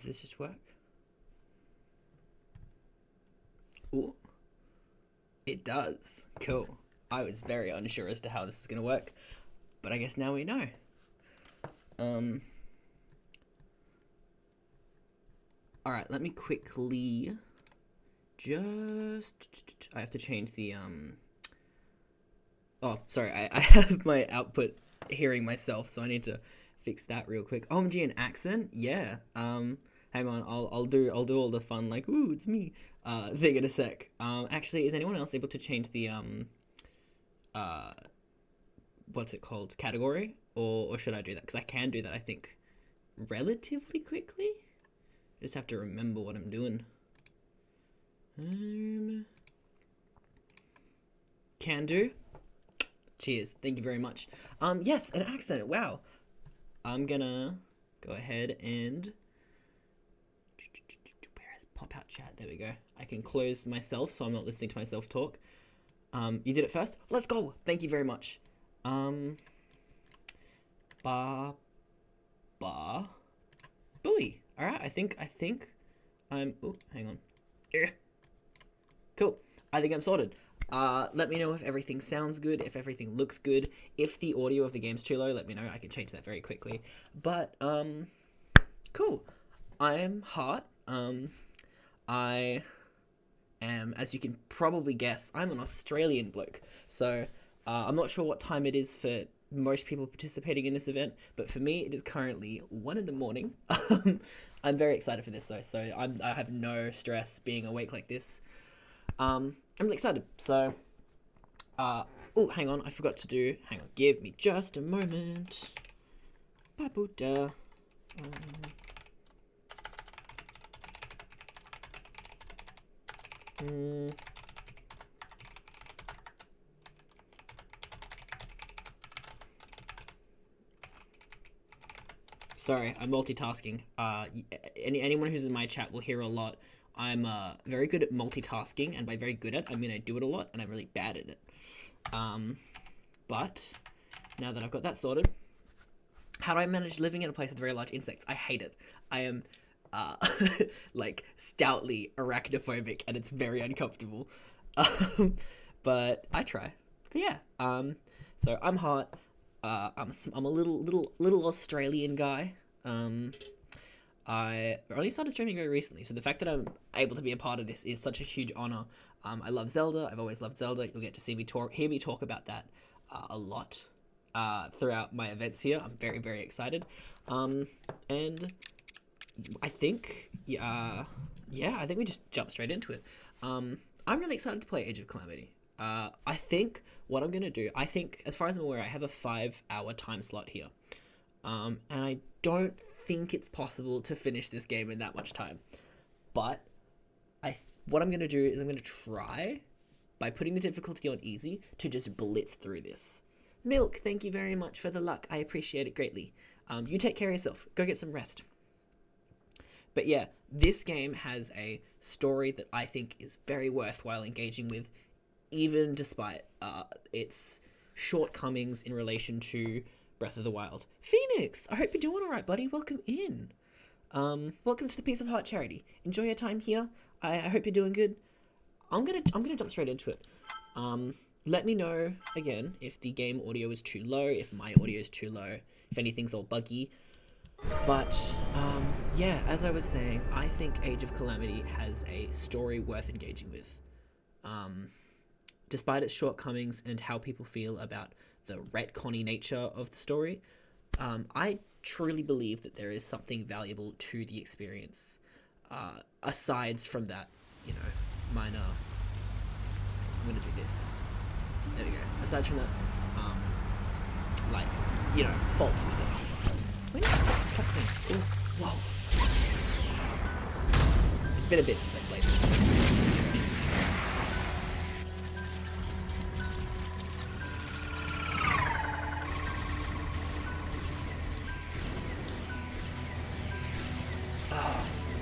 Does this just work? Ooh. It does. Cool. I was very unsure as to how this is going to work, but I guess now we know. Alright, let me quickly I have to change the, oh, sorry, I have my output hearing myself, so I need to fix that real quick. OMG, an accent? Yeah. Hang on, I'll do all the fun, like, ooh, it's me, thing in a sec. Actually, is anyone else able to change the, what's it called, category? Or should I do that? Because I can do that, I think, relatively quickly. I just have to remember what I'm doing. Can do. Cheers. Thank you very much. Yes, an accent. Wow. I'm gonna go ahead and where is pop out chat? There we go. I can close myself so I'm not listening to myself talk. You did it first. Let's go. Thank you very much. Ba buoy. All right. I think I'm. Oh, hang on. Cool. I think I'm sorted. Let me know if everything sounds good, if everything looks good. If the audio of the game's too low, let me know. I can change that very quickly. But, cool. I am Hart. I am, as you can probably guess, I'm an Australian bloke. So, I'm not sure what time it is for most people participating in this event, but for me, it is currently 1 in the morning. I'm very excited for this, though, so I have no stress being awake like this. I'm really excited, so, oh, hang on, I forgot to do, hang on, give me just a moment. Ba-boo-da. Sorry, I'm multitasking. Anyone who's in my chat will hear a lot. I'm very good at multitasking, and by very good at, I mean I do it a lot, and I'm really bad at it. But now that I've got that sorted, how do I manage living in a place with very large insects? I hate it. I am, like, stoutly arachnophobic, and it's very uncomfortable. But I try. But yeah, so I'm hot. I'm a little Australian guy. I only started streaming very recently, so the fact that I'm able to be a part of this is such a huge honor. I love Zelda. I've always loved Zelda. You'll get to hear me talk about that a lot throughout my events here. I'm very, very excited. And I think, I think we just jump straight into it. I'm really excited to play Age of Calamity. I think what I'm going to do, as far as I'm aware, I have a 5-hour time slot here. And I don't think it's possible to finish this game in that much time. But what I'm going to do is I'm going to try, by putting the difficulty on easy, to just blitz through this. Milk, thank you very much for the luck. I appreciate it greatly. You take care of yourself. Go get some rest. But yeah, this game has a story that I think is very worthwhile engaging with, even despite its shortcomings in relation to Breath of the Wild. Phoenix, I hope you're doing alright, buddy. Welcome in. Welcome to the Piece of Heart charity. Enjoy your time here. I hope you're doing good. I'm gonna jump straight into it. Let me know again if the game audio is too low, if my audio is too low, if anything's all buggy. But yeah, as I was saying, I think Age of Calamity has a story worth engaging with. Despite its shortcomings and how people feel about the retconny nature of the story, I truly believe that there is something valuable to the experience, aside from that, minor, I'm gonna do this, there we go, aside from that, faults with it. When is this cutscene? Oh, whoa. It's been a bit since I played this.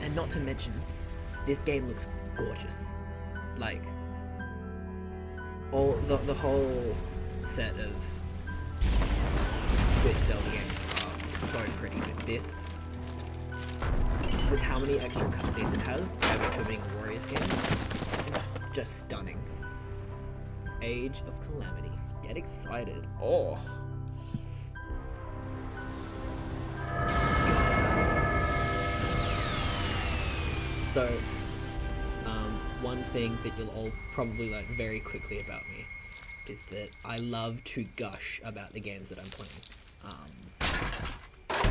And not to mention, this game looks gorgeous. Like, all the whole set of Switch Zelda games are so pretty, but this with how many extra cutscenes it has, by virtue of being a Warriors game, just stunning. Age of Calamity. Get excited. Oh. So, one thing that you'll all probably learn very quickly about me is that I love to gush about the games that I'm playing.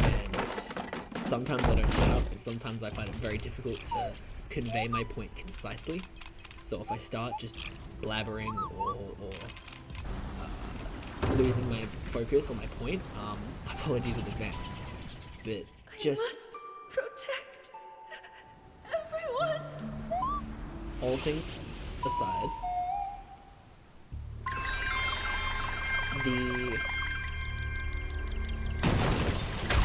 And sometimes I don't shut up, and sometimes I find it very difficult to convey my point concisely. So if I start just blabbering or losing my focus or my point, apologies in advance. But just... I must protect everyone. All things aside,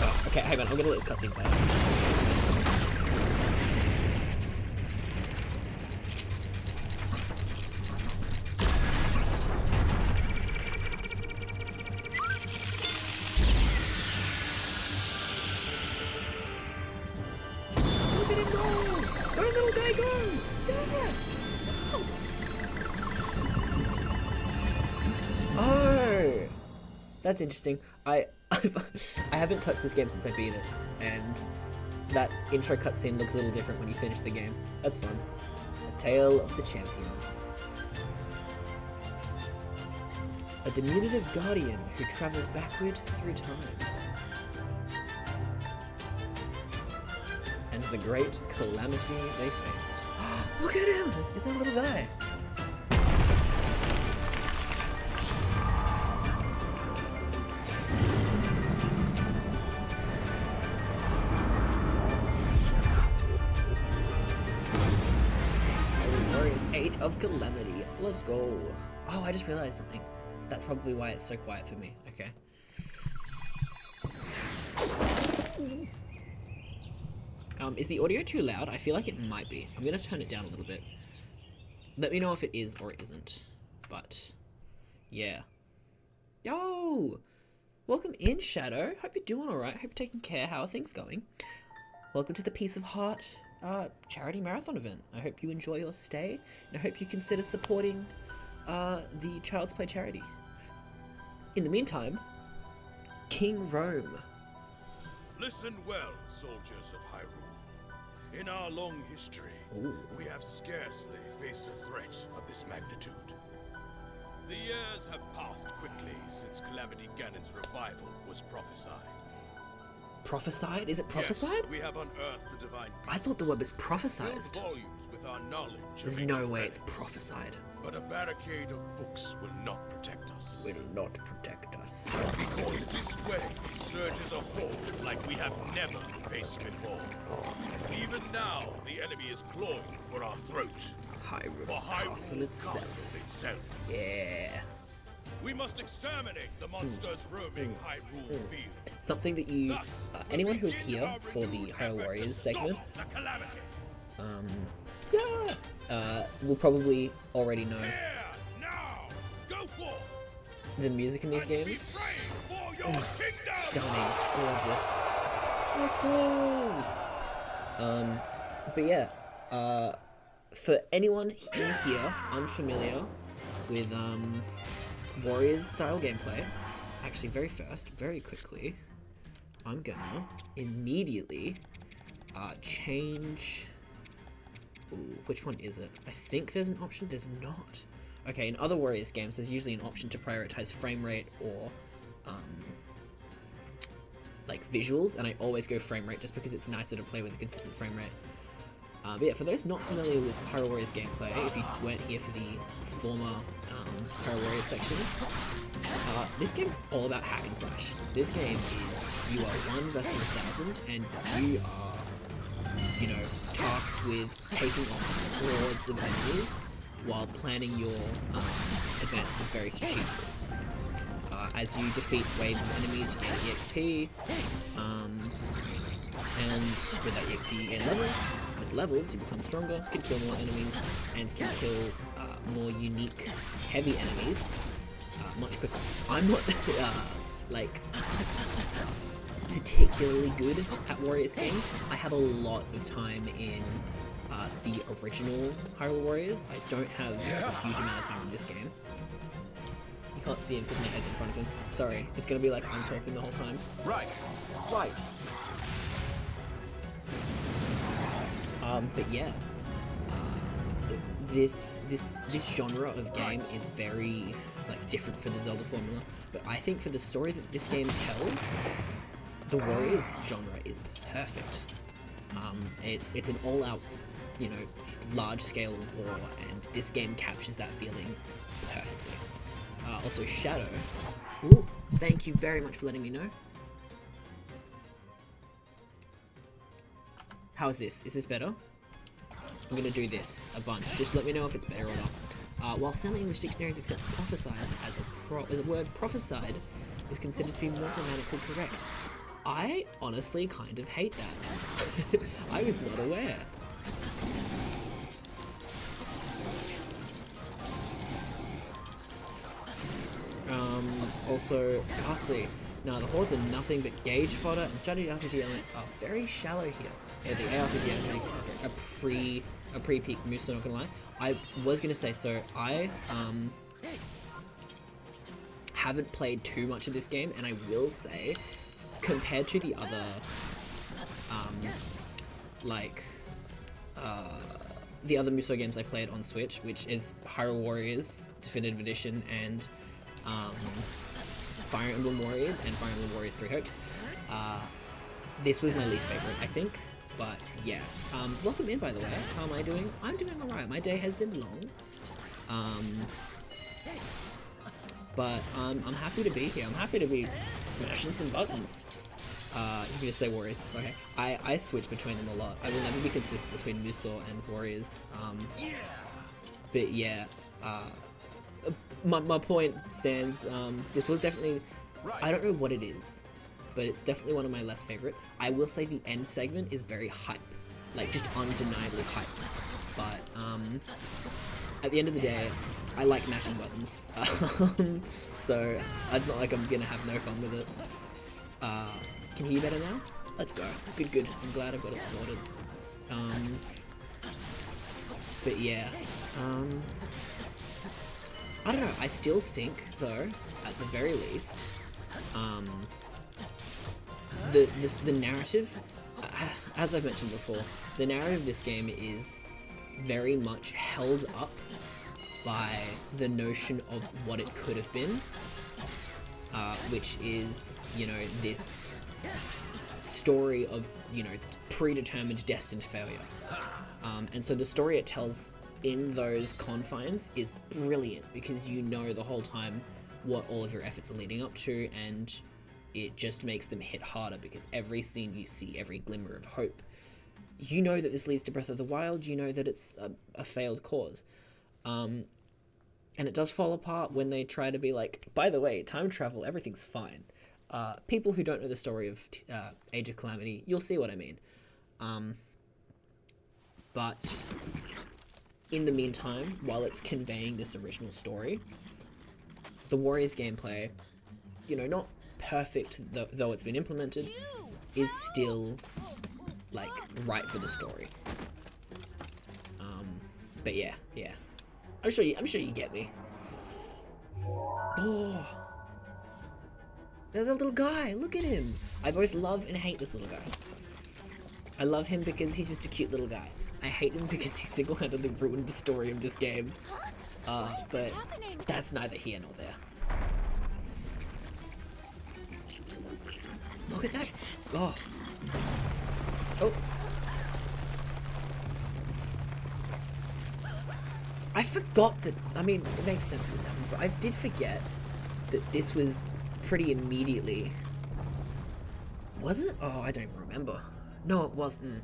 oh, okay, hang on, I'm gonna let this cutscene play. Look at him go! Go, little guy, go! Yeah! Oh, that's interesting. I haven't touched this game since I beat it, and that intro cutscene looks a little different when you finish the game. That's fun. A Tale of the Champions. A diminutive guardian who travelled backward through time. And the great calamity they faced. Look at him! It's that little guy. Age of Calamity. Let's go. Oh, I just realized something. That's probably why it's so quiet for me. Okay. Is the audio too loud? I feel like it might be. I'm gonna turn it down a little bit. Let me know if it is or it isn't. But, yeah. Yo! Welcome in, Shadow. Hope you're doing alright. Hope you're taking care. How are things going? Welcome to the Peace of Heart charity marathon event. I hope you enjoy your stay, and I hope you consider supporting the Child's Play charity. In the meantime, King Rome. Listen well, soldiers of Hyrule. In our long history, we have scarcely faced a threat of this magnitude. The years have passed quickly since Calamity Ganon's revival was prophesied. Prophesied? Is it prophesied? Yes, we have unearthed the divine beasts. I thought the word was prophesized. Volumes with our knowledge. There's no way it's prophesied. But a barricade of books will not protect us. Will not protect us. Because this way surges a horde like we have never faced before. Even now, the enemy is clawing for our throat. Hyrule Castle itself. Yeah. We must exterminate the monsters roaming Hyrule Field. Something that you, anyone who is here for the Hyrule Warriors segment, will probably already know the music in these games. Stunning, gorgeous. Let's go. But yeah, for anyone in here unfamiliar with Warriors style gameplay, actually very quickly, I'm gonna immediately change. Ooh, which one is it? I think there's an option. There's not. Okay, in other Warriors games, there's usually an option to prioritize frame rate or like visuals, and I always go frame rate just because it's nicer to play with a consistent frame rate. But yeah, for those not familiar with Hyrule Warriors gameplay, if you weren't here for the former Hyrule Warriors section, this game's all about hack and slash. This game is, you are 1 versus 1,000, and you are, you know, tasked with taking on hordes of enemies while planning your advances very strategically. As you defeat waves of enemies, you gain EXP, and with that EXP you gain levels. With levels, you become stronger, can kill more enemies, and can kill more unique, heavy enemies much quicker. I'm not, like, particularly good at Warriors games. I have a lot of time in the original Hyrule Warriors. I don't have a huge amount of time in this game. You can't see him because my head's in front of him. Sorry, it's gonna be like I'm talking the whole time. Right. But yeah, this genre of game is very like different for the Zelda formula. But I think for the story that this game tells, the Warriors genre is perfect. It's an all-out, you know, large-scale war, and this game captures that feeling perfectly. Also, Shadow. Ooh, thank you very much for letting me know. How is this? Is this better? I'm gonna do this a bunch. Just let me know if it's better or not. While some English dictionaries accept prophesize as a word, prophesied is considered to be more grammatically correct. I honestly kind of hate that. I was not aware. Also, Ghastly. Now, the Hordes are nothing but gauge fodder, and strategy RPG elements are very shallow here. Yeah, the ARPG mechanics are a pre-peak Muso, not gonna lie. I was gonna say, so I haven't played too much of this game, and I will say, compared to the other, the other Muso games I played on Switch, which is Hyrule Warriors Definitive Edition and Fire Emblem Warriors and Fire Emblem Warriors 3 Hopes, this was my least favorite, I think. But yeah, welcome in, by the way. How am I doing? I'm doing alright. My day has been long. But I'm happy to be here. I'm happy to be mashing some buttons. You can just say Warriors, it's okay. I switch between them a lot. I will never be consistent between Muso and Warriors. But yeah, my point stands. This was definitely, I don't know what it is, but it's definitely one of my less favorite. I will say the end segment is very hype, like just undeniably hype. But at the end of the day, I like mashing buttons, so it's not like I'm gonna have no fun with it. Can you hear better now? Let's go. Good. I'm glad I got it sorted. But yeah, I don't know. I still think, though, at the very least, the narrative, as I've mentioned before, the narrative of this game is very much held up by the notion of what it could have been, which is, you know, this story of, you know, predetermined, destined failure. And so the story it tells in those confines is brilliant, because you know the whole time what all of your efforts are leading up to, and it just makes them hit harder, because every scene you see, every glimmer of hope, you know that this leads to Breath of the Wild, you know that it's a failed cause. And it does fall apart when they try to be like, by the way, time travel, everything's fine. People who don't know the story of Age of Calamity, you'll see what I mean. But in the meantime, while it's conveying this original story, the Warriors gameplay, you know, not perfect though it's been implemented, is still like right for the story. But yeah, I'm sure you get me. Oh, there's a little guy. Look at him. I both love and hate this little guy. I love him because he's just a cute little guy. I hate him because he single-handedly ruined the story of this game. But that's neither here nor there. Look at that. Oh. I forgot that, I mean, it makes sense that this happens, but I did forget that this was pretty immediately. Was it? Oh, I don't even remember. No, it wasn't.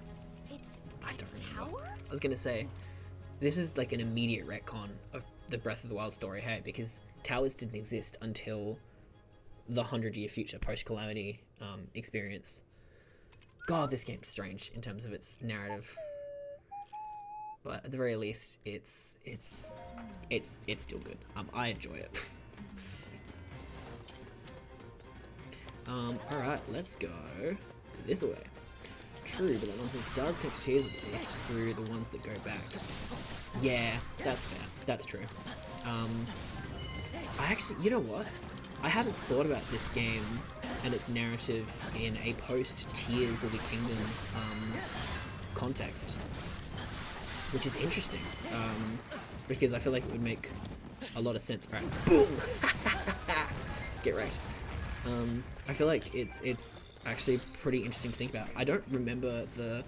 I don't remember. I was gonna say, this is like an immediate retcon of the Breath of the Wild story, hey, because towers didn't exist until the 100-year future post-Calamity experience. God, this game's strange in terms of its narrative. But at the very least, it's still good. I enjoy it. Alright, let's go this way. True, but that nonsense does connect to tiers at least through the ones that go back. Yeah, that's fair. That's true. I actually, you know what? I haven't thought about this game and its narrative in a post-Tears of the Kingdom context, which is interesting, because I feel like it would make a lot of sense. Alright, boom! Get right. I feel like it's actually pretty interesting to think about. I don't remember the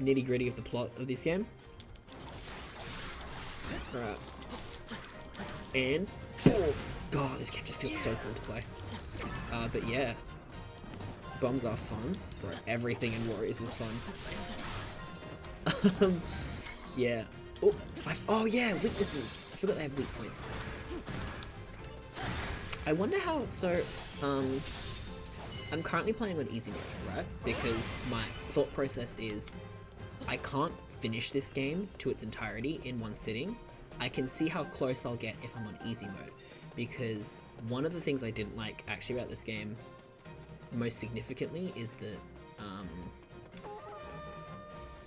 nitty-gritty of the plot of this game. Alright. And boom! God, this game just feels so cool to play. But yeah. Bombs are fun. Bro, everything in Warriors is fun. Yeah. Oh yeah, weaknesses. I forgot they have weak points. I wonder how, I'm currently playing on easy mode, right? Because my thought process is, I can't finish this game to its entirety in one sitting. I can see how close I'll get if I'm on easy mode. Because one of the things I didn't like actually about this game, most significantly, is that,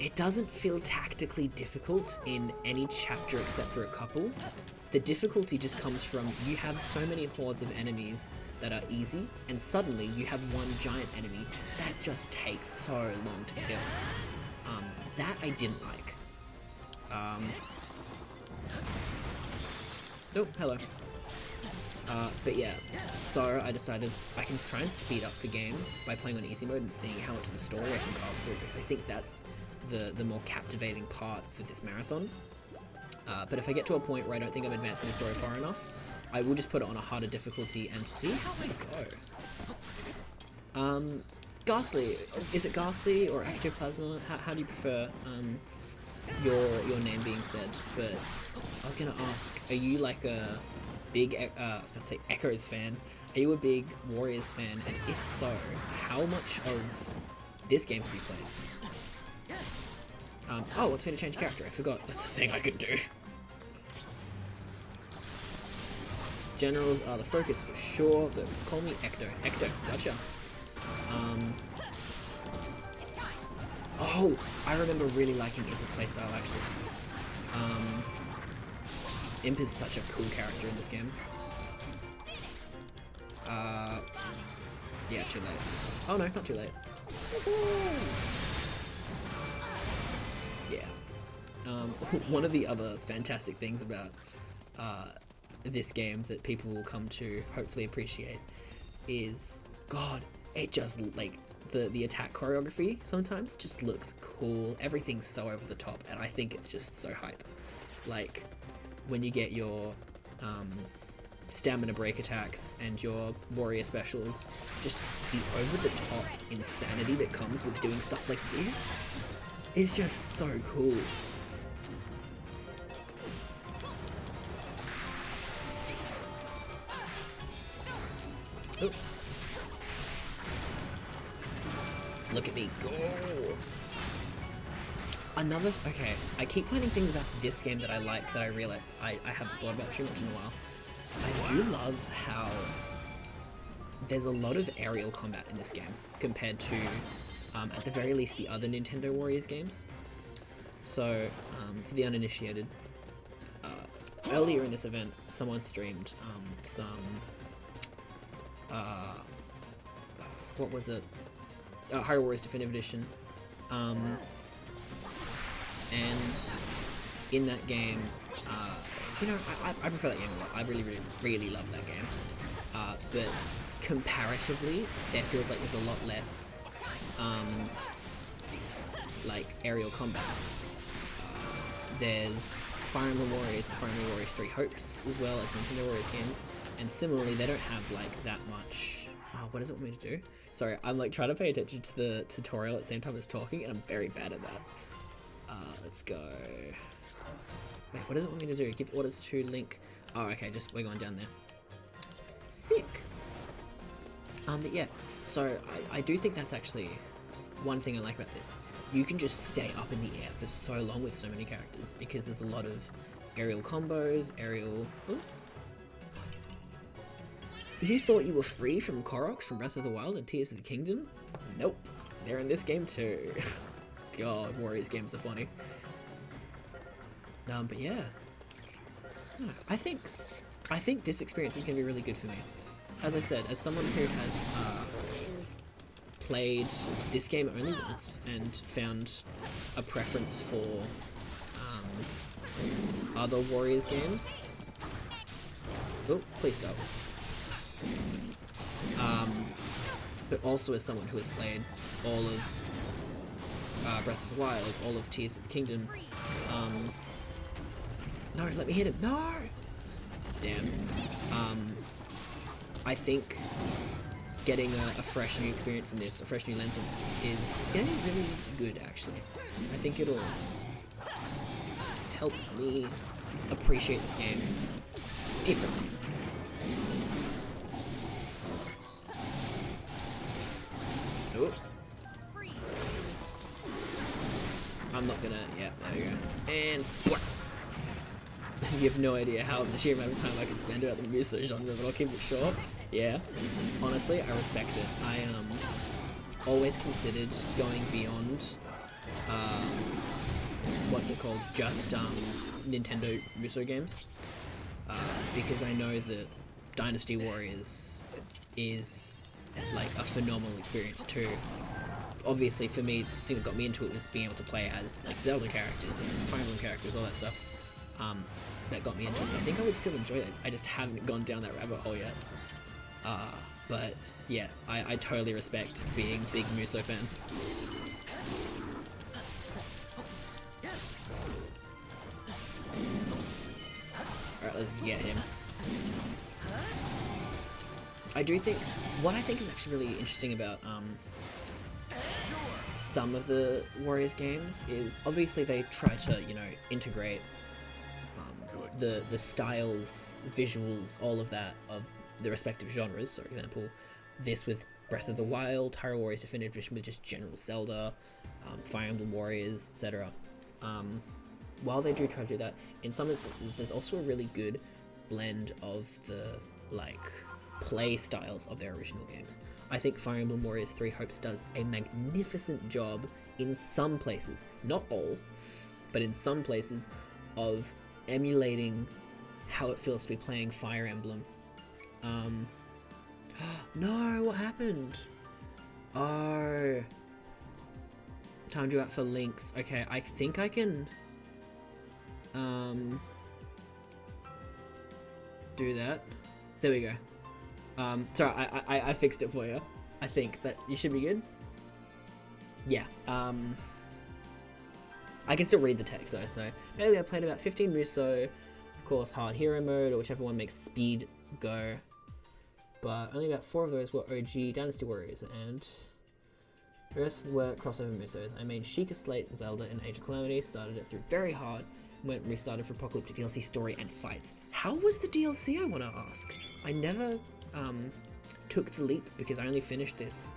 it doesn't feel tactically difficult in any chapter except for a couple. The difficulty just comes from you have so many hordes of enemies that are easy, and suddenly you have one giant enemy that just takes so long to kill. That I didn't like. Oh, hello. But yeah, so I decided I can try and speed up the game by playing on easy mode and seeing how much of the story I can carve through, because I think that's the more captivating part for this marathon. But if I get to a point where I don't think I'm advancing the story far enough, I will just put it on a harder difficulty and see how I go. Ghastly, is it Ghastly or Ectoplasma? How do you prefer your name being said? But I was gonna ask, are you like a big, I was about to say Echoes fan, are you a big Warriors fan? And if so, how much of this game have you played? Oh, what's me to change character? I forgot. That's a thing I could do. Generals are the focus for sure, but call me Ecto. Ecto, gotcha. Oh, I remember really liking Imper's playstyle actually. Imp is such a cool character in this game. Yeah, too late. Oh no, not too late. Yeah. One of the other fantastic things about this game that people will come to hopefully appreciate is, God, it just, like, the attack choreography sometimes just looks cool. Everything's so over the top, and I think it's just so hype. Like, when you get your stamina break attacks and your warrior specials, just the over-the-top insanity that comes with doing stuff like this is just so cool. Oh. Look at me go! Okay, I keep finding things about this game that I like that I realized I haven't thought about too much in a while. I do love how there's a lot of aerial combat in this game compared to, at the very least, the other Nintendo Warriors games. So, for the uninitiated, earlier in this event, someone streamed some, what was it? Hyrule Warriors Definitive Edition. And in that game, you know, I prefer that game a lot. I really love that game. But comparatively, there feels like there's a lot less, like, aerial combat. There's Fire Emblem Warriors and Fire Emblem Warriors 3 Hopes, as well as Nintendo Warriors games. And similarly, they don't have, like, that much... Oh, what does it want me to do? Sorry, I'm, like, trying to pay attention to the tutorial at the same time as talking, and I'm very bad at that. Let's go... Wait, what does it want me to do? Give orders to Link. Oh, okay, we're going down there. Sick! But yeah, so I do think that's actually one thing I like about this. You can just stay up in the air for so long with so many characters, because there's a lot of aerial combos, aerial... Ooh. You thought you were free from Koroks from Breath of the Wild and Tears of the Kingdom? Nope. They're in this game too. God, Warriors games are funny. But yeah. I think this experience is going to be really good for me. As I said, as someone who has played this game only once and found a preference for other Warriors games. Oh, please stop. But also as someone who has played all of Breath of the Wild, all of Tears of the Kingdom. No, let me hit him. No! Damn. I think getting a fresh new experience in this, a fresh new lens on this, is going to be really good, actually. I think it'll help me appreciate this game differently. Oh. I'm not gonna, yeah, there we go. And you have no idea how the sheer amount of time I can spend about the Muso genre, but I'll keep it short. Yeah, honestly, I respect it. I always considered going beyond, what's it called, just Nintendo Muso games, because I know that Dynasty Warriors is like a phenomenal experience too. Obviously, for me, the thing that got me into it was being able to play as like Zelda characters, Fire Emblem characters, all that stuff. That got me into it. I think I would still enjoy those. I just haven't gone down that rabbit hole yet. But yeah, I totally respect being a big Muso fan. Alright, let's get him. I do think, what I think is actually really interesting about some of the Warriors games is obviously they try to, you know, integrate the styles, visuals, all of that of the respective genres. So, for example, this with Breath of the Wild, Hyrule Warriors Definitive Edition with just general Zelda, Fire Emblem Warriors, etc. While they do try to do that, in some instances, there's also a really good blend of the, like, play styles of their original games. I think Fire Emblem Warriors 3 Hopes does a magnificent job in some places, not all, but in some places, of emulating how it feels to be playing Fire Emblem. No, what happened? Oh. Timed you out for links. Okay, I think I can do that. There we go. Sorry, I fixed it for you. I think that you should be good. Yeah, I can still read the text though, so basically I played about 15 Muso, of course hard hero mode, or whichever one makes speed go, but only about 4 of those were OG Dynasty Warriors, and the rest were crossover Musos. I made Sheikah Slate and Zelda in Age of Calamity, started it through very hard, went restarted for Apocalyptic DLC story and fights. How was the DLC, I want to ask? I never took the leap because I only finished this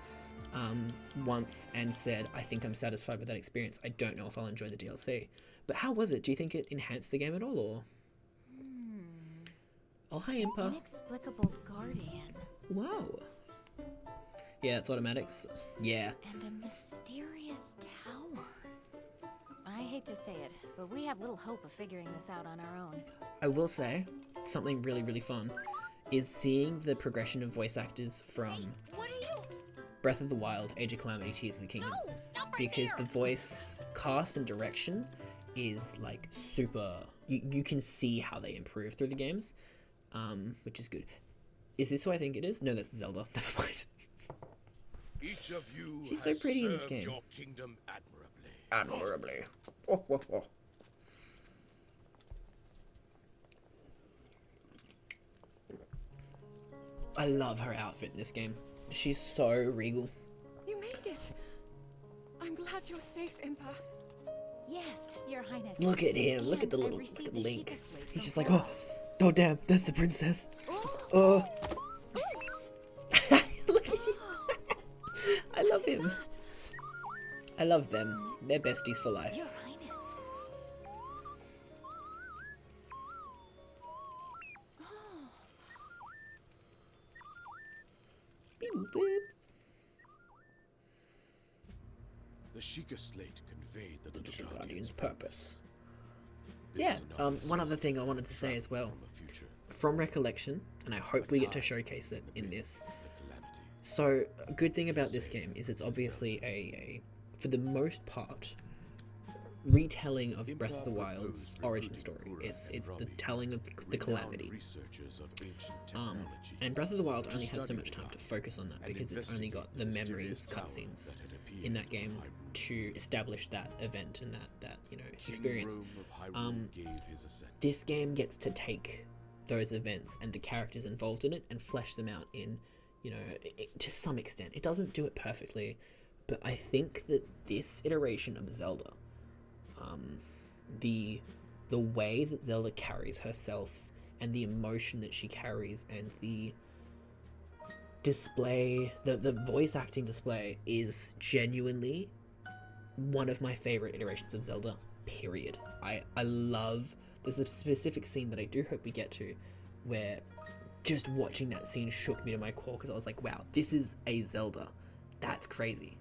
once and said, I think I'm satisfied with that experience. I don't know if I'll enjoy the DLC. But how was it? Do you think it enhanced the game at all, or? Oh, hi, Impa. Inexplicable guardian. Whoa. Yeah, it's automatics. Yeah. And a mysterious tower. I hate to say it, but we have little hope of figuring this out on our own. I will say, something really, really fun is seeing the progression of voice actors from What are you? Breath of the Wild, Age of Calamity, Tears of the Kingdom. No, stop right Because there. the voice cast and direction is like super, you can see how they improve through the games, which is good. Is this who I think it is? No, that's Zelda. Never mind. Each of you She's so has pretty in this served game. your kingdom admirably. Admirably. Oh, oh, oh. I love her outfit in this game. She's so regal. You made it. I'm glad you're safe, Impa. Yes, Your Highness. Look at him. Look at And the I little, received look at the Link. Sheikah Slate He's from just like, Koroks. oh damn, that's the princess. Oh. Look at him. I love him. I love them. They're besties for life. Your Highness. eager slate conveyed the The little Little Guardian's Guardian's purpose. This Yeah, is an one obvious other thing I wanted to say as well, from recollection, and I hope we get to showcase it in this. So, a good thing about this game is it's obviously a for the most part, retelling of Breath of the Wild's origin story. It's the telling of the Calamity. And Breath of the Wild only has so much time to focus on that because it's only got the memories cutscenes in that game to establish that event and that experience. This game gets to take those events and the characters involved in it and flesh them out in, to some extent. It doesn't do it perfectly, but I think that this iteration of Zelda, the way that Zelda carries herself and the emotion that she carries and the display, the voice acting display is genuinely one of my favorite iterations of Zelda, period. I love, there's a specific scene that I do hope we get to where just watching that scene shook me to my core because I was like, wow, this is a Zelda. That's crazy.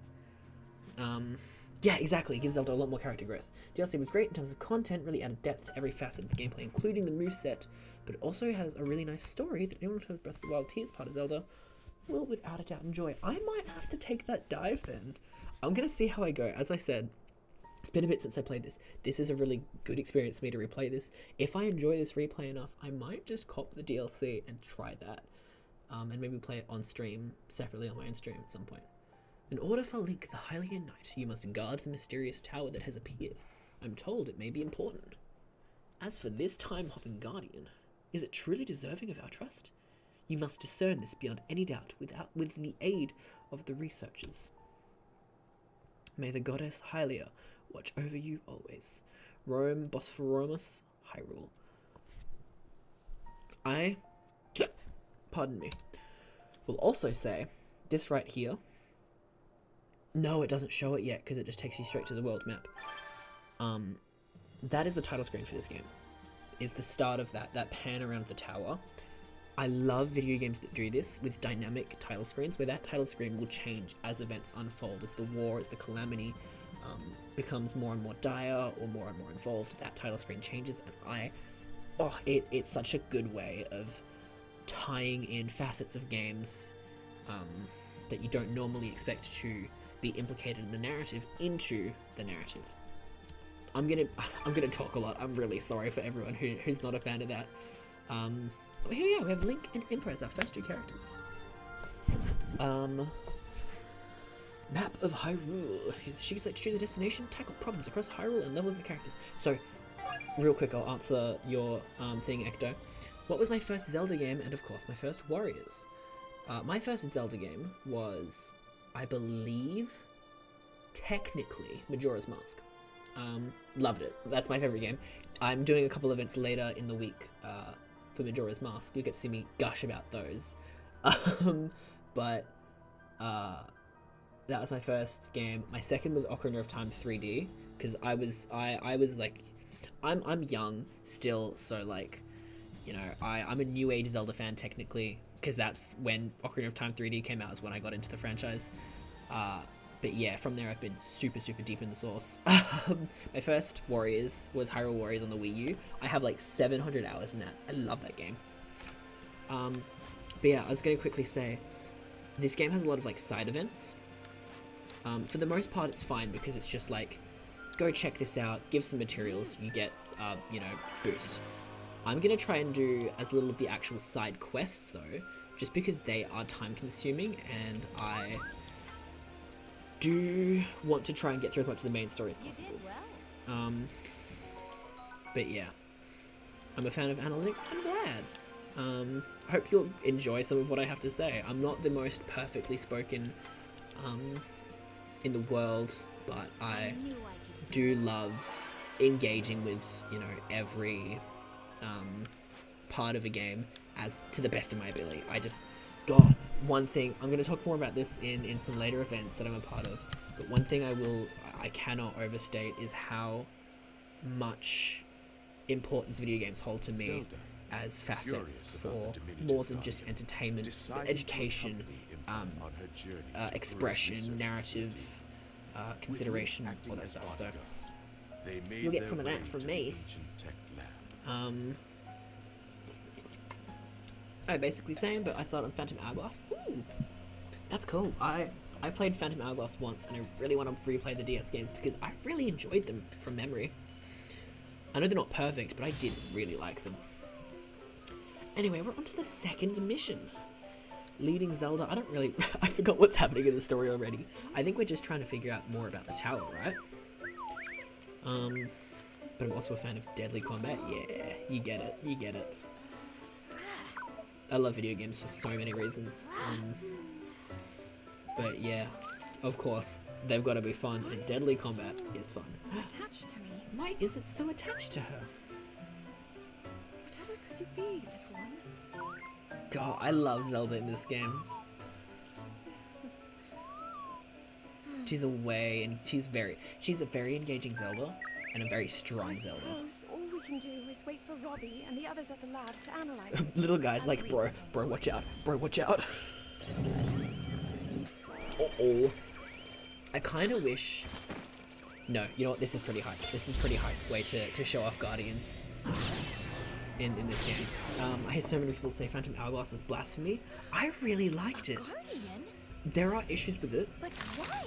Yeah, exactly. It gives Zelda a lot more character growth. DLC was great in terms of content, really added depth to every facet of the gameplay, including the moveset, but it also has a really nice story that anyone who has Breath of the Wild Tears part of Zelda will without a doubt enjoy. I might have to take that dive then. I'm going to see how I go. As I said, it's been a bit since I played this. This is a really good experience for me to replay this. If I enjoy this replay enough, I might just cop the DLC and try that. And maybe play it on stream, separately on my own stream at some point. In order for Link, the Hylian Knight, you must guard the mysterious tower that has appeared. I'm told it may be important. As for this time-hopping guardian, is it truly deserving of our trust? You must discern this beyond any doubt with the aid of the researchers. May the goddess Hylia watch over you always. Rome, Bosphorumus, Hyrule. Pardon me, will also say, this right here, no, it doesn't show it yet because it just takes you straight to the world map. That is the title screen for this game. Is the start of that pan around the tower. I love video games that do this with dynamic title screens, where that title screen will change as events unfold, as the war, as the calamity becomes more and more dire or more and more involved. That title screen changes, and it's such a good way of tying in facets of games that you don't normally expect to be implicated in the narrative into the narrative. I'm gonna talk a lot. I'm really sorry for everyone who's not a fan of that. But here we are. We have Link and Impa as our first two characters. Map of Hyrule. She gets to choose a destination, tackle problems across Hyrule, and level up your characters. So, real quick, I'll answer your thing, Ecto. What was my first Zelda game? And of course, my first Warriors. My first Zelda game was, I believe, technically, Majora's Mask. Loved it. That's my favorite game. I'm doing a couple events later in the week for Majora's Mask. You'll get to see me gush about those. But that was my first game. My second was Ocarina of Time 3D, because I was like, I'm young still, so like, I'm a new age Zelda fan technically, because that's when Ocarina of Time 3D came out, is when I got into the franchise. But yeah, from there I've been super deep in the source. My first Warriors was Hyrule Warriors on the Wii U. I have like 700 hours in that. I love that game. But yeah, I was going to quickly say, this game has a lot of like side events. For the most part it's fine, because it's just like, go check this out, give some materials, you get, boost. I'm going to try and do as little of the actual side quests though, just because they are time consuming, and I do want to try and get through as much of the main story as possible. But yeah, I'm a fan of analytics. I'm glad. I hope you'll enjoy some of what I have to say. I'm not the most perfectly spoken in the world, but I do love engaging with every part of a game as to the best of my ability. God, one thing, I'm going to talk more about this in some later events that I'm a part of, but one thing I cannot overstate is how much importance video games hold to me as facets for more than just entertainment, but education, expression, narrative, consideration, Acting all that as stuff. So bodyguard, they made you'll get their some of way that from to the me. ancient tech lab. I basically same, but I started on Phantom Hourglass. Ooh, that's cool. I played Phantom Hourglass once, and I really want to replay the DS games because I really enjoyed them from memory. I know they're not perfect, but I did really like them. Anyway, we're on to the second mission. Leading Zelda. I don't really... I forgot what's happening in the story already. I think we're just trying to figure out more about the tower, right? But I'm also a fan of deadly combat. Yeah, you get it. You get it. I love video games for so many reasons. But yeah, of course, they've got to be fun, and deadly combat is fun. Attached to me. Why is it so attached to her? Whatever could you be, little one? God, I love Zelda in this game. She's away, and she's a very engaging Zelda, and a very strong I Zelda. suppose all we can do is wait for Robbie and the others at the lab to analyze it. Little guy's like, bro, watch out, bro, watch out. Uh-oh. I kind of wish... No, you know what, this is pretty hype. This is pretty hype way to show off Guardians in this game. I hear so many people say Phantom Hourglass is blasphemy. I really liked it. Guardian? There are issues with it, But why?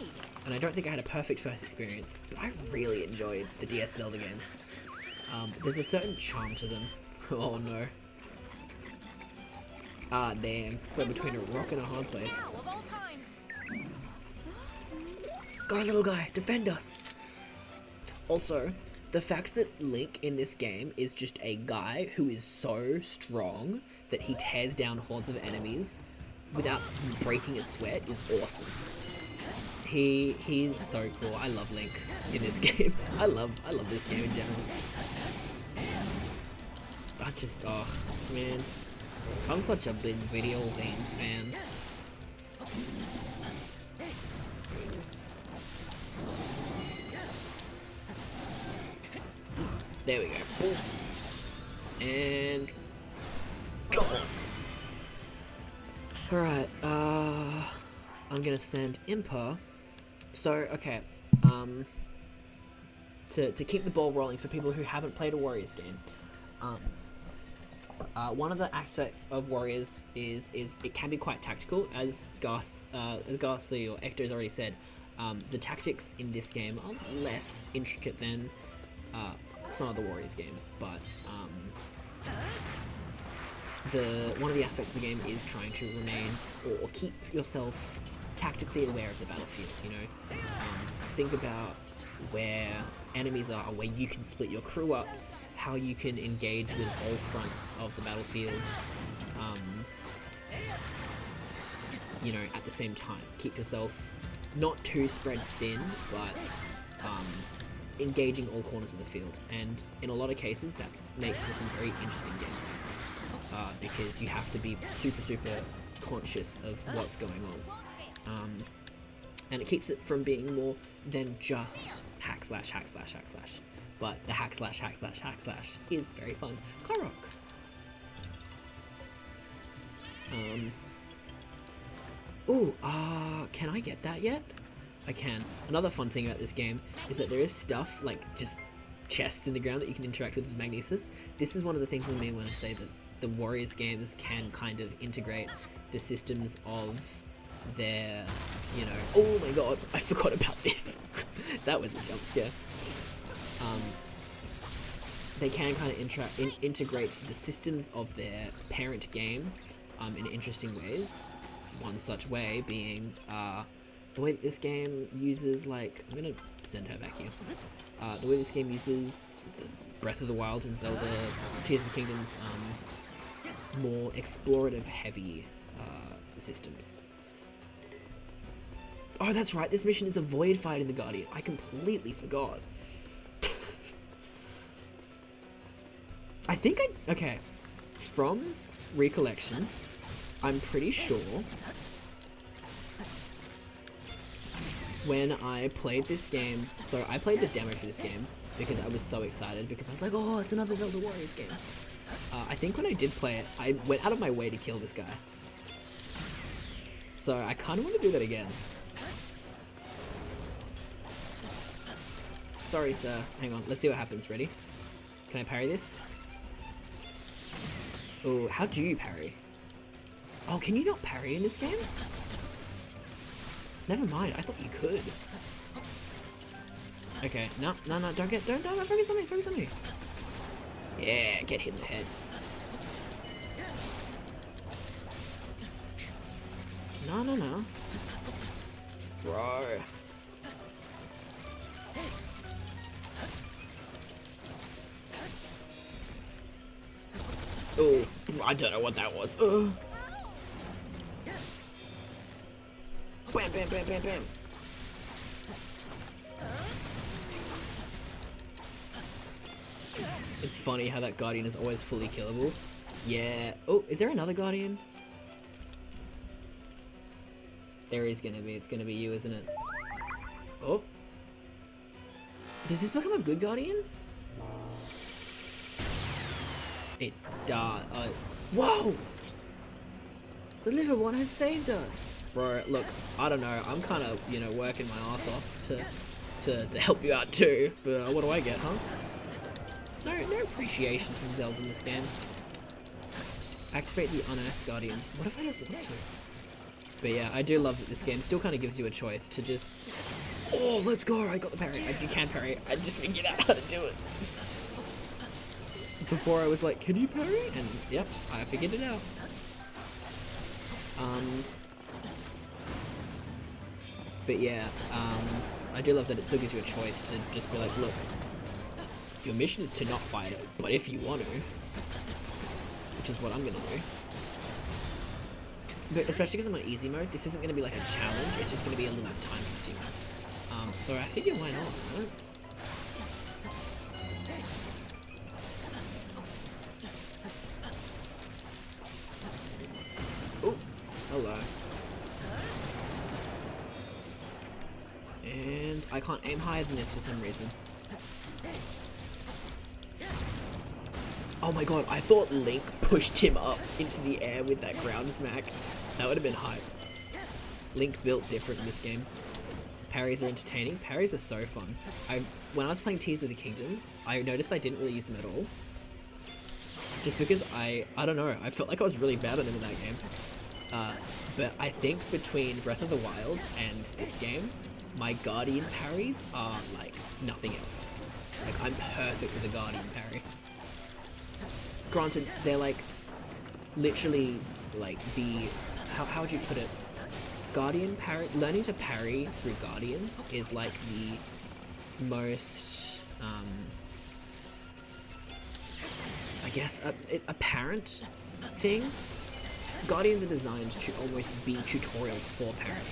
and I don't think I had a perfect first experience, but I really enjoyed the DS Zelda games. There's a certain charm to them. Oh no. Ah damn, we're between a rock and a hard place. Of all times. Go little guy, defend us! Also, the fact that Link in this game is just a guy who is so strong that he tears down hordes of enemies without breaking a sweat is awesome. He's so cool. I love Link in this game. I love this game in general. I just, oh man, I'm such a big video game fan. There we go. Boom. And go. Alright, I'm gonna send Impa. So, okay, to keep the ball rolling for people who haven't played a Warriors game, one of the aspects of Warriors is it can be quite tactical, as Ghastly or Ecto has already said. The tactics in this game are less intricate than some of the Warriors games, but one of the aspects of the game is trying to remain or keep yourself tactically aware of the battlefield. You know, think about where enemies are, where you can split your crew up, how you can engage with all fronts of the battlefield. You know, at the same time, keep yourself not too spread thin, but engaging all corners of the field. And in a lot of cases, that makes for some very interesting gameplay. Because you have to be super conscious of what's going on. And it keeps it from being more than just hack slash. But the hack slash is very fun. Korok! Can I get that yet? I can. Another fun thing about this game is that there is stuff, like just chests in the ground that you can interact with Magnesis. This is one of the things I mean when I say that the Warriors games can kind of integrate the systems of their, you know... Oh my god, I forgot about this. That was a jump scare. They can kind of integrate the systems of their parent game in interesting ways. One such way being the way that this game uses, like... I'm gonna send her back here. The way this game uses the Breath of the Wild and Zelda Tears of the Kingdom's more explorative heavy systems. Oh, that's right, this mission is a void fight in the Guardian. I completely forgot. I think okay, from recollection, I'm pretty sure when I played this game, so I played the demo for this game because I was so excited because I was like, oh, it's another Zelda Warriors game. I think when I did play it, I went out of my way to kill this guy. So I kind of want to do that again. Sorry, sir. Hang on. Let's see what happens. Ready? Can I parry this? Oh, how do you parry? Oh, can you not parry in this game? Never mind. I thought you could. Okay. No, don't focus on me. Focus on me. Yeah, get hit in the head. No. Bro. Oh, I don't know what that was. Bam, bam, bam, bam, bam. It's funny how that Guardian is always fully killable. Yeah. Oh, is there another Guardian? There is gonna be. It's gonna be you, isn't it? Oh. Does this become a good Guardian? It does. Whoa! The little one has saved us! Bro, look, I don't know. I'm kind of, you know, working my ass off to help you out too. But what do I get, huh? No appreciation from Zelda in this game. Activate the unearthed guardians. What if I don't want to? But yeah, I do love that this game still kind of gives you a choice to just... Oh, let's go! I got the parry. You can parry. I just figured out how to do it. Before I was like, can you parry? And yep, I figured it out. But yeah, I do love that it still gives you a choice to just be like, look, your mission is to not fight it, but if you want to, which is what I'm gonna do. But especially because I'm on easy mode, this isn't gonna be like a challenge, it's just gonna be a little time consuming. So I figure why not, right? Oh, hello. And I can't aim higher than this for some reason. Oh my god, I thought Link pushed him up into the air with that ground smack. That would have been hype. Link built different in this game. Parries are entertaining. Parries are so fun. When I was playing Tears of the Kingdom, I noticed I didn't really use them at all. Just because I don't know, I felt like I was really bad at them in that game. But I think between Breath of the Wild and this game, my Guardian parries are like nothing else. Like, I'm perfect with a Guardian parry. Granted, they're like literally like the how would you put it? Guardian parry, learning to parry through Guardians is like the most I guess apparent thing. Guardians are designed to almost be tutorials for parrying.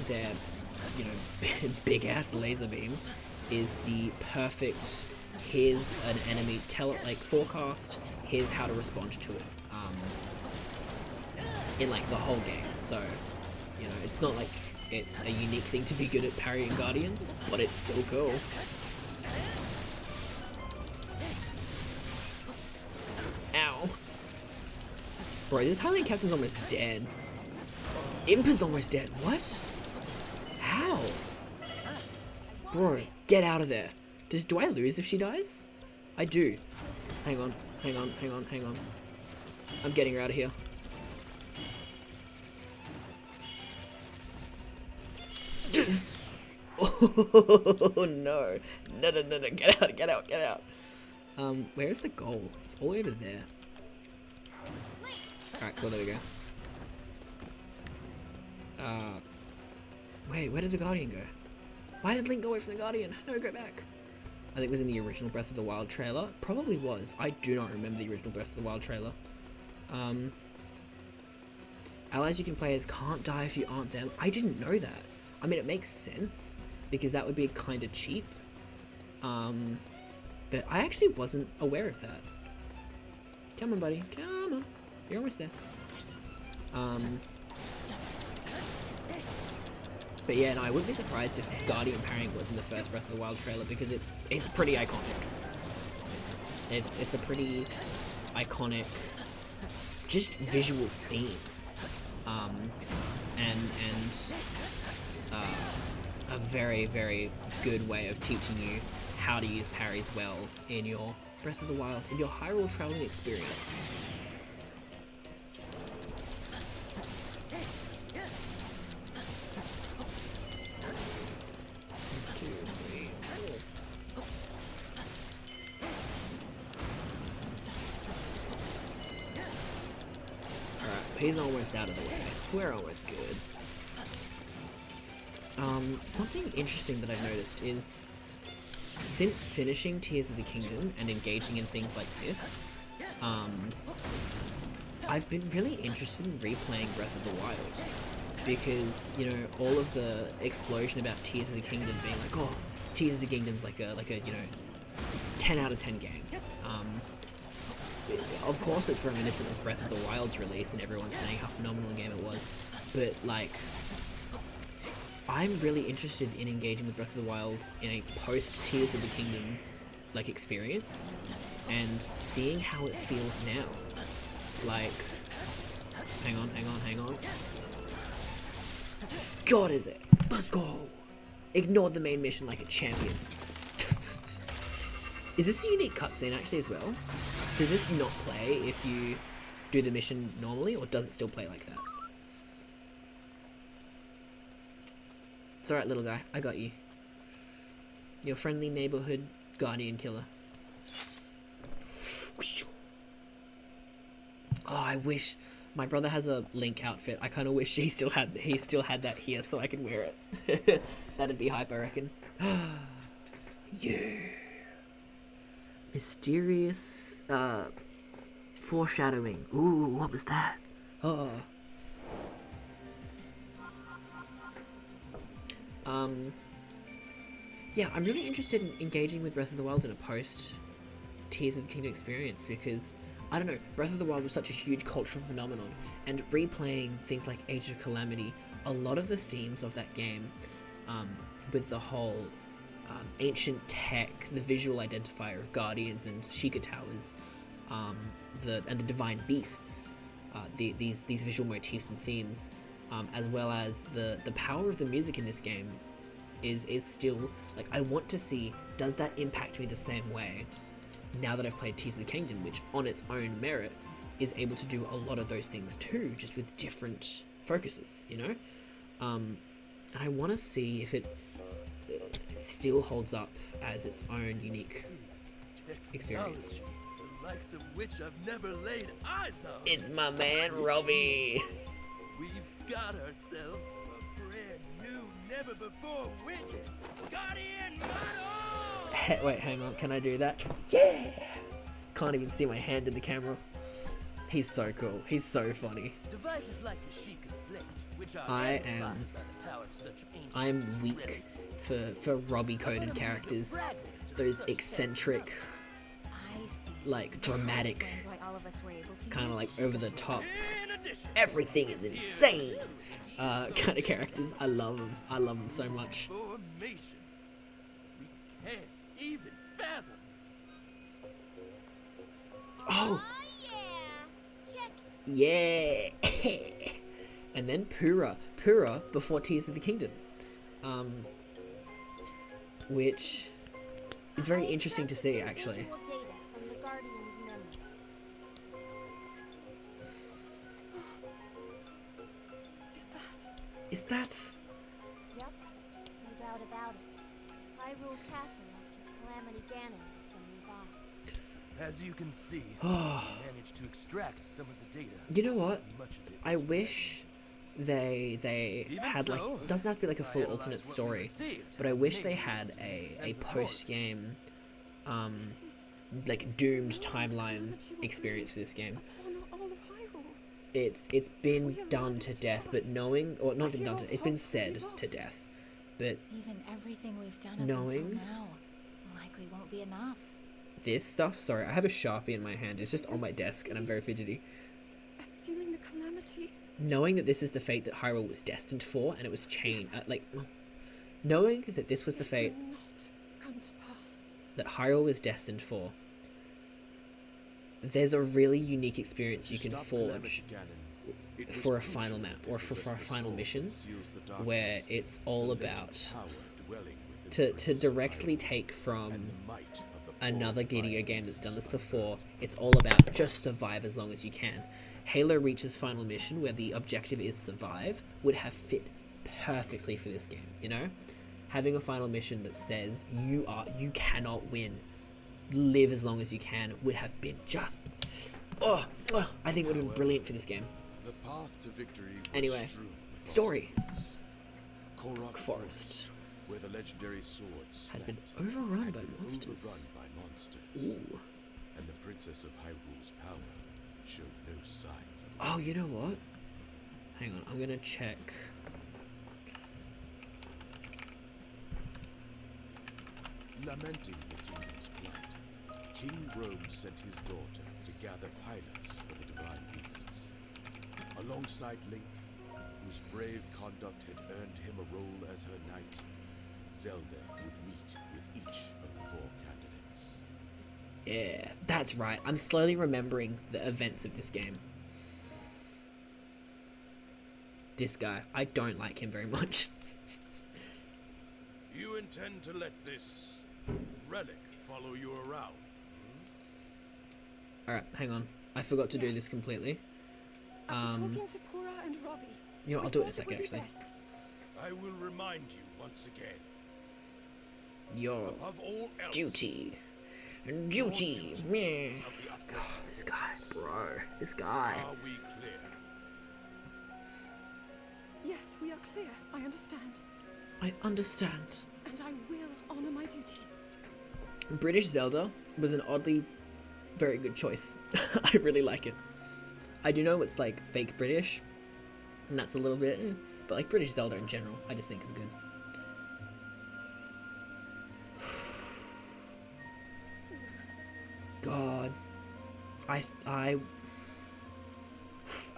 Their, you know, big ass laser beam is the perfect, here's an enemy, tell it like forecast, here's how to respond to it, in like the whole game. So, you know, it's not like it's a unique thing to be good at parrying Guardians, but it's still cool. Ow. Bro, this Highland Captain's almost dead. Impa's almost dead. What? How? Bro, get out of there. Do I lose if she dies? I do. Hang on. I'm getting her out of here. Oh no. No. Get out. Where is the goal? It's all the way over there. Alright, cool, there we go. Wait, where did the Guardian go? Why did Link go away from the Guardian? No, go back. I think it was in the original Breath of the Wild trailer. Probably was. I do not remember the original Breath of the Wild trailer. Allies you can play as can't die if you aren't them. I didn't know that. I mean, it makes sense, because that would be kind of cheap. But I actually wasn't aware of that. Come on, buddy. Come on. You're almost there. But yeah, no, I wouldn't be surprised if Guardian parrying was in the first Breath of the Wild trailer, because it's pretty iconic. It's a pretty iconic, just visual theme. a very, very good way of teaching you how to use parries well in your Breath of the Wild, in your Hyrule traveling experience. He's almost out of the way. We're almost good. Something interesting that I've noticed is, since finishing Tears of the Kingdom and engaging in things like this, I've been really interested in replaying Breath of the Wild. Because, you know, all of the explosion about Tears of the Kingdom being like, oh, Tears of the Kingdom's like a, you know, 10 out of 10 game. Of course it's reminiscent of Breath of the Wild's release and everyone's saying how phenomenal a game it was, but like, I'm really interested in engaging with Breath of the Wild in a post Tears of the Kingdom like experience and seeing how it feels now. Like, hang on. God, is it? Let's go! Ignored the main mission like a champion. Is this a unique cutscene actually as well? Does this not play if you do the mission normally, or does it still play like that? It's alright, little guy. I got you. Your friendly neighborhood guardian killer. Oh, I wish... My brother has a Link outfit. I kind of wish he still had that here so I could wear it. That'd be hype, I reckon. Yeah. Mysterious, foreshadowing. Ooh, what was that? Oh. Yeah, I'm really interested in engaging with Breath of the Wild in a post Tears of the Kingdom experience because, I don't know, Breath of the Wild was such a huge cultural phenomenon, and replaying things like Age of Calamity, a lot of the themes of that game, with the whole ancient tech, the visual identifier of guardians and Sheikah towers, and the divine beasts, these visual motifs and themes, as well as the power of the music in this game is still, like, I want to see, does that impact me the same way now that I've played Tears of the Kingdom, which on its own merit is able to do a lot of those things too, just with different focuses, you know? And I want to see if it still holds up as its own unique experience. The likes of which I've never laid eyes on. It's my man, Robbie. We've got ourselves a brand new, never before witnessed Guardian Battle! Wait, hang on, can I do that? Yeah! Can't even see my hand in the camera. He's so cool. He's so funny. Devices like the Sheikah Sledge, which are I amplified am by the power of such ancient I'm weak for Robbie coded characters. Those eccentric, like dramatic, kind of like over the top, everything is insane kind of characters. I love them. I love them so much. Formation. We can't even fathom. Oh, Check. yeah. And then Pura before Tears of the Kingdom, which is very interesting to see, actually. Is that? Yep, no doubt about it. Hyrule Castle after Calamity Ganon has been revived. As you can see, we managed to extract some of the data. You know what? Much of it I wish they Even had, like, so, it doesn't have to be like a I full analyzed alternate what we story, received, but I wish maybe they had a sense of post game, like doomed timeline experience for this game. Upon all of Hyrule. It's been done to death, but knowing, or not been done to, it's been said to death, but Even everything we've done up Knowing- until now likely won't be enough. this stuff, sorry, I have a Sharpie in my hand, it's just on my desk and I'm very fidgety. Exhaling the Calamity. Knowing that this is the fate that Hyrule was destined for, and it was knowing that this was the fate Will not come to pass. that Hyrule was destined for, there's a really unique experience you can Stop forge Calamity, Ganon. for a final map or for a final mission where it's all about to directly take from another video game that's done this before. It's all about just survive as long as you can. Halo Reach's final mission, where the objective is survive, would have fit perfectly for this game, you know? Having a final mission that says you cannot win, live as long as you can, would have been just I think it would have been brilliant for this game. The path to victory was Anyway, strewn with story. Korok Forest where the legendary swords had been slept, overrun had by been monsters. overrun by monsters. Ooh. And the Princess of Hyrule's power showed no signs of Oh, you know what? Hang on, I'm gonna check. Lamenting the kingdom's plight, King Rome sent his daughter to gather pilots for the divine beasts. Alongside Link, whose brave conduct had earned him a role as her knight, Zelda would meet with each of the 4 candidates. Yeah, that's right. I'm slowly remembering the events of this game. This guy, I don't like him very much. You intend to let this relic follow you around? Alright, hang on. I forgot to do Yes. this completely. After talking to Cora and Robbie, You know, we I'll do it in a thought second, would be actually. best. I will remind you once again. Your Above all else, duty. Duty. duty Yeah. is of the utmost God, this guy, importance. bro. This guy. Are we clear? Yes, we are clear. I understand. I understand. And I will honor my duty. British Zelda was an oddly very good choice. I really like it. I do know it's like fake British, and that's a little bit, but like British Zelda in general, I just think is good. God, I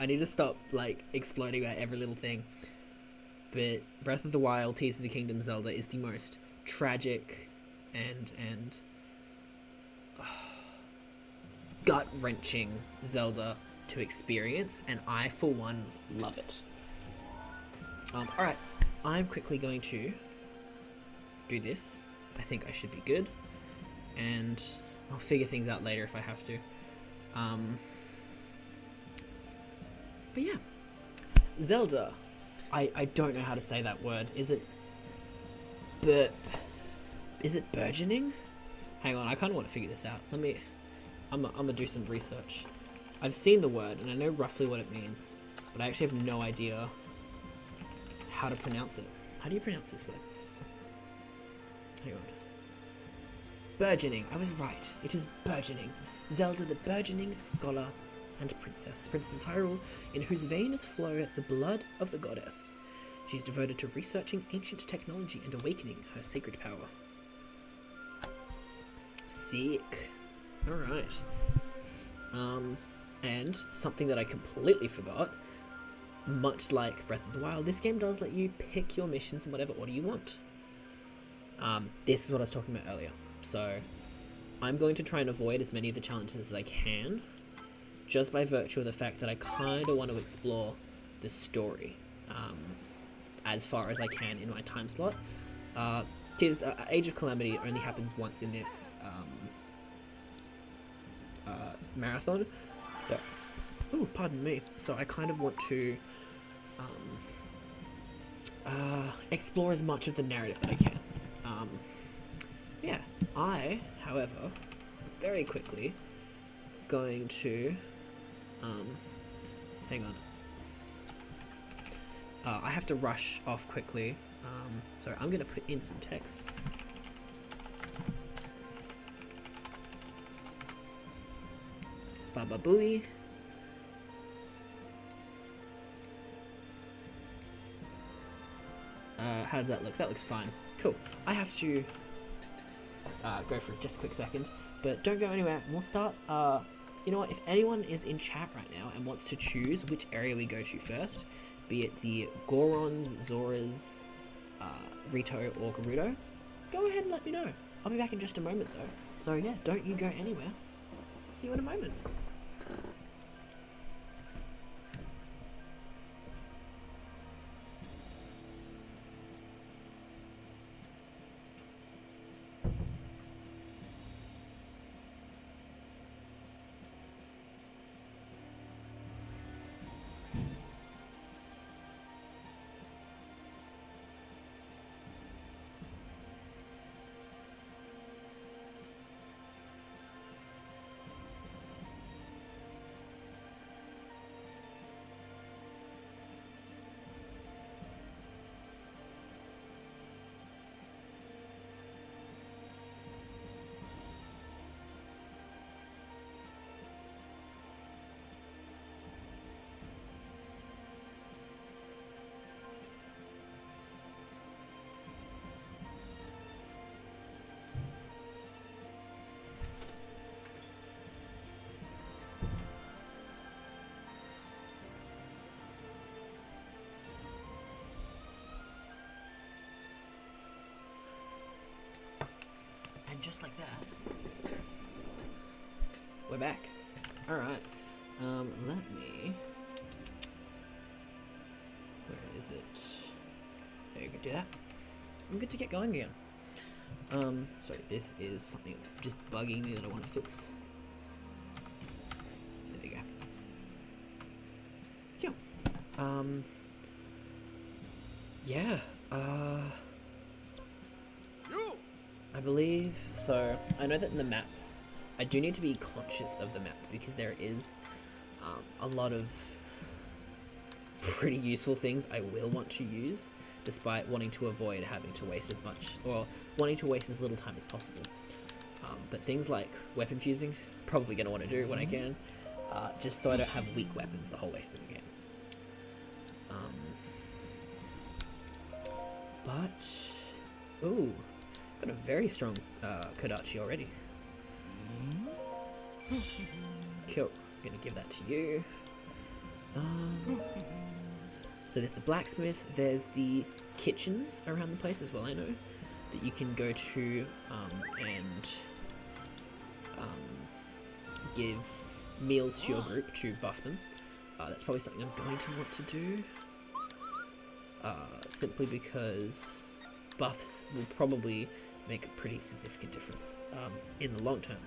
need to stop like exploding about every little thing. But Breath of the Wild, Tears of the Kingdom Zelda is the most tragic and gut-wrenching Zelda to experience, and I, for one, love it. Alright, I'm quickly going to do this. I think I should be good, and I'll figure things out later if I have to. But yeah, Zelda. I don't know how to say that word. Is it burgeoning? Hang on, I kind of want to figure this out. I'm gonna do some research. I've seen the word and I know roughly what it means, but I actually have no idea how to pronounce it. How do you pronounce this word? Hang on. Burgeoning. I was right. It is burgeoning. Zelda, the burgeoning scholar and princess. Princess Hyrule, in whose veins flow the blood of the goddess. She's devoted to researching ancient technology and awakening her sacred power. Sick. Alright. And something that I completely forgot, much like Breath of the Wild, this game does let you pick your missions in whatever order you want. This is what I was talking about earlier. So, I'm going to try and avoid as many of the challenges as I can, just by virtue of the fact that I kind of want to explore the story as far as I can in my time slot. Age of Calamity only happens once in this marathon, so pardon me. So I kind of want to explore as much of the narrative that I can. Yeah, I, however, very quickly going to hang on. I have to rush off quickly, so I'm gonna put in some text. Baba Booey. How does that look? That looks fine. Cool. I have to go for just a quick second, but don't go anywhere. We'll start. You know what? If anyone is in chat right now and wants to choose which area we go to first, be it the Gorons, Zoras, Rito, or Gerudo, go ahead and let me know. I'll be back in just a moment though. So yeah, don't you go anywhere. See you in a moment. And just like that, we're back. Alright. Let me... Where is it? There you go, do that. I'm good to get going again. Sorry, this is something that's just bugging me that I want to fix. There you go. Yeah. Yeah, I believe, so I know that in the map, I do need to be conscious of the map because there is a lot of pretty useful things I will want to use, despite wanting to avoid having to waste as much, or wanting to waste as little time as possible. But things like weapon fusing, probably going to want to do when I can, just so I don't have weak weapons the whole way through the game. But, ooh, got a very strong Kodachi already. Cool, I'm gonna give that to you. So there's the blacksmith, there's the kitchens around the place as well, I know, that you can go to and give meals to your group to buff them. That's probably something I'm going to want to do. Simply because buffs will probably make a pretty significant difference in the long term.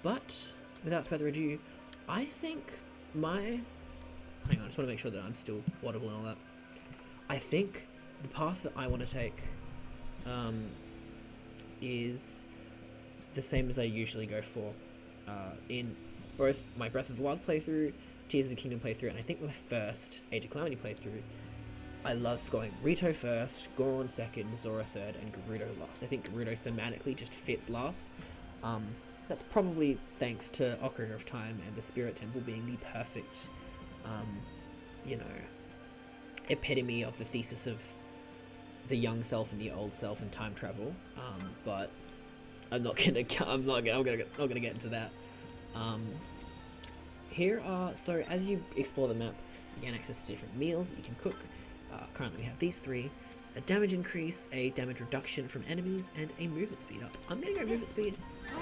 But without further ado, I think my... Hang on, I just want to make sure that I'm still audible and all that. I think the path that I want to take is the same as I usually go for in both my Breath of the Wild playthrough, Tears of the Kingdom playthrough, and I think my first Age of Calamity playthrough. I love going Rito first, Goron second, Zora third, and Gerudo last. I think Gerudo thematically just fits last. That's probably thanks to Ocarina of Time and the Spirit Temple being the perfect, you know, epitome of the thesis of the young self and the old self and time travel. But I'm not gonna get into that. Here are, so as you explore the map, you gain access to different meals that you can cook. Currently we have these three: a damage increase, a damage reduction from enemies, and a movement speed up. I'm gonna go movement speed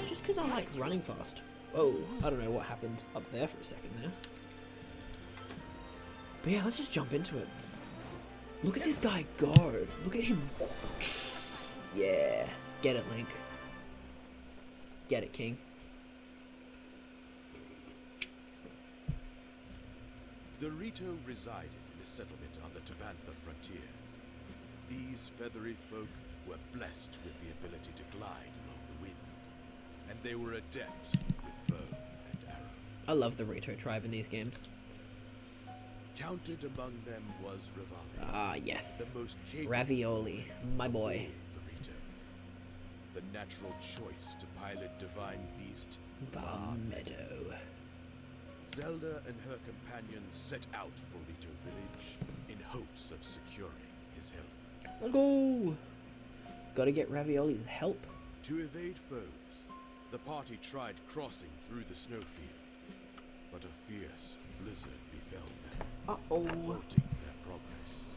just because I like running fast. Oh, I don't know what happened up there for a second there. But yeah, let's just jump into it. Look at this guy go. Look at him. Yeah. Get it, Link. Get it, King. The Rito resided in a settlement on the Tabantha frontier. These feathery folk were blessed with the ability to glide along the wind, and they were adept with bow and arrow. I love the Rito tribe in these games. Counted among them was Rivali. Ah, yes. The most capable Ravioli, my boy. the Rito. The natural choice to pilot divine beast Meadow. Zelda and her companions set out for Rito Village in hopes of securing his help. Let's go! Gotta get Ravioli's help. To evade foes, the party tried crossing through the snowfield, but a fierce blizzard befell them, halting their progress.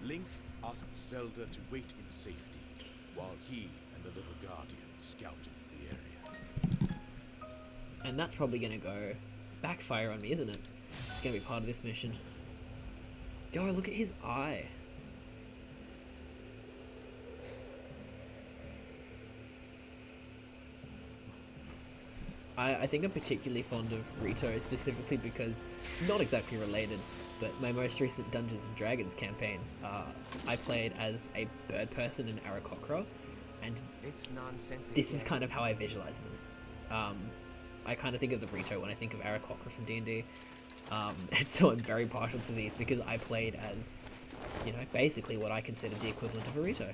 Link asked Zelda to wait in safety while he and the little guardian scouted the area. And that's probably gonna go backfire on me, isn't it? It's gonna be part of this mission. Yo, look at his eye. I think I'm particularly fond of Rito, specifically because, not exactly related, but my most recent Dungeons & Dragons campaign, I played as a bird person in Aarakocra, and this is kind of how I visualize them. I kind of think of the Rito when I think of Aarakocra from D&D, and so I'm very partial to these because I played as, you know, basically what I consider the equivalent of a Rito.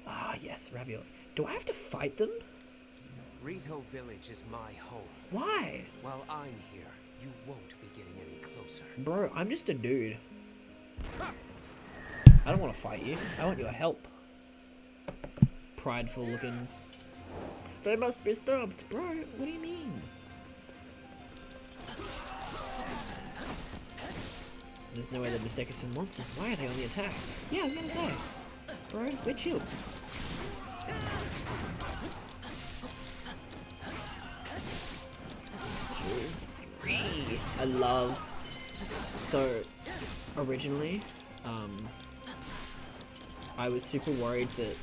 Ah, yes, Ravioli. Do I have to fight them? Rito Village is my home. Why? While I'm here, you won't be getting any closer. Bro, I'm just a dude. I don't want to fight you. I want your help. Prideful looking. They must be stopped, bro. What do you mean? There's no way they'd mistake us for monsters. Why are they on the attack? Yeah, I was gonna say. Bro, we're chill. love... So, originally, I was super worried that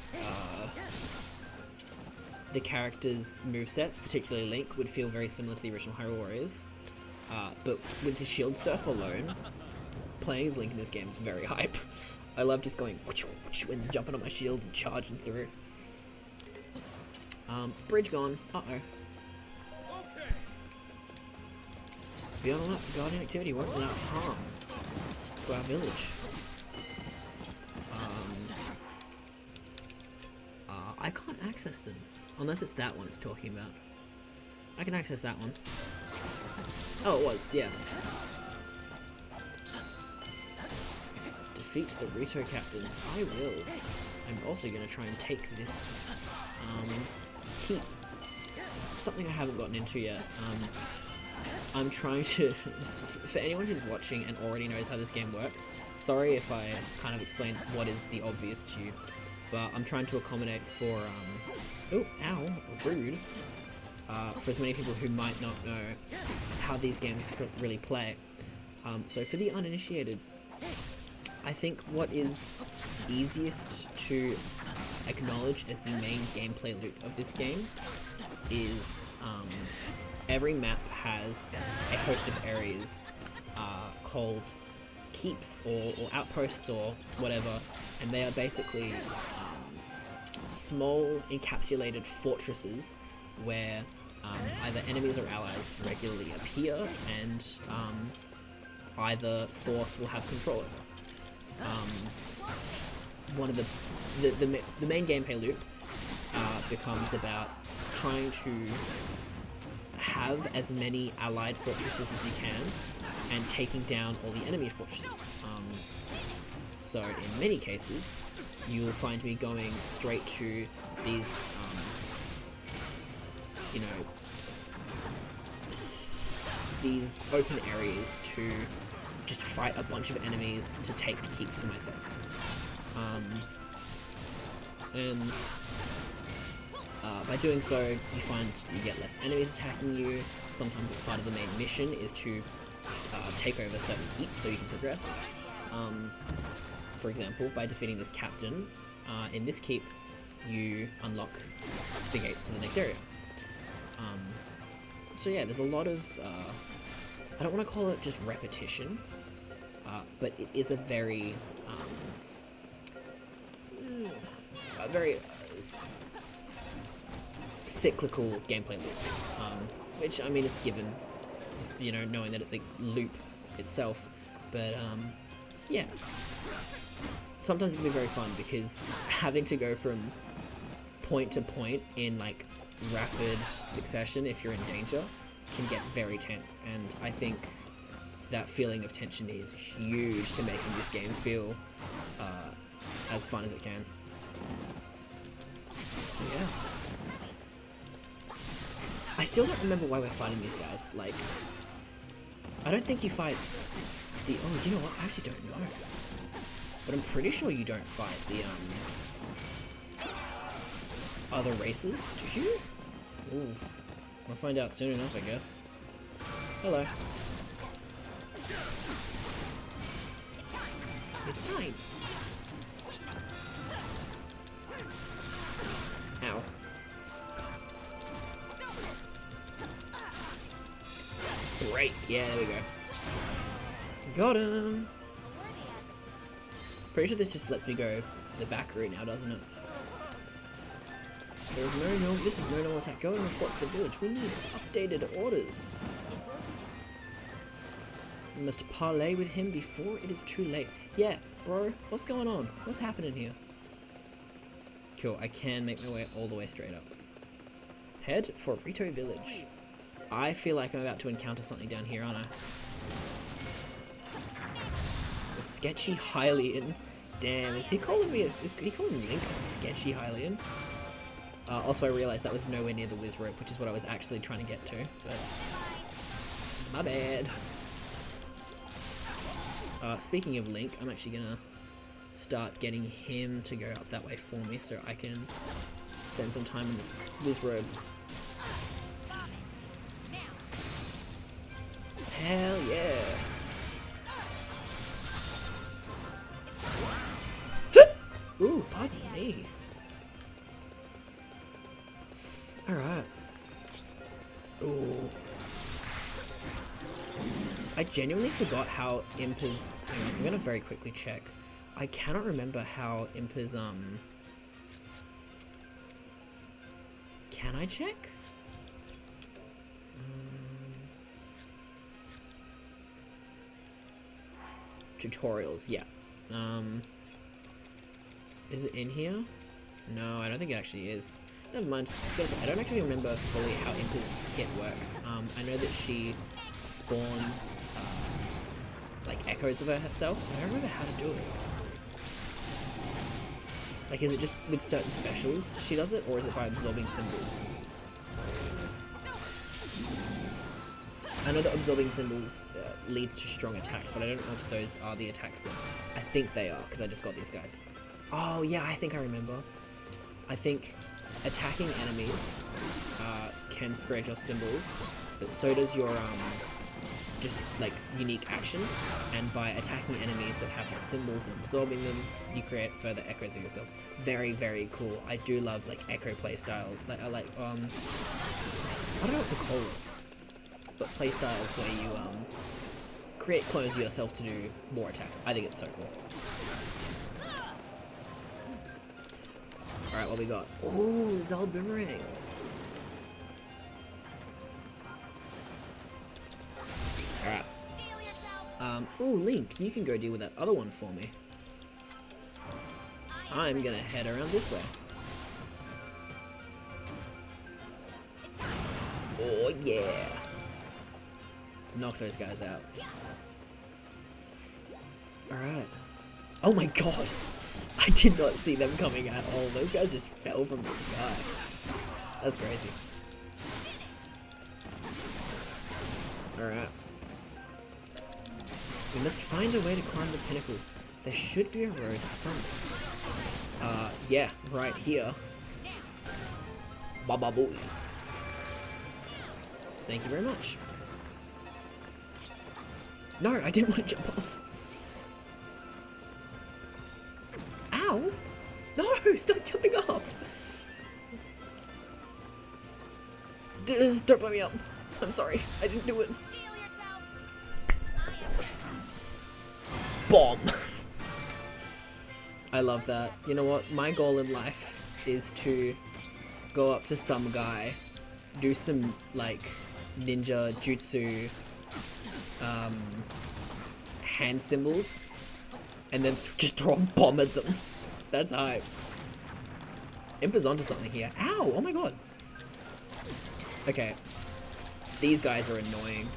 the characters' movesets, particularly Link, would feel very similar to the original Hyrule Warriors. But with the shield surf alone, playing as Link in this game is very hype. I love just going and jumping on my shield and charging through. Bridge gone. Uh-oh. Beyond alert for Guardian activity won't allow harm to our village. I can't access them. Unless it's that one it's talking about. I can access that one. Oh, it was, yeah. Defeat the Rito captains. I will. I'm also going to try and take this keep. Something I haven't gotten into yet. I'm trying to... For anyone who's watching and already knows how this game works, sorry if I kind of explained what is the obvious to you, but I'm trying to accommodate for... oh, ow, rude. For as many people who might not know how these games really play. So for the uninitiated, I think what is easiest to acknowledge as the main gameplay loop of this game is every map has a host of areas called keeps or outposts or whatever, and they are basically small encapsulated fortresses where either enemies or allies regularly appear and either force will have control over. One of the main gameplay loop becomes about trying to have as many allied fortresses as you can and taking down all the enemy fortresses. So in many cases you will find me going straight to these you know, these open areas to just fight a bunch of enemies to take keeps for myself. And by doing so, you find you get less enemies attacking you. Sometimes it's part of the main mission is to take over certain keeps so you can progress. For example, by defeating this captain, in this keep, you unlock the gates to the next area. So yeah, there's a lot of, I don't want to call it just repetition, but it is a very, cyclical gameplay loop, which, I mean, it's given, you know, knowing that it's a loop itself, but, yeah. Sometimes it can be very fun, because having to go from point to point in, like, rapid succession if you're in danger can get very tense, and I think that feeling of tension is huge to making this game feel as fun as it can. Yeah. I still don't remember why we're fighting these guys. Like, I don't think you fight the... Oh, you know what? I actually don't know. But I'm pretty sure you don't fight the, other races, do you? Ooh. We'll find out soon enough, I guess. Hello. It's time! Ow. Great, yeah, there we go. Got him! Pretty sure this just lets me go the back route now, doesn't it? There is this is no normal attack. Go and report to the village. We need updated orders. We must parley with him before it is too late. Yeah, bro, what's going on? What's happening here? Cool, I can make my way all the way straight up. Head for Rito Village. I feel like I'm about to encounter something down here, aren't I? A sketchy Hylian. Damn, is he calling me is he calling Link a sketchy Hylian? Also, I realized that was nowhere near the whiz rope, which is what I was actually trying to get to, but my bad. Speaking of Link, I'm actually gonna start getting him to go up that way for me so I can spend some time in this whiz robe. Hell yeah. Ooh, pardon me. Alright. Ooh. I genuinely forgot how Impa's... Hang on, I'm gonna very quickly check. I cannot remember how Impa's, Can I check? Tutorials, yeah. Is it in here? No, I don't think it actually is. Never mind. Because I don't actually remember fully how Impa's kit works. I know that she spawns like echoes of herself, but I don't remember how to do it. Like, is it just with certain specials she does it, or is it by absorbing symbols? I know that absorbing symbols leads to strong attacks, but I don't know if those are the attacks that... I think they are, because I just got these guys. Oh, yeah, I think I remember. I think attacking enemies can spread your symbols, but so does your just like unique action, and by attacking enemies that have your symbols and absorbing them, you create further echoes of yourself. Very, very cool. I do love like echo playstyle. Like I don't know what to call it, but playstyles where you create clones of yourself to do more attacks. I think it's so cool. Alright, what we got? Ooh, Zelda boomerang. Alright. Ooh, Link, you can go deal with that other one for me. I'm gonna head around this way. Oh, yeah. Knock those guys out. Alright. Oh my god! I did not see them coming at all. Those guys just fell from the sky. That's crazy. Alright. We must find a way to climb the pinnacle. There should be a road somewhere. Yeah, right here. Baba booey. Thank you very much. No, I didn't want to jump off. Ow! No, stop jumping off! Don't blow me up. I'm sorry, I didn't do it. Bomb! I love that. You know what? My goal in life is to go up to some guy, do some, like, ninja jutsu, hand symbols, and then just throw a bomb at them. That's hype. Impa's onto something here. Ow! Oh my god! Okay. These guys are annoying.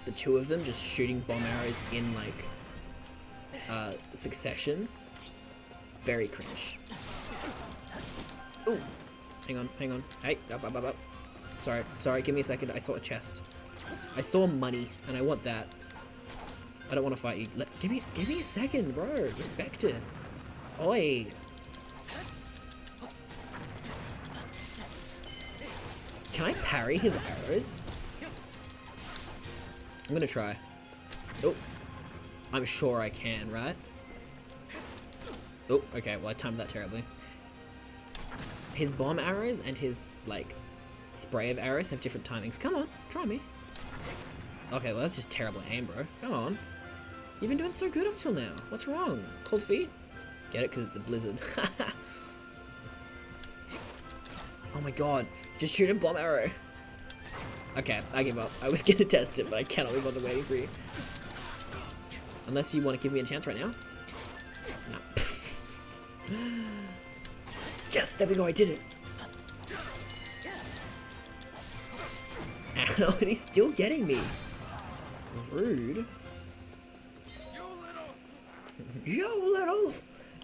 The two of them just shooting bomb arrows in, like, succession. Very cringe. Ooh! Hang on, hang on. Hey, up. Sorry, give me a second. I saw a chest. I saw money, and I want that. I don't want to fight you. Give me a second, bro. Respect it. Oi. Can I parry his arrows? I'm gonna try. Oh. I'm sure I can, right? Oh, okay, well I timed that terribly. His bomb arrows and his, like, spray of arrows have different timings. Come on, try me. Okay, well that's just terrible aim, bro. Come on. You've been doing so good up till now. What's wrong? Cold feet? Get it? Because it's a blizzard. Oh my god. Just shoot a bomb arrow. Okay, I give up. I was gonna test it, but I cannot be bothered waiting for you. Unless you want to give me a chance right now. No. Yes, there we go, I did it. Ow, and he's still getting me. Rude. Yo, little.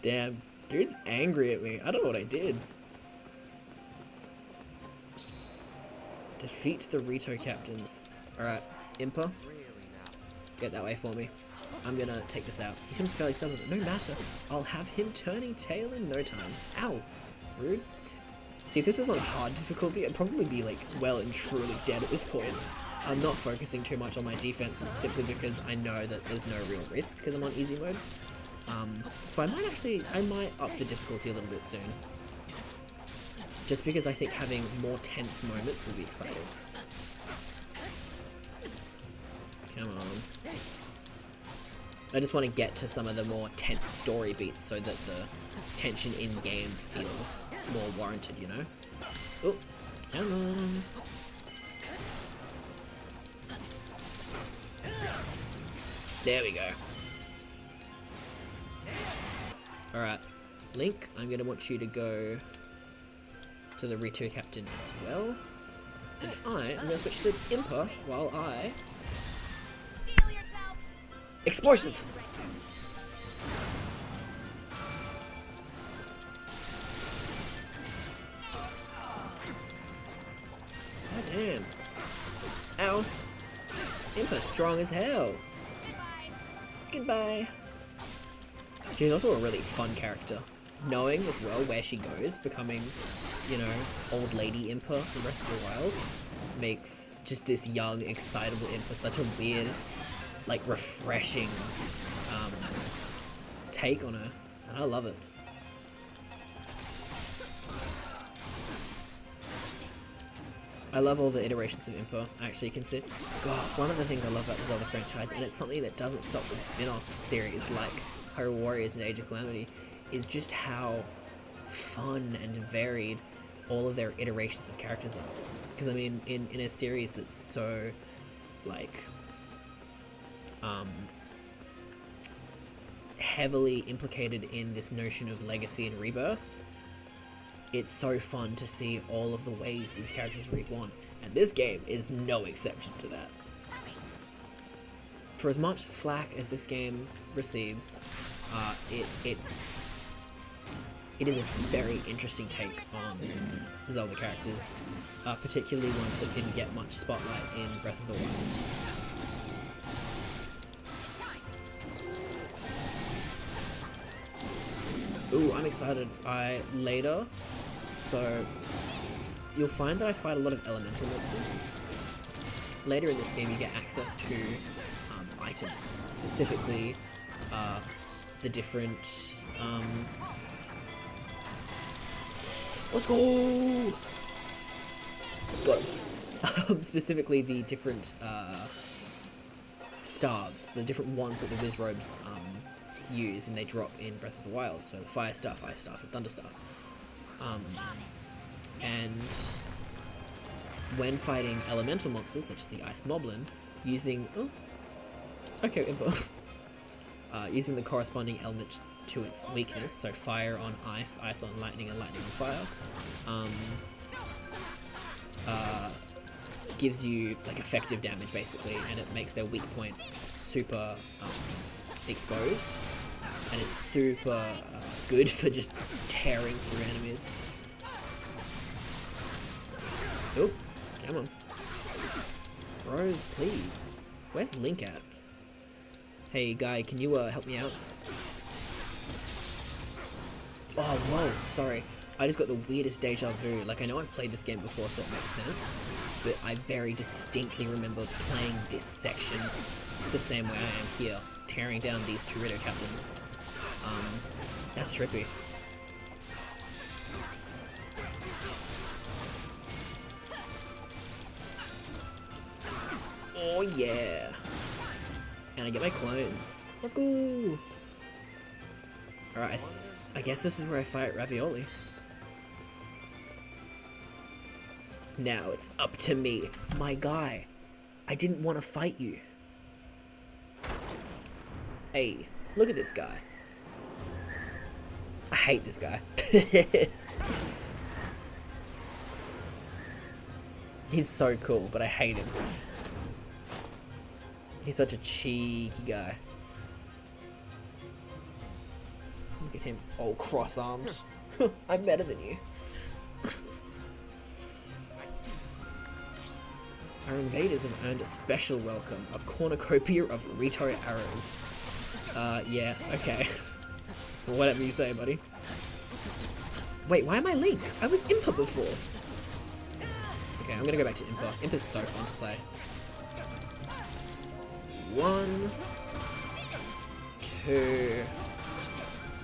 Damn, dude's angry at me. I don't know what I did. Defeat the Rito captains. Alright, Impa. Get that way for me. I'm gonna take this out. He seems fairly stubborn, but no matter. I'll have him turning tail in no time. Ow. Rude. See, if this was on hard difficulty, I'd probably be, like, well and truly dead at this point. I'm not focusing too much on my defenses simply because I know that there's no real risk because I'm on easy mode. So I might up the difficulty a little bit soon. Just because I think having more tense moments will be exciting. Come on. I just want to get to some of the more tense story beats so that the tension in-game feels more warranted, you know? Oh, come on. There we go. Alright, Link, I'm going to want you to go to the Rito Captain as well. And I am going to switch to Impa while I... Steal yourself. Explosive! God damn. Ow. Impa's strong as hell. Goodbye. She's also a really fun character. Knowing as well where she goes, becoming, you know, old lady Impa from Breath of the Wild, makes just this young, excitable Impa such a weird, like, refreshing take on her, and I love it. I love all the iterations of Impa, actually, you can see. God, one of the things I love about the Zelda franchise, and it's something that doesn't stop with spin-off series like Hyrule Warriors and Age of Calamity, is just how fun and varied all of their iterations of characters are. Because, I mean, in a series that's so, like, heavily implicated in this notion of legacy and rebirth, it's so fun to see all of the ways these characters are reborn, and this game is no exception to that. For as much flack as this game receives, it is a very interesting take on Zelda characters, particularly ones that didn't get much spotlight in Breath of the Wild. Ooh, I'm excited. So you'll find that I fight a lot of elemental monsters. Later in this game you get access to items, specifically the different... let's go! Got it. Specifically the different starbs, the different ones that the Wizrobes use, and they drop in Breath of the Wild. So the Fire Staff, Ice Staff, and Thunder Staff. And when fighting elemental monsters, such as the Ice Moblin, using... Oh, okay, Impa. Using the corresponding element to its weakness, so fire on ice, ice on lightning, and lightning on fire, gives you, like, effective damage, basically, and it makes their weak point super exposed, and it's super good for just tearing through enemies. Oh, come on. Rose, please. Where's Link at? Hey, guy, can you help me out? Oh, whoa, sorry. I just got the weirdest deja vu. Like, I know I've played this game before, so it makes sense, but I very distinctly remember playing this section the same way I am here, tearing down these two Rito Captains. That's trippy. Oh yeah! And I get my clones. Let's go! Alright, I guess this is where I fight Ravioli. Now it's up to me. My guy, I didn't want to fight you. Hey, look at this guy. I hate this guy. He's so cool, but I hate him. He's such a cheeky guy. Look at him, all cross-armed. I'm better than you. Our invaders have earned a special welcome, a cornucopia of Rito arrows. Yeah, okay. Whatever you say, buddy. Wait, why am I Link? I was Impa before. Okay, I'm gonna go back to Impa. Impa's so fun to play. 1, 2,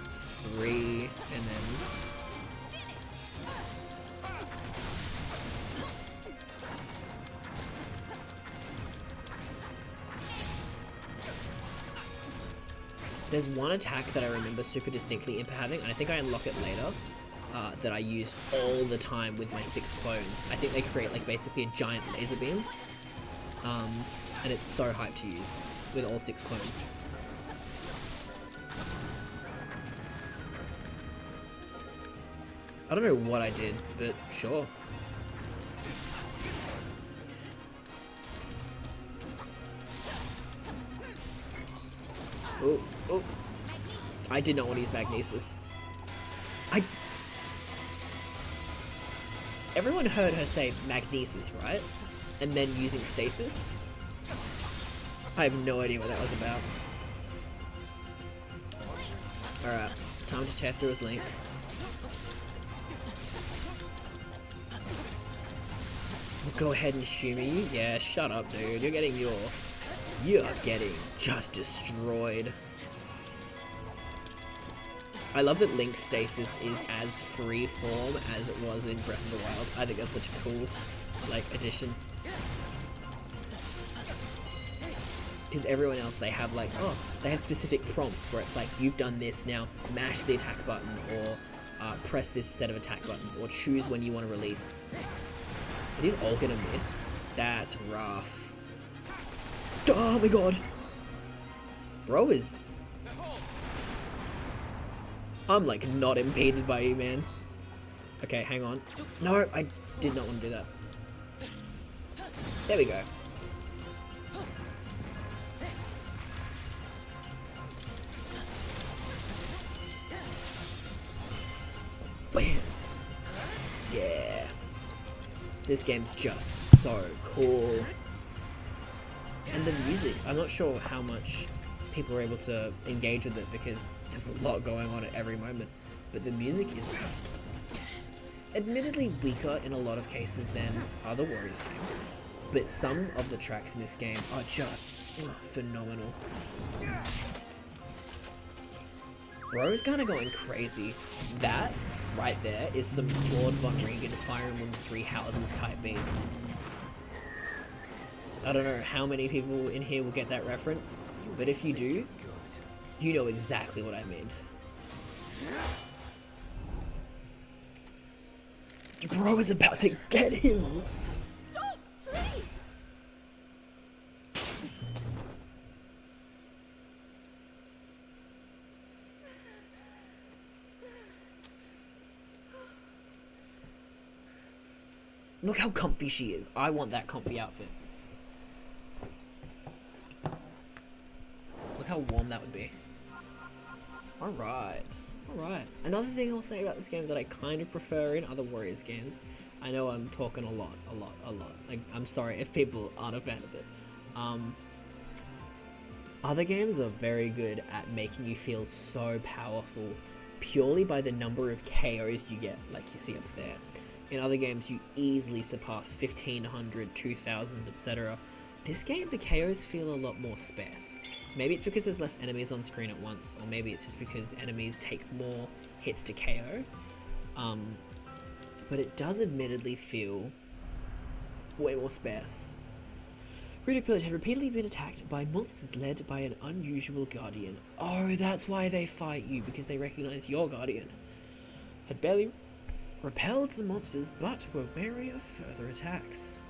3, and then there's one attack that I remember super distinctly Impa having, and I think I unlock it later, that I use all the time with my 6 clones. I think they create like basically a giant laser beam, and it's so hyped to use with all 6 clones. I don't know what I did, but sure. Oh, oh. I did not want to use Magnesis. Everyone heard her say Magnesis, right? And then using Stasis? I have no idea what that was about. Alright, time to tear through his link. We'll go ahead and humor you. Yeah, shut up, dude. You're getting just destroyed. I love that Link's stasis is as free form as it was in Breath of the Wild. I think that's such a cool, like, addition. Because everyone else, they have like, they have specific prompts where it's like, you've done this, now mash the attack button, or press this set of attack buttons, or choose when you want to release. Are these all gonna miss? That's rough. Oh my god. Bro is... I'm like not impeded by you, man. Okay, hang on. No, I did not want to do that. There we go. Bam. Yeah. This game's just so cool. And the music, I'm not sure how much people are able to engage with it because there's a lot going on at every moment, but the music is admittedly weaker in a lot of cases than other Warriors games, but some of the tracks in this game are just phenomenal. Bro's kind of going crazy. That right there is some Claude Von Regan Fire Emblem 3 Houses type beat. I don't know how many people in here will get that reference, but if you do, you know exactly what I mean. Bro is about to get him! Stop, please! Look how comfy she is. I want that comfy outfit. Look how warm that would be. Alright. Alright. Another thing I'll say about this game that I kind of prefer in other Warriors games. I know I'm talking a lot. Like, I'm sorry if people aren't a fan of it. Other games are very good at making you feel so powerful purely by the number of KOs you get, like you see up there. In other games, you easily surpass 1500, 2000, etc. This game, the KOs feel a lot more sparse. Maybe it's because there's less enemies on screen at once, or maybe it's just because enemies take more hits to KO. But it does admittedly feel way more sparse. Rudy Pillage had repeatedly been attacked by monsters led by an unusual guardian. Oh, that's why they fight you, because they recognize your guardian. Had barely repelled the monsters, but were wary of further attacks.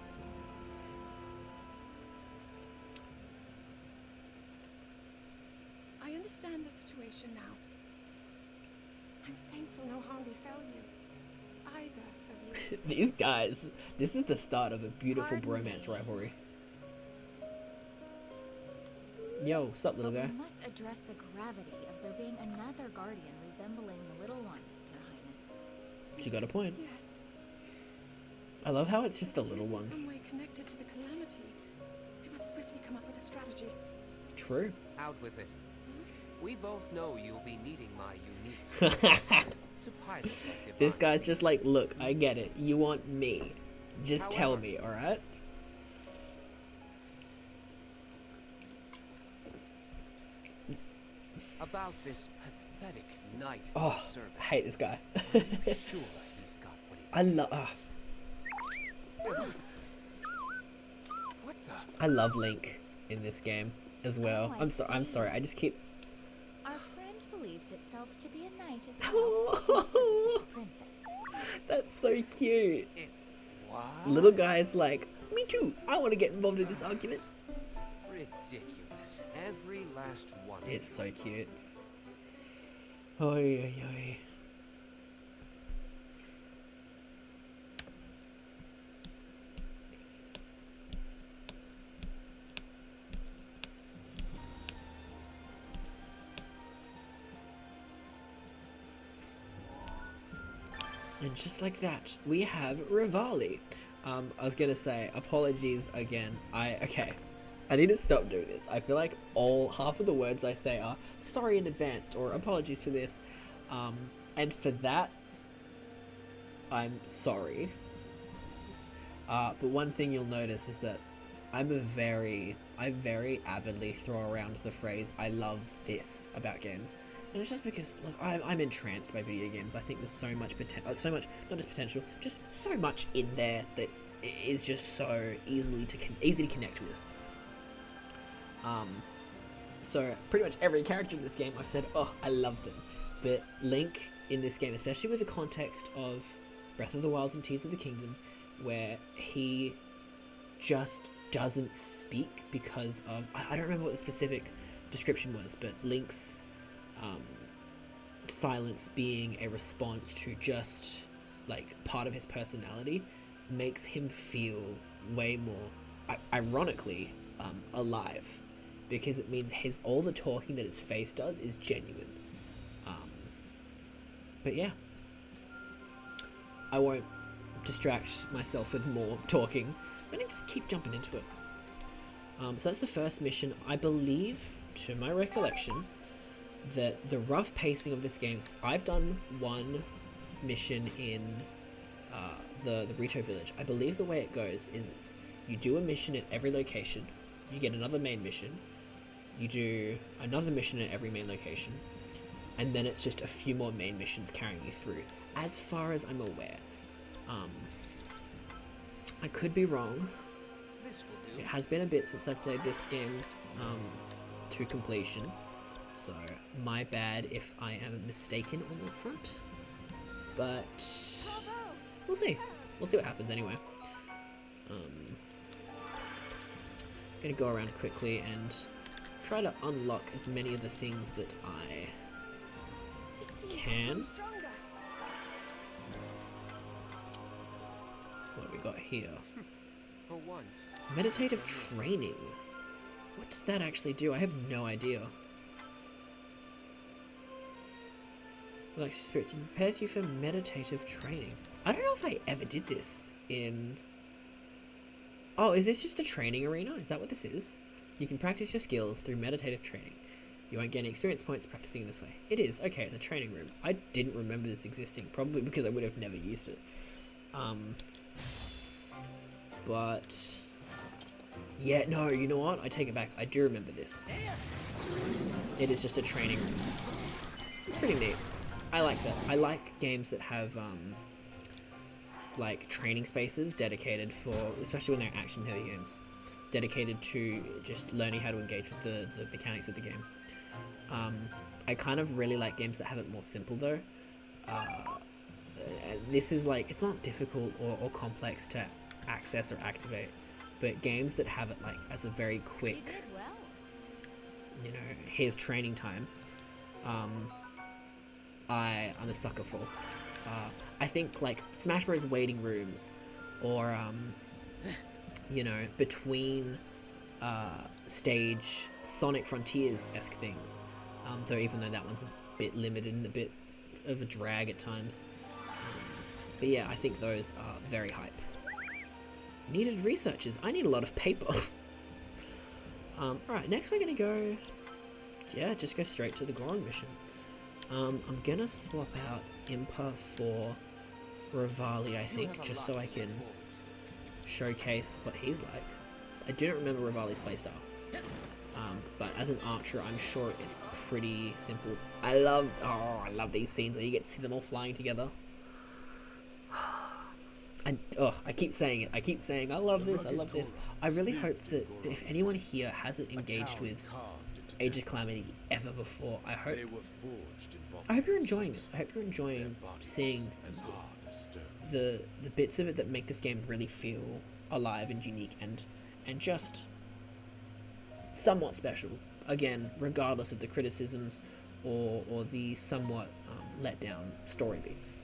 I understand the situation now. I'm thankful no harm befell you. Either of you. These guys, this is the start of a beautiful Pardon bromance me. rivalry. Yo, what's up, little But guy? we must address the gravity of there being another guardian resembling the little one, Your Highness. She got a point. Yes. I love how it's just the If it little is in one. some way connected to the Calamity, we must swiftly come up with a strategy. True. Out with it. We both know you'll be needing my unique skills to pilot that This divine guy's just like, look, I get it. You want me. Just tell However- me, alright? About this pathetic knight in Oh, service. I hate this guy. Sure, he's got what he I deserves. love. What the? I love Link in this game as well. Oh, I I'm sorry. I'm see. sorry. I just keep. Our friend believes itself to be a knight as well, in service of the princess. That's so cute. What? Little guy's like, me too. I want to get involved in this argument. Ridiculous. Every last one. It's so cute. Oi, oi, oi. And just like that, we have Rivali. I was gonna say, apologies again. Okay. I need to stop doing this. I feel like half of the words I say are sorry in advance or apologies to this. And for that, I'm sorry. But one thing you'll notice is that I very avidly throw around the phrase, I love this about games. And it's just because, look, I'm entranced by video games. I think there's so much potential, not just potential, just so much in there that is just so easy to connect with. So pretty much every character in this game, I've said, oh, I love them. But Link in this game, especially with the context of Breath of the Wild and Tears of the Kingdom, where he just doesn't speak because of, I don't remember what the specific description was, but Link's silence being a response to just like part of his personality makes him feel way more ironically alive, because it means all the talking that his face does is genuine. But yeah, I won't distract myself with more talking. I'm gonna just keep jumping into it. So that's the first mission. I believe, to my recollection, that the rough pacing of this game, I've done one mission in the Rito village. I believe the way it goes is you do a mission at every location, you get another main mission, you do another mission at every main location, and then it's just a few more main missions carrying you through, as far as I'm aware. I could be wrong. This will do. It has been a bit since I've played this game to completion, so my bad if I am mistaken on that front. But we'll see. We'll see what happens anyway. Gonna go around quickly and try to unlock as many of the things that I can. What have we got here? For once. Meditative training. What does that actually do? I have no idea. Like spirits, it prepares you for meditative training. I don't know if I ever did this in... Oh, is this just a training arena? Is that what this is? You can practice your skills through meditative training. You won't get any experience points practicing in this way. It is. Okay, it's a training room. I didn't remember this existing, probably because I would have never used it. But... yeah, no, you know what? I take it back. I do remember this. It is just a training room. It's pretty neat. I like that. I like games that have, like, training spaces dedicated for, especially when they're action-heavy games, dedicated to just learning how to engage with the mechanics of the game. I kind of really like games that have it more simple, though. This is, like, it's not difficult or complex to access or activate, but games that have it, like, as a very quick, You did well. you know, here's training time, I'm a sucker for. I think like Smash Bros. Waiting rooms, or you know, between stage Sonic Frontiers-esque things. Though even though that one's a bit limited and a bit of a drag at times. But yeah, I think those are very hype. Needed researchers. I need a lot of paper. Alright, next we're gonna go... yeah, just go straight to the Goron mission. I'm gonna swap out Impa for Rivali, I think, just so I can showcase what he's like. I do not remember Rivali's playstyle. but as an archer, I'm sure it's pretty simple. I love these scenes where you get to see them all flying together. And I keep saying it. I keep saying I love this. I love this. I really hope that if anyone here hasn't engaged with Age of Calamity ever before, I hope you're enjoying this. I hope you're enjoying seeing the bits of it that make this game really feel alive and unique and just somewhat special. Again, regardless of the criticisms or the somewhat let down story beats.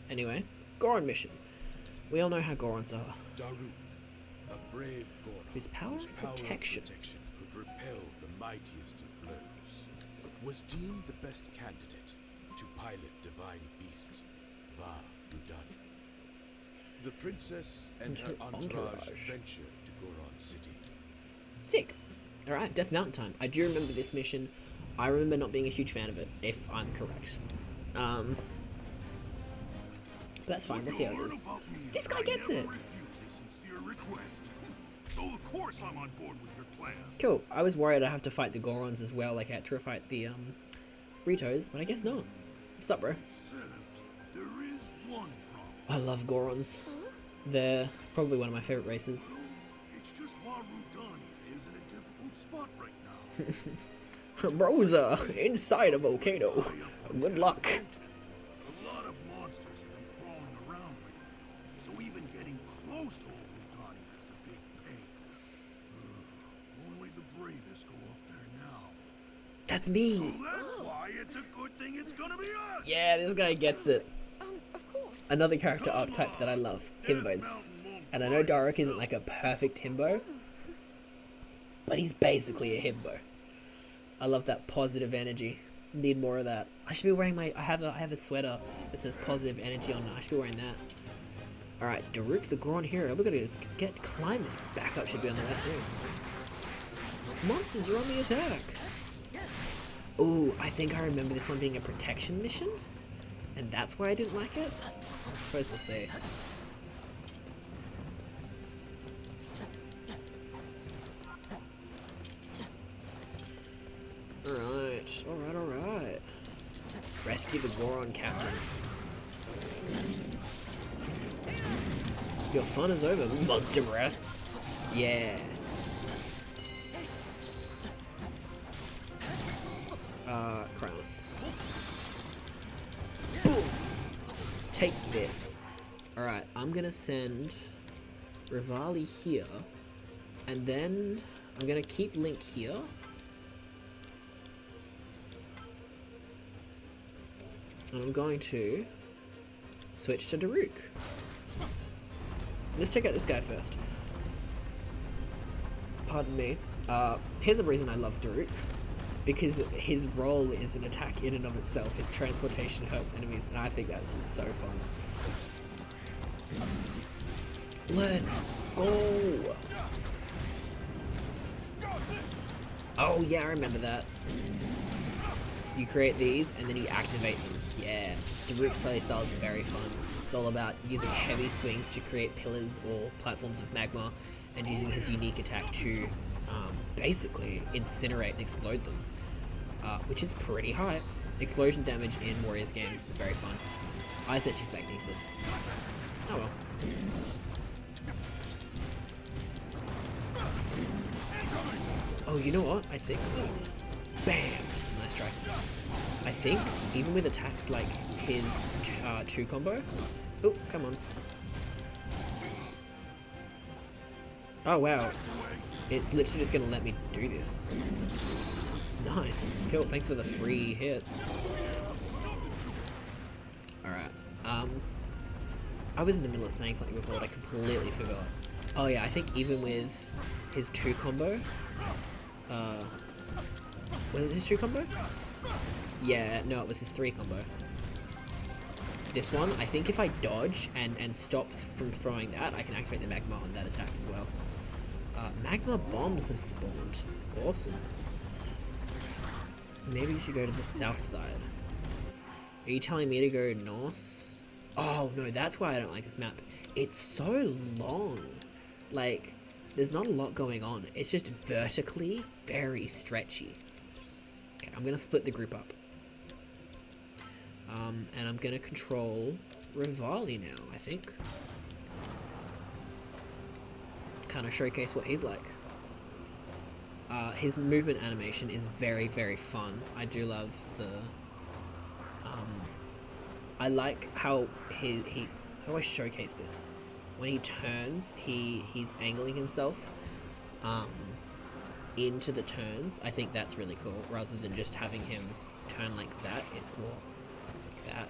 Anyway, Goron mission. We all know how Gorons are. Daru, a brave Goron Whose power of protection could repel the mightiest of blows, was deemed the best candidate to pilot divine beast Va Rudani. The princess and her entourage ventured to Goron City. Sick. Alright, Death Mountain time. I do remember this mission. I remember not being a huge fan of it, if I'm correct. But that's fine, let's see how it is. This guy gets it! So of course I'm on board with your plan. Cool. I was worried I'd have to fight the Gorons as well, like I had to fight the Ritos, but I guess not. What's up, bro? Except there is one problem. I love Gorons. They're probably one of my favorite races. It's just Varudani is in a difficult spot right now. Bro's inside a volcano. Good luck. A lot of monsters have been crawling around lately, so even getting close to Varudani is a big pain. Only the bravest go up there now. That's me. So that's why it's a good thing it's gonna be us. Yeah, this guy gets it. Of course. Another character archetype that I love, himbos. And I know Daruk isn't like a perfect himbo, but he's basically a himbo. I love that positive energy. Need more of that. I should be wearing I have a sweater that says positive energy on it. I should be wearing that. Alright, Daruk the Goron hero. We're gonna get climbing. Backup should be on the way soon. Monsters are on the attack. Ooh, I think I remember this one being a protection mission, and that's why I didn't like it. I suppose we'll see. Alright. Rescue the Goron captains. Your fun is over, monster breath. Yeah. Krylus. Boom! Take this. Alright, I'm gonna send Rivali here, and then I'm gonna keep Link here. And I'm going to switch to Daruk. Let's check out this guy first. Pardon me. Here's a reason I love Daruk. Because his role is an attack in and of itself. His transportation hurts enemies, and I think that's just so fun. Let's go! Oh yeah, I remember that. You create these, and then you activate them. Yeah, Daruk's playstyle is very fun. It's all about using heavy swings to create pillars or platforms of magma, and using his unique attack to basically incinerate and explode them, which is pretty high. Explosion damage in Warriors games is very fun. I bet she's magnesis. Oh well. Oh, you know what? I think. Bam! Nice try. I think even with attacks like his 2 combo. Oh, come on. Oh wow. It's literally just gonna let me do this. Nice. Cool, thanks for the free hit. Alright. I was in the middle of saying something before, but I completely forgot. Oh yeah, I think even with his 2 combo, was it his 2 combo? Yeah, no, it was his 3 combo. This one, I think if I dodge and stop from throwing that, I can activate the magma on that attack as well. Magma bombs have spawned. Awesome. Maybe you should go to the south side. Are you telling me to go north? Oh no, that's why I don't like this map. It's so long. Like, there's not a lot going on. It's just vertically very stretchy. Okay, I'm gonna split the group up. And I'm gonna control Rivali now, I think. Kind of showcase what he's like. His movement animation is very, very fun. I do love the... I like how he how do I showcase this? When he turns, he's angling himself into the turns. I think that's really cool, rather than just having him turn like that. It's more like that.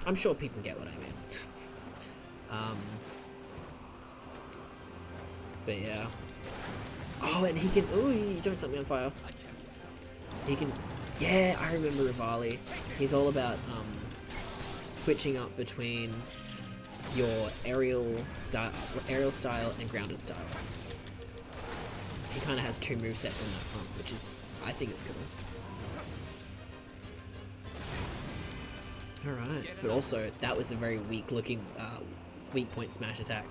I'm sure people get what I mean. But yeah. Oh, and he can... Oh, you don't set me on fire. He can... Yeah, I remember Rivali. He's all about switching up between your aerial style and grounded style. He kind of has two movesets on that front, which is... I think it's cool. Alright, but also, that was a very weak-looking, weak point smash attack.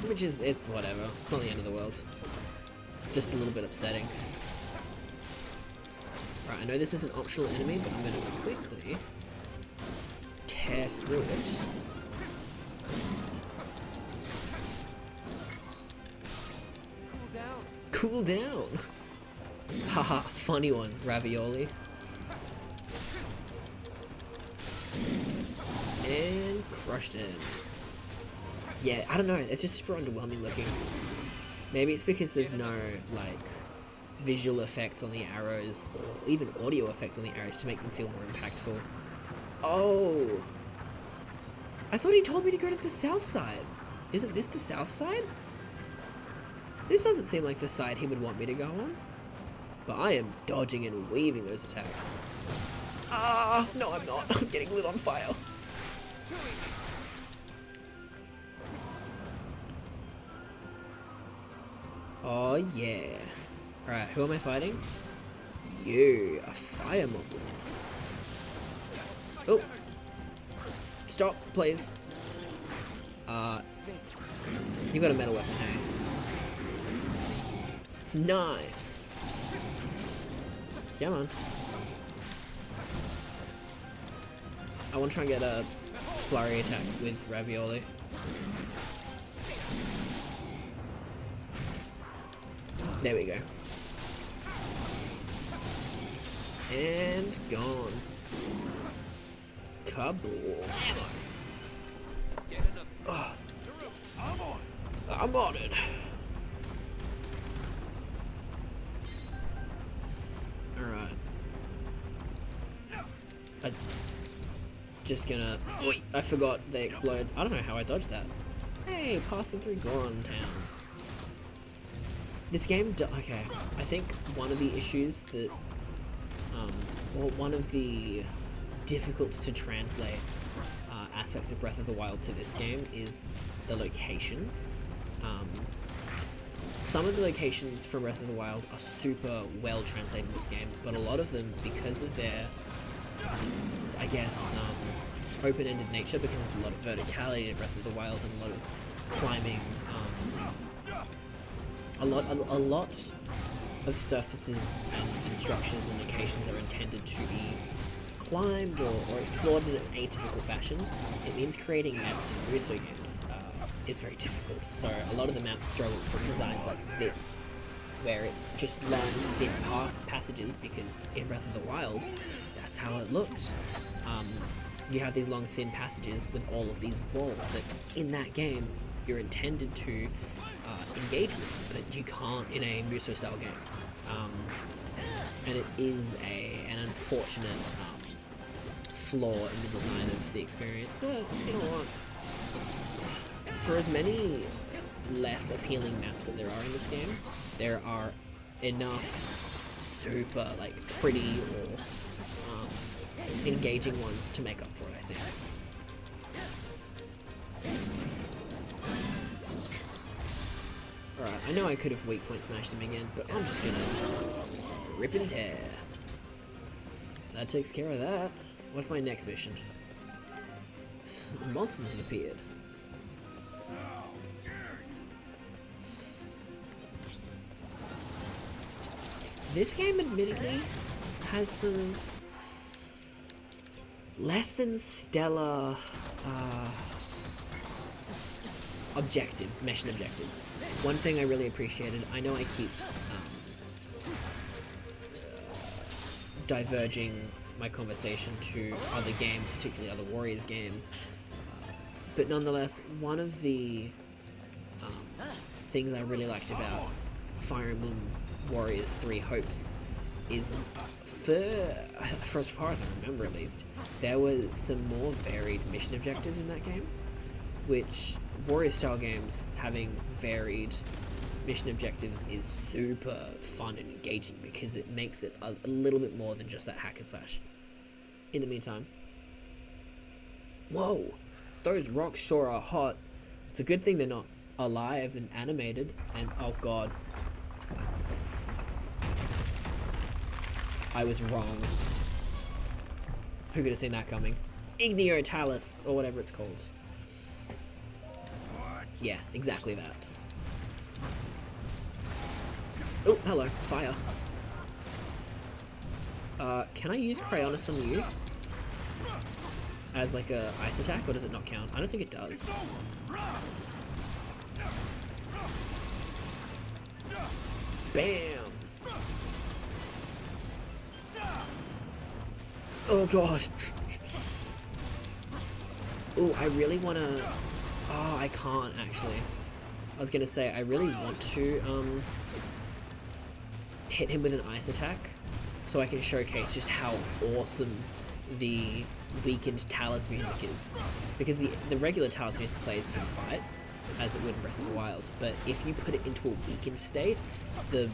Which is, it's whatever. It's not the end of the world. Just a little bit upsetting. Right, I know this is an optional enemy, but I'm going to quickly tear through it. Cool down! Haha, funny one, Ravioli. And crushed him. Yeah, I don't know, it's just super underwhelming looking. Maybe it's because there's no, like, visual effects on the arrows, or even audio effects on the arrows to make them feel more impactful. Oh! I thought he told me to go to the south side. Isn't this the south side? This doesn't seem like the side he would want me to go on. But I am dodging and weaving those attacks. Ah, no I'm not. I'm getting lit on fire. Oh yeah. Alright, who am I fighting? You, a fire moblin. Oh. Stop, please. You got a metal weapon, hey? Nice. Come on. I want to try and get a flurry attack with Ravioli. There we go. And gone. Kaboom. Oh. I'm on it. Alright. I'm just gonna... Oi, I forgot they explode. I don't know how I dodged that. Hey, passing through Goron Town. This game... Okay, I think one of the issues that... or one of the difficult to translate aspects of Breath of the Wild to this game is the locations. Some of the locations from Breath of the Wild are super well translated in this game, but a lot of them, because of their, I guess, open-ended nature, because there's a lot of verticality in Breath of the Wild and a lot of climbing, a lot of surfaces and structures and locations are intended to be climbed or explored in an atypical fashion. It means creating maps in Russo games is very difficult. So a lot of the maps struggle from designs like this, where it's just long, thin passages, because in Breath of the Wild, that's how it looked. You have these long, thin passages with all of these walls that, in that game, you're intended to engage with, but you can't in a Muso-style game. And it is an unfortunate flaw in the design of the experience, but you know what? For as many less appealing maps that there are in this game, there are enough super, like, pretty or engaging ones to make up for it, I think. Alright, I know I could have weak point smashed him again, but I'm just gonna rip and tear. That takes care of that. What's my next mission? Monsters have appeared. This game admittedly has some less than stellar objectives, mission objectives. One thing I really appreciated, I know I keep diverging my conversation to other games, particularly other Warriors games, but nonetheless, one of the things I really liked about Fire Emblem Warriors 3 Hopes is, for as far as I remember at least, there were some more varied mission objectives in that game, which Warrior style games having varied mission objectives is super fun and engaging because it makes it a little bit more than just that hack and slash. In the meantime, whoa, those rocks sure are hot. It's a good thing they're not alive and animated, and oh god, I was wrong. Who could have seen that coming? Igneo Talus, or whatever it's called. Yeah, exactly that. Oh, hello, fire. Can I use Cryonis on you? As like a ice attack, or does it not count? I don't think it does. Bam! Oh god. Oh, I really wanna... Oh, I can't actually. I was gonna say, I really want to hit him with an ice attack so I can showcase just how awesome the weakened Talus music is. Because the regular Talus music plays for the fight, as it would in Breath of the Wild, but if you put it into a weakened state, the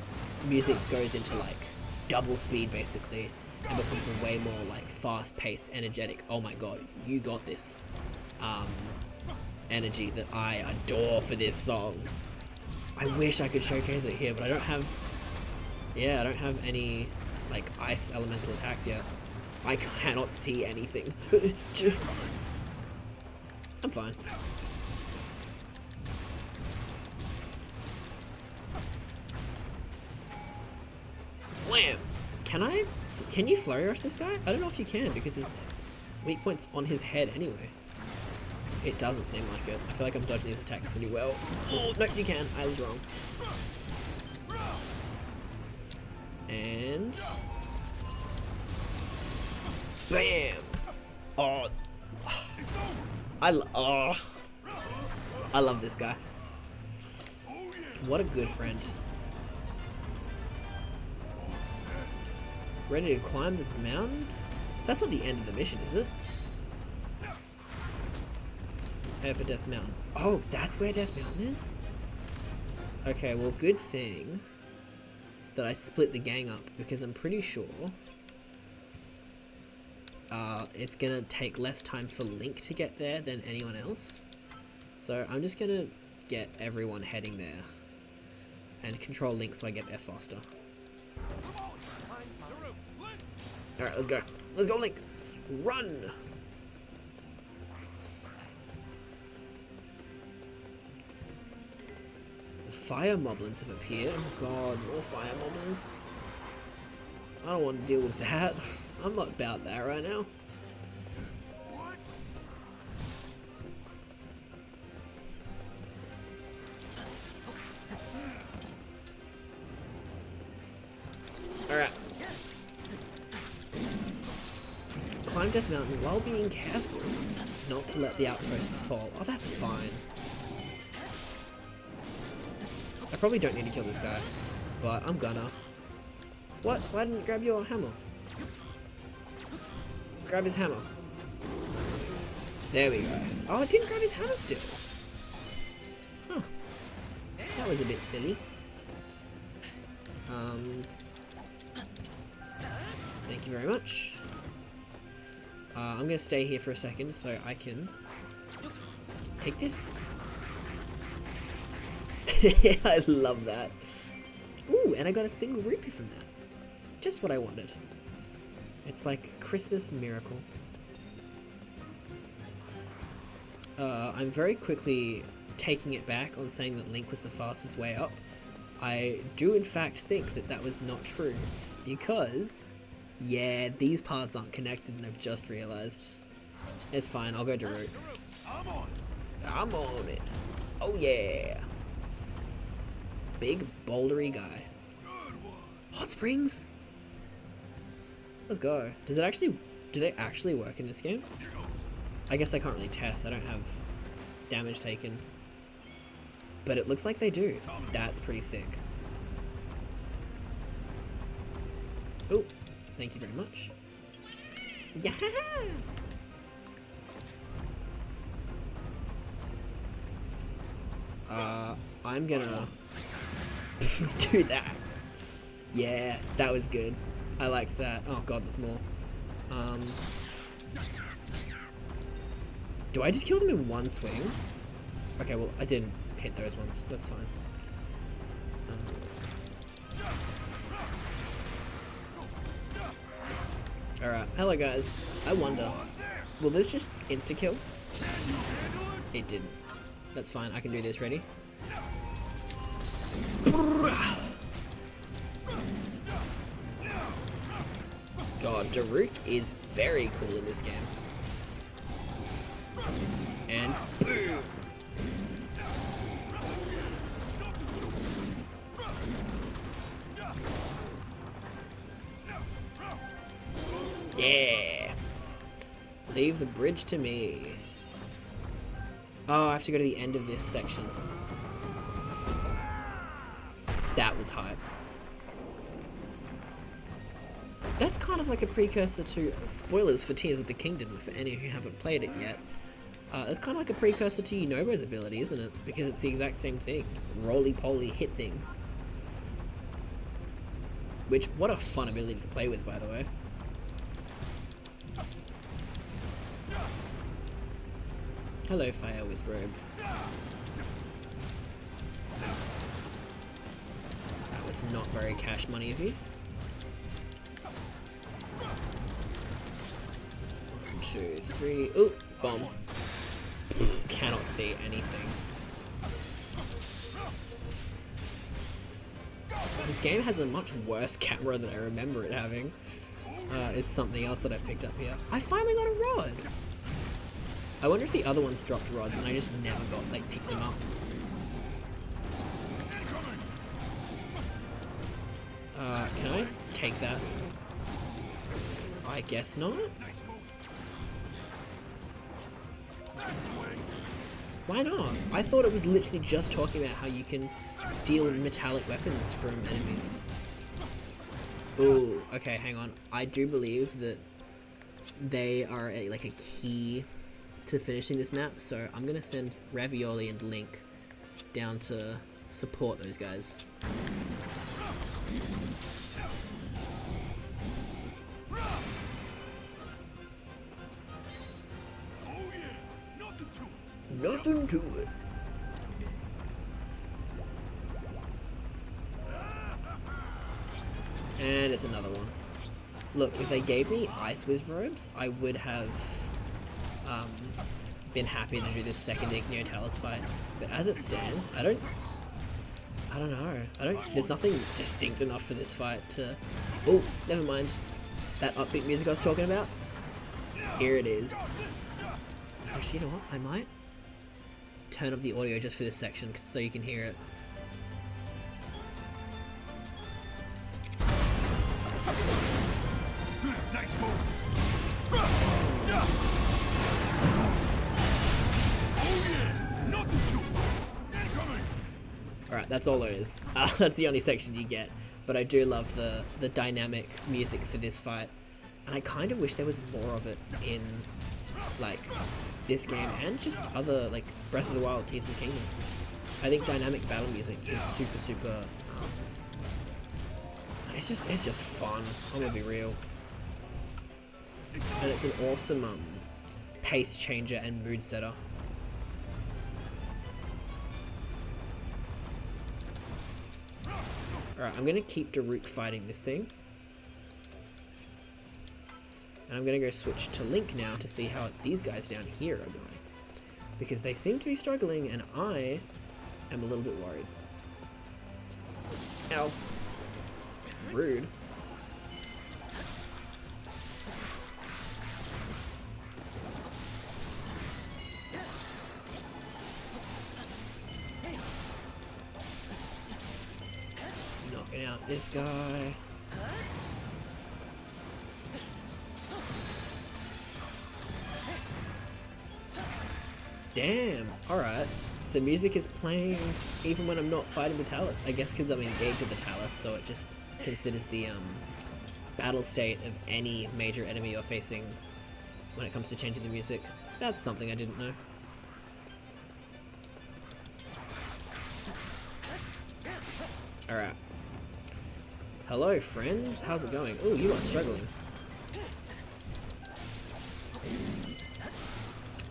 music goes into like double speed basically, and becomes a way more like fast-paced, energetic, oh my god, you got this energy that I adore for this song. I wish I could showcase it here, but I don't have, yeah, I don't have any like ice elemental attacks yet. I cannot see anything. I'm fine. Wham! Can you flurry rush this guy? I don't know if you can, because his weak point's on his head anyway. It doesn't seem like it. I feel like I'm dodging these attacks pretty well. Oh, no, you can. I was wrong. And... Bam! Oh. I love this guy. What a good friend. Ready to climb this mountain? That's not the end of the mission, is it? Head for Death Mountain. Oh, that's where Death Mountain is? Okay, well, good thing that I split the gang up, because I'm pretty sure it's gonna take less time for Link to get there than anyone else. So I'm just gonna get everyone heading there and control Link so I get there faster. Alright, let's go. Let's go, Link. Run! The fire moblins have appeared. Oh god, more fire moblins. I don't want to deal with that. I'm not about that right now. Alright. Climb Death Mountain while being careful not to let the outposts fall. Oh, that's fine. I probably don't need to kill this guy, but I'm gonna. What? Why didn't it grab your hammer? Grab his hammer. There we go. Oh, it didn't grab his hammer still. Huh. That was a bit silly. Thank you very much. I'm gonna stay here for a second so I can take this. I love that. Ooh, and I got a single rupee from that. Just what I wanted. It's like Christmas miracle. I'm very quickly taking it back on saying that Link was the fastest way up. I do in fact think that that was not true, because, yeah, these parts aren't connected and I've just realized. It's fine, I'll go to root. I'm on. I'm on it. Oh yeah. Big bouldery guy. Good one. Hot springs? Let's go. Does it actually, do they actually work in this game? Here goes. I guess I can't really test, I don't have damage taken. But it looks like they do. That's pretty sick. Oh, thank you very much. Yeah. I'm gonna do that. Yeah, that was good. I liked that. Oh god, there's more. Do I just kill them in one swing? Okay, well, I didn't hit those ones. That's fine. Alright, hello guys. I wonder, will this just insta-kill? It didn't. That's fine, I can do this. Ready? God, Daruk is very cool in this game. And boom! Yeah! Leave the bridge to me. Oh, I have to go to the end of this section. That was hype. That's kind of like a precursor to spoilers for Tears of the Kingdom for any who haven't played it yet. It's kind of like a precursor to Yunobo's ability, isn't it? Because it's the exact same thing. Roly-poly hit thing. Which, what a fun ability to play with, by the way. Hello, Fire Wizrobe. That was not very cash money of you. 1, 2, 3. Ooh, bomb. Cannot see anything. This game has a much worse camera than I remember it having. Is something else that I picked up here. I finally got a rod! I wonder if the other ones dropped rods and I just never got, like, picked them up. Can I take that? I guess not. Why not? I thought it was literally just talking about how you can steal metallic weapons from enemies. Ooh, okay, hang on. I do believe that they are like a key to finishing this map, so I'm gonna send Ravioli and Link down to support those guys. Nothing to it. And it's another one. Look, if they gave me Ice Wizrobes, I would have been happy to do this second Igneo Talus fight. But as it stands, I don't know. There's nothing distinct enough for this fight to... Oh, never mind. That upbeat music I was talking about? Here it is. Actually, you know what? I might turn up the audio just for this section so you can hear it. Nice move. Alright, that's all it is. That's the only section you get. But I do love the dynamic music for this fight. And I kind of wish there was more of it in, like, this game and just other, like, Breath of the Wild, Tears of the Kingdom. I think dynamic battle music is super, it's just fun. I'm gonna be real. And it's an awesome, pace changer and mood setter. Alright, I'm gonna keep Daruk fighting this thing. And I'm gonna go switch to Link now to see how these guys down here are going. Because they seem to be struggling and I am a little bit worried. Ow. Rude. Knocking out this guy. Damn, alright. The music is playing even when I'm not fighting the Talus. I guess because I'm engaged with the Talus, so it just considers the battle state of any major enemy you're facing when it comes to changing the music. That's something I didn't know. Alright. Hello, friends. How's it going? Oh, you are struggling.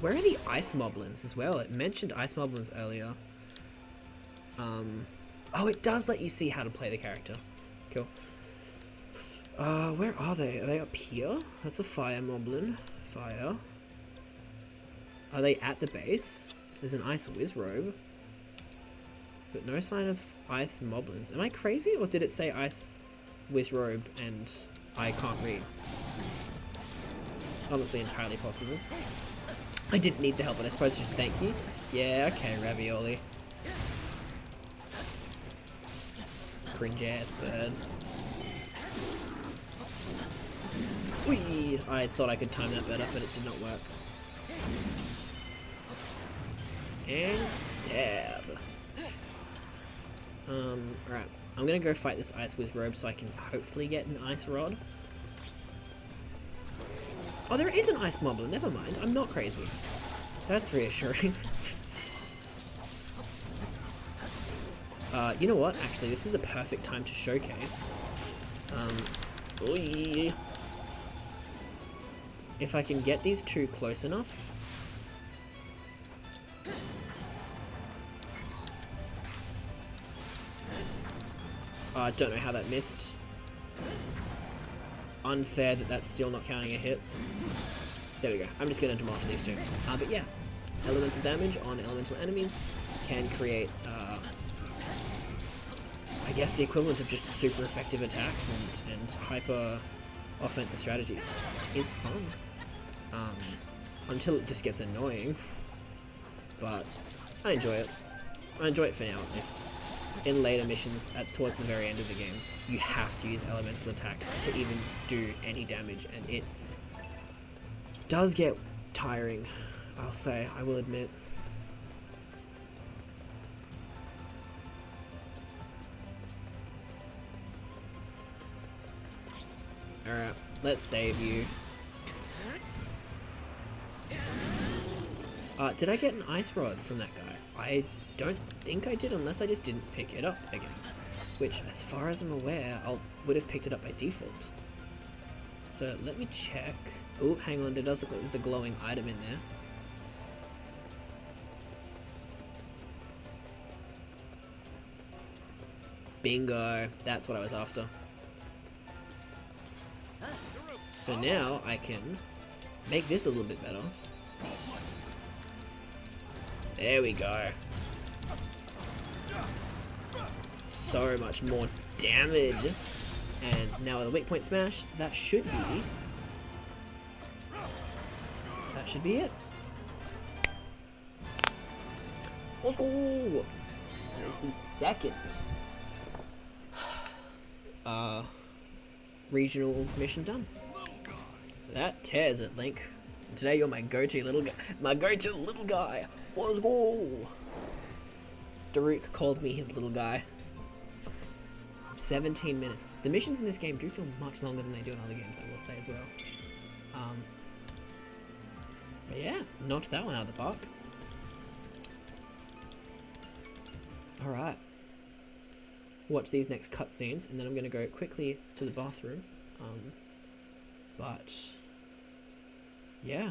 Where are the ice moblins as well? It mentioned ice moblins earlier. Oh, it does let you see how to play the character. Cool. Where are they? Are they up here? That's a fire moblin. Fire. Are they at the base? There's an ice wizrobe. But no sign of ice moblins. Am I crazy? Or did it say ice wizrobe and I can't read? Honestly, entirely possible. I didn't need the help, but I suppose just thank you. Yeah, okay, ravioli. Cringe ass bird. Whee! I thought I could time that better, but it did not work. And stab. Alright. I'm gonna go fight this ice wizrobe so I can hopefully get an ice rod. Oh, there is an ice moblin. Never mind. I'm not crazy. That's reassuring. You know what? Actually, this is a perfect time to showcase. Oy. If I can get these two close enough. I don't know how that missed. Unfair that that's still not counting a hit. There we go. I'm just going to demolish these two. But yeah, elemental damage on elemental enemies can create, I guess, the equivalent of just super effective attacks and hyper offensive strategies. Which is fun. Until it just gets annoying. But I enjoy it. I enjoy it for now, at least. In later missions, towards the very end of the game, you have to use elemental attacks to even do any damage, and it does get tiring, I'll say, I will admit. Alright, let's save you. Did I get an ice rod from that guy? I don't think I did, unless I just didn't pick it up again. Which, as far as I'm aware, I would have picked it up by default. So let me check. Oh, hang on, it does look like there's a glowing item in there. Bingo, that's what I was after. So now I can make this a little bit better. There we go. So much more damage. And now with a weak point smash, that should be it. Let's go! That is the second regional mission done. That tears it, Link. Today you're my go-to little guy. My go-to little guy. Let's go! Daruk called me his little guy. 17 minutes. The missions in this game do feel much longer than they do in other games, I will say as well. But yeah, knocked that one out of the park. Alright. Watch these next cutscenes, and then I'm going to go quickly to the bathroom. But yeah.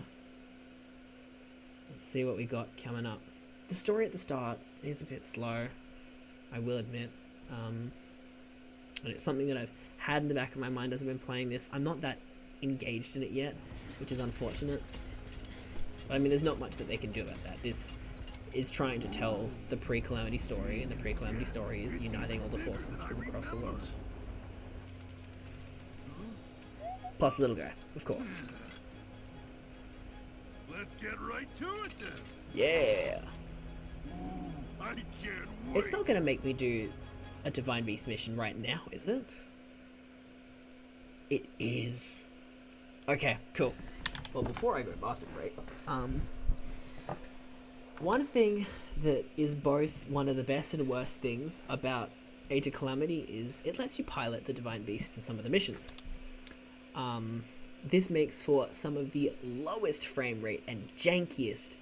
Let's see what we got coming up. The story at the start is a bit slow, I will admit. And it's something that I've had in the back of my mind as I've been playing this. I'm not that engaged in it yet, which is unfortunate. But I mean, there's not much that they can do about that. This is trying to tell the pre-Calamity story, and the pre-Calamity story is uniting all the forces from across the world. Plus the little guy, of course. Let's get right to it then. Yeah! Ooh, I can't wait. It's not gonna make me do a Divine Beast mission right now, is it? It is. Okay, cool. Well, before I go bathroom break, one thing that is both one of the best and worst things about Age of Calamity is it lets you pilot the Divine Beast in some of the missions. This makes for some of the lowest frame rate and jankiest,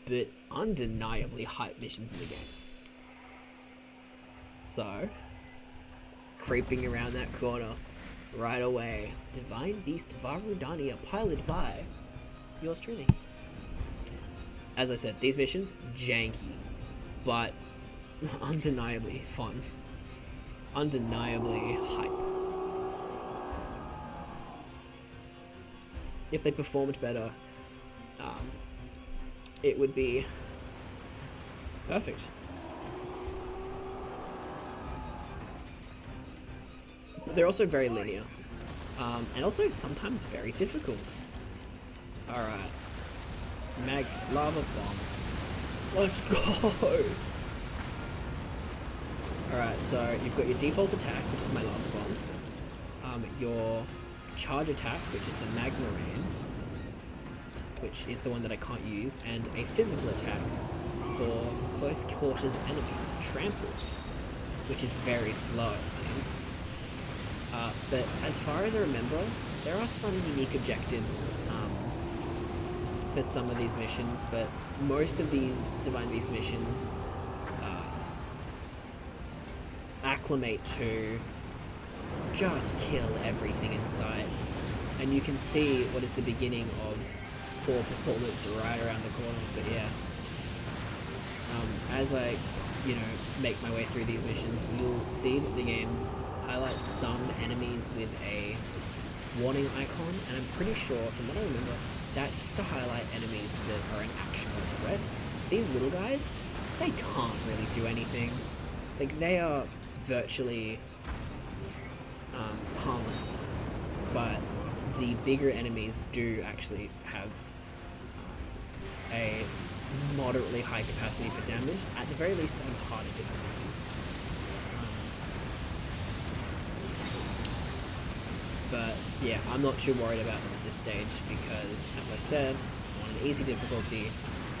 but undeniably hype missions in the game. So, creeping around that corner, right away, Divine Beast Varudania, piloted by yours truly. As I said, these missions, janky, but undeniably fun. Undeniably hype. If they performed better, it would be perfect. But they're also very linear, and also sometimes very difficult. Alright. Mag Lava Bomb. Let's go! Alright, so you've got your default attack, which is my Lava Bomb. Your charge attack, which is the Magma Rain, which is the one that I can't use, and a physical attack for close quarters enemies, Trample, which is very slow it seems. But as far as I remember, there are some unique objectives for some of these missions, but most of these Divine Beast missions acclimate to just kill everything in sight, and you can see what is the beginning of poor performance right around the corner. But yeah, as I make my way through these missions, you'll see that the game highlights some enemies with a warning icon, and I'm pretty sure, from what I remember, that's just to highlight enemies that are an actual threat. These little guys, they can't really do anything. Like, they are virtually harmless, but the bigger enemies do actually have a moderately high capacity for damage, at the very least on harder difficulties. But yeah, I'm not too worried about them at this stage because, as I said, I'm on an easy difficulty,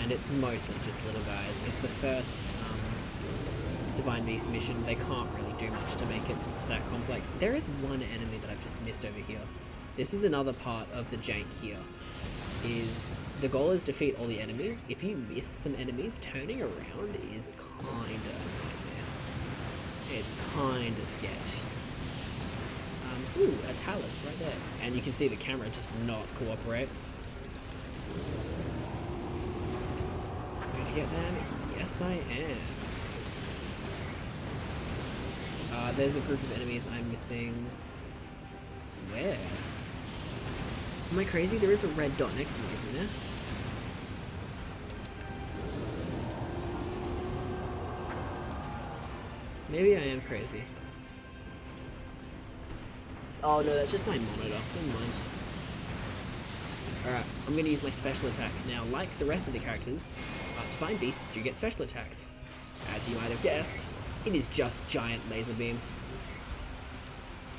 and it's mostly just little guys. It's the first Divine Beast mission. They can't really do much to make it that complex. There is one enemy that I've just missed over here. This is another part of the jank here. Is the goal is defeat all the enemies. If you miss some enemies, turning around is kinda a nightmare. It's kinda sketch. Ooh, a Talus right there. And you can see the camera does not cooperate. I'm gonna get them. Yes, I am. There's a group of enemies I'm missing. Where? Am I crazy? There is a red dot next to me, isn't there? Maybe I am crazy. Oh no, that's just my monitor. Never mind. Alright, I'm going to use my special attack. Now, like the rest of the characters, Divine Beasts do get special attacks. As you might have guessed, it is just Giant Laser Beam.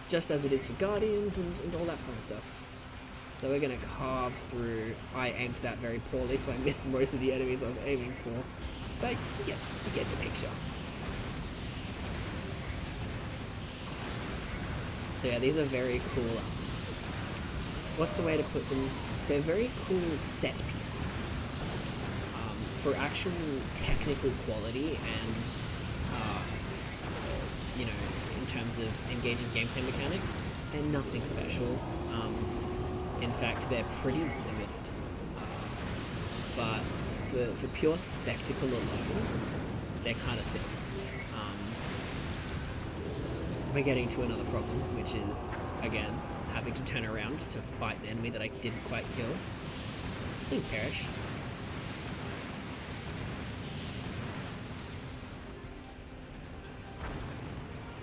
Just as it is for Guardians and all that fun stuff. So we're going to carve through. I aimed that very poorly, so I missed most of the enemies I was aiming for. But you get the picture. So yeah, these are very cool. What's the way to put them? They're very cool set pieces. For actual technical quality and, in terms of engaging gameplay mechanics, they're nothing special. In fact, they're pretty limited. But for pure spectacle alone, they're kind of sick. We're getting to another problem, which is, again, having to turn around to fight an enemy that I didn't quite kill. Please perish.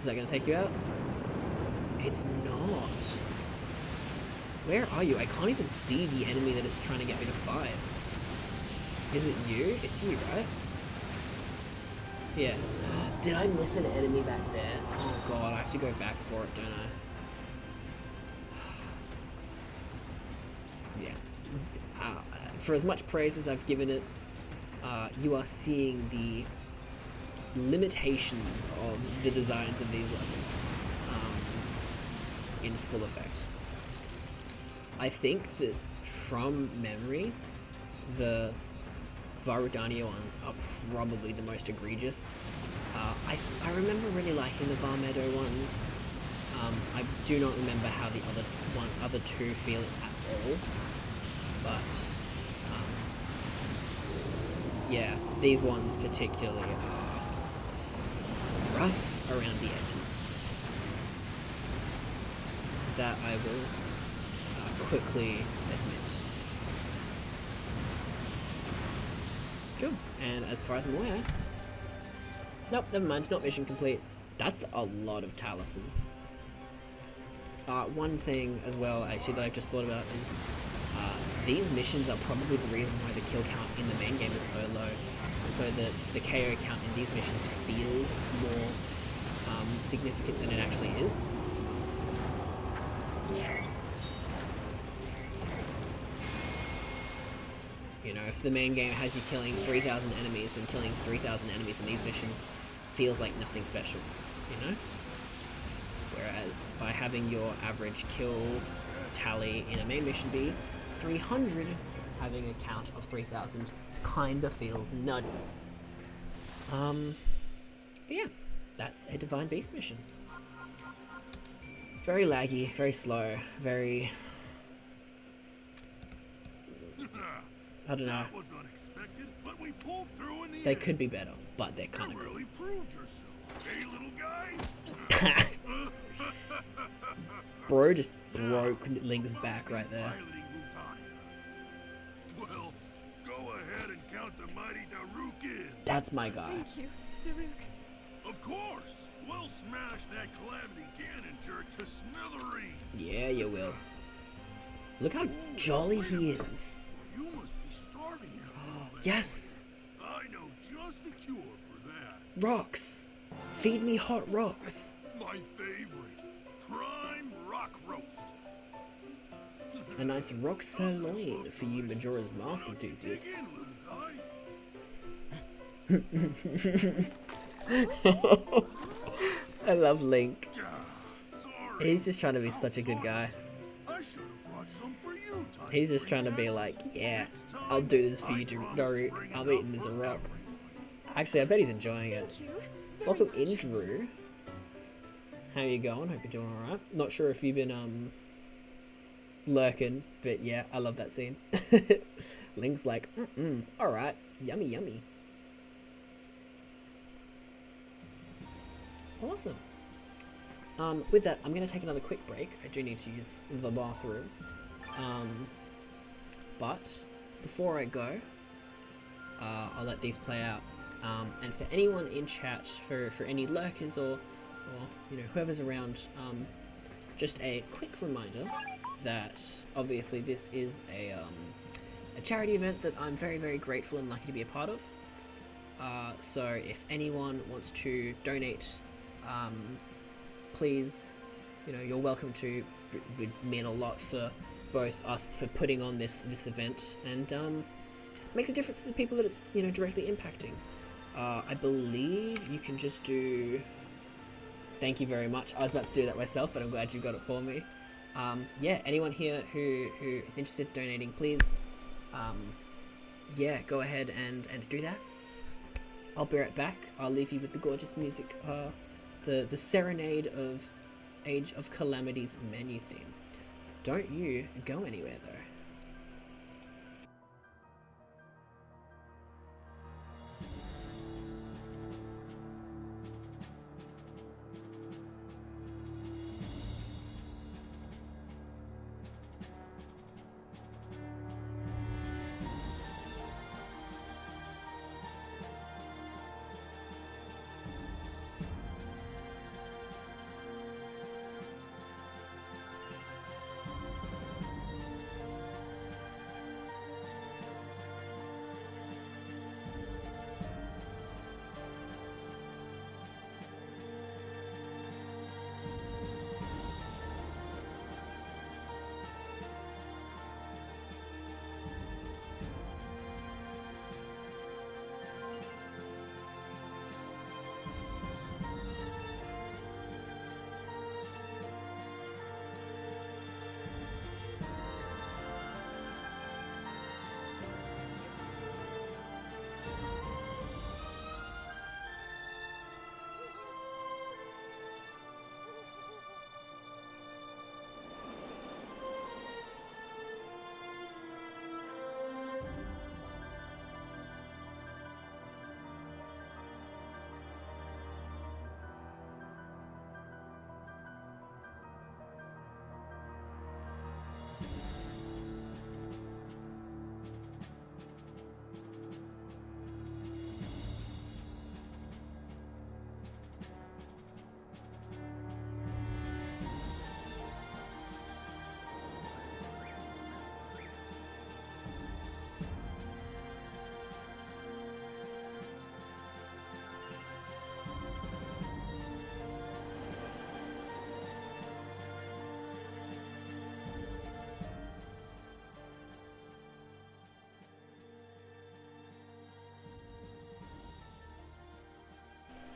Is that going to take you out? It's not. Where are you? I can't even see the enemy that it's trying to get me to fight. Is it you? It's you, right? Yeah. Did I miss an enemy back there? Oh god, I have to go back for it, don't I? Yeah. For as much praise as I've given it, you are seeing the limitations of the designs of these levels in full effect. I think that from memory, the Varudania ones are probably the most egregious. I remember really liking the Varmeadow ones. I do not remember how the other two feel at all, but yeah, these ones particularly are rough around the edges. That I will quickly admit. Cool. And as far as I'm aware, nope, never mind, not mission complete. That's a lot of Talisons. One thing as well, actually, that I just thought about is these missions are probably the reason why the kill count in the main game is so low. So that the KO count in these missions feels more significant than it actually is. You know, if the main game has you killing 3,000 enemies, then killing 3,000 enemies in these missions feels like nothing special, you know? Whereas by having your average kill tally in a main mission be 300, having a count of 3,000 kinda feels nutty. But yeah, that's a Divine Beast mission. Very laggy, very slow, very... I don't know. That was unexpected, but we pulled through in the They end. could be better, but they're kind You of really proved yourself, hey little guy. cool. Bro just broke Link's back right there. Piloting Rutania. Well, go ahead and count the mighty Daruk in. That's my guy. Thank you, Daruk. Of course, we'll smash that Calamity cannon turret to smithereens. Yeah, you will. Look how jolly he is. You must be starving now. Yes, I know just the cure for that. rocks. Feed me hot rocks. My favorite, prime rock roast. A nice rock sirloin for you Majora's Mask enthusiasts. I love Link. Sorry. He's just trying to be such a good guy. I should have brought some for you, Tiny He's just trying to be Princess. like, yeah, I'll do this for you, Daruk. I'm eating this rock. Actually, I bet he's enjoying it. Thank you. Welcome in, Drew. How you going? Hope you're doing alright. Not sure if you've been, lurking, but yeah, I love that scene. Link's like, alright, yummy, yummy. Awesome. With that, I'm going to take another quick break. I do need to use the bathroom. But before I go, I'll let these play out. And for anyone in chat, for any lurkers or you know, whoever's around, just a quick reminder that obviously this is a charity event that I'm very, very grateful and lucky to be a part of. So if anyone wants to donate, please, you know, you're welcome to. It would mean a lot for both us for putting on this event, and makes a difference to the people that it's, you know, directly impacting. I believe you can just do. Thank you very much. I was about to do that myself, but I'm glad you got it for me. Yeah, anyone here who is interested in donating, please, yeah, go ahead and do that. I'll be right back. I'll leave you with the gorgeous music, the serenade of Age of Calamity's menu theme. Don't you go anywhere though.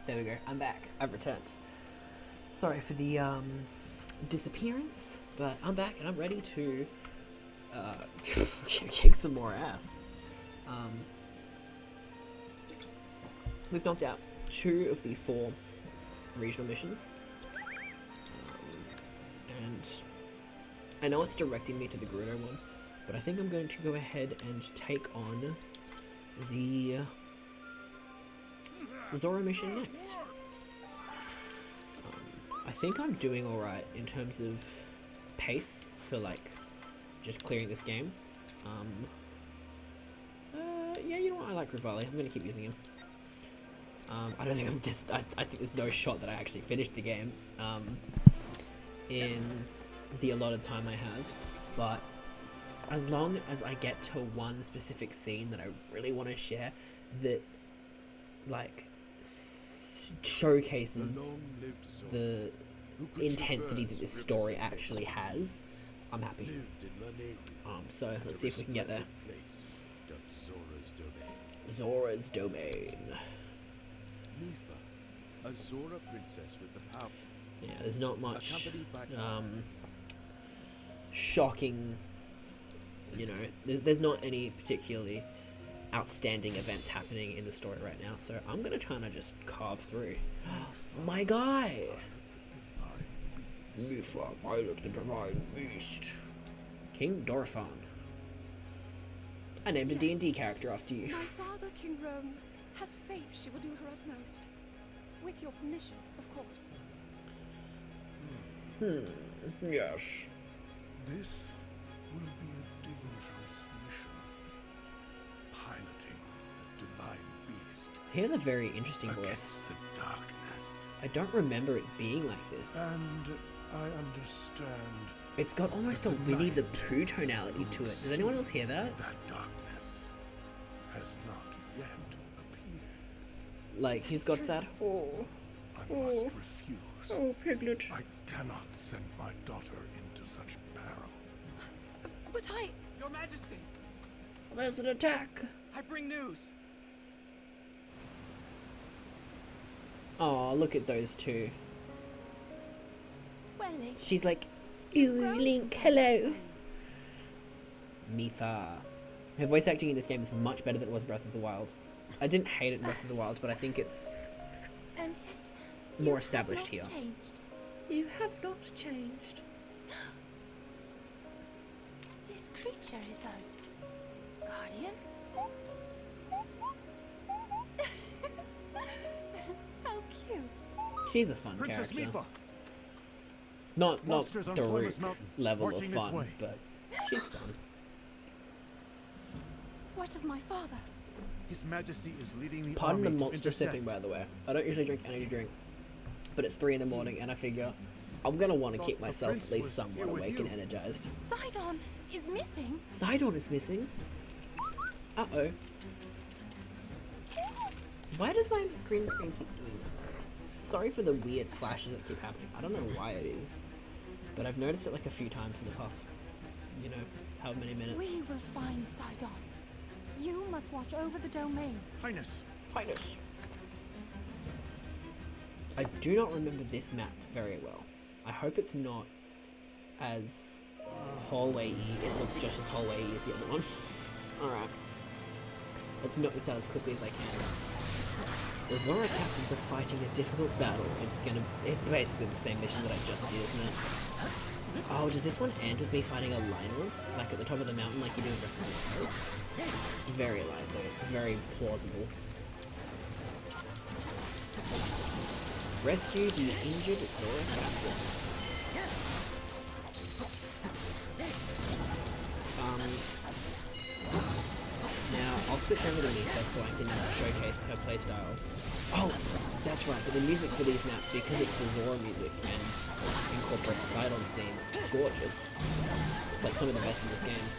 There we go. I'm back. I've returned. Sorry for the disappearance, but I'm back and I'm ready to kick some more ass. We've knocked out 2 of the 4 regional missions, and I know it's directing me to the Gerudo one, but I think I'm going to go ahead and take on the Zora mission next. I think I'm doing alright in terms of pace for like just clearing this game. Yeah, you know what, I like Rivali. I'm gonna keep using him. I don't think I think there's no shot that I actually finished the game in the allotted time I have, but as long as I get to one specific scene that I really want to share that like showcases the intensity that this story actually has, I'm happy. So let's see if we can get there. Zora's Domain. A Zora princess with the power. Yeah, there's not much shocking, you know, there's not any particularly outstanding events happening in the story right now, so I'm gonna try to just carve through. My guy! Mifa, pilot the divine beast. King Dorphan. I named a D&D character after you. My father, King Rome, has faith she will do her utmost. With your permission, of course. Yes. This will be a dangerous mission. Piloting the divine beast He has a very interesting voice. against the darkness. I don't remember it being like this. And I understand It's got almost a Winnie the Pooh tonality to it. Does anyone else hear that? that darkness has not yet appeared. Like, he's got that, oh, I must refuse. oh, Piglet. I cannot send my daughter into such peril. But I... Your Majesty, There's an attack. I bring news. Oh, look at those two. Well, Link, She's like, ooh, Link, hello. Mifa. Her voice acting in this game is much better than it was Breath of the Wild. I didn't hate it in Breath of the Wild, but I think it's and yet more you established have here. not changed. You have not changed. This creature is a guardian. How cute! She's a fun Princess character. Mifa, Not monsters on Daruk Columbus Mountain, level of marching this fun, way. but she's fun. What of my father? His Majesty is leading the Pardon the army to monster sipping, by intercept. the way. I don't usually drink energy drink, but it's 3 in the morning, and I figure I'm gonna want to keep Thought the myself prince at least was somewhat here with awake and you. energized. Sidon is missing. Sidon is missing. Uh-oh. Why does my green screen keep doing that? Sorry for the weird flashes that keep happening. I don't know why it is, but I've noticed it like a few times in the past, you know, how many minutes. We will find Sidon. You must watch over the domain. Highness, Highness. I do not remember this map very well. I hope it's not as hallway-y. It looks just as hallway-y as the other one. Alright. Let's knock this out as quickly as I can. The Zora captains are fighting a difficult battle. It's basically the same mission that I just did, isn't it? Oh, does this one end with me fighting a Lionel? Like at the top of the mountain like you do in Breath of the Wild? It's very likely. It's very plausible. Rescue the injured Zora captains. Now, I'll switch over to Mifa so I can showcase her playstyle. Oh, that's right, but the music for these maps, because it's the Zora music and incorporates Sidon's theme, gorgeous. It's like some of the best in this game.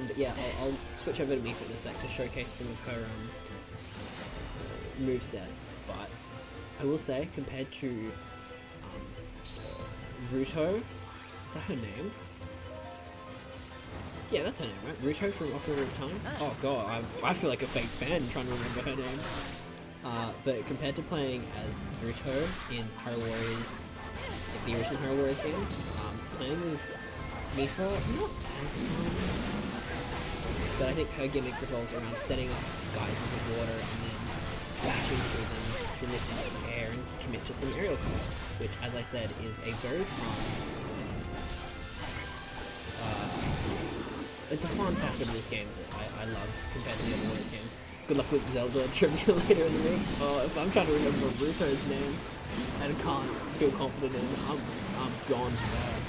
But yeah, I'll switch over to Mifa in a sec to showcase some of her moveset. But I will say, compared to Ruto, is that her name? Yeah, that's her name, right? Ruto from Ocarina of Time? Oh god, I feel like a fake fan trying to remember her name. but compared to playing as Ruto in Hyrule Warriors, like the original Hyrule Warriors game, playing as Mipha not as fun. But I think her gimmick revolves around setting up geysers of water and then dashing through them to lift into the air and commit to some aerial combat, which, as I said, is a very fun. It's a fun facet of this game that I love compared to the other Warriors games. Good luck with Zelda trivia later in the week. Oh, if I'm trying to remember Ruto's name and can't feel confident in it, I'm gone for that.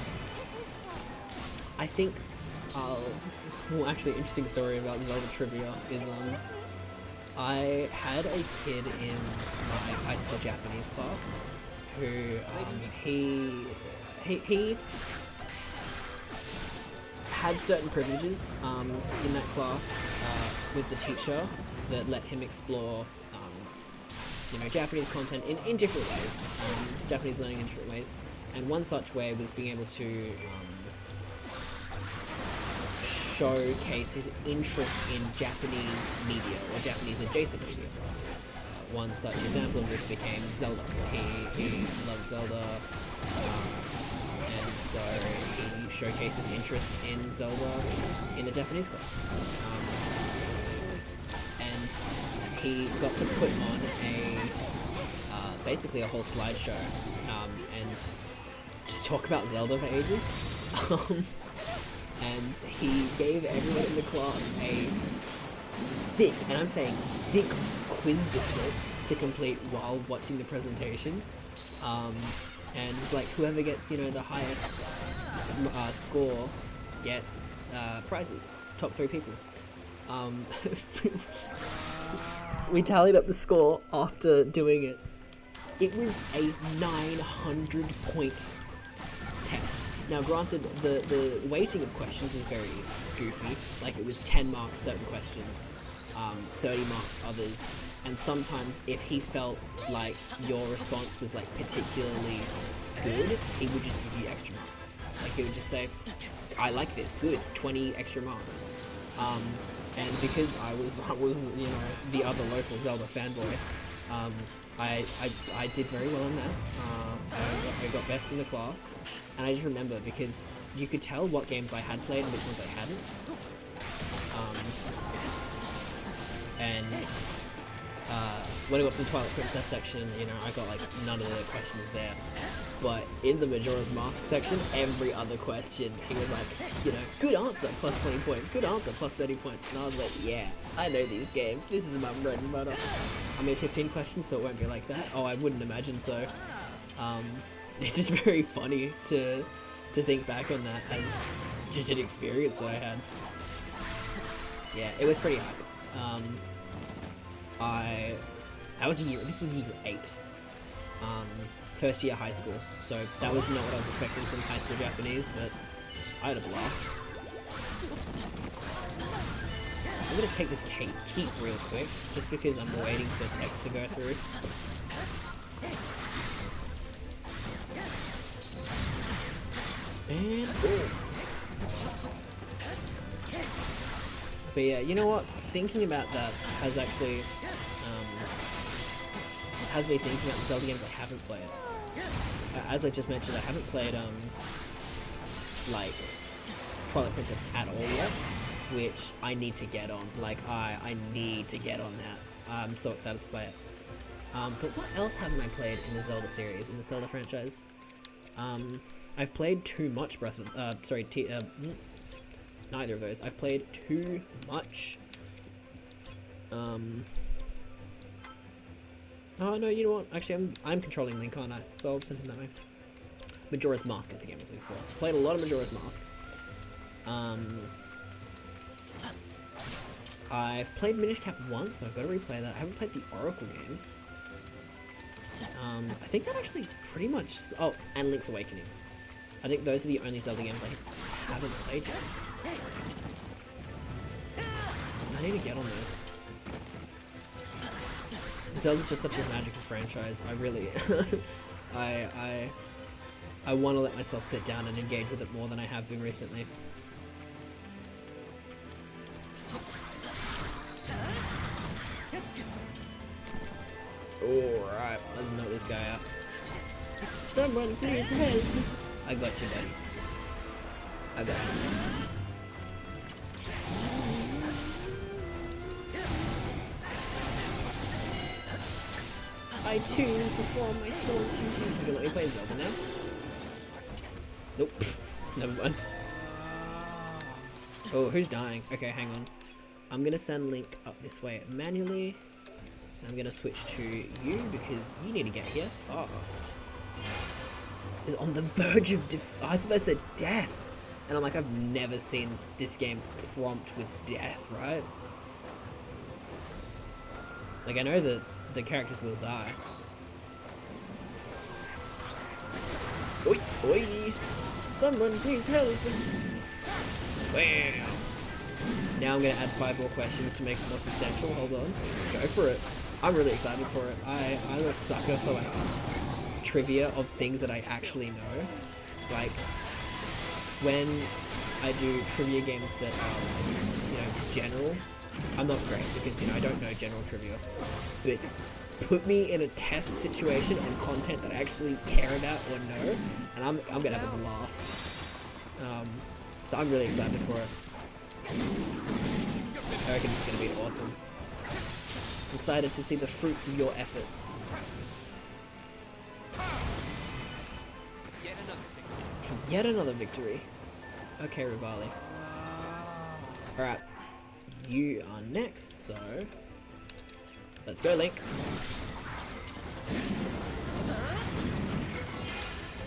I think, well, actually, interesting story about Zelda trivia is, I had a kid in my high school Japanese class who, he had certain privileges in that class with the teacher that let him explore, Japanese content in different ways, Japanese learning in different ways, and one such way was being able to showcase his interest in Japanese media or Japanese adjacent media. One such example of this became Zelda. He loved Zelda, and so he showcased his interest in Zelda in the Japanese class. And he got to put on basically a whole slideshow and just talk about Zelda for ages. And he gave everyone in the class a thick, and I'm saying thick, quiz booklet to complete while watching the presentation. And it's like whoever gets, the highest score gets prizes. Top 3 people. We tallied up the score after doing it. It was a 900-point test. Now, granted, the weighting of questions was very goofy. Like, it was 10 marks certain questions, 30 marks others, and sometimes if he felt like your response was, like, particularly good, he would just give you extra marks. Like, he would just say, I like this, good, 20 extra marks. And because I was the other local Zelda fanboy, I did very well in that. I got best in the class, and I just remember because you could tell what games I had played and which ones I hadn't. When I got to the Twilight Princess section, I got like none of the questions there. But in the Majora's Mask section, every other question, he was like, good answer, plus 20 points, good answer, plus 30 points. And I was like, yeah, I know these games. This is my bread and butter. I mean, 15 questions, so it won't be like that. Oh, I wouldn't imagine so. It's just very funny to think back on that as just an experience that I had. Yeah, it was pretty hype. This was year 8. First year high school, so that was not what I was expecting from high school Japanese, but I had a blast. I'm gonna take this keep real quick, just because I'm waiting for text to go through. And but yeah, you know what? Thinking about that has actually has me thinking about the Zelda games I haven't played. As I just mentioned, I haven't played like Twilight Princess at all yet, which I need to get on. Like I need to get on that. I'm so excited to play it. But what else haven't I played in the Zelda series, in the Zelda franchise? I've played too much neither of those. I've played too much. Oh no, you know what? Actually, I'm controlling Link, aren't I? So I'll send him that way. Majora's Mask is the game I was looking for. Played a lot of Majora's Mask. I've played Minish Cap once, but I've got to replay that. I haven't played the Oracle games. I think that actually pretty much... Oh, and Link's Awakening. I think those are the only Zelda games I haven't played yet. I need to get on those. Zelda's just such a magical franchise. I really... I want to let myself sit down and engage with it more than I have been recently. Alright, let's knock this guy out. Someone please help. I got you, buddy. I got you. I too perform my small duties. Is he gonna let me play Zelda now? Nope. Never mind. Oh, who's dying? Okay, hang on. I'm gonna send Link up this way manually. I'm gonna switch to you because you need to get here fast. Is on the verge of I thought that said death. And I'm like, I've never seen this game prompt with death, right? Like, I know that the characters will die. Oi, oi! Someone please help! Wow! Now I'm gonna add 5 more questions to make it more substantial. Hold on. Go for it. I'm really excited for it. I'm a sucker for, like, trivia of things that I actually know. Like, when I do trivia games that are, like, you know, general, I'm not great because, you know, I don't know general trivia. But put me in a test situation on content that I actually care about or know, and I'm gonna have a blast. So I'm really excited for it. I reckon it's gonna be awesome. I'm excited to see the fruits of your efforts. Yet another victory. Okay, Rivali. Alright. You are next, so... let's go, Link.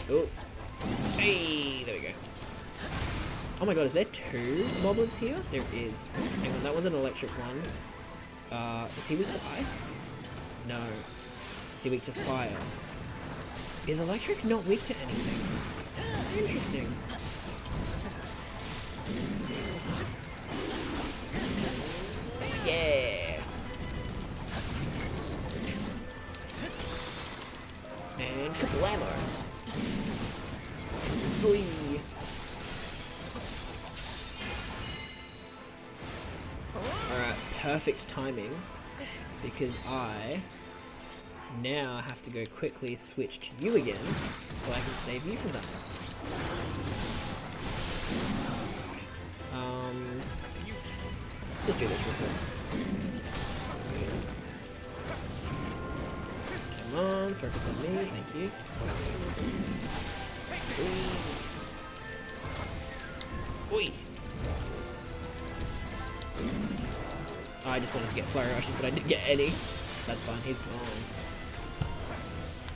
Oh. Hey, there we go. Oh my god, is there 2 moblins here? There is. Hang on, that one's an electric one. Is he weak to ice? No. Is he weak to fire? Is electric not weak to anything? Interesting. Yeah! And kablamo! Oi! Alright, perfect timing, because I now have to go quickly switch to you again, so I can save you from that. Let's just do this real quick. Come on, focus on me, thank you. Oi! I just wanted to get flurry rushes, but I didn't get any. That's fine, he's gone.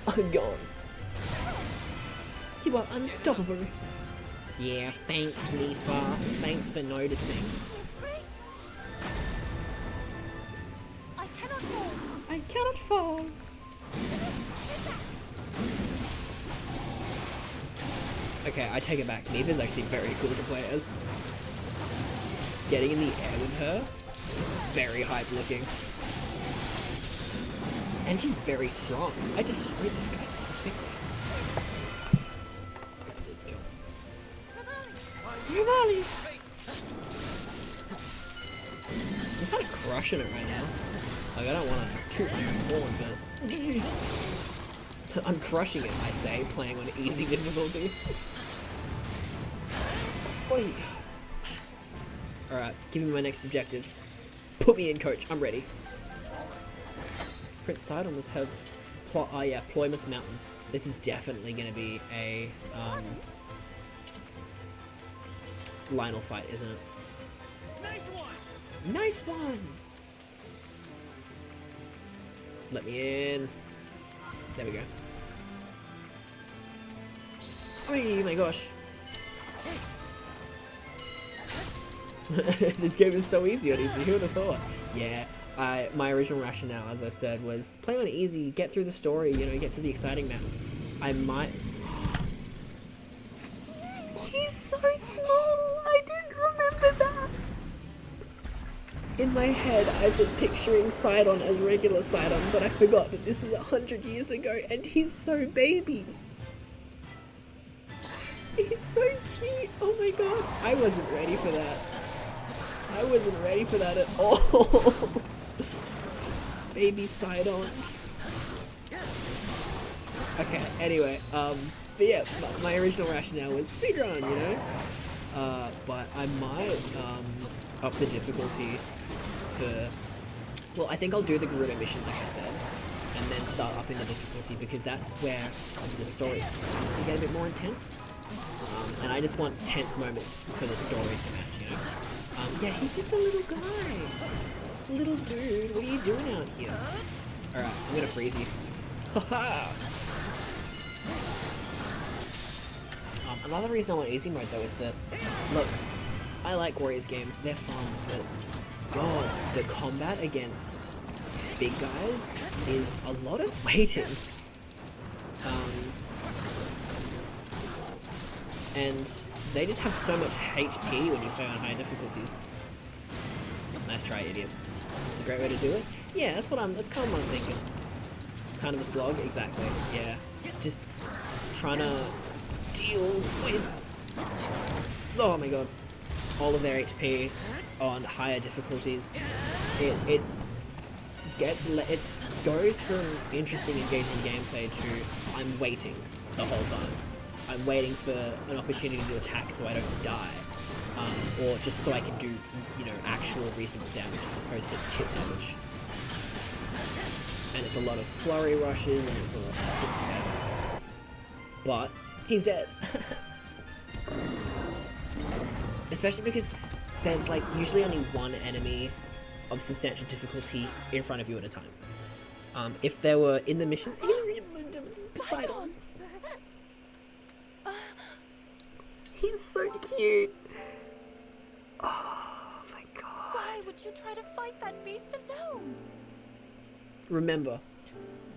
I'm gone. You are unstoppable. Yeah, thanks, Mifa. Thanks for noticing. I cannot fall. I cannot fall. Okay, I take it back. Mifa's actually very cool to play as. Getting in the air with her, very hype looking. And she's very strong. I destroyed this guy so quickly. Rivali! I'm kind of crushing it right now. Like, I don't want to toot my own horn, but... I'm crushing it, I say, playing on easy difficulty. Oi! Alright, give me my next objective. Put me in, coach. I'm ready. Prince Sidon was held... oh yeah, Ploymus Mountain. This is definitely going to be a, Lionel fight, isn't it? Nice one! Nice one! Let me in. There we go. Oh my gosh. This game is so easy on easy, who would have thought? Yeah, my original rationale, as I said, was play on easy, get through the story, you know, get to the exciting maps. I might... He's so small! I didn't remember that! In my head, I've been picturing Sidon as regular Sidon, but I forgot that this is 100 years ago, and he's so baby! He's so cute! Oh my god! I wasn't ready for that. I wasn't ready for that at all! Baby Sidon. Okay, anyway, but yeah, my original rationale was speedrun, you know? But I might, up the difficulty for... Well, I think I'll do the Gerudo mission, like I said, and then start upping the difficulty, because that's where the story starts to get a bit more intense. And I just want tense moments for the story to match, you know? Yeah, he's just a little guy. Little dude, what are you doing out here? Alright, I'm gonna freeze you. Haha! Another reason I want easy mode though is that, look, I like Warriors games, they're fun, but God, the combat against big guys is a lot of waiting. And they just have so much HP when you play on high difficulties. Nice try, idiot. It's a great way to do it. Yeah, that's kind of what I'm thinking. Kind of a slog, exactly, yeah. Just trying to deal with, oh my god, all of their HP on higher difficulties. It goes from interesting, engaging gameplay to I'm waiting the whole time. I'm waiting for an opportunity to attack so I don't die, or just so I can do, you know, actual reasonable damage as opposed to chip damage. And it's a lot of flurry rushes, and it's just but he's dead. Especially because there's like usually only one enemy of substantial difficulty in front of you at a time. If there were in the mission, Sidon. He's so cute. Oh my god. Why would you try to fight that beast alone? Remember,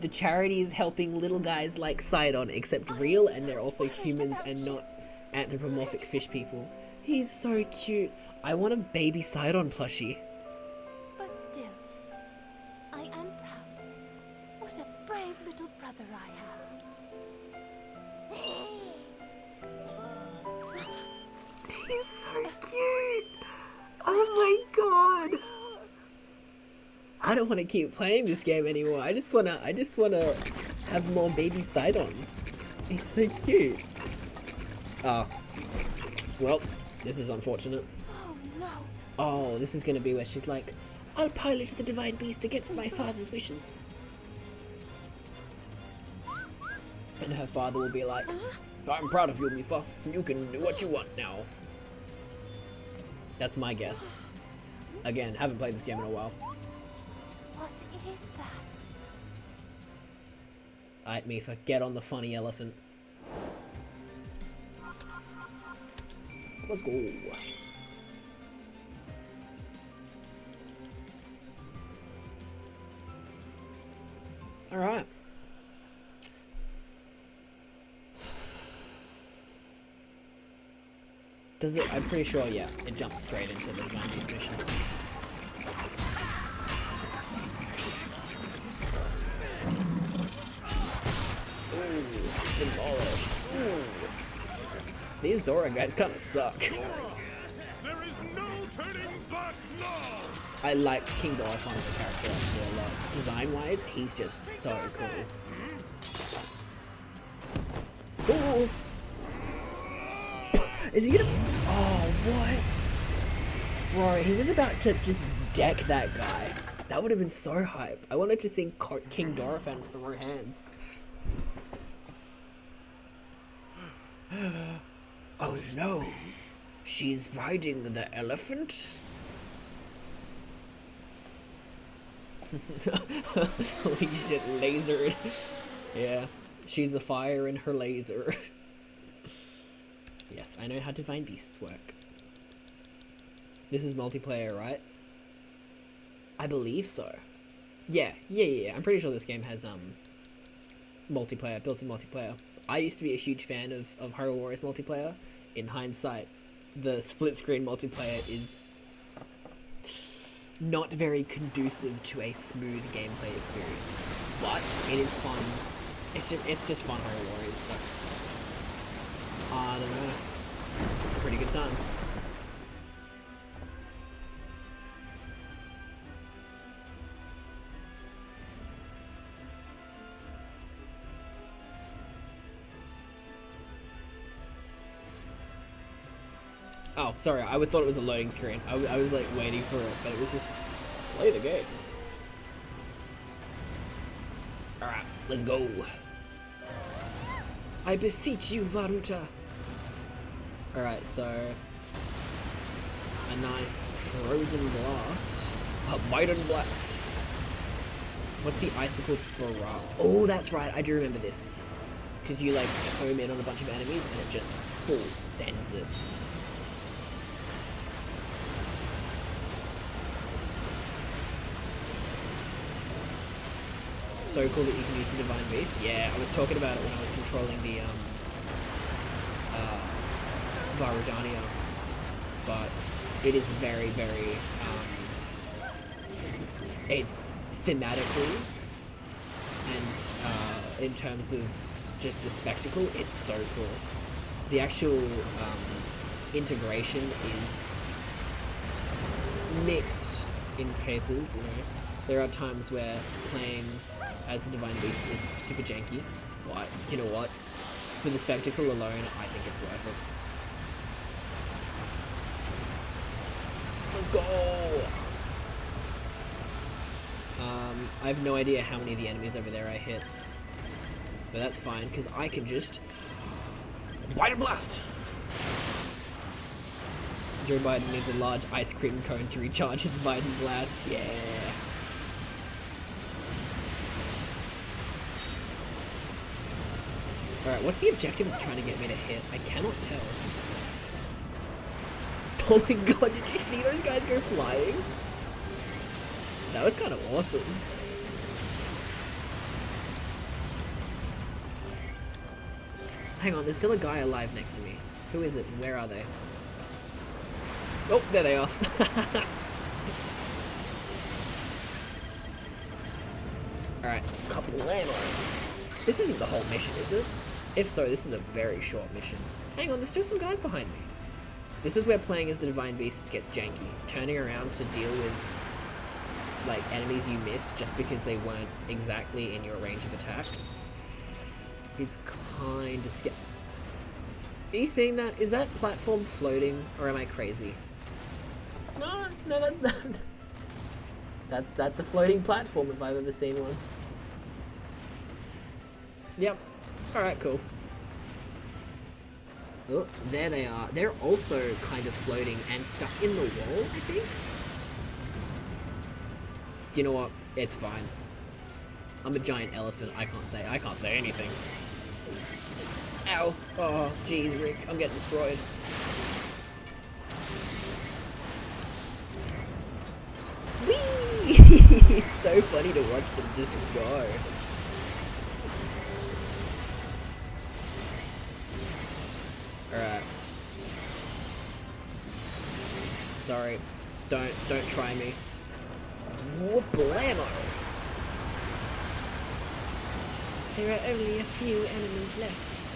the charity is helping little guys like Sidon, except real, and they're also humans and not anthropomorphic fish people. He's so cute. I want a baby Sidon plushie. But still, I am proud. What a brave little brother I have. He's so cute. Oh my god. I don't want to keep playing this game anymore. I just wanna have more baby Sidon. He's so cute. Well, this is unfortunate. Oh no. Oh, this is gonna be where she's like, I'll pilot the divine beast against my father's wishes. And her father will be like, I'm proud of you, Mifa. You can do what you want now. That's my guess. Again, haven't played this game in a while. What is that? Alright, Mifa, get on the funny elephant. Let's go. Alright. Does it? I'm pretty sure, yeah. It jumps straight into the Divine Beast mission. Ooh, demolished. Ooh. These Zora guys kind of suck. There is no turning back now. I like King Dorifon as a character actually a lot. Design-wise, he's just so cool. Ooh. Is he gonna? Oh, what? Bro, he was about to just deck that guy. That would have been so hype. I wanted to see King Dorifan throw hands. Oh no, she's riding the elephant? Holy shit, lasered. Yeah, she's a fire in her laser. Yes, I know how Divine Beasts work. This is multiplayer, right? I believe so. Yeah. I'm pretty sure this game has multiplayer, built-in multiplayer. I used to be a huge fan of Hyrule Warriors multiplayer. In hindsight, the split-screen multiplayer is not very conducive to a smooth gameplay experience, but it is fun. It's just fun Hyrule Warriors. So I don't know. It's a pretty good time. Oh, sorry, I thought it was a loading screen. I was like waiting for it, but it was just play the game. Alright, let's go. I beseech you, Varuta. Alright, so a nice frozen blast. A Maiden blast. What's the icicle barrage? Oh, that's right, I do remember this. Because you like home in on a bunch of enemies and it just full sends it. So cool that you can use the Divine Beast. Yeah, I was talking about it when I was controlling the Varudania, but it is very, very it's thematically and in terms of just the spectacle, it's so cool. The actual integration is mixed in cases, you know. There are times where playing as the Divine Beast is super janky, but you know what? For the spectacle alone, I think it's worth it. Let's go! I have no idea how many of the enemies over there I hit. But that's fine, because I can just Bite and Blast! Joe Biden needs a large ice cream cone to recharge his Biden Blast. Yeah! Alright, what's the objective it's trying to get me to hit? I cannot tell. Oh my god, did you see those guys go flying? That was kind of awesome. Hang on, there's still a guy alive next to me. Who is it and where are they? Oh, there they are. Alright, couple ammo. This isn't the whole mission, is it? If so, this is a very short mission. Hang on, there's still some guys behind me. This is where playing as the Divine Beasts gets janky. Turning around to deal with, like, enemies you missed just because they weren't exactly in your range of attack is kind of scary. Are you seeing that? Is that platform floating, or am I crazy? No, that's not. That's a floating platform if I've ever seen one. Yep. Alright, cool. Oh, there they are. They're also kind of floating and stuck in the wall, I think. You know what? It's fine. I'm a giant elephant. I can't say anything. Ow. Oh, jeez, Rick. I'm getting destroyed. Whee! It's so funny to watch them just go. Alright. Sorry. Don't try me. Whoop-blammo! There are only a few enemies left.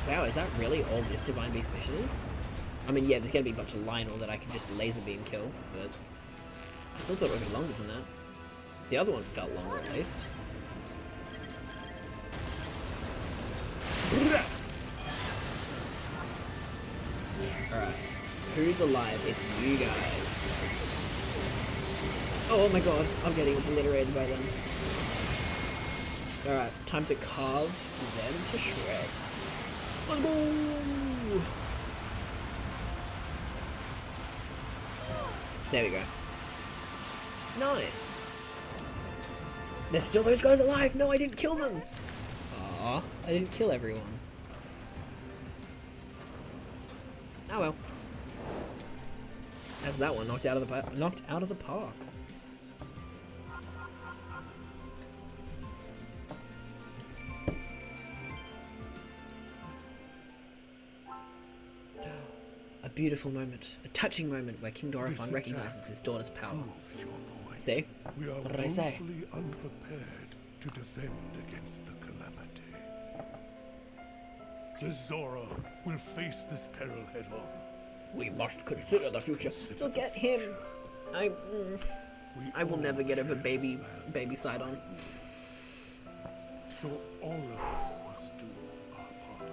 Wow, is that really all this Divine Beast mission is? I mean, yeah, there's gonna be a bunch of Lionel that I can just laser beam kill, but I still thought it would be longer than that. The other one felt longer at least. Alright, who's alive? It's you guys. Oh my god, I'm getting obliterated by them. Alright, time to carve them to shreds. Let's go! There we go. Nice! There's still those guys alive! No, I didn't kill them! Aw, I didn't kill everyone. Oh well. That's that one knocked out of the park. A beautiful moment, a touching moment where King Dorephan recognizes his daughter's power. See? What did I say? We are woefully unprepared to defend against the Calamity. The Zora will face this peril head-on. We must consider the future. Look at him. I will never get over baby Sidon. So all of us must do our part.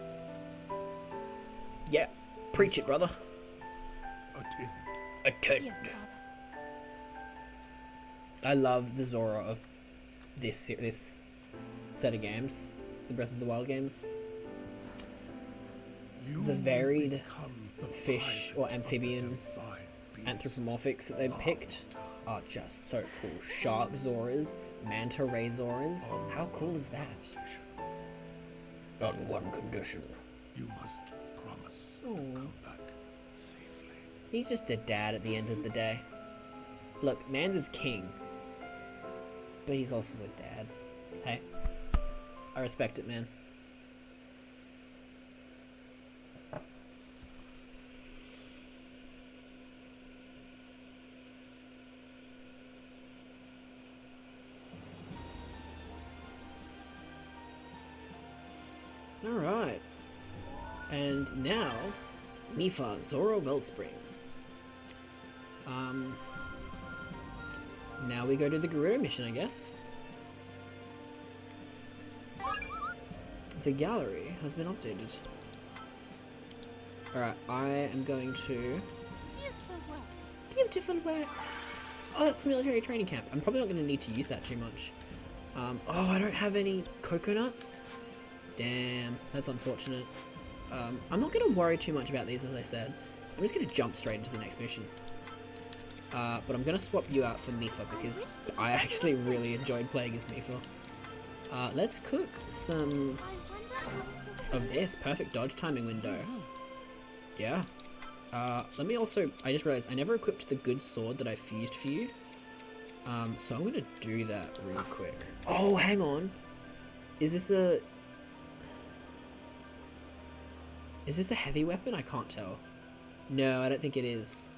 Yeah, Preach it, brother. Attend. Attend. Yes, Father. I love the Zora of this set of games, the Breath of the Wild games. You The will varied become the fish pilot or of the amphibian divine beast. anthropomorphics that they've picked are just so cool. Shark Zoras, Manta Ray Zoras. How cool is that? On one condition. You must promise to Aw. come back safely. He's just a dad at the end of the day. Look, Mans is king, but he's also a dad. Hey, I respect it, man. Alright. And now, Mifa Zora Wellspring. Now we go to the Gerudo mission, I guess. The gallery has been updated. Alright, I am going to... Beautiful work. Beautiful work! Oh, that's the military training camp. I'm probably not going to need to use that too much. Oh, I don't have any coconuts? Damn, that's unfortunate. I'm not going to worry too much about these, as I said. I'm just going to jump straight into the next mission. But I'm going to swap you out for Mifa, because I actually really enjoyed playing as Mifa. Let's cook some I wonder how it of this. Perfect dodge timing window. Yeah. Let me also... I just realized I never equipped the good sword that I fused for you. So I'm going to do that real quick. Oh, hang on. Is this a... Is this a heavy weapon? I can't tell. No, I don't think it is.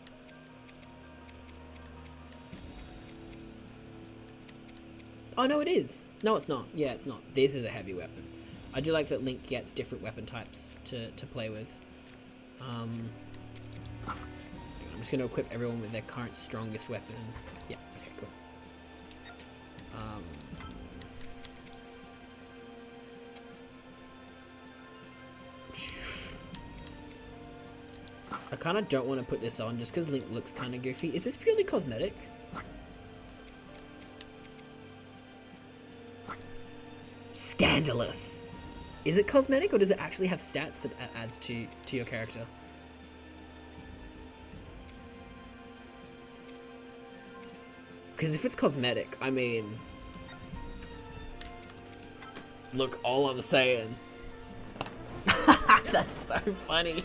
Oh, no, it is. No, it's not. Yeah, it's not. This is a heavy weapon. I do like that Link gets different weapon types to play with. I'm just going to equip everyone with their current strongest weapon. Yeah, okay, cool. I kind of don't want to put this on just because Link looks kind of goofy. Is this purely cosmetic? Scandalous! Is it cosmetic or does it actually have stats that adds to your character? Because if it's cosmetic, I mean... Look, all I'm saying... That's so funny.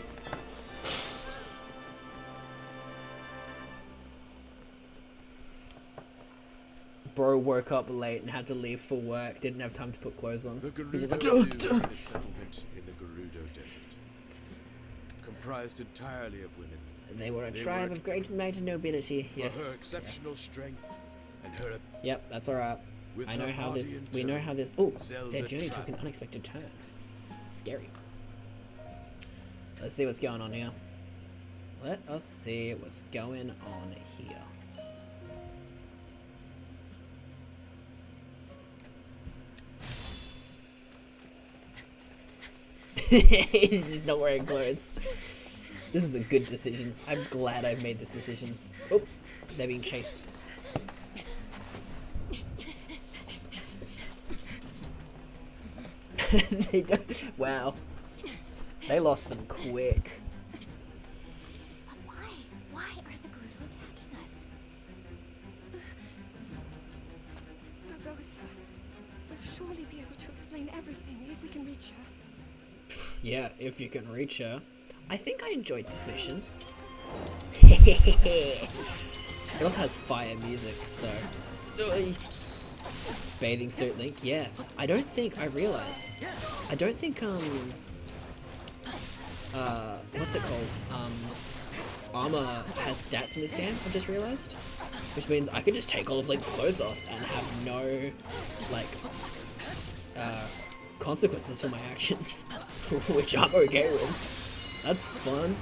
Bro woke up late and had to leave for work, didn't have time to put clothes on. The He's just Gerudo like, live in a settlement in the Gerudo Desert, comprised entirely of women. They were a They tribe were of great might and nobility. For Yes. her exceptional yes. strength and her Yep, that's alright. with I know her how body this. in We know turn, how this. Oh, Zelda their journey took an traveled. unexpected turn. Scary. Let's see what's going on here. Let us see what's going on here. He's just not wearing clothes. This was a good decision. I'm glad I made this decision. Oh, they're being chased. They don't. Wow. They lost them quick. But why? Why are the Gerudo attacking us? Barbosa will surely be able to explain everything if we can reach her. Yeah, if you can reach her. I think I enjoyed this mission. It also has fire music, so... Oi. Bathing suit Link, yeah. I don't think, I realise. I don't think, what's it called? Armor has stats in this game, I've just realised. Which means I could just take all of Link's clothes off and have no, like, consequences for my actions. Which I'm okay with. That's fun.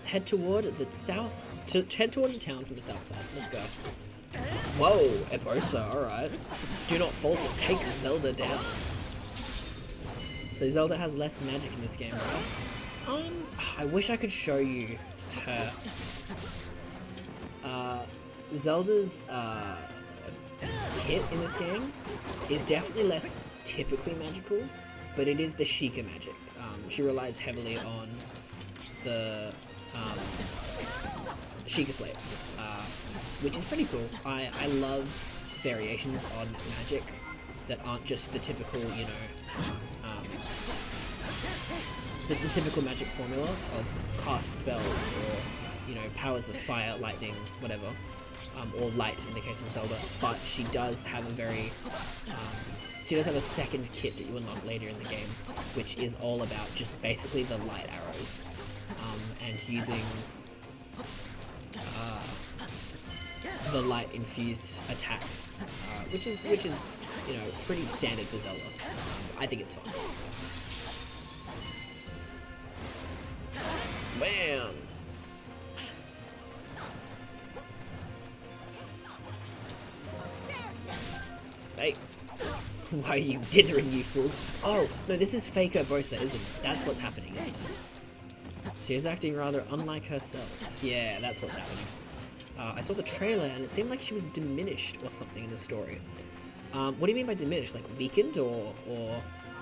Head toward the south, head toward the town from the south side. Let's go. Whoa, Ebosa, alright. Do not falter, take Zelda down. So Zelda has less magic in this game, right? I wish I could show you her. Zelda's kit in this game is definitely less typically magical, but it is the Sheikah magic. She relies heavily on the Sheikah Slate, which is pretty cool. I love variations on magic that aren't just the typical, you know, the typical magic formula of cast spells or, you know, powers of fire, lightning, whatever, or light in the case of Zelda. But she does have a very, she does have a second kit that you unlock later in the game, which is all about just basically the light arrows, and using the light infused attacks, which is you know, pretty standard for Zelda. I think it's fun. Bam! Hey! Why are you dithering, you fools? Oh, no, this is fake Urbosa, isn't it? That's what's happening, isn't it? She's acting rather unlike herself. Yeah, that's what's happening. I saw the trailer and it seemed like she was diminished or something in the story. What do you mean by diminished? Like weakened or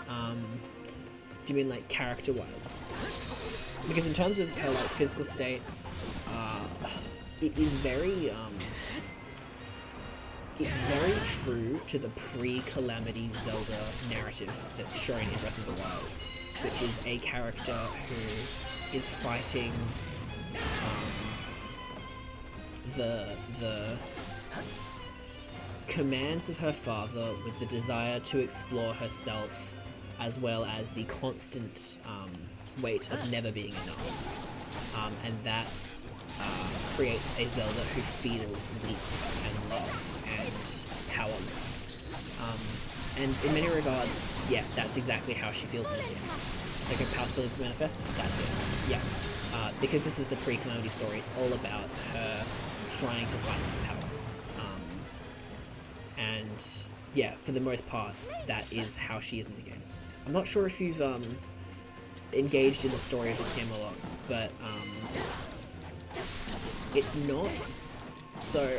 do you mean like character-wise? Because in terms of her like physical state, it is very it's very true to the pre-Calamity Zelda narrative that's shown in Breath of the Wild, which is a character who is fighting the commands of her father with the desire to explore herself, as well as the constant weight of never being enough, and that creates a Zelda who feels weak and lost and powerless, and in many regards, yeah, that's exactly how she feels in this game. Like her power still needs to manifest, that's it, yeah. Because this is the pre-Calamity story, it's all about her trying to find that power. And yeah, for the most part, that is how she is in the game. I'm not sure if you've engaged in the story of this game a lot, but it's not. So,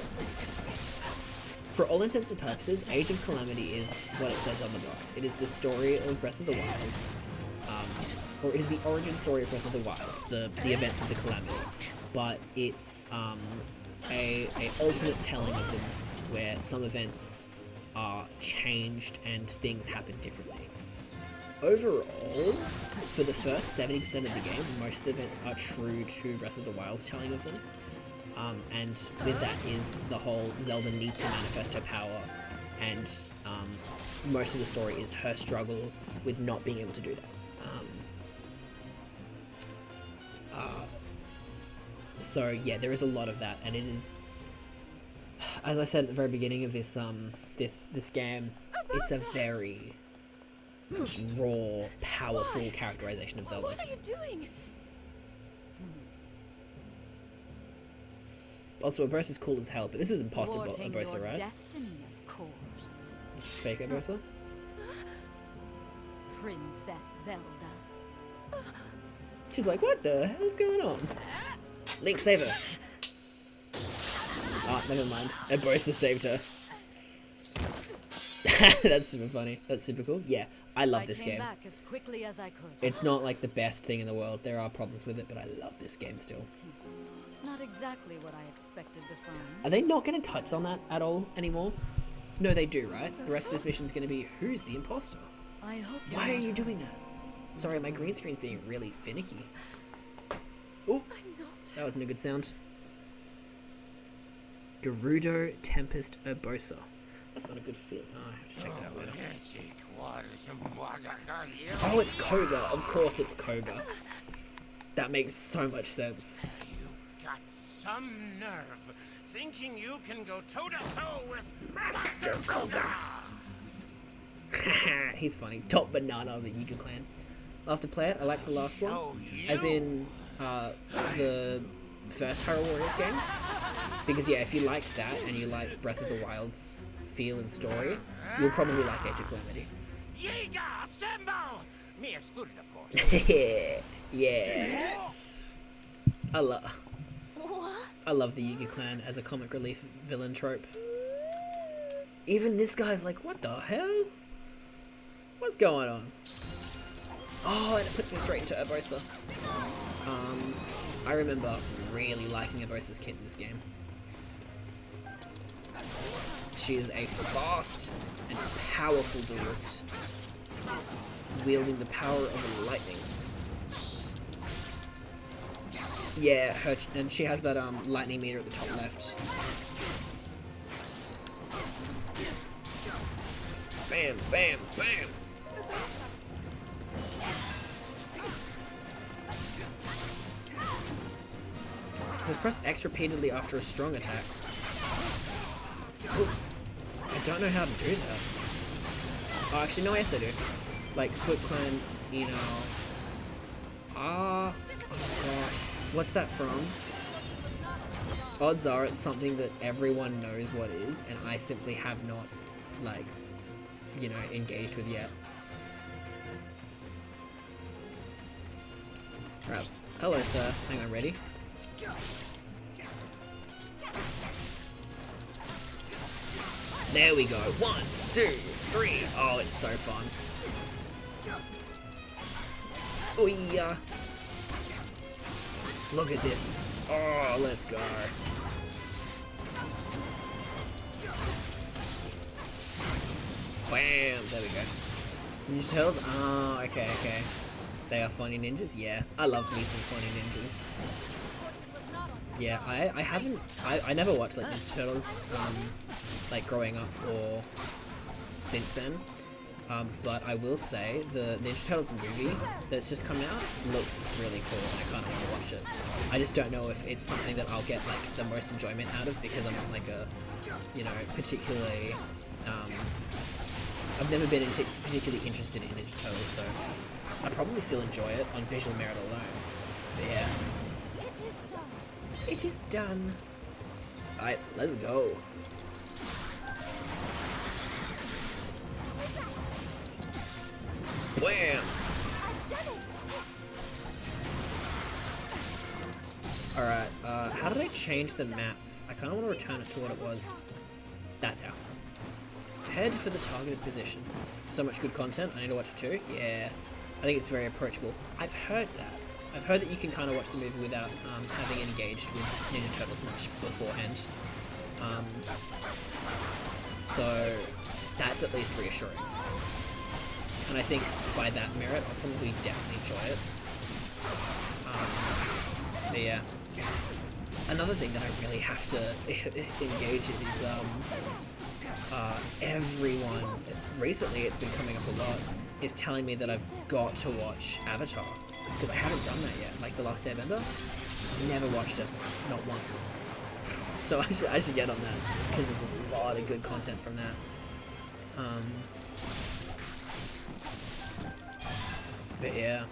for all intents and purposes, Age of Calamity is what it says on the box. It is the story of Breath of the Wild, or it is the origin story of Breath of the Wild, the events of the Calamity. But it's a alternate telling of them, where some events are changed and things happen differently. Overall, for the first 70% of the game, most of the events are true to Breath of the Wild's telling of them. And with that is the whole Zelda needs to manifest her power, and most of the story is her struggle with not being able to do that. So yeah, there is a lot of that, and it is, as I said at the very beginning of this this game, it's a very raw, powerful characterization of Zelda. What are you doing? Also, Urbosa's cool as hell, but this is imposter Thwarting Urbosa, your right? destiny, of course. This is fake Urbosa? Princess Zelda. She's like, what the hell's going on? Link, save her! Oh, never mind. Urbosa saved her. That's super funny. That's super cool. Yeah, I love this game. Back as quickly as I could. It's not like the best thing in the world. There are problems with it, but I love this game still. Not exactly what I expected to find. Are they not going to touch on that at all anymore? No, they do, right? The rest of this mission's going to be, who's the imposter? I hope. Why are you doing that? Sorry, my green screen's being really finicky. Oh, that wasn't a good sound. Gerudo Tempest Urbosa. That's not a good fit. Oh, I have to check that out later. Oh, it's Koga. Of course it's Koga. That makes so much sense. You've got some nerve, thinking you can go toe-to-toe with Master Koga! He's funny. Top banana of the Yiga clan. I'll have to play it. I like the last one. As in, the first Hyrule Warriors game. Because yeah, if you like that, and you like Breath of the Wild's feel and story, you'll probably like Age of Calamity. Yiga, assemble! Me excluded, of course. Yeah. I love What? the Yiga clan as a comic relief villain trope. Even this guy's like, what the hell? What's going on? Oh, and it puts me straight into Urbosa. I remember really liking Urbosa's kit in this game. She is a fast and powerful duelist, wielding the power of lightning. Yeah, and she has that lightning meter at the top left. Bam, bam, bam. Just press X repeatedly after a strong attack. Ooh. I don't know how to do that. Oh, actually, no, yes I do. Like, Foot Clan, you know. Oh gosh. What's that from? Odds are it's something that everyone knows what is, and I simply have not, like, you know, engaged with yet. Alright. Hello, sir. Hang on, ready? There we go. 1, 2, 3. Oh, it's so fun. Oh yeah. Look at this. Oh, let's go. Bam. There we go. Ninja Turtles? Oh, okay. They are funny ninjas? Yeah. I love me some funny ninjas. Yeah, I never watched like Ninja Turtles, like growing up or since then. But I will say the Ninja Turtles movie that's just come out looks really cool and I kind of want to watch it. I just don't know if it's something that I'll get like the most enjoyment out of because I'm not like a, you know, particularly, I've never been particularly interested in Ninja Turtles, so I'd probably still enjoy it on visual merit alone. But yeah. It is done. Alright, let's go. Wham! Alright, how did I change the map? I kind of want to return it to what it was. That's how. Head for the targeted position. So much good content, I need to watch it too. Yeah, I think it's very approachable. I've heard that. I've heard that you can kind of watch the movie without having engaged with Ninja Turtles much beforehand. So that's at least reassuring. And I think by that merit, I'll probably definitely enjoy it. But yeah. Another thing that I really have to engage in is everyone, recently it's been coming up a lot, is telling me that I've got to watch Avatar. Because I haven't done that yet, like The Last Airbender. Never watched it, not once. So I should get on that, because there's a lot of good content from that. But yeah.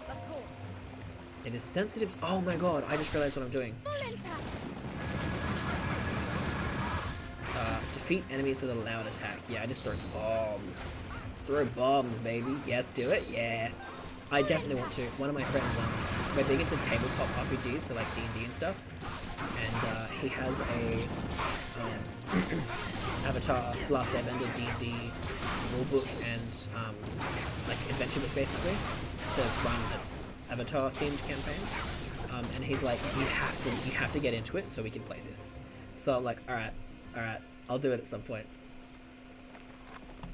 Of course. It is sensitive. Oh my god, I just realized what I'm doing. Defeat enemies with a loud attack. Yeah, I just throw bombs. Throw bombs, baby. Yes, do it. Yeah. I definitely want to. One of my friends, we're big into tabletop RPGs, so like D&D and stuff. And he has a Avatar, Last Airbender, D&D rulebook and like adventure book basically to run an Avatar themed campaign. And he's like, you have to get into it so we can play this. So I'm like, all right, I'll do it at some point.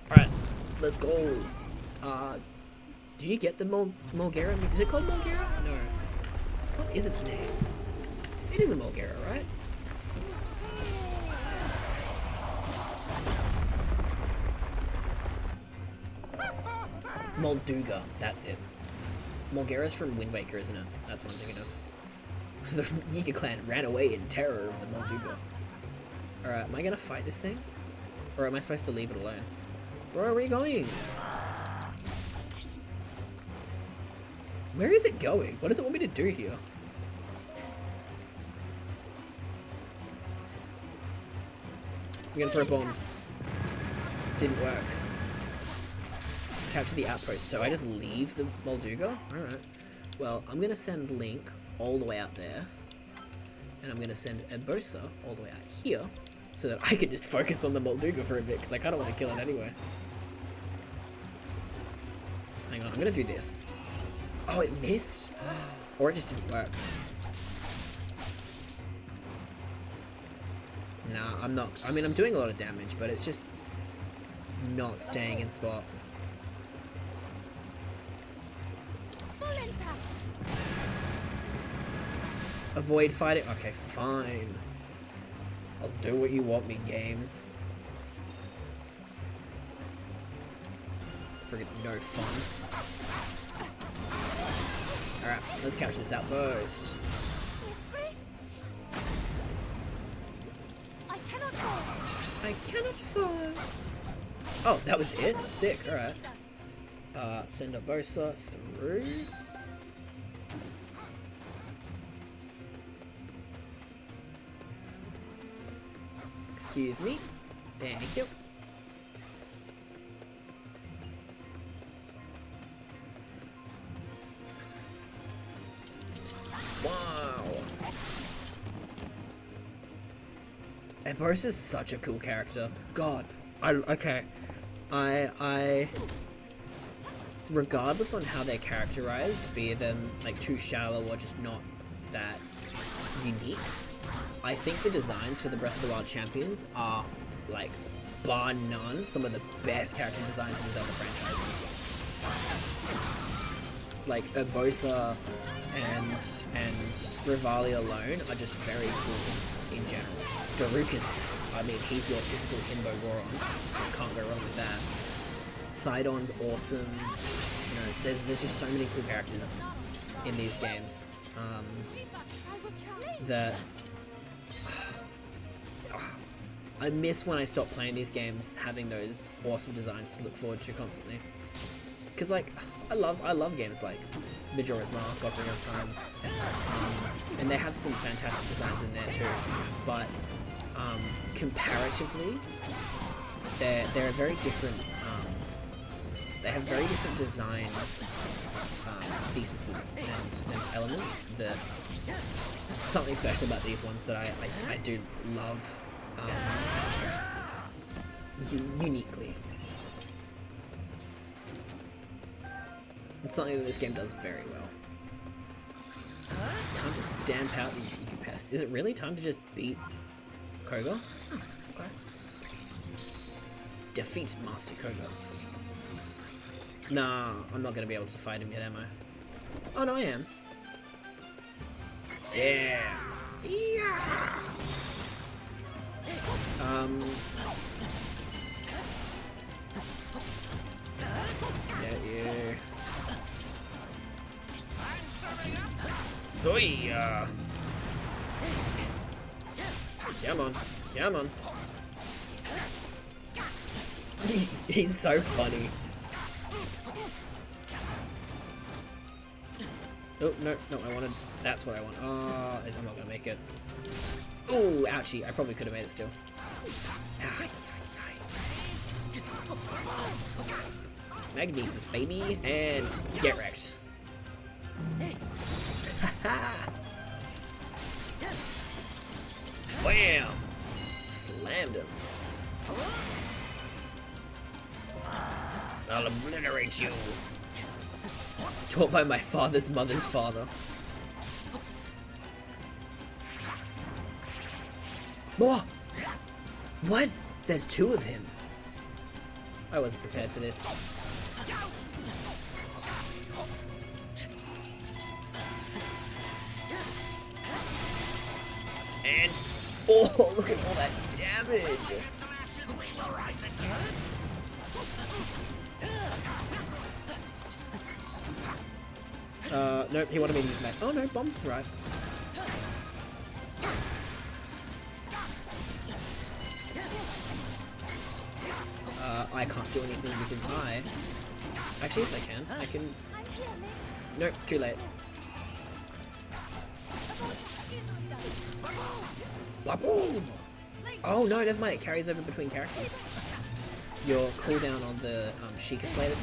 All right, let's go. Do you get the Mulgera? Is it called Mulgera? No. What is its name? It is a Mulgera, right? Molduga, that's it. Mulgera's from Wind Waker, isn't it? That's what I'm thinking of. The Yiga clan ran away in terror of the Molduga. Alright, am I gonna fight this thing? Or am I supposed to leave it alone? Bro, where are you going? Where is it going? What does it want me to do here? I'm gonna throw bombs. Didn't work. capture the outpost, so I just leave the Molduga? Alright. Well, I'm gonna send Link all the way out there. And I'm gonna send Urbosa all the way out here. So that I can just focus on the Molduga for a bit, because I kinda want to kill it anyway. Hang on, I'm gonna do this. Oh, it missed? Or it just didn't work. Nah, I'm not. I mean, I'm doing a lot of damage, but it's just not staying in spot. Avoid fighting? Okay, fine. I'll do what you want me, game. Friggin' no fun. Alright, let's capture this outpost. I cannot fall. Oh, that was it? Sick, alright. Send Urbosa through. Excuse me. Thank you. Wow. Urbosa is such a cool character. God. I regardless on how they're characterized, be them like too shallow or just not that unique, I think the designs for the Breath of the Wild champions are, like, bar none, some of the best character designs in the Zelda franchise. Like, Urbosa and Rivali alone are just very cool in general. Daruk is, I mean, he's your typical Himbo Goron. Can't go wrong with that. Sidon's awesome. You know, there's just so many cool characters in these games. That I miss when I stopped playing these games, having those awesome designs to look forward to constantly. Cause like, I love games like Majora's Mask, Ocarina of Time, and they have some fantastic designs in there too. But comparatively, they're a very different. They have very different design theses and elements. That something special about these ones that I do love uniquely. It's something that this game does very well. Time to stamp out these Eco pests. Is it really time to just beat Koga? Okay. Defeat Master Koga. Nah, I'm not gonna be able to fight him yet, am I? Oh no, I am. Yeah. Yeah. Get you. Oi. Come on. Come on. He's so funny. Oh, no, I wanted... That's what I want. Oh, I'm not gonna make it. Oh, ouchie. I probably could have made it still. Magnesis, baby. And get wrecked. Wham! Slammed him. I'll obliterate you. Taught by my father's mother's father. More! What? There's two of him. I wasn't prepared for this. And... oh, look at all that damage! Nope, he wanted me to use that. Oh no, bomb's right. I can't do anything because I... Actually, yes I can. I can... Nope, too late. Waboom! Oh no, never mind, it carries over between characters. Your cooldown on the Sheikah Slayer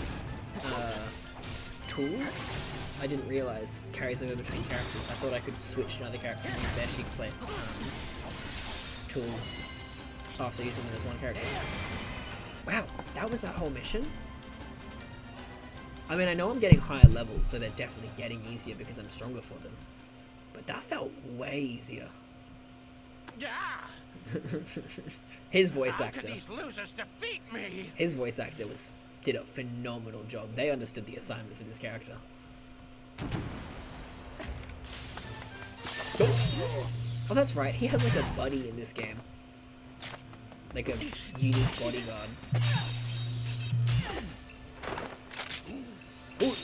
tools, I didn't realize carries over between characters. I thought I could switch to another character and use their Sheik Slate tools after using them as one character. Wow, that was that whole mission? I mean, I know I'm getting higher levels, so they're definitely getting easier because I'm stronger for them. But that felt way easier. Yeah. His voice How actor. could these losers defeat me? His voice actor did a phenomenal job. They understood the assignment for this character. Oh, that's right. He has like a buddy in this game. Like a unique bodyguard. Ooh.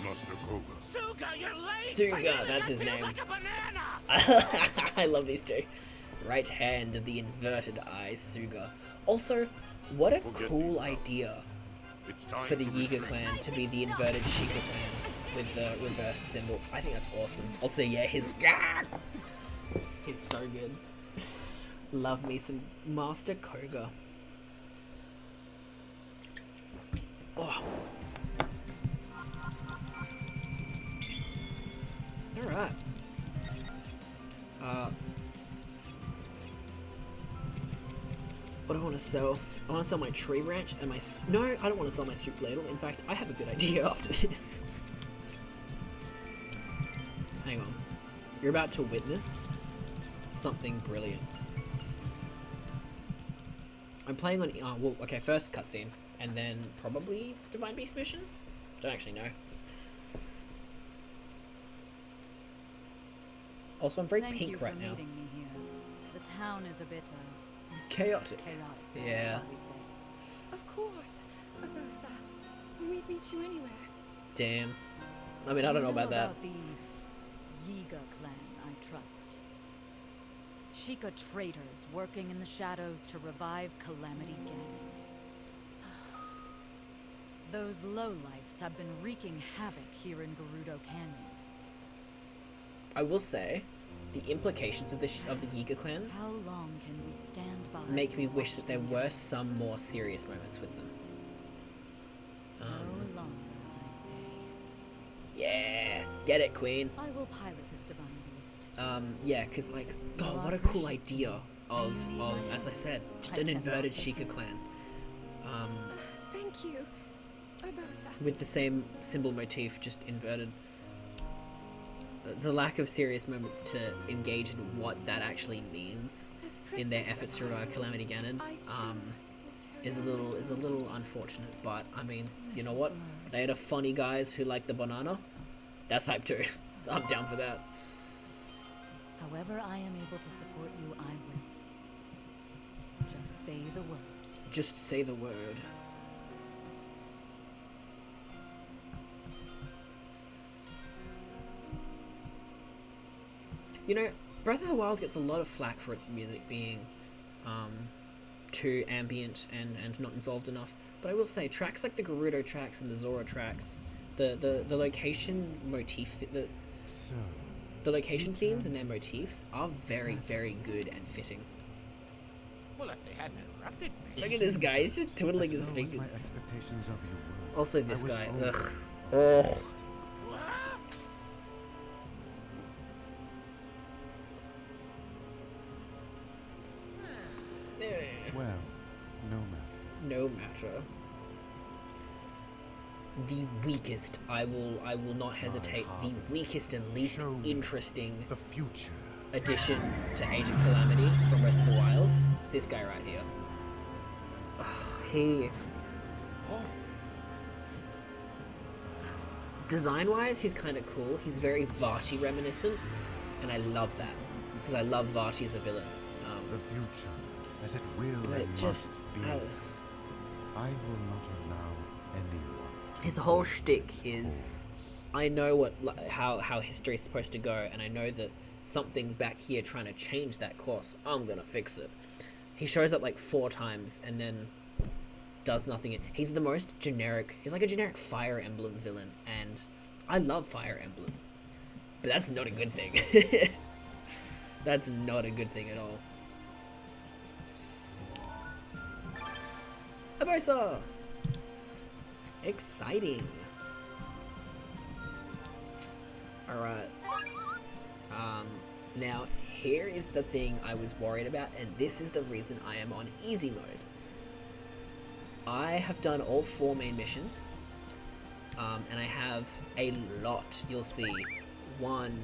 Master Koga. Suga, you're late. Suga, that's his name. Like a banana. I love these two. Right hand of the inverted eye, Suga. Also, what a cool idea for the Yiga clan to be the inverted Sheikah clan with the reversed symbol. I think that's awesome. Also, yeah, he's so good. Love me some Master Koga. Oh. Alright. What do I want to sell? I want to sell my tree branch and my... No, I don't want to sell my soup ladle. In fact, I have a good idea after this. Hang on. You're about to witness something brilliant. I'm playing on... well, okay, first cutscene. And then probably Divine Beast mission? Don't actually know. Also, I'm very pink right now. Thank you for meeting me here. The town is a bit Chaotic. chaotic. Yeah. Shall we say. Of course, Urbosa. We'd meet you anywhere. Damn. I mean, I don't know about that. The Yiga clan, I trust. Sheikah traitors working in the shadows to revive Calamity Ganon. Those lowlifes have been wreaking havoc here in Gerudo Canyon. I will say, the implications of the Yiga clan How long can we stand by? make me wish that there were some more serious moments with them. No longer, I say. Yeah, get it, Queen. I will pilot this divine beast. Yeah, cause like, God, what a cool idea of, as I said, just an inverted Sheikah clan. Thank you, Urbosa. With the same symbol motif, just inverted. The lack of serious moments to engage in what that actually means in their efforts to revive Calamity Ganon, is a little unfortunate. But I mean, you know what? They are the funny guys who like the banana. That's hype too. I'm down for that. However I am able to support you, I will. Just say the word. Just say the word. You know, Breath of the Wild gets a lot of flack for its music being too ambient and not involved enough. But I will say, tracks like the Gerudo tracks and the Zora tracks, the location motif, the location themes and their motifs are very, very good and fitting. Well, if they hadn't interrupted me. Look at this guy, he's just twiddling his fingers. Also this guy, ugh. Ugh. Well, no matter. No matter. The weakest, I will not hesitate, the weakest and least interesting The future. addition to Age of Calamity from Breath of the Wild. This guy right here. He... Design-wise, he's kind of cool. He's very Vati reminiscent, and I love that, because I love Vati as a villain. The future, as it will But and just... must be. I will not allow anyone. his whole shtick is, I know how history's supposed to go, and I know that something's back here trying to change that course. I'm gonna fix it. He shows up like 4 times and then does nothing. He's the most generic. He's like a generic Fire Emblem villain, and I love Fire Emblem, but that's not a good thing. That's not a good thing at all. Urbosa! Exciting. Alright. Now, here is the thing I was worried about, and this is the reason I am on easy mode. I have done all 4 main missions, and I have a lot. You'll see 1,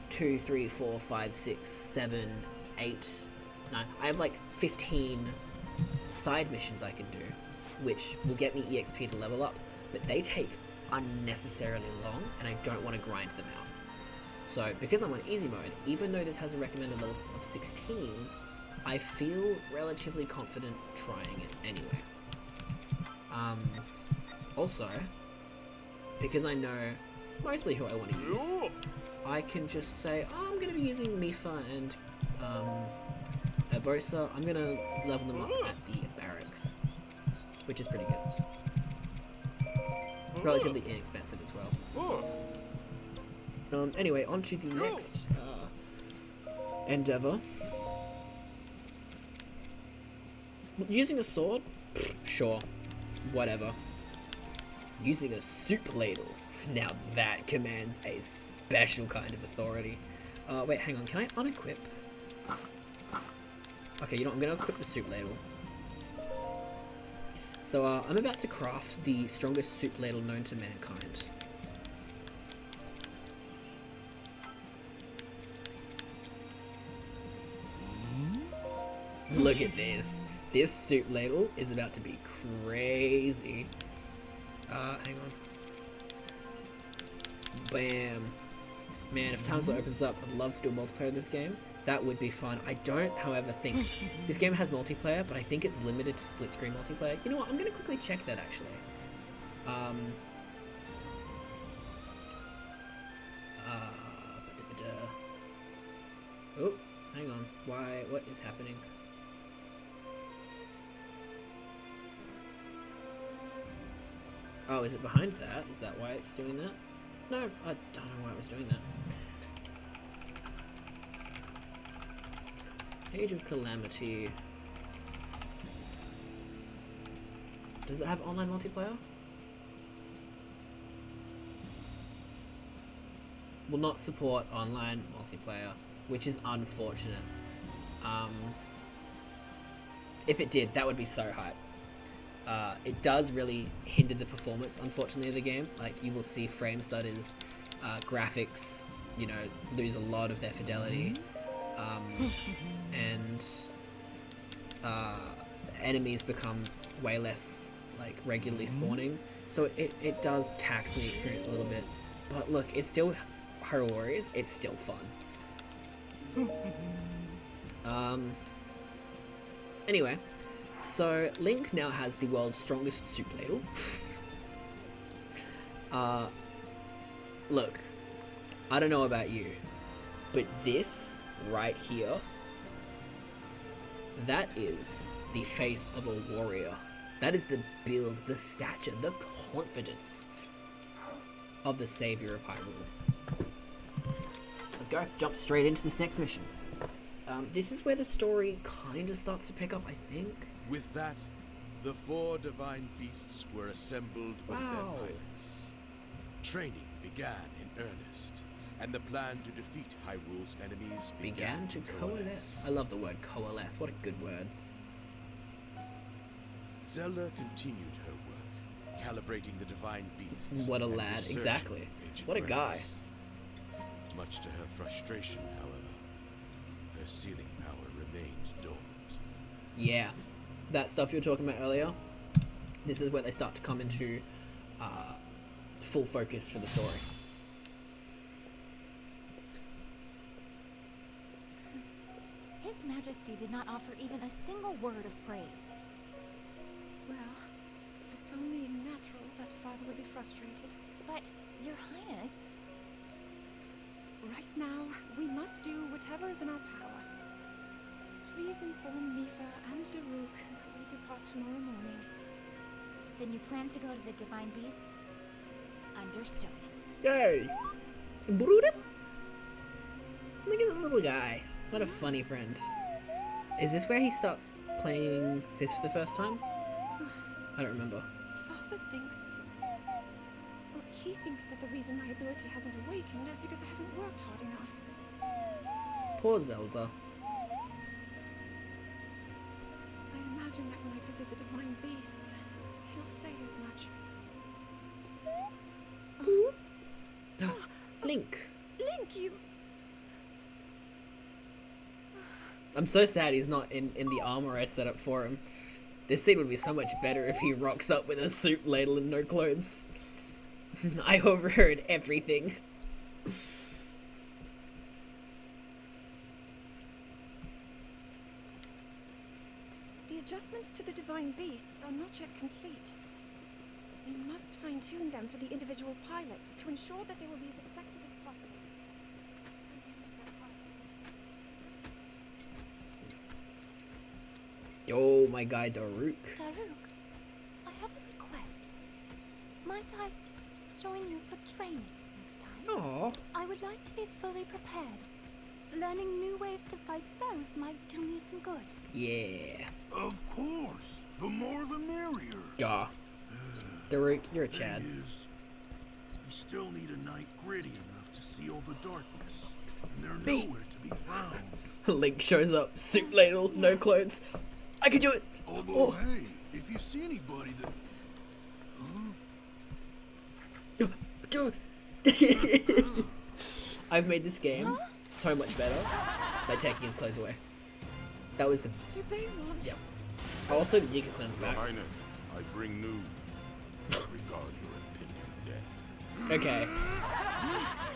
2, 3, 4, 5, 6, 7, 8, 9. I have like 15 side missions I can do, which will get me EXP to level up, but they take unnecessarily long, and I don't want to grind them out. So, because I'm on easy mode, even though this has a recommended level of 16, I feel relatively confident trying it anyway. Also, because I know mostly who I want to use, I can just say, oh, I'm going to be using Mifa and Urbosa. I'm going to level them up at the barracks, which is pretty good. Relatively inexpensive as well. Anyway, on to the next endeavor. Using a sword? Sure. Whatever. Using a soup ladle. Now that commands a special kind of authority. Wait, hang on. Can I unequip? Okay, you know what? I'm going to equip the soup ladle. So, I'm about to craft the strongest soup ladle known to mankind. Look at this. This soup ladle is about to be crazy. Hang on. Bam. Man, if Timeslot opens up, I'd love to do a multiplayer of this game. That would be fun. I don't, however, think... This game has multiplayer, but I think it's limited to split-screen multiplayer. You know what? I'm going to quickly check that, actually. Oh, hang on. Why? What is happening? Oh, is it behind that? Is that why it's doing that? No, I don't know why it was doing that. Age of Calamity. Does it have online multiplayer? Will not support online multiplayer, which is unfortunate. If it did, that would be so hype. It does really hinder the performance, unfortunately, of the game. Like, you will see frame stutters, graphics, you know, lose a lot of their fidelity, and enemies become way less, like, regularly spawning. So it does tax the experience a little bit. But look, it's still Hyrule Warriors, it's still fun. Anyway. So, Link now has the world's strongest soup ladle. Look, I don't know about you, but this right here, that is the face of a warrior. That is the build, the stature, the confidence of the savior of Hyrule. Let's go, jump straight into this next mission. This is where the story kind of starts to pick up, I think. With that, the 4 divine beasts were assembled with their pilots. Training began in earnest, and the plan to defeat Hyrule's enemies began to coalesce. I love the word coalesce. What a good word. Zelda continued her work, calibrating the divine beasts. What a lad, exactly. What a guy. Much to her frustration, however, her sealing power remained dormant. Yeah. That stuff you were talking about earlier, this is where they start to come into full focus for the story. His Majesty did not offer even a single word of praise. Well, it's only natural that Father would be frustrated. But, Your Highness... Right now, we must do whatever is in our power. Please inform Mifa and Daruk that we depart tomorrow morning. Then you plan to go to the Divine Beasts? Understood. Yay! Broodum! Look at the little guy. What a funny friend. Is this where he starts playing this for the first time? I don't remember. Father thinks... Well, he thinks that the reason my ability hasn't awakened is because I haven't worked hard enough. Poor Zelda. I imagine that when I visit the divine beasts, he'll say as much. Link. Link, you... I'm so sad he's not in the armor I set up for him. This scene would be so much better if he rocks up with a suit, ladle, and no clothes. I overheard everything. The adjustments to the divine beasts are not yet complete. We must fine-tune them for the individual pilots to ensure that they will be as effective as possible. So many of their parts are Oh, my guy Daruk. Daruk, I have a request. Might I join you for training next time? Aw. I would like to be fully prepared. Learning new ways to fight foes might do me some good. Yeah. Of course. The more the merrier. Aw. Daruk, you're a Chad. Thing is, we still need a night gritty enough to seal the darkness. And they're nowhere to be found. Link shows up, suit, ladle, no clothes. I can do it! Although, hey, if you see anybody that... Dude! I've made this game so much better by taking his clothes away. That was the... Do they want... Yep. Also, the Yiga clan's Your back. Highness, I bring news. Regard your impending death. Okay.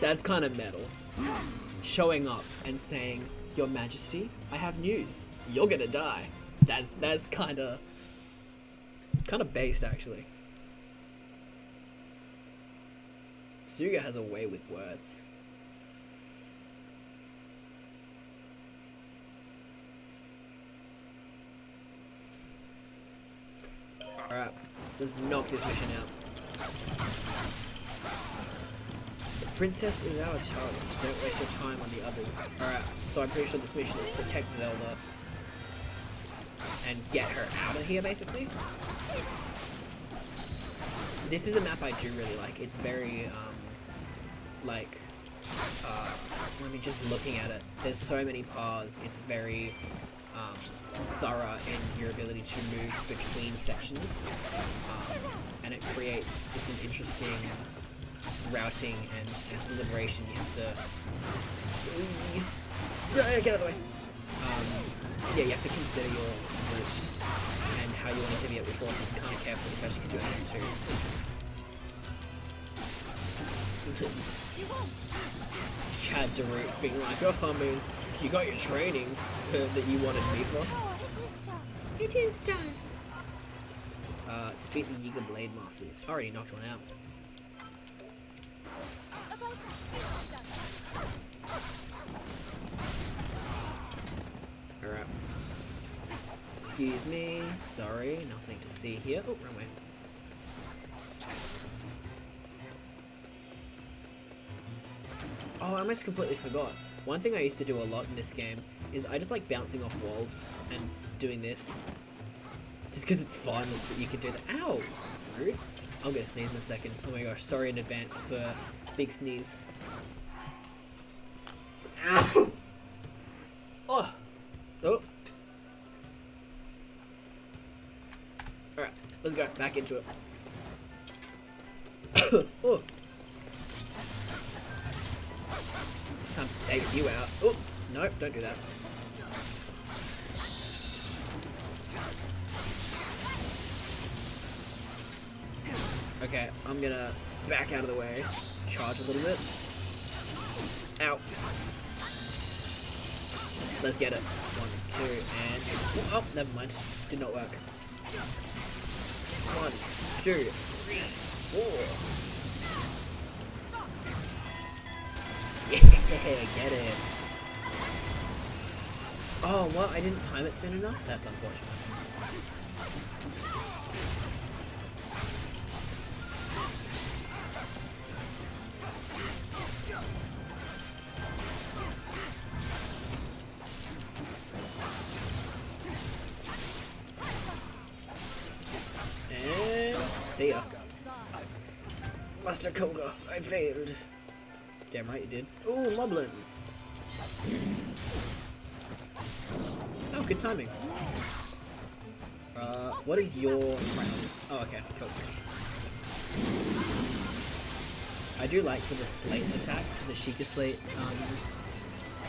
That's kind of metal. Showing up and saying, Your Majesty, I have news. You're gonna die. That's kind of based, actually. Suga has a way with words. Alright, let's knock this mission out. The princess is our target. Don't waste your time on the others. Alright, so I'm pretty sure this mission is protect Zelda and get her out of here, basically. This is a map I do really like. It's very, let me just looking at it. There's so many paths. It's very thorough in your ability to move between sections, and it creates just an interesting routing and deliberation. You have to get out of the way. Yeah, you have to consider your route and how you want to divvy up your forces kind of carefully, especially because you're aiming to. Chad Daruk being like, oh, I mean, you got your training that you wanted me for. It is done. Defeat the Yiga Blade Masters. Already knocked one out. Alright. Excuse me. Sorry, nothing to see here. Oh, wrong way. Oh, I almost completely forgot. One thing I used to do a lot in this game is I just like bouncing off walls and doing this. Just because it's fun that you can do that. Ow! Rude. I'm gonna sneeze in a second. Oh my gosh, sorry in advance for big sneeze. Oh! Oh! Alright, let's go. Back into it. Oh! Time to take you out. Oh! Nope, don't do that. Okay, I'm gonna back out of the way, charge a little bit. Ow. Let's get it. 1, 2, and... Oh, never mind. Did not work. 1, 2, 3, 4. Yeah, get it. Oh, what? I didn't time it soon enough? That's unfortunate. See ya. Master Koga, I failed. Damn right you did. Ooh, Moblin. Oh, good timing. What is your rounds? Oh, okay, cool. I do like for the slate attacks, the Sheikah Slate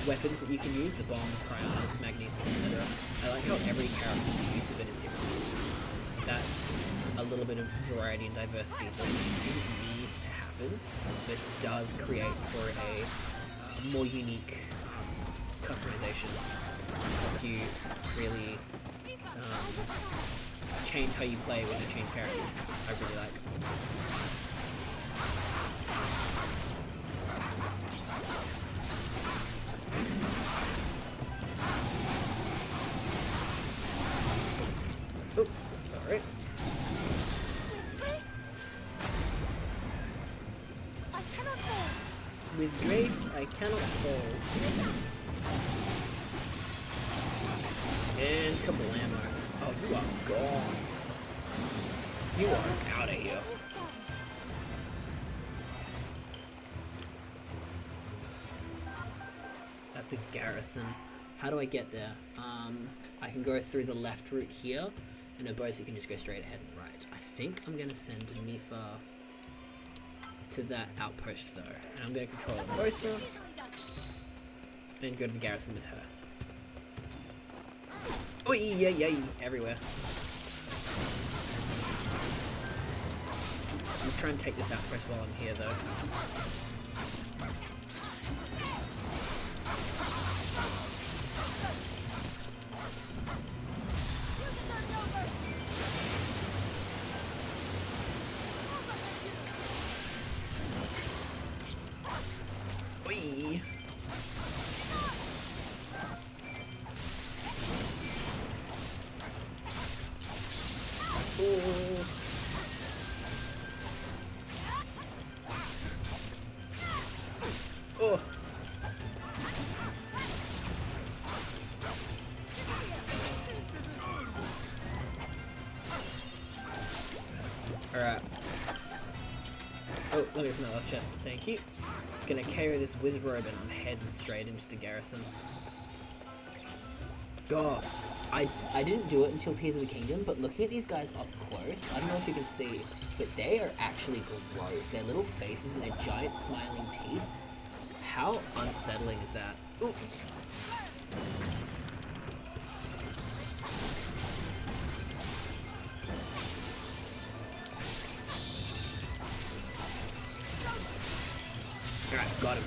weapons that you can use, the bombs, cryonis, magnesis, etc. I like how every character's use of it is different. That's a little bit of variety and diversity that didn't need to happen, but does create for a more unique customization. Lets you really change how you play when you change characters, which I really like. Oh, sorry. I cannot fall. With grace, I cannot fall. And kablamo. Oh, you are gone. You are out of here. At the garrison. How do I get there? I can go through the left route here, and Urbosa can just go straight ahead and right. I think I'm gonna send Mifa to that outpost though, and I'm gonna control Urbosa and go to the garrison with her. Oh yeah, everywhere. I'm just trying to take this outpost while I'm here though. Oi. Oh. Oh. Alright. Oh, let me open that last chest. Thank you. Gonna carry this wizard robe and I'm heading straight into the garrison. God. I didn't do it until Tears of the Kingdom, but looking at these guys up close, I don't know if you can see, but they are actually gross. Their little faces and their giant smiling teeth. How unsettling is that? Ooh. Alright, got him.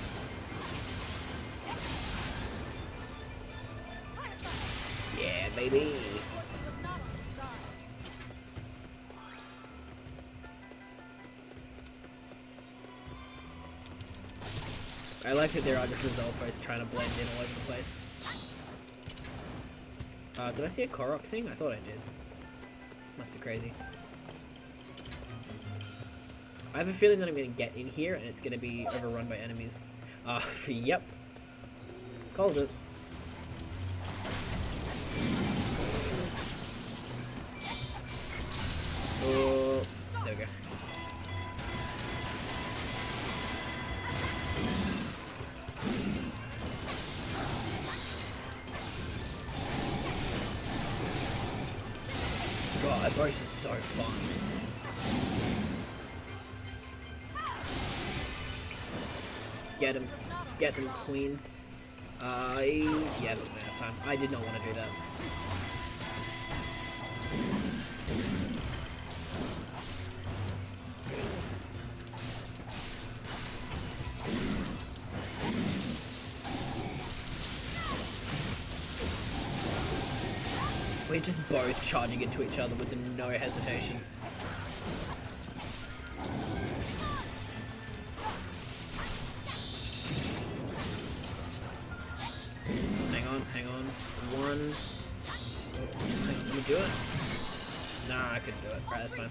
Yeah, baby. I like that there are just Lizalfos trying to blend in all over the place. Did I see a Korok thing? I thought I did. Must be crazy. I have a feeling that I'm going to get in here and it's going to be overrun by enemies. Yep. Called it. Oh, there we go. God, that boss is so fun. Get him, queen. Yeah, doesn't have time. I did not want to do that. We're just both charging into each other with no hesitation. Hang on. One. Oh, hang on, let me do it. Nah, I couldn't do it. Alright, that's fine.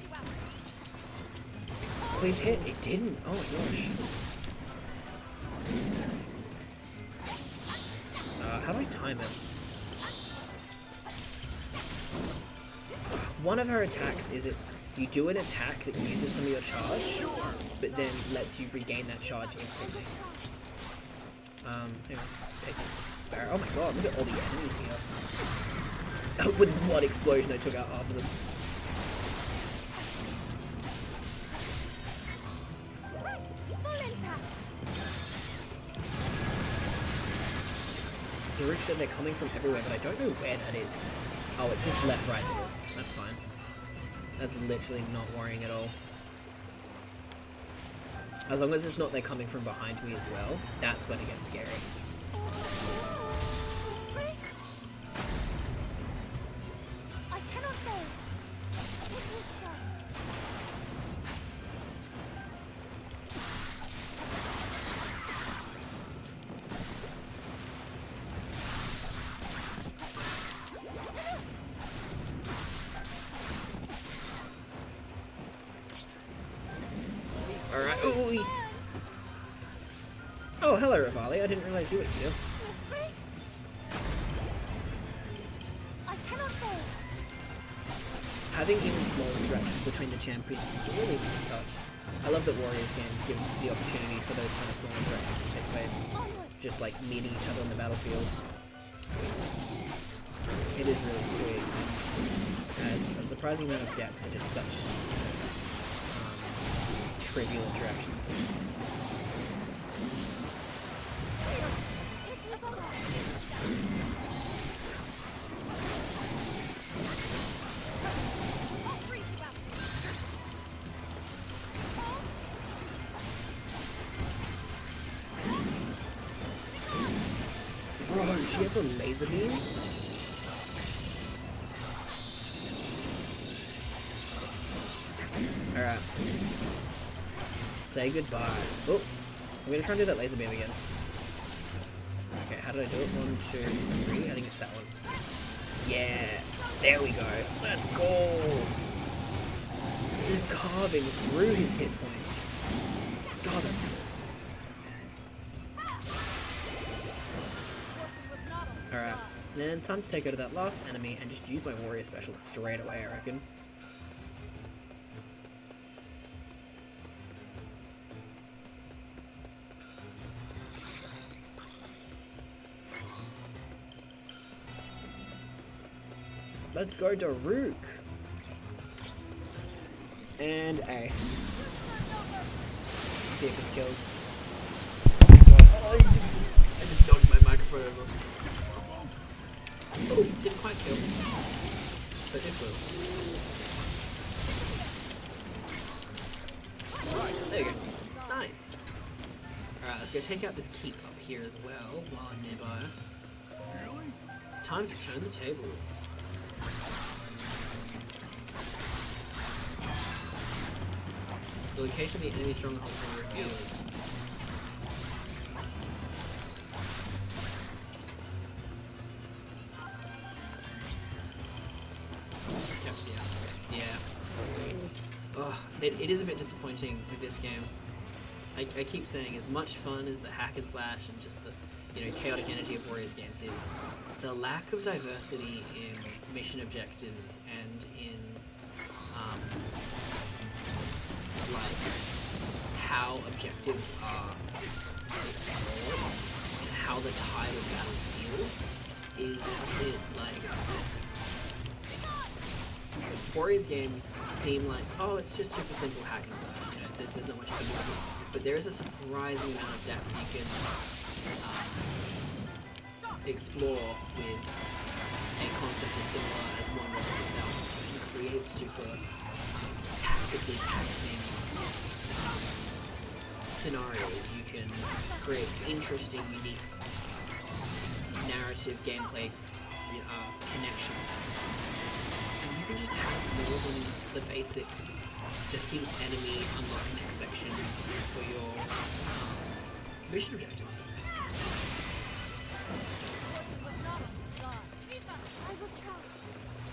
Please hit. It didn't. Oh my gosh. How do I time it? one of her attacks is you do an attack that uses some of your charge, but then lets you regain that charge instantly. Hang on, take this barrel. Oh my god, look at all the enemies here. With one explosion, I took out half of them. Daruk said they're coming from everywhere, but I don't know where that is. Oh, it's just left, right, middle. That's fine. That's literally not worrying at all. As long as it's not they're coming from behind me as well, that's when it gets scary. I cannot go. It is done. Alright, ooh. Oh, hello, Rivali. I didn't realize you were here. I cannot go. Having even small interactions between the champions is a really nice touch. I love that Warriors games give the opportunity for those kind of small interactions to take place. Just like meeting each other on the battlefield. It is really sweet. And adds a surprising amount of depth for just such trivial interactions. Bro, she has a laser beam? Alright. Say goodbye. Oh, I'm gonna try and do that laser beam again. Okay, how did I do it? 1, 2, 3. I think it's that one. Yeah, there we go. Let's go. Just carving through his hit points. God, that's cool. Alright, then time to take out that last enemy and just use my warrior special straight away, I reckon. Let's go Daruk. And A. Let's see if this kills. Oh, I just knocked my microphone over. Oh, didn't quite kill. But this will. There you go. Nice. Alright, let's go take out this keep up here as well while I'm nearby. Time to turn the tables. The location of the enemy stronghold will be revealed. Capture the outposts, yeah. Ugh, it is a bit disappointing with this game. I keep saying, as much fun as the hack and slash and just the chaotic energy of Warriors games is, the lack of diversity in mission objectives and in like how objectives are explored and how the tide of battle feels is a bit like Warriors games seem like, oh, it's just super simple hack and slash, there's not much you can do, but there is a surprising amount of depth you can explore with a concept as similar as 1 vs 1000. You can create super tactically taxing scenarios. You can create interesting, unique narrative gameplay connections, and you can just have more than the basic defeat enemy, unlock next section for your mission objectives.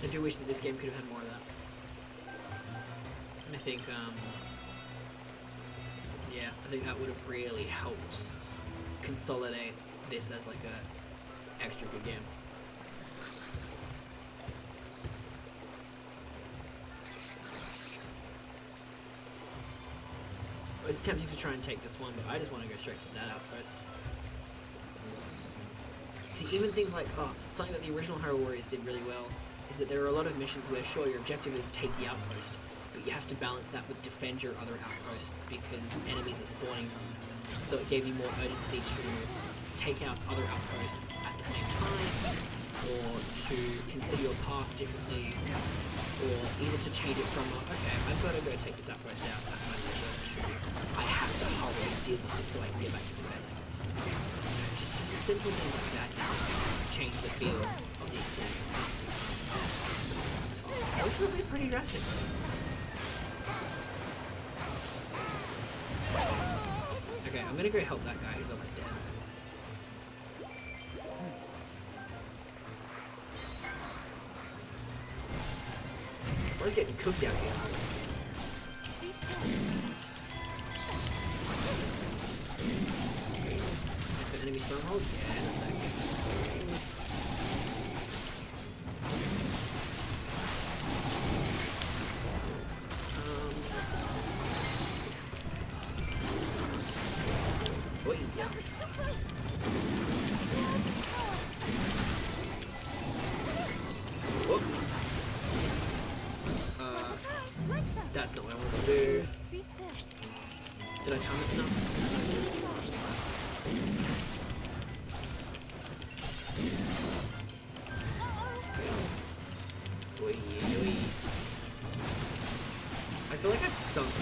I do wish that this game could have had more of that. I think, yeah, I think that would have really helped consolidate this as like a extra good game. it's tempting to try and take this one, but I just want to go straight to that outpost. See, even things like, something that the original Hyrule Warriors did really well is that there are a lot of missions where, sure, your objective is take the outpost, but you have to balance that with defend your other outposts because enemies are spawning from them. So it gave you more urgency to take out other outposts at the same time, or to consider your path differently, or even to change it from, okay, I've got to go take this outpost down at my leisure, to I have to hurry deal with this so I can get back to defending. Just simple things like that change the feel of the experience. Ultimately pretty drastic. Okay, I'm gonna go help that guy who's almost dead. I was getting cooked out here. If enemy stronghold? Yeah, in a second. Oh yeah. Whoop. That's not what I wanted to do. Did I time it enough? It's fine. Oi, oi. I feel like I've sunk,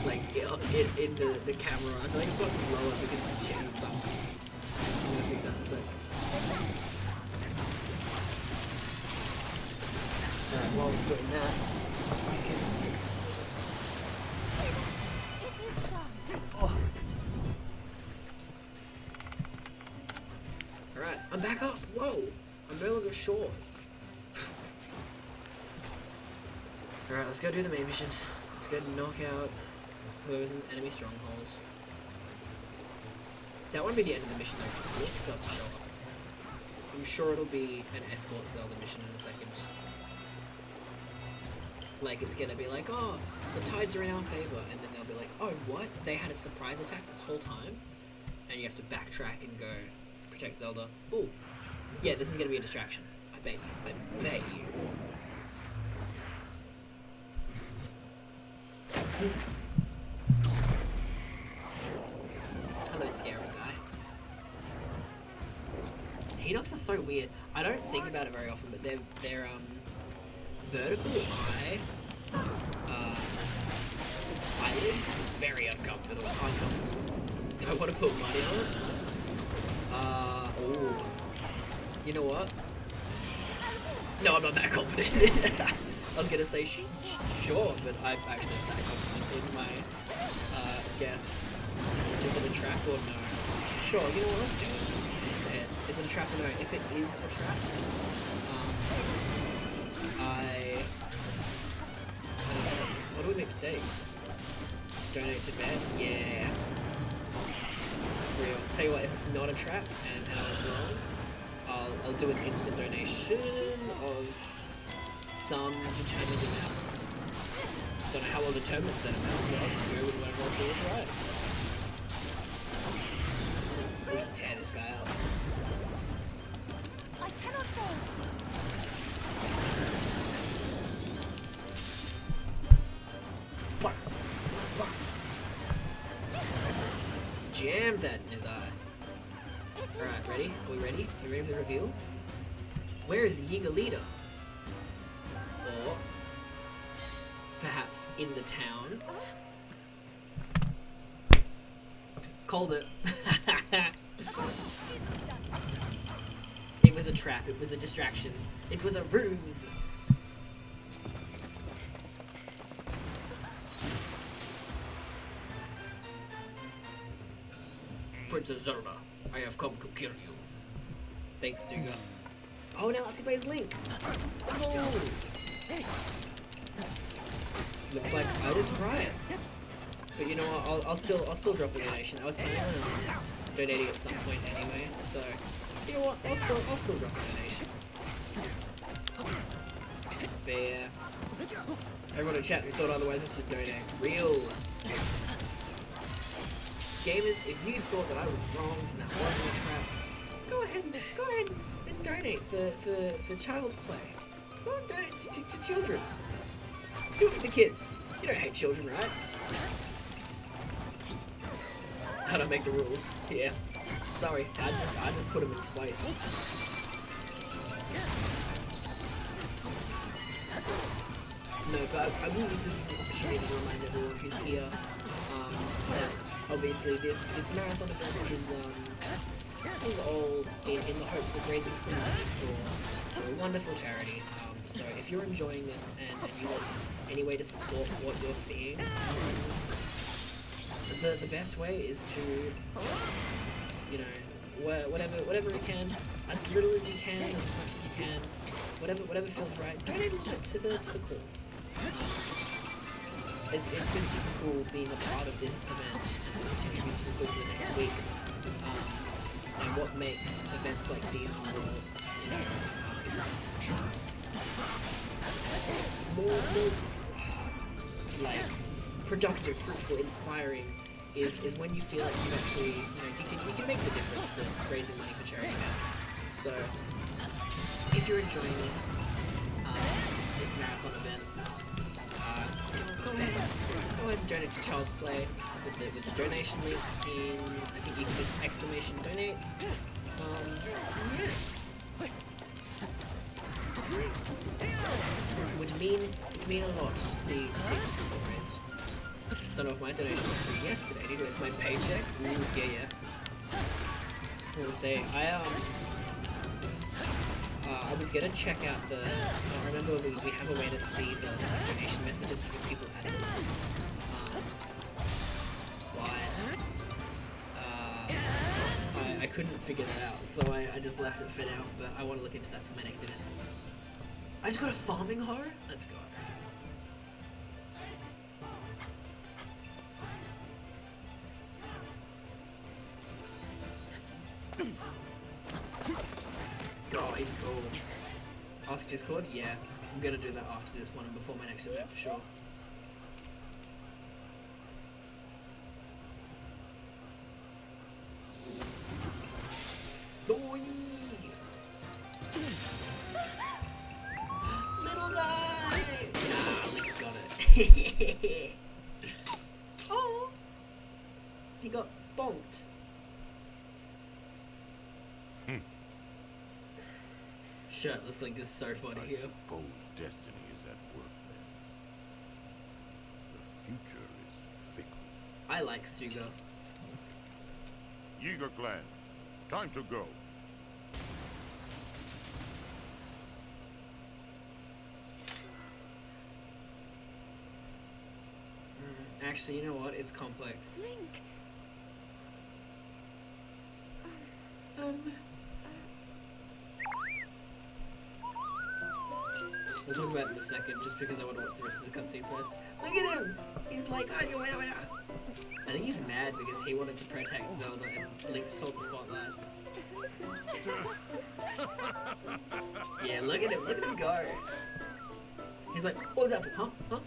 like, in the camera. I feel like I've gotten lower because my chair's sunk. I'm gonna fix that in a sec. Alright, while I'm doing that, I can fix this a little bit. It is done. Oh. Alright, I'm back up. Whoa! I'm no longer short. Alright, let's go do the main mission. Let's go knock out whoever's in enemy strongholds. That won't be the end of the mission though, because Link starts to show up. I'm sure it'll be an escort Zelda mission in a second. Like, it's gonna be like, oh, the tides are in our favor, and then they'll be like, oh, what? They had a surprise attack this whole time? And you have to backtrack and go protect Zelda. Ooh. Yeah, this is gonna be a distraction. I bet you. I bet you. Hello, scary guy. Hinox are so weird. I don't think about it very often, but they're vertical eye eyelids is very uncomfortable. Do I want to put money on it? Oh. You know what? No, I'm not that confident. I was gonna say sure, but I'm actually not that confident in my guess. Is it a trap or no? Sure, you know what, let's do it. Is it a trap or no? If it is a trap, what do we make mistakes? Donate to bed? Yeah. Real. Tell you what, if it's not a trap and I was wrong, I'll do an instant donation of some determined amount. Don't know how I'll determine said amount, but I'll just go with whatever I feel is right. Let's tear this guy up. I cannot go. Jam that in his eye. Alright, ready? Are we ready? Are we ready for the reveal? Where is the Yiga leader? Or perhaps in the town? Called it. It was a trap. It was a distraction. It was a ruse. Princess Zelda, I have come to kill you. Thanks, Suga. Oh, now let's see plays Link. Let's go. Looks like I was right. But you know what? I'll still drop a donation. I was planning on donating at some point anyway. So you know what? I'll still drop a donation. But everyone in chat who thought otherwise has to donate. Real. Gamers, if you thought that I was wrong and that wasn't a trap, go ahead and donate for child's play. Go and donate to children. Do it for the kids. You don't hate children, right? How do I make the rules? Yeah. Sorry, I just put them in place. No, but I will use this as an opportunity to remind everyone who's here that obviously this marathon event is all in the hopes of raising some money for a wonderful charity. So if you're enjoying this and you want any way to support what you're seeing, the best way is to just, you know, whatever you can, as little as you can, as much as you can, whatever feels right, donate a little to the cause. It's been super cool being a part of this event, and continue to be super cool for the next week. And what makes events like these more like productive, fruitful, inspiring is when you feel like you actually, you can make the difference that raising money for charity has. So if you're enjoying this this marathon event, go ahead and donate to Child's Play with the donation link in, I think you can just !donate. And yeah. Would mean a lot to see some support raised. Don't know if my donation went through yesterday, did with my paycheck. Ooh, yeah. What was I saying? I was gonna check out the. I remember we have a way to see the donation messages when people add them. I couldn't figure that out, so I just left it for now. But I want to look into that for my next events. I just got a farming hoe. Let's go. Oh, he's cool. Ask Discord? Yeah. I'm gonna do that after this one and before my next event for sure. Little guy! Nah, Link's got it. Oh! He got bonked. Shirtless Link is so funny here. I suppose destiny is at work then. The future is fickle. I like Suga. Yeager clan, time to go. Actually, you know what? It's complex. Link. We'll talk about it in a second, just because I want to watch the rest of the cutscene first. Look at him! He's like, I think he's mad because he wanted to protect Zelda and Link stole the spotlight. Yeah, look at him go! He's like, what was that for? Huh?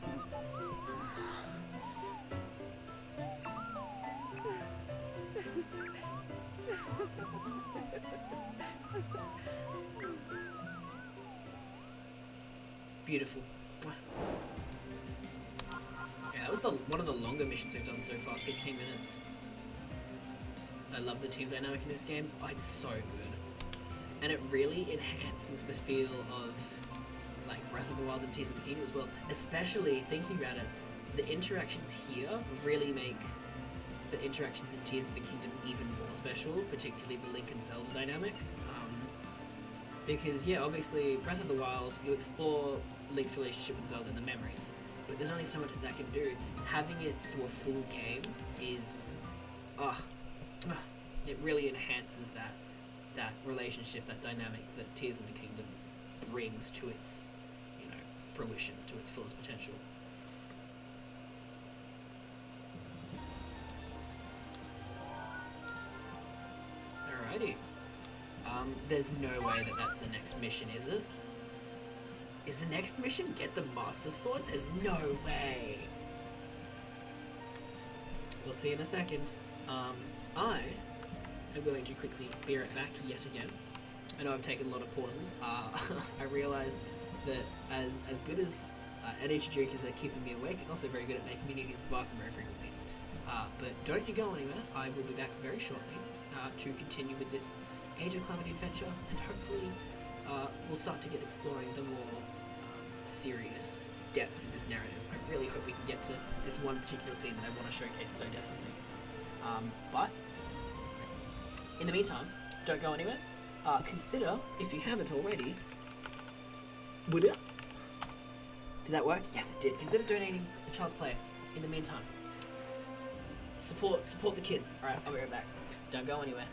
Beautiful. Yeah, that was one of the longer missions we've done so far, 16 minutes. I love the team dynamic in this game. Oh, it's so good. And it really enhances the feel of like Breath of the Wild and Tears of the Kingdom as well. Especially thinking about it, the interactions here really make the interactions in Tears of the Kingdom even more special, particularly the Link and Zelda dynamic. Because, yeah, obviously, Breath of the Wild, you explore Link's relationship with Zelda and the memories, but there's only so much that can do. Having it through a full game is, it really enhances that relationship, that dynamic that Tears of the Kingdom brings to its, fruition, to its fullest potential. Alrighty. There's no way that that's the next mission, is it? Is the next mission get the Master Sword? There's no way. We'll see in a second. I am going to quickly bear it back yet again. I know I've taken a lot of pauses. I realise that as good as energy drink is at keeping me awake, it's also very good at making me need to use the bathroom very frequently. But don't you go anywhere. I will be back very shortly to continue with this Age of Calamity adventure, and hopefully we'll start to get exploring the more serious depths of this narrative. I really hope we can get to this one particular scene that I want to showcase so desperately. But in the meantime, don't go anywhere. Consider, if you haven't already, would it? Did that work? Yes, it did. Consider donating to Child's Play. In the meantime, support the kids. All right, I'll be right back. Don't go anywhere.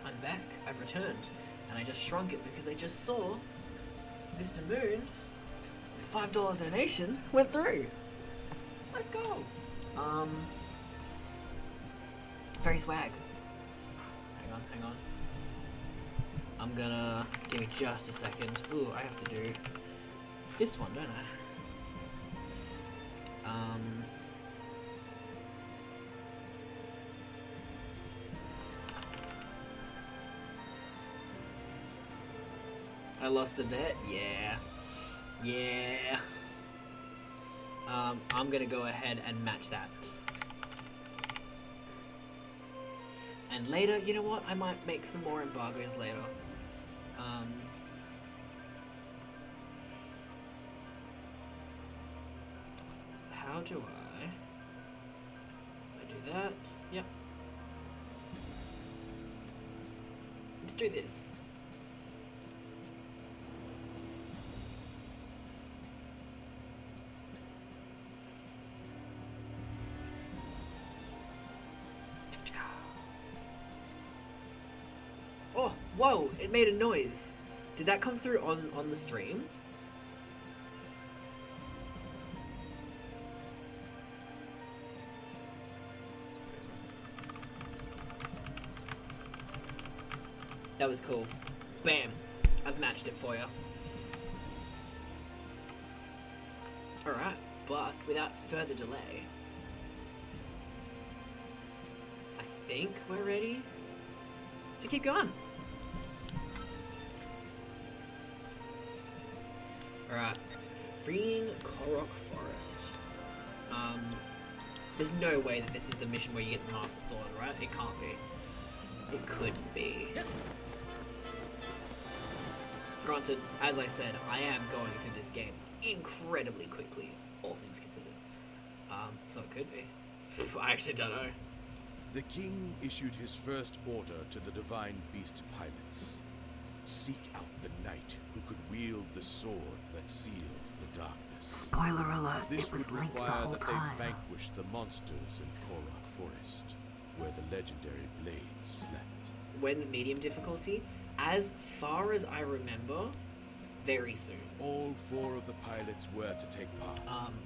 I'm back. I've returned. And I just shrunk it because I just saw Mr. Moon, $5 donation, went through. Let's go. Very swag. Hang on. I'm gonna... give me just a second. Ooh, I have to do this one, don't I? I lost the bet? Yeah. I'm gonna go ahead and match that. And later, you know what? I might make some more embargoes later. How do I do that? Yep. Let's do this. Oh, whoa, it made a noise. Did that come through on the stream? That was cool. Bam. I've matched it for you. Alright, but without further delay, I think we're ready to keep going. Alright, freeing Korok Forest. There's no way that this is the mission where you get the Master Sword, right? It can't be. It couldn't be. Granted, as I said, I am going through this game incredibly quickly, all things considered. So it could be. I actually don't know. The king issued his first order to the divine beast pilots. Seek out the knight who could wield the sword that seals the darkness. Spoiler alert, This it was would Link the require whole that time. they vanquish the monsters in Korok Forest, where the legendary blade slept. When's medium difficulty? As far as I remember, very soon. All 4 of the pilots were to take part.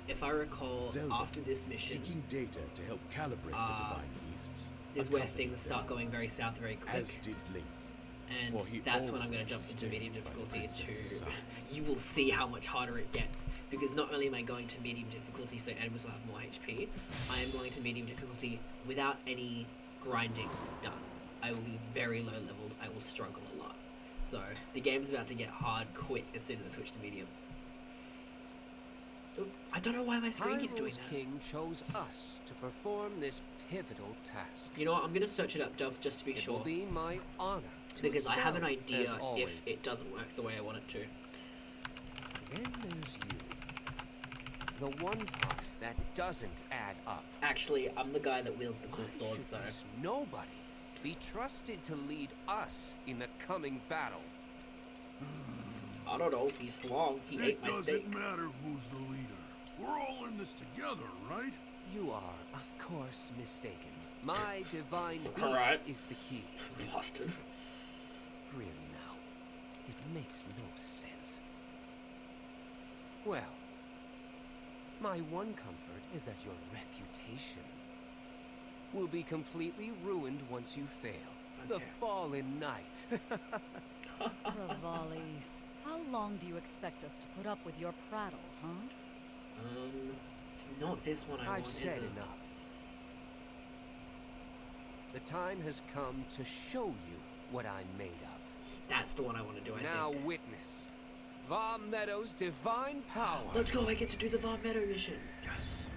If I recall, Zelda, after this mission, seeking data to help calibrate the divine beasts, is where accompanied things them, start going very south very quick. as did Link. And for he that's when I'm going to jump always into stayed medium by the difficulty princess's to... side. You will see how much harder it gets, because not only am I going to medium difficulty so enemies will have more HP, I am going to medium difficulty without any grinding done. I will be very low leveled, I will struggle a lot. So, the game's about to get hard quick as soon as I switch to medium. Oop, I don't know why my screen keeps doing Hyrule's that. king chose us to perform this pivotal task. You know what, I'm going to search it up just to be It sure. will be my honor to Because I have an excel, idea as always. if it doesn't work the way I want it to. Then there's you. The one part that doesn't add up. Actually, I'm the guy that wields the cool Why sword, should so... this nobody be trusted to lead us in the coming battle? I don't know, he's strong. He It ate my doesn't steak. matter who's the leader. We're all in this together, right? You are, of course, mistaken. My divine beast Alright. is the key. Bastard. Really now, it makes no sense. Well, my one comfort is that your reputation will be completely ruined once you fail. The Okay. fallen knight. Rivali, how long do you expect us to put up with your prattle, huh? It's not this one I want, I've is said it? enough. The time has come to show you what I'm made of. That's the one I want to do, I Now think. witness Va Meadow's divine power. Let's go, I get to do the Var Meadow mission. Yes.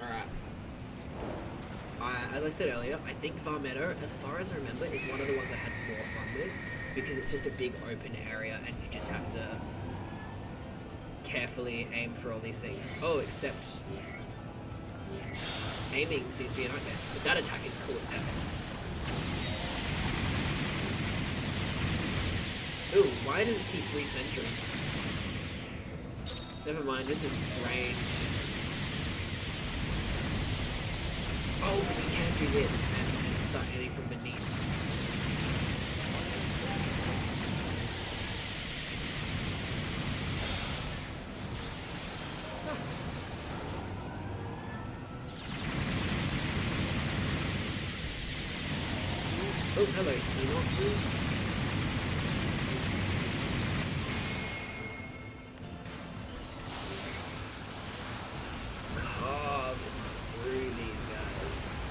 Alright. As I said earlier, I think Var Meadow, as far as I remember, is one of the ones I had more fun with, because it's just a big open area and you just have to carefully aim for all these things. Oh, except aiming seems to be a nightmare, but that attack is cool as heck. Ooh, why does it keep recentering? Never mind, this is strange. Oh, but you can do this and start aiming from beneath. Oh, hello, Hinoxes. Carve through these guys.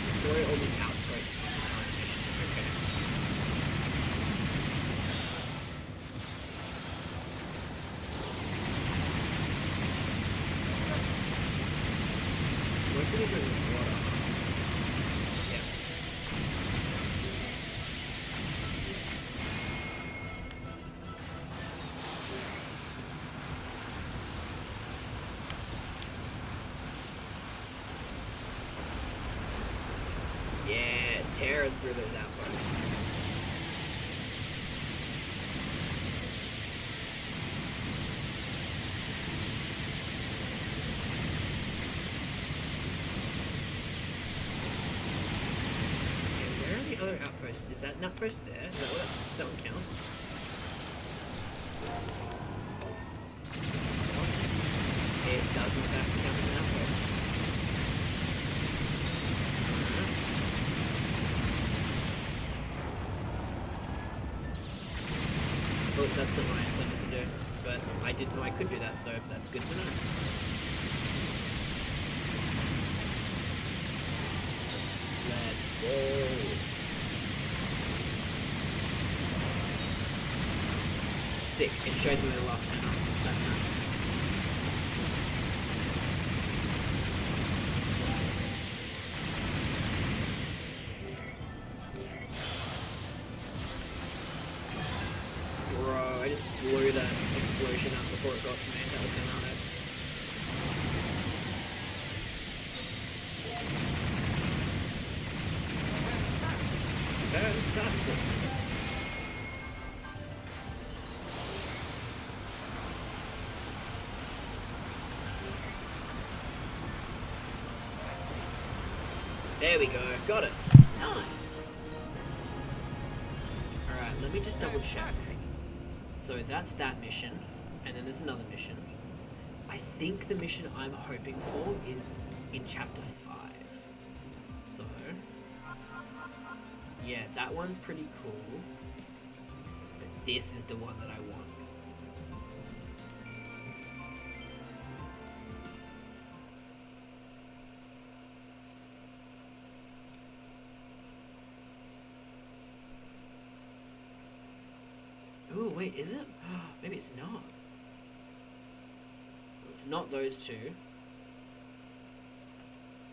Destroy all the outposts is the current mission. Okay. Most of these are in the water. Yeah. Yeah, tearing through those outposts. Okay, where are the other outposts? Is that an outpost there? Does that one count? It does in fact count as an outpost. Well, that's not what I intended to do, but I didn't know I could do that, so that's good to know. Let's go. sick. It shows me the last town. That's nice. Bro, I just blew that explosion up before it got to me. That was kind of hard. Fantastic. There we go. Got it. Nice. Alright, let me just double check. So that's that mission. And then there's another mission. I think the mission I'm hoping for is in chapter 5. So... yeah, that one's pretty cool. But this is the one that I want. Ooh, wait, is it? Maybe it's not. It's not those two.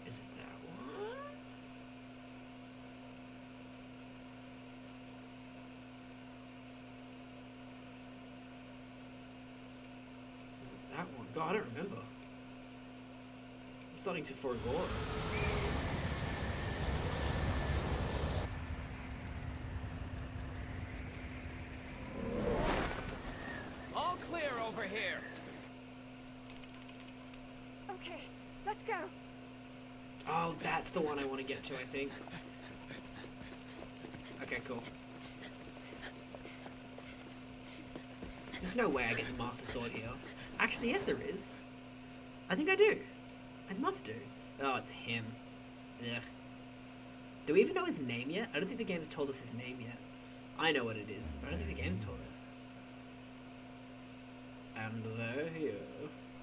Is it that one? Is it that one? God, I don't remember. I'm starting to forego. All clear over here. Okay, let's go. Oh, that's the one I want to get to, I think. Okay, cool. There's no way I get the Master Sword here. Actually, yes, there is. I think I do. I must do. Oh, it's him. Ugh. Do we even know his name yet? I don't think the game's told us his name yet. I know what it is, but I don't think the game's told us. And there here.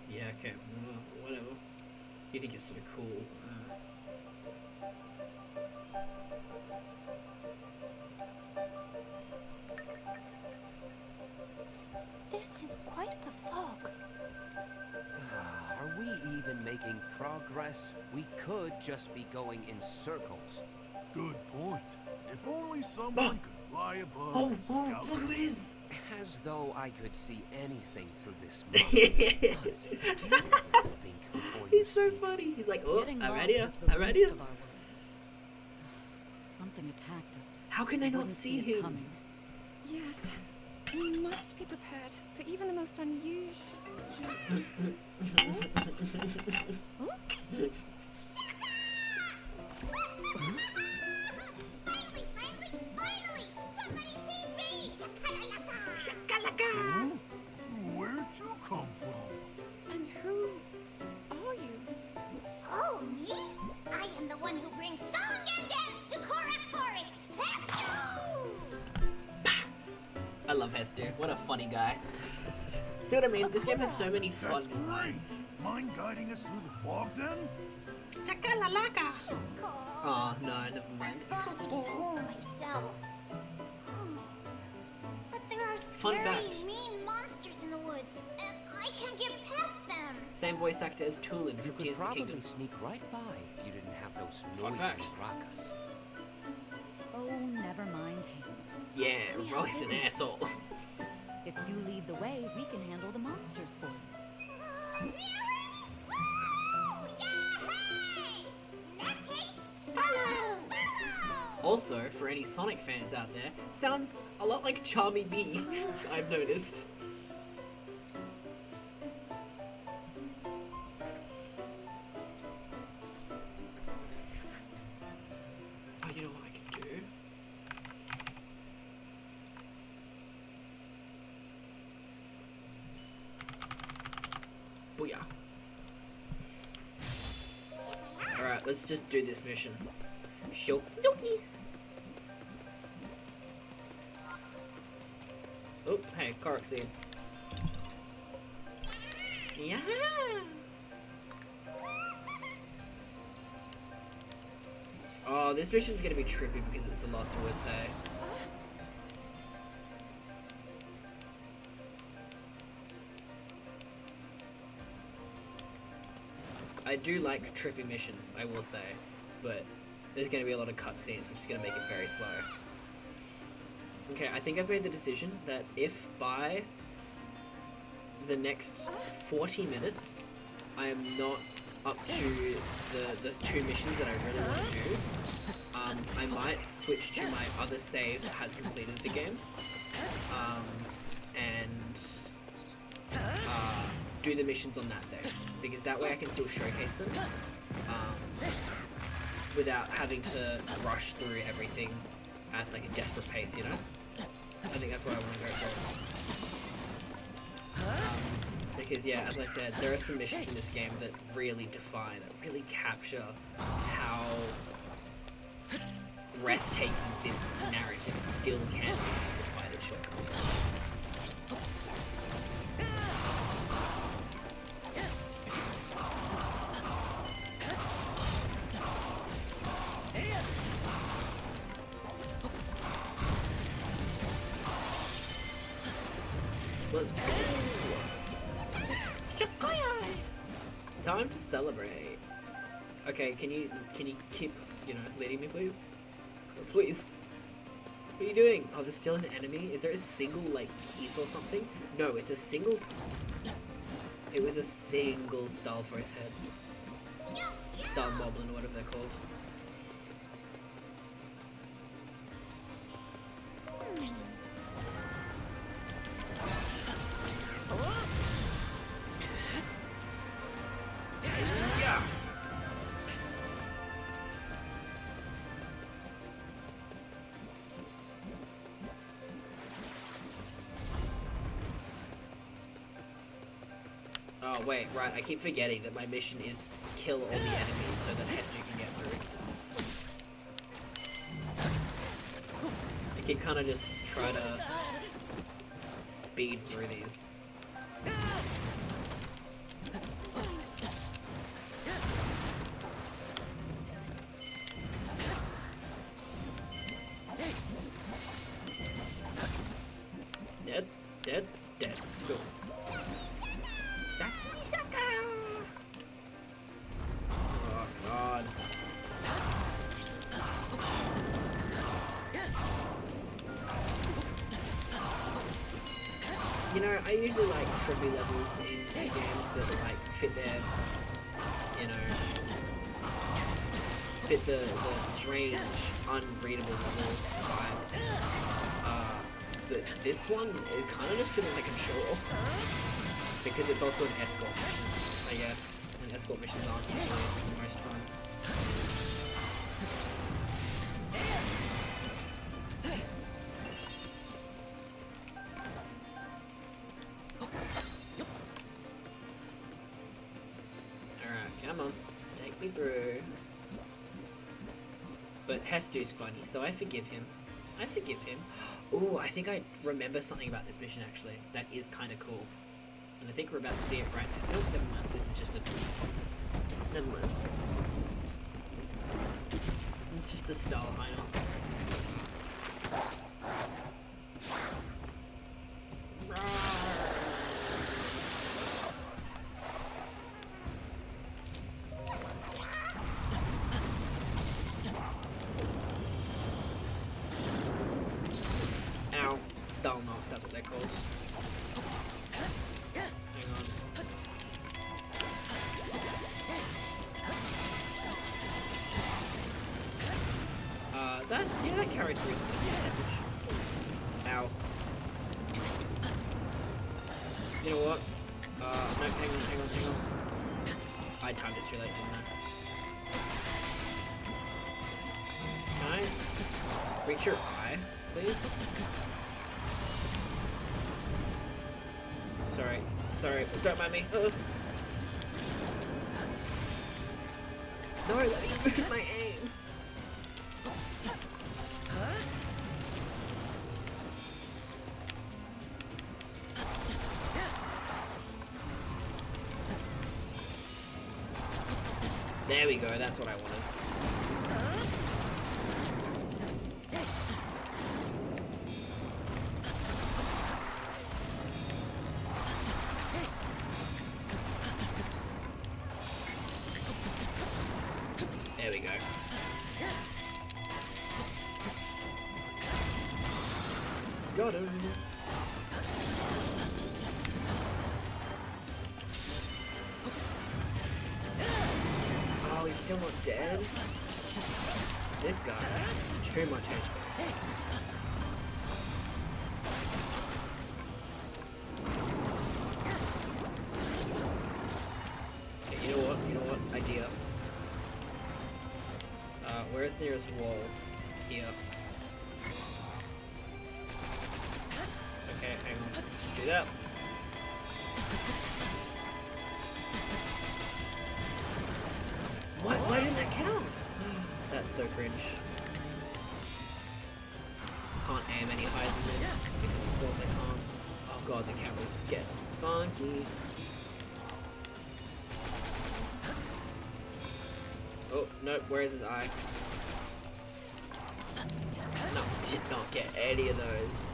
Yeah, okay. Well, whatever. You think you're so cool. This is quite the fog. Are we even making progress? We could just be going in circles. Good point. If only someone could fly above Oh, and oh, scout look who it is! As though I could see anything through this mist. Honestly, do you ever think before you He's so speak? funny. He's like, oh, Getting I'm lost right here. is the I'm right least here. of our worries. If something attacked us, How can they we not wouldn't see it him? coming. Yes, we must be prepared for even the most unusual. Finally! Somebody sees me! Shakalaka! Where'd you come from? And who are you? Oh, me? I am the one who brings song and dance to Korak Forest! Hesto! I love Hester. What a funny guy. See what I mean? This game has so many fun That's designs. great. Mind guiding us through the fog then? Chakalalaka! Oh, no, never mind. Going to get home myself. But there are Fun scary, fact. mean monsters in the woods, and I can't get past them. Same voice actor as Tulin You from could Tears of the probably Kingdom. sneak right by if you didn't have those Fun noisy fact. maracas. Oh, never mind him. Yeah, We have Rolly's an business. asshole. If you lead the way, we can handle the monsters for you. Also, for any Sonic fans out there, sounds a lot like Charmy Bee, I've noticed. Oh, you know what I can do? Booyah. Alright, let's just do this mission. Shoki dokie. Oh, hey, Korok seed. Yeah. Oh, this mission's gonna be trippy because it's the Lost Woods, hey. I do like trippy missions, I will say, but there's going to be a lot of cutscenes, which is going to make it very slow. Okay, I think I've made the decision that if by the next 40 minutes I am not up to the 2 missions that I really want to do, I might switch to my other save that has completed the game, and do the missions on that save, because that way I can still showcase them without having to rush through everything at like a desperate pace, you know? I think that's what I want to go for. Because yeah, as I said, there are some missions in this game that really define, that really capture how breathtaking this narrative still can be, despite its shortcomings. Let's go! Time to celebrate. Okay, can you keep, leading me, please? Please. What are you doing? Oh, there's still an enemy? Is there a single, piece or something? No, it's a single... It was a single style for his head. Style moblin, or whatever they're called. Oh wait, right, I keep forgetting that my mission is kill all the enemies so that Hestu can get through. I keep kind of just try to speed through these. Dead, dead, dead. Cool. Shaka! Oh god. You know, I usually like trippy levels in games that fit their, fit the strange, unreadable level vibe. But this one, it kind of just fit my control. Because it's also an escort mission, I guess. And escort missions aren't usually the most fun. Alright, come on. Take me through. But Hestu's funny, so I forgive him. Ooh, I think I remember something about this mission, actually. That is kind of cool. And I think we're about to see it right now. Nope, never mind. This is just a... Never mind. It's just a style Hinox. Ow. Style Nox, that's what they're called. That carried through some damage. Ow. You know what? No, hang on. I timed it too late, didn't I? Can I reach your eye, please? Sorry, don't mind me. No, let me move my aim. There we go, that's what I wanted. Got him. Oh, he's still not dead? This guy has too much HP. Okay, you know what? Idea. Where's the nearest wall? Here. Okay, hang on. Let's just do that. What? Why didn't that count? That's so cringe. Can't aim any higher than this. Of course I can't. Oh god, the cameras get funky. Oh, nope, where is his eye? No, did not get any of those.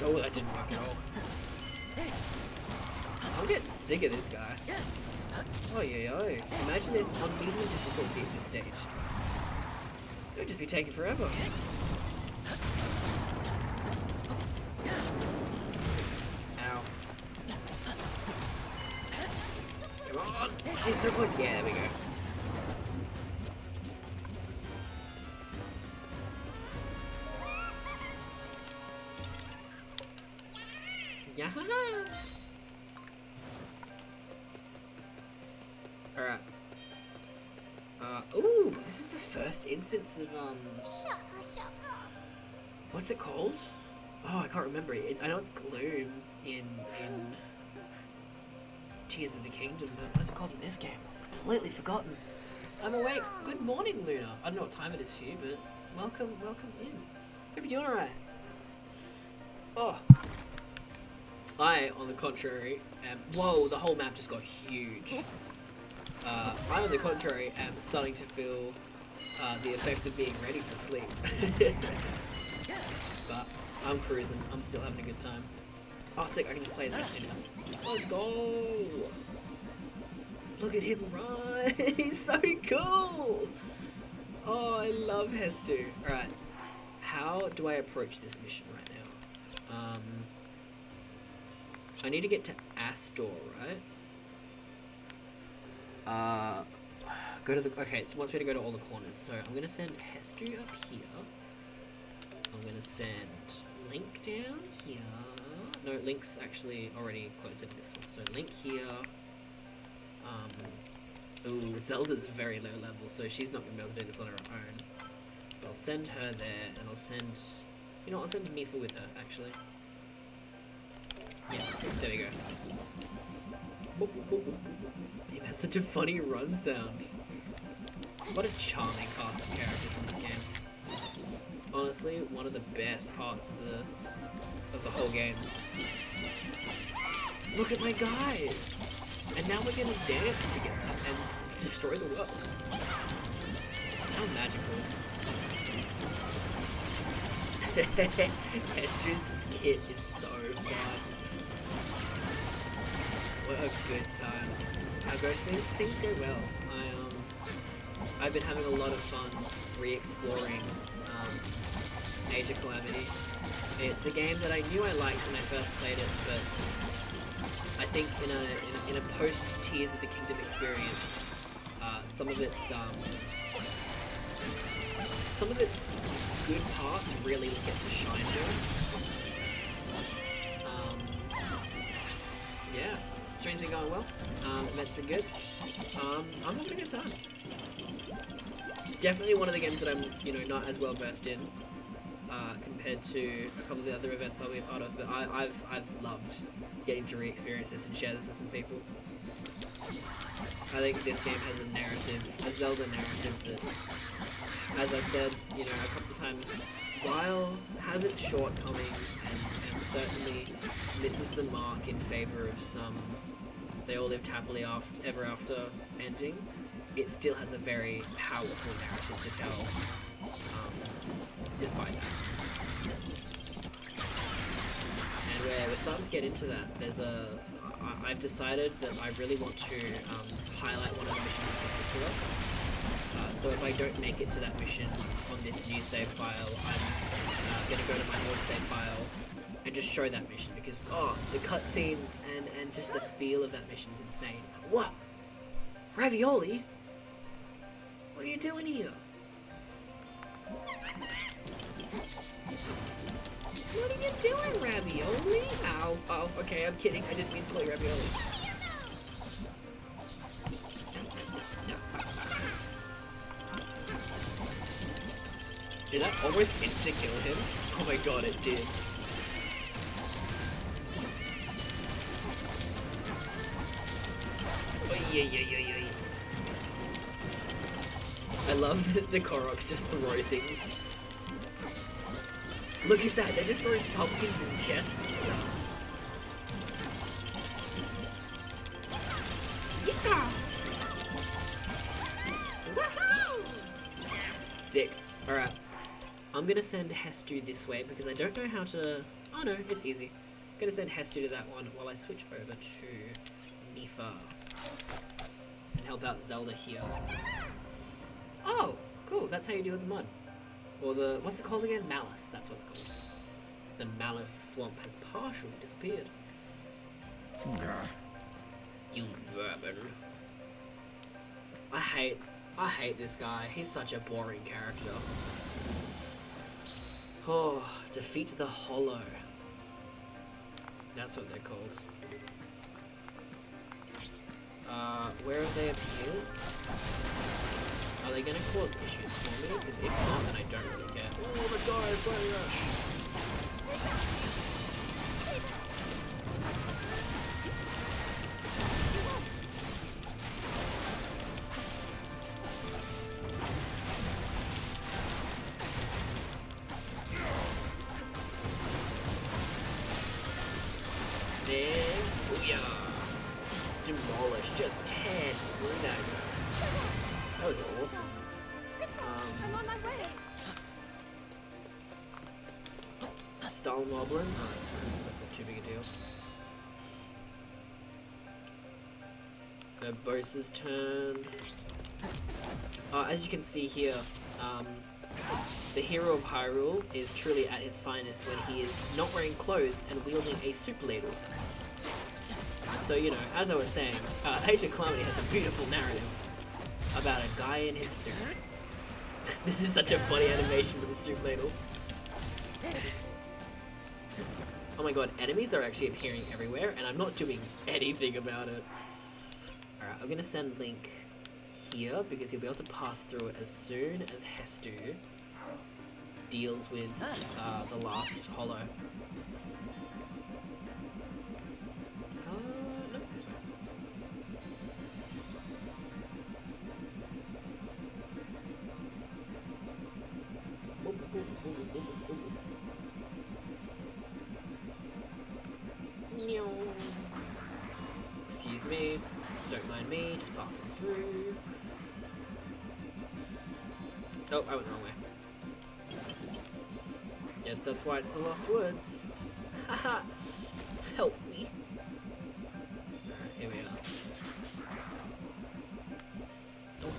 Oh, that didn't work at all. I'm getting sick of this guy. Oh, yeah, yo. Imagine this on medium difficulty at this stage. It would just be taking forever. Ow. Come on! He's so close. Yeah, there we go. Yeah. Alright. Ooh, this is the first instance of, what's it called? Oh, I can't remember it. I know it's Gloom in Tears of the Kingdom, but what's it called in this game? I've completely forgotten. I'm awake. Good morning, Luna. I don't know what time it is for you, but welcome in. Hope you're doing alright. Oh. I, on the contrary, am... Whoa, the whole map just got huge. I, on the contrary, am starting to feel the effects of being ready for sleep. But I'm cruising. I'm still having a good time. Oh, sick. I can just play as Hester now. Let's go! Look at him run! He's so cool! Oh, I love Hester. Alright. How do I approach this mission right now? I need to get to Astor, right? Go to the... Okay, it wants me to go to all the corners. So I'm going to send Hester up here. I'm going to send Link down here. No, Link's actually already closer to this one. So Link here. Ooh, Zelda's very low level, so she's not going to be able to do this on her own. But I'll send her there, and I'll send... You know what, I'll send Mifa with her, actually. Yeah, there we go. Boop, boop, boop, boop, boop. He has such a funny run sound. What a charming cast of characters in this game. Honestly, one of the best parts of the whole game. Look at my guys! And now we're gonna dance together and destroy the world. How magical. Hester's skit is so fun. What a good time. How goes things? Things go well. I've been having a lot of fun re-exploring Age of Calamity. It's a game that I knew I liked when I first played it, but I think in a post Tears of the Kingdom experience, some of its good parts really get to shine more. Yeah, strangely going well. Event's been good. I'm having a good time. Definitely one of the games that I'm, not as well versed in compared to a couple of the other events I'll be a part of. But I've loved getting to re-experience this and share this with some people. I think this game has a narrative, a Zelda narrative that, as I've said, a couple of times, while has its shortcomings and certainly misses the mark in favor of some They All Lived Happily Ever After ending, it still has a very powerful narrative to tell, despite that. And we're starting to get into that. I've decided that I really want to highlight one of the missions in particular. So if I don't make it to that mission on this new save file, I'm gonna go to my old save file and just show that mission, because the cutscenes and just the feel of that mission is insane. What? Ravioli? What are you doing here? What are you doing, Ravioli? Ow. Oh, okay, I'm kidding. I didn't mean to call you Ravioli. Did that almost insta-kill him? Oh my god, it did. Oy. I love that the Koroks just throw things. Look at that, they're just throwing pumpkins and chests and stuff. Yeah! Woohoo! Sick. Alright. I'm gonna send Hestu this way because I don't know how to... Oh no, it's easy. I'm gonna send Hestu to that one while I switch over to Nifa and help out Zelda here. Oh, cool, that's how you deal with the mud. Or the, what's it called again? Malice, that's what it's called. The Malice swamp has partially disappeared. You vermin. I hate this guy. He's such a boring character. Oh, defeat the Hollow. That's what they're called. Where have they appeared? Are they going to cause issues for me? Because if not, then I don't really care. Oh, let's go! Flurry rush! There. Booyah! Demolish. Just 10 through that guy. That was awesome. I'm on my way. Stall Moblin? Oh, that's fine. That's not too big a deal. Urbosa's turn. As you can see here, the hero of Hyrule is truly at his finest when he is not wearing clothes and wielding a soup ladle. So, you know, as I was saying, Age of Calamity has a beautiful narrative about a guy in his suit. This is such a funny animation with a soup ladle. Oh my god, enemies are actually appearing everywhere, and I'm not doing anything about it. Alright, I'm gonna send Link here, because he'll be able to pass through it as soon as Hestu deals with the last Hollow. No, this way. Excuse me, don't mind me, just passing through. Oh, I went the wrong way. Yes, that's why it's the last words. Haha, help me. Alright, here we are. Oh.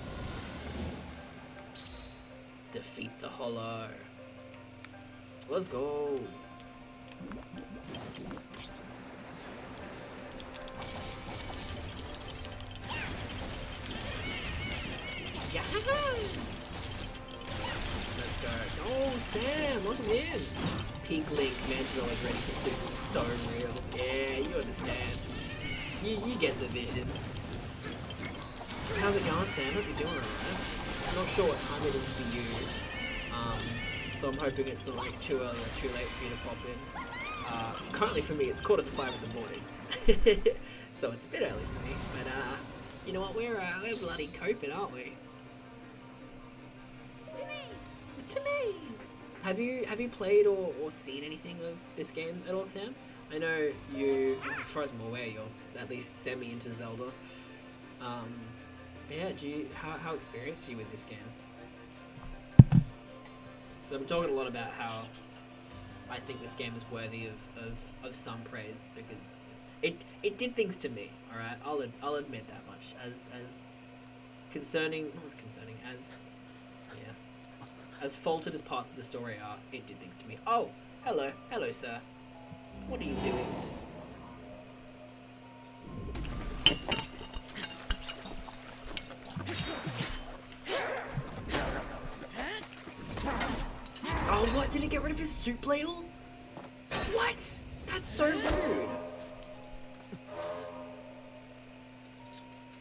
Defeat the Hollow. Let's go. Yeah. Let's go. Oh, Sam, welcome in. Pink Link, man's always ready for soup. It's so real. Yeah, you understand. You get the vision. How's it going, Sam? Hope you're doing alright. I'm not sure what time it is for you. So I'm hoping it's not like too early or too late for you to pop in. Currently for me, it's 4:45 in the morning. So it's a bit early for me. But you know what? We're bloody coping, aren't we? To me. Have you played or seen anything of this game at all, Sam? I know you, as far as I'm aware, you're at least semi into Zelda. Yeah, how experienced are you with this game? So I'm talking a lot about how I think this game is worthy of some praise, because it did things to me. All right, I'll admit that much. As concerning, not as concerning as, yeah, as faulted as parts of the story are, it did things to me. Oh, hello, sir. What are you doing? Oh, what? Did he get rid of his soup ladle? What? That's so rude.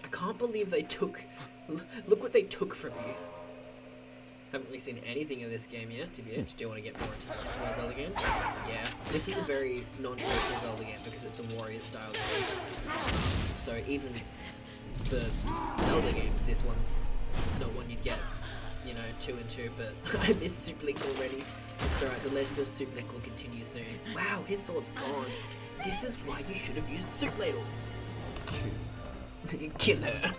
I can't believe they took... Look what they took from you. Haven't really seen anything of this game yet, to be honest. Do you want to get more into our Zelda games? Yeah. This is a very non-traditional Zelda game because it's a warrior-style game. So even for Zelda games, this one's not one you'd get, you know, 2 and 2, but I miss Soup Link already. It's alright, the legend of Soup Link will continue soon. Wow, his sword's gone. This is why you should have used Soup Ladle. Kill her.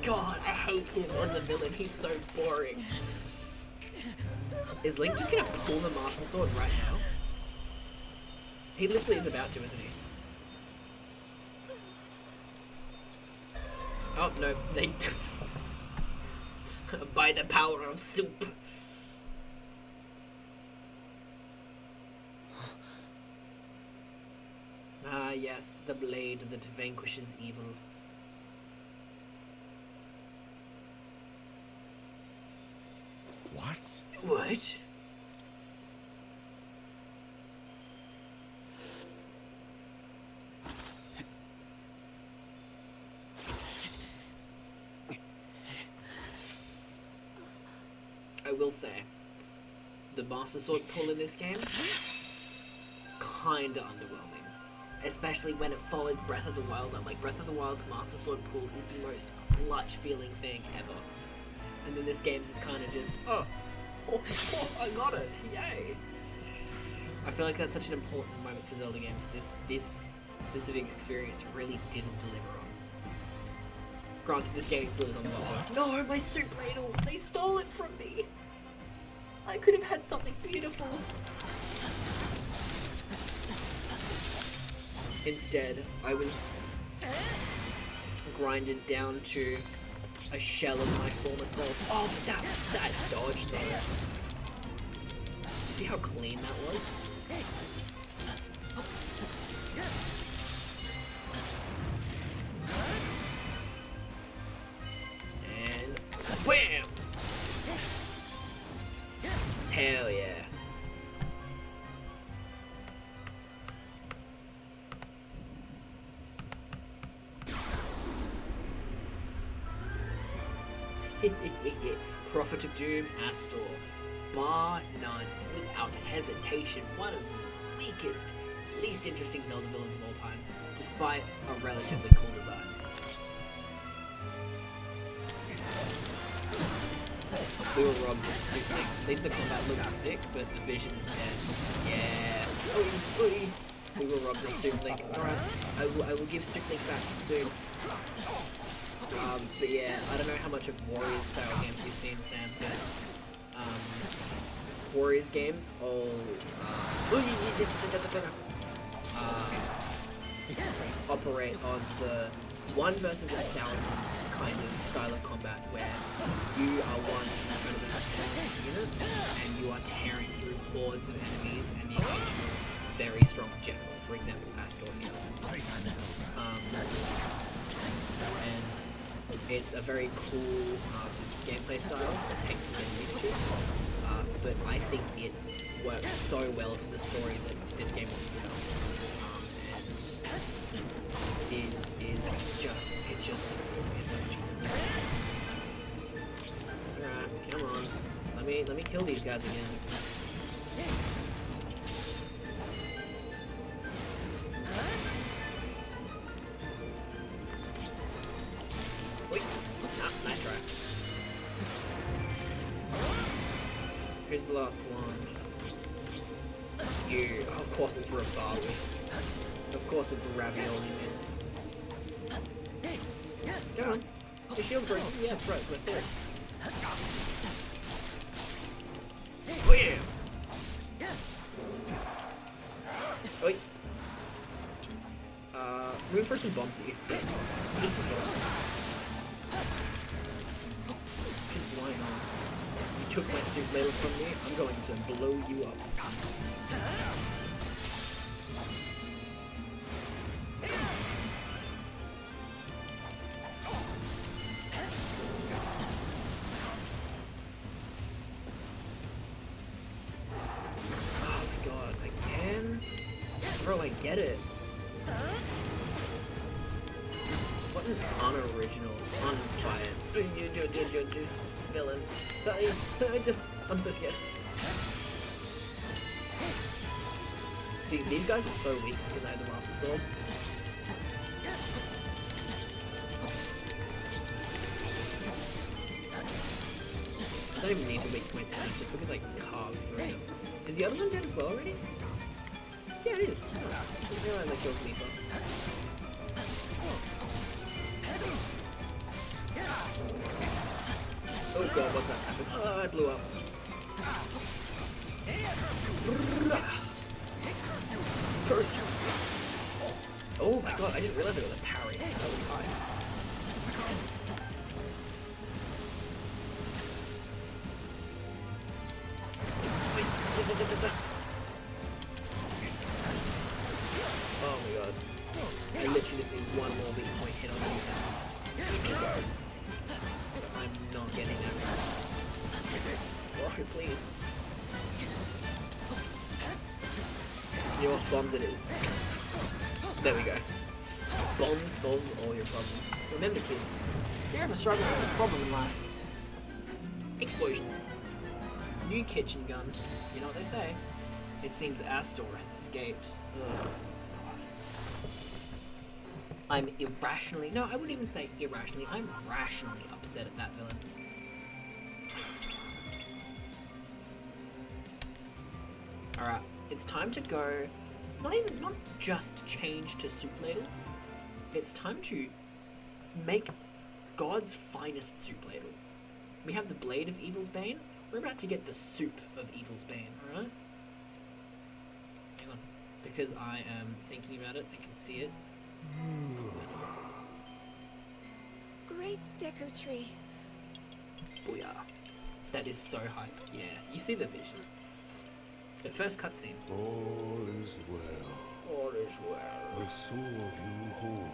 God, I hate him as a villain. He's so boring. Is Link just gonna pull the Master Sword right now? He literally is about to, isn't he? Oh, no, they... By the power of soup. Ah, yes, the blade that vanquishes evil. What? What? I will say, the Master Sword pull in this game, kinda underwhelming. Especially when it follows Breath of the Wild up. Like, Breath of the Wild's Master Sword pull is the most clutch feeling thing ever. And then this game's is kind of just, oh, I got it, yay. I feel like that's such an important moment for Zelda games. This specific experience really didn't deliver on. Granted, this game delivers on the lot. No, my soup ladle! They stole it from me! I could have had something beautiful. Instead, I was grinded down to a shell of my former self. Oh, but that dodge there. Did you see how clean that was? And wham! Hell yeah. Prophet of Doom, Astor. Bar none, without hesitation, one of the weakest, least interesting Zelda villains of all time, despite a relatively cool design. We were robbed of Soup Link. At least the combat looks sick, but the vision is dead. Yeah. Oi, oi. We were robbed of Soup Link. It's alright. I will give Soup Link back soon. But yeah, I don't know how much of Warriors style games you've seen, Sam, but Warriors games all operate on the 1 versus 1,000 kind of style of combat where you are one incredibly strong unit and you are tearing through hordes of enemies and the occasional very strong general, for example, Astor here. And it's a very cool gameplay style that takes some getting used to, but I think it works so well for the story that this game wants to tell, and it's so much fun. Alright, come on, let me kill these guys again. Nice try. Here's the last one. Yeah, of course it's ravioli. Of course it's a ravioli, man. Come on. Your shield's broken. Yeah, that's right. We're third. Wham! Wait. Move for some bombs at you. Just as well. took my soup ladle from me, I'm going to blow you up. Oh my god, again? Bro, I get it. What an unoriginal, uninspired villain. I'm so scared. See, these guys are so weak because I have the Master Sword. I don't even need to weak point smash just because I carved through them. Is the other one dead as well already? Yeah, it is. Oh, I didn't realize I killed Mifa. Oh god, what's about to happen? Oh, I blew up. Curse you! Oh my god, I didn't realize I got a parry. That was high. Oh my god. I literally just need one more weak point hit on you. Good to go. I'm not getting that. Oh, please. You know what? Bombs it is. There we go. Bomb solves all your problems. Remember, kids, if you're ever struggling with a problem in life, explosions. New kitchen gun. You know what they say? It seems Astor has escaped. Ugh. God. I'm irrationally... No, I wouldn't even say irrationally. I'm rationally upset at that villain. Alright, it's time to go... Not just change to soup ladle. It's time to make God's finest soup ladle. We have the Blade of Evil's Bane. We're about to get the soup of Evil's Bane, alright? Hang on. Because I am thinking about it, I can see it. Great deco tree. Booyah. That is so hype. Yeah, you see the vision. But first cutscene. All is well. All is well. The sword you hold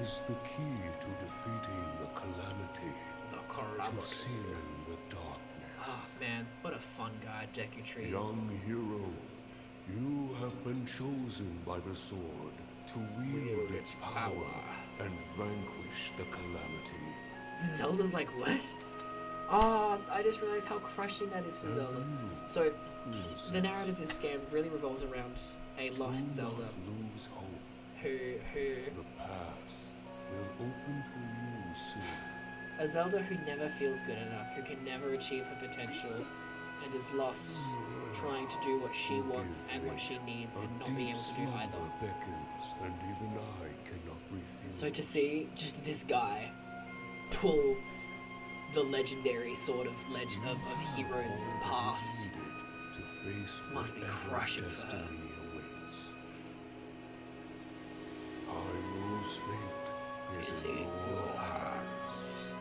is the key to defeating the Calamity, The to Calamity. sealing the darkness. Oh man, what a fun guy Deku Tree is. Young hero, you have been chosen by the sword to wield its power and vanquish the Calamity. Zelda's like, what? Oh, I just realized how crushing that is for Zelda. So, the narrative of this game really revolves around a lost Zelda Lose hope. who The path will open for you soon. a Zelda who never feels good enough, who can never achieve her potential, and is lost trying to do what she wants and what she needs and not being able to do either. Beckons, and even I cannot refuse. So to see just this guy pull the legendary sort of of heroes past To face must be whatever crushing for her. destiny awaits. Hyrule's fate is in your hands.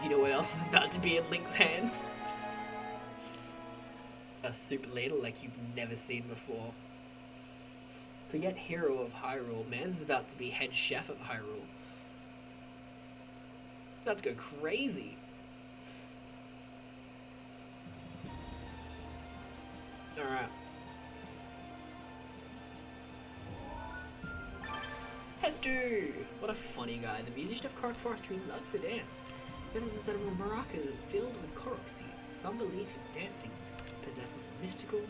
You know what else is about to be in Link's hands? A soup ladle like you've never seen before. Forget hero of Hyrule, man's is about to be head chef of Hyrule. It's about to go crazy. Alright. Hestu! What a funny guy. The musician of Korok Forest who loves to dance. He has a set of maracas filled with Korok seeds. Some believe his dancing possesses mystical power.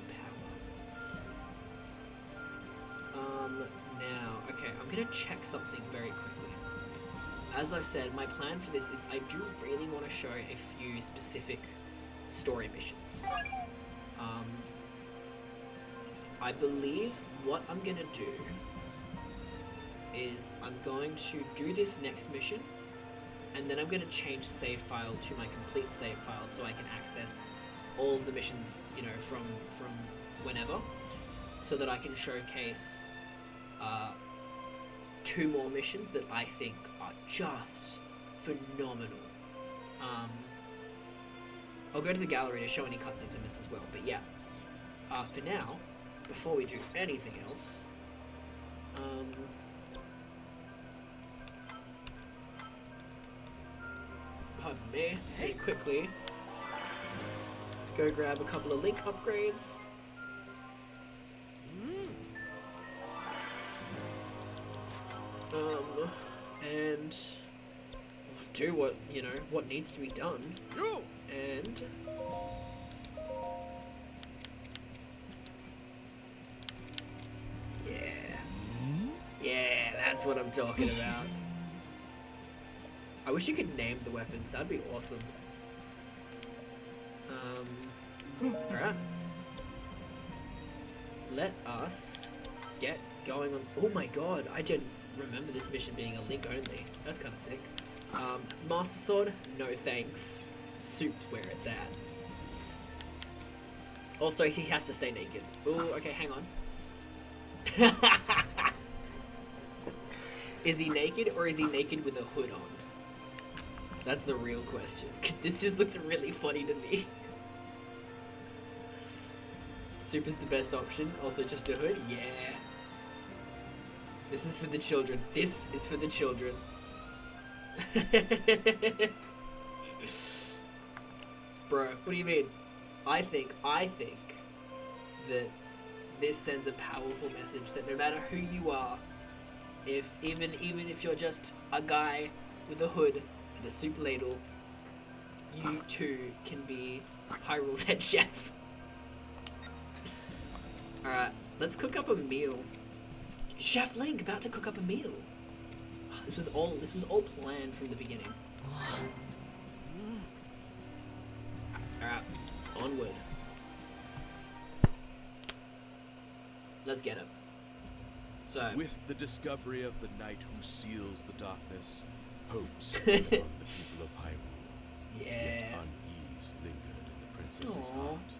Now, okay, I'm gonna check something very quickly. As I've said, my plan for this is I do really want to show a few specific story missions. I believe what I'm gonna do is I'm going to do this next mission, and then I'm going to change save file to my complete save file so I can access all of the missions, you know, from whenever, so that I can showcase 2 more missions that I think are just phenomenal. I'll go to the gallery to show any cutscenes I missed as well. But yeah, for now, before we do anything else, pardon me, very quickly, go grab a couple of Link upgrades. And do what, what needs to be done. And yeah, that's what I'm talking about. I wish you could name the weapons, that'd be awesome. Alright. Let us get going on. Oh my god, I didn't remember this mission being a Link only. That's kind of sick. Master Sword, no thanks. Soup's where it's at. Also, he has to stay naked. Ooh, okay, hang on. Is he naked or is he naked with a hood on? That's the real question, because this just looks really funny to me. Soup is the best option. Also, just a hood? Yeah. This is for the children. This is for the children. Bro, what do you mean? I think that this sends a powerful message that no matter who you are, even if you're just a guy with a hood and a soup ladle, you too can be Hyrule's head chef. Alright, let's cook up a meal. Chef Link about to cook up a meal. This was all planned from the beginning. Alright, onward. Let's get it. So, with the discovery of the knight who seals the darkness, hopes among the people of Hyrule. yeah. Yet unease lingered in the princess's Aw. heart.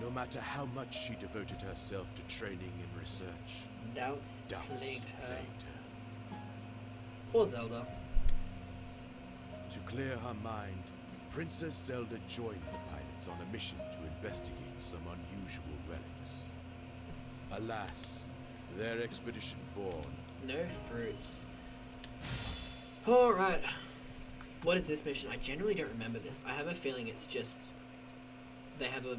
No matter how much she devoted herself to training and research, Doubts doubts plagued her. plagued her. Poor Zelda. To clear her mind, Princess Zelda joined the pilots on a mission to investigate some unusual relics. Alas, their expedition bore No fruits. Alright. What is this mission? I generally don't remember this. I have a feeling it's just they have a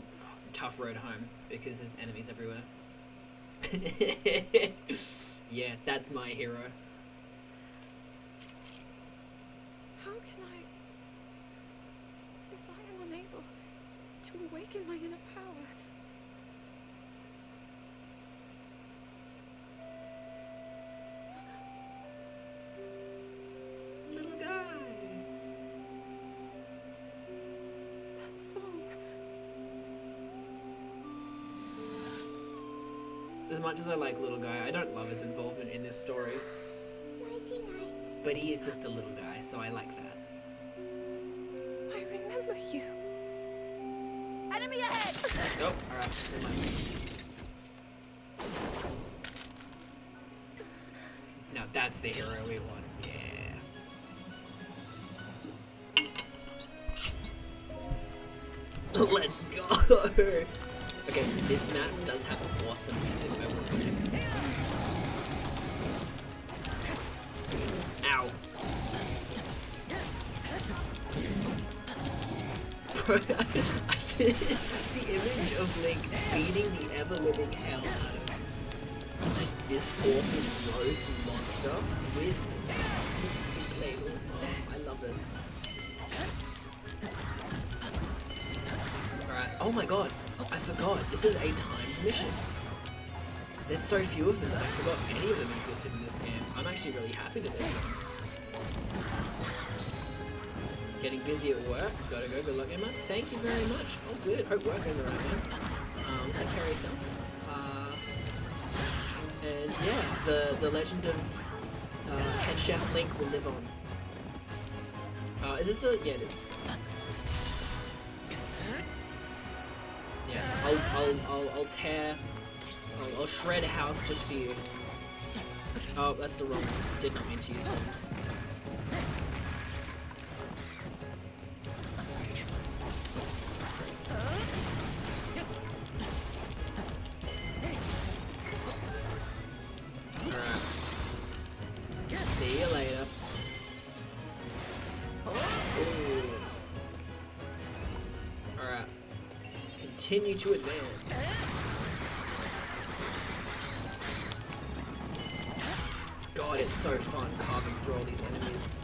tough road home because there's enemies everywhere. Yeah, that's my hero. How can I... If I am unable to awaken my inner power... Little guy. That song... As much as I like Little Guy, I don't love his involvement in this story. Nighty night. But he is just a little guy, so I like that. I remember you. Enemy ahead! Oh, alright, never mind. Now that's the hero we want, yeah. Let's go! Okay, this map does have awesome music, I will say. Ow. Bro, the image of Link beating the ever-living hell out of just this awful gross monster with super ladle. Oh, I love it. Alright, oh my god, I forgot, this is a timed mission. There's so few of them that I forgot any of them existed in this game. I'm actually really happy that there's one. Getting busy at work, gotta go, good luck Emma. Thank you very much. Oh good, hope work goes alright, man. Take care of yourself. And yeah, the legend of Head Chef Link will live on. Is this a, yeah it is. Yeah, I'll shred a house just for you. Oh, that's the wrong one. Did not mean to use bombs. continue to advance. God, it's so fun carving through all these enemies.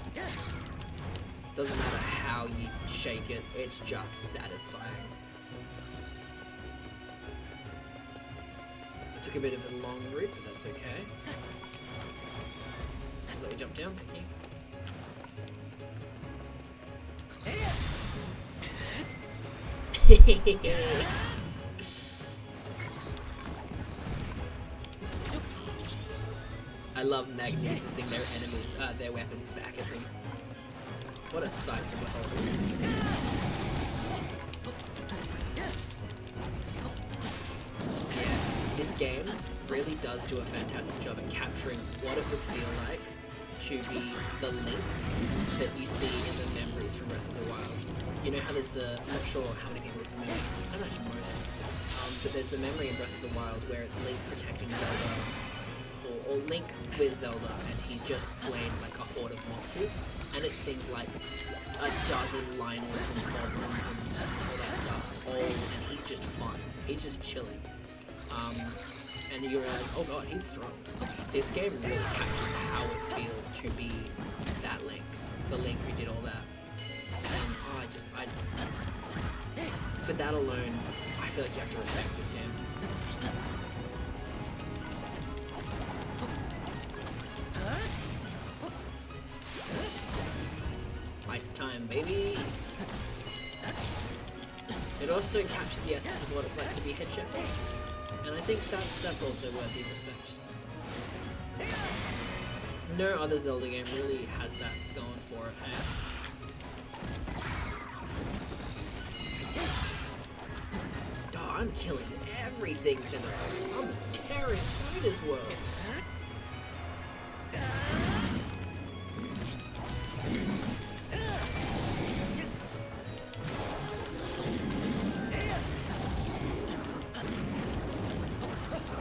Doesn't matter how you shake it, it's just satisfying. I took a bit of a long route, but that's okay. Let me jump down, thank you. I love magnetising their weapons back at them. What a sight to behold. Yeah, this game really does do a fantastic job at capturing what it would feel like to be the Link that you see in the memories from Breath of the Wild. You know how there's I'm not sure how many people are familiar, I imagine most, but there's the memory in Breath of the Wild where it's Link protecting Zelda, or Link with Zelda, and he's just slain like a horde of monsters, and it's things like a dozen Lionels and Goblins and all that stuff, and he's just fun, he's just chilling. And you realize, oh god, he's strong. This game really captures how it feels to be that Link, the Link who did all that. And for that alone, I feel like you have to respect this game. Ice time, baby! It also captures the essence of what it's like to be head chef. And I think that's also worthy of respect. No other Zelda game really has that going for it. Oh, I'm killing everything tonight. I'm tearing through this world.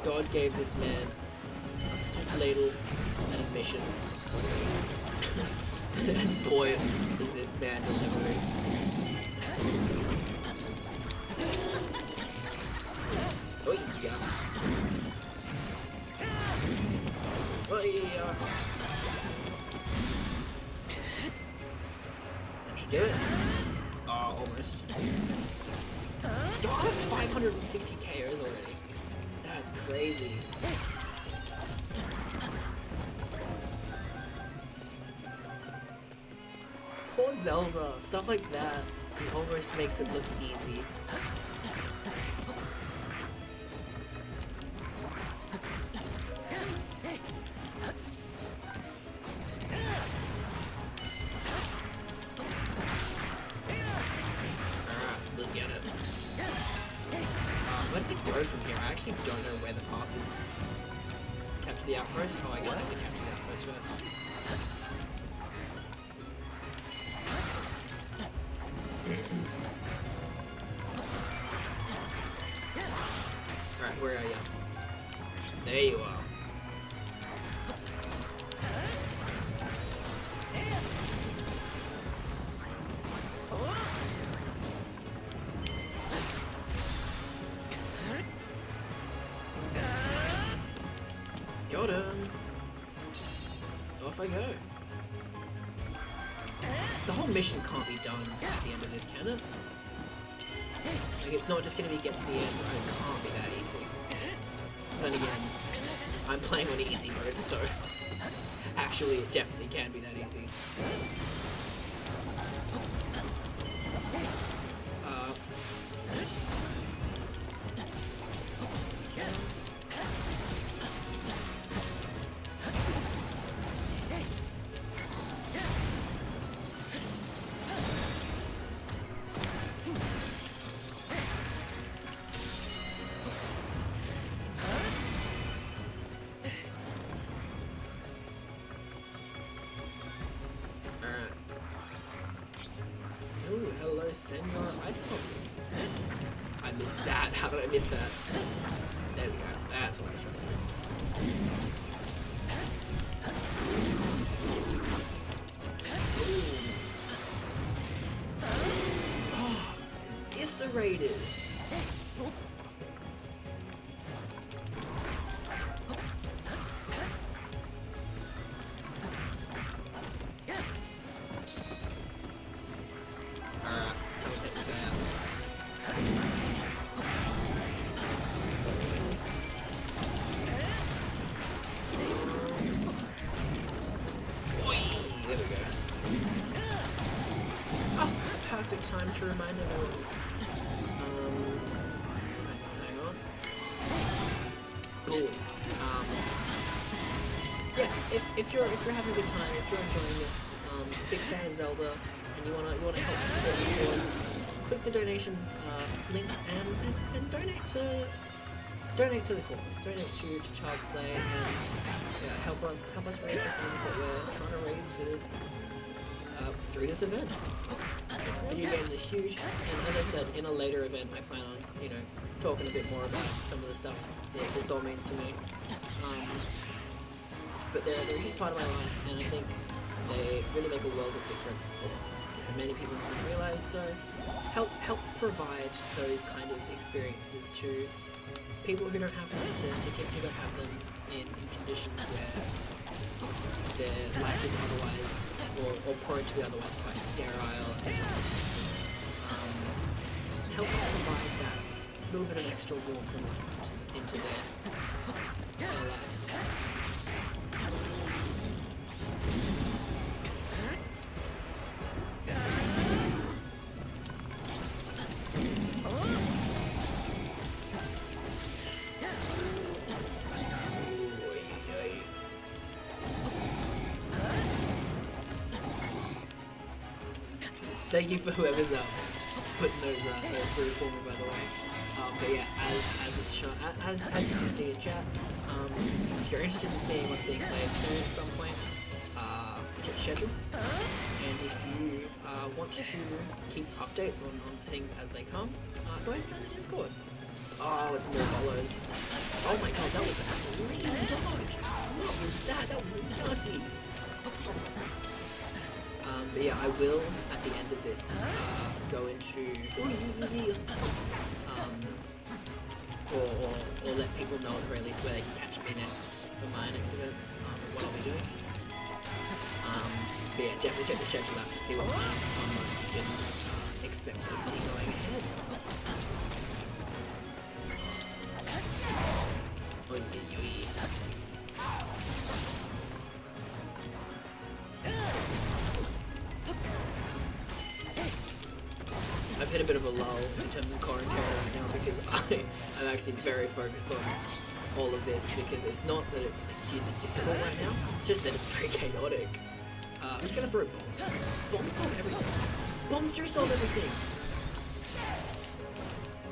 God gave this man a soup ladle and a mission. And boy, is this man delivering. Oh yeah. Oh yeah. That should do it. Oh, almost. Oh, I have 560 KOs already. That's crazy. Poor Zelda, stuff like that, it almost makes it look easy. Let's get it. Where did we go from here? I actually don't know where the path is. Capture the outpost? Oh, I guess I have to capture the outpost first. Alright, where are you? There you are. Got him. Off I go. The whole mission can't be done at the end of this, can it? Like, it's not just gonna be get to the end, right? It can't be that easy. Then again, I'm playing on easy mode, so actually it definitely can be that easy. Ooh, hello, Senor Ice Pop. I missed that. How did I miss that? There we go. That's what I was trying to do. Oh, eviscerated. Alright, time to take this guy out. Oi, there we go. Oh, perfect time to remind everyone. Hang on. Cool. Yeah, if you're having a good time, if you're enjoying this, big fan of Zelda, and you wanna help support the cause, click the donation link and donate to the cause, donate to Child's Play, and yeah, help us raise the funds that we're trying to raise for this through this event. Video games are huge, and as I said, in a later event, I plan on talking a bit more about some of the stuff that this all means to me. But they're a huge part of my life, and I think they really make a world of difference that many people don't realize. So help provide those kind of experiences to people who don't have them, to kids who don't have them in conditions where their life is otherwise, or prone to be otherwise quite sterile, and help provide that little bit of extra warmth and light into their life. Thank you for whoever's putting those through for me, by the way. But yeah, as it's shown, as you can see in chat, if you're interested in seeing what's being played soon at some point, check the schedule. And if you want to keep updates on things as they come, go ahead and join the Discord. Oh, it's more follows. Oh my god, that was a clean dodge! What was that? That was nutty! But yeah, I will, at the end of this, go into, or let people know at the very least where they can catch me next for my next events, and what I'll be doing. But yeah, definitely check the schedule out to see what kind of fun ones you can expect to see going ahead. Oy, oy, oy. I've hit a bit of a lull in terms of commentary right now because I'm actually very focused on all of this, because it's not that it's like hugely difficult right now, it's just that it's very chaotic. I'm just gonna throw bombs. Bombs solve everything. Bombs do solve everything!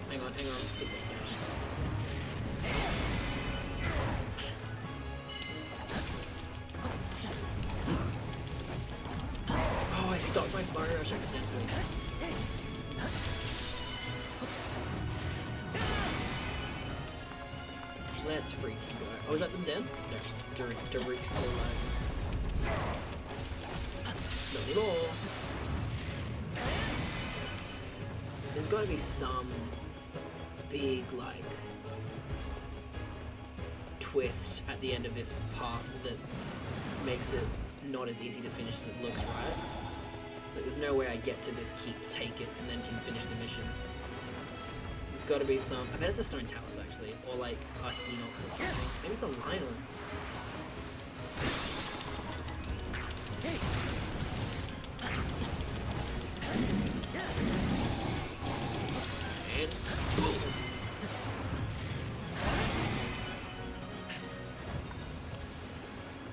Hang on. Big one smash. Oh, I stopped my fire rush accidentally. Let's freaking go. Oh, is that them dead? No. Daruk's still alive. Not anymore. There's gotta be some big, like, twist at the end of this path that makes it not as easy to finish as it looks, right? Like, there's no way I get to this keep, take it, and then can finish the mission. It's got to be some. I bet it's a stone talus actually, or like a Hinox or something. Maybe it's a Lionel. And boom.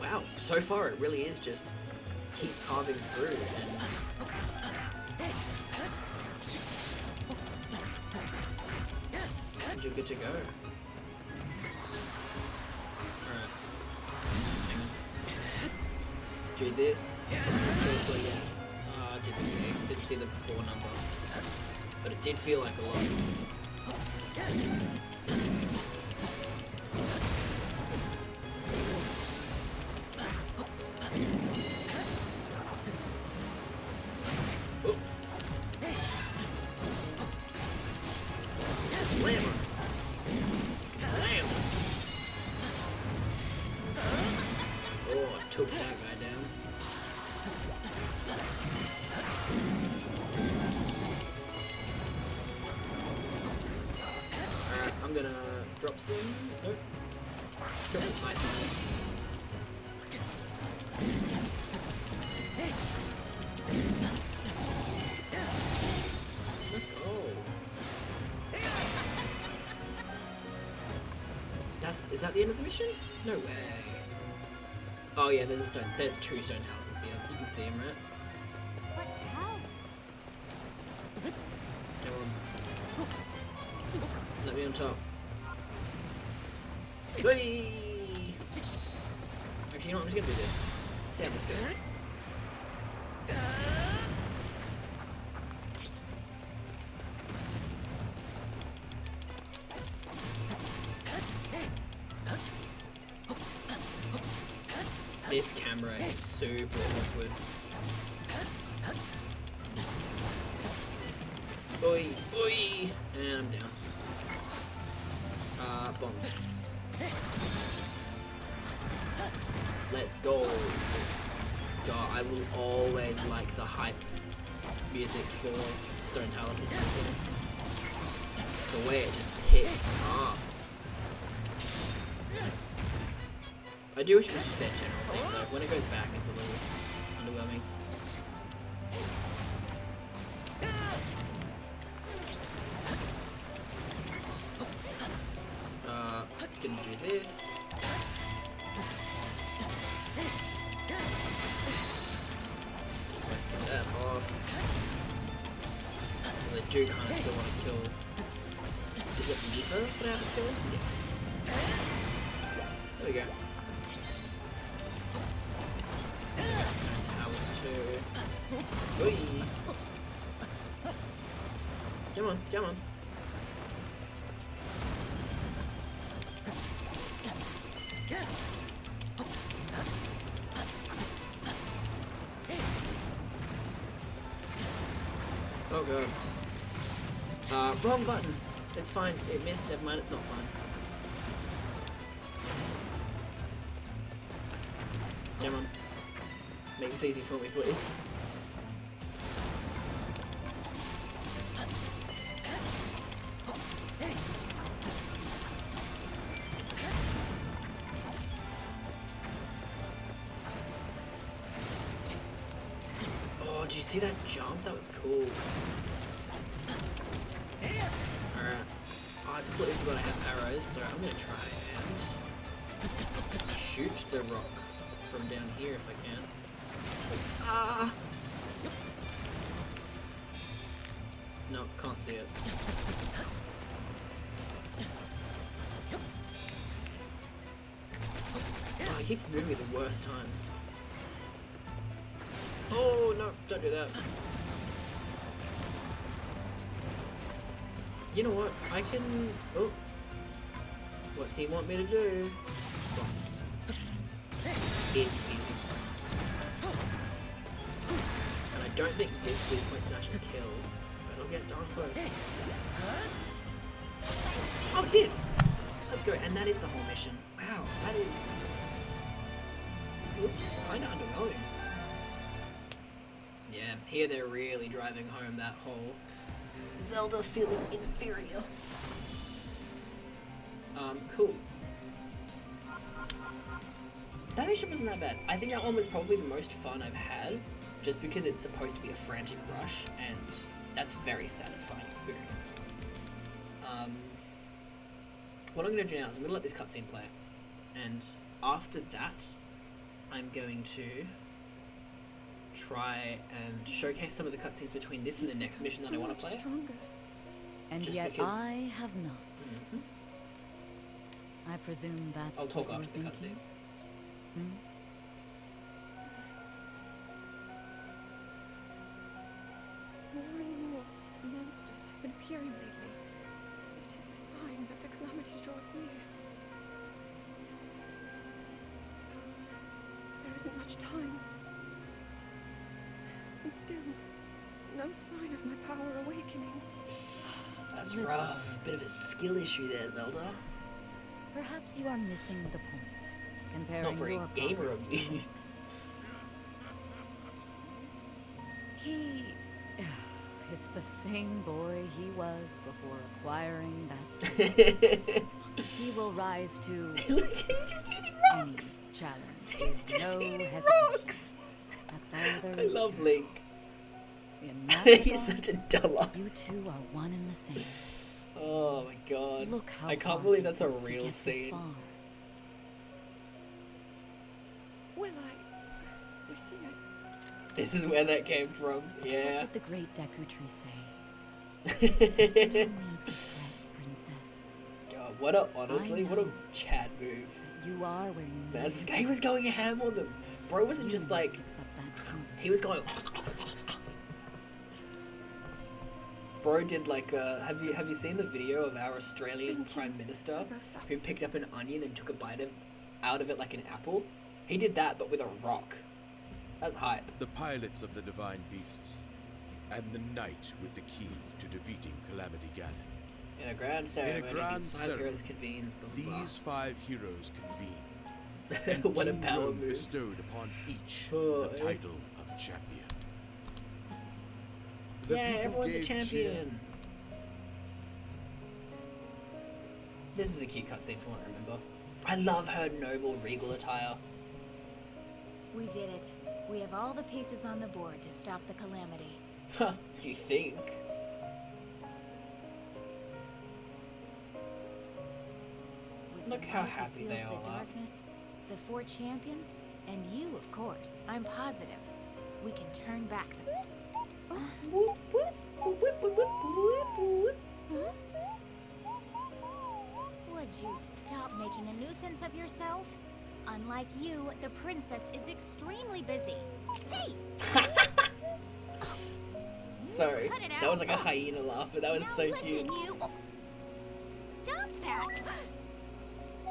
Wow, so far it really is just keep carving through and. You're good to go. Alright. Let's do this. Kills what again? Didn't see the before number. But it did feel like a lot. Blammo! drop some. Nope. Drop some ice on it. Let's go. Is that the end of the mission? No way. Oh yeah, there's two stone houses here. You can see them, right? But how? Come on. Let me on top. Whee! Actually, you know what? I'm just gonna do this. See how this goes. This camera is super awkward. Oi, oi! And I'm down. Bombs. Let's go. God, I will always like the hype music for Stone Tower Systems here. The way it just picks up. I do wish it was just their general thing though. When it goes back, it's a little underwhelming. Gonna do this. So I can get that off. And I do kind of still want to kill. Is it Mifa that I haven't killed? Yeah. There we go. Stone towers too. Oi! Come on, come on. Oh god. Wrong button. It's fine. It missed. Never mind. It's not fine. Come on. Make this easy for me, please. Oh, did you see that jump? That was cool. Alright. Oh, I completely forgot I have arrows, so I'm gonna try and shoot the rock from down here if I can. Ah! No, can't see it. Oh, he keeps moving at the worst times. Oh, no, don't do that. You know what? I can... Oh. What's he want me to do? Bombs. Easy peasy. And I don't think this speed point smash will kill, but it'll get darn close. Oh, it did! Let's go, and that is the whole mission. Wow, that is... kind of underwhelming. Yeah, here they're really driving home that whole Zelda's feeling inferior. Cool. That mission wasn't that bad. I think that one was probably the most fun I've had, just because it's supposed to be a frantic rush, and that's a very satisfying experience. What I'm going to do now is I'm going to let this cutscene play, and after that, I'm going to try and showcase some of the cutscenes between this and the next mission that I want to play. Stronger. And Just yet because- I have not. I presume that's I'll talk what after the you're cutscene. thinking? More and more monsters have been appearing lately. It is a sign that the Calamity draws near. So, there isn't much time. And still, no sign of my power awakening. That's rough. Bit of a skill issue there, Zelda. Perhaps you are missing the point. Comparing Not very your gamer progress of to me. Link's. He It's the same boy he was before acquiring that sword. He will rise to Look, he's just eating any rocks. challenge. He's with just no eating hesitation. rocks. That's all there I is love to Link. it. In that He's regard, such a dumbass. you two are one and the same. Oh my god. Look how I can't hard believe you that's a worked to real get this scene. far. Well, you see, This is where that came from. What Yeah. did the great Dakutri say? No need to fret, princess. God, what a honestly, what a know. Chad move. You are where you Man, need to he was going ham on them. Bro wasn't You just like, must accept that too. he was going. Bro did like have you seen the video of our Australian Thank you. Prime Minister Rosa. who picked up an onion and took a bite out of it like an apple? He did that but with a rock. That's hype. The pilots of the divine beasts, and the knight with the key to defeating Calamity Ganon. In a grand ceremony, grand these 5 ceremony, heroes convene. Blah, blah, These 5 heroes convene. blah. What a King power Rome move. bestowed upon each Oh, the eh? title of champion. The Yeah, people everyone's a gave champion. This is a cute cutscene for what I remember. I love her noble regal attire. We did it. We have all the pieces on the board to stop the Calamity. Huh, you think? With Look the how light who happy they seals all the are. darkness, the 4 champions, and you, of course. I'm positive. We can turn back the... Boop, boop, boop, boop, boop, boop, boop, boop. Would you stop making a nuisance of yourself? Unlike you, the princess is extremely busy. Hey! Sorry, Cut it that was out. like a hyena laugh, but that was Now so listen, cute. you... Stop that!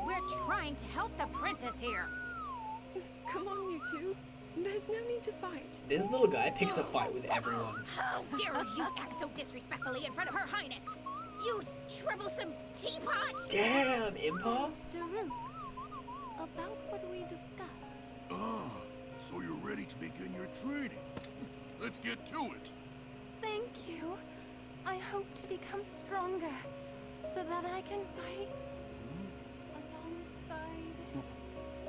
We're trying to help the princess here. come on, you two. There's no need to fight. This little guy picks a fight with everyone. How dare you act so disrespectfully in front of Her Highness! You troublesome teapot! Damn, Impa. Daruk, about what we discussed. Ah, so you're ready to begin your training. Let's get to it. Thank you. I hope to become stronger so that I can fight alongside.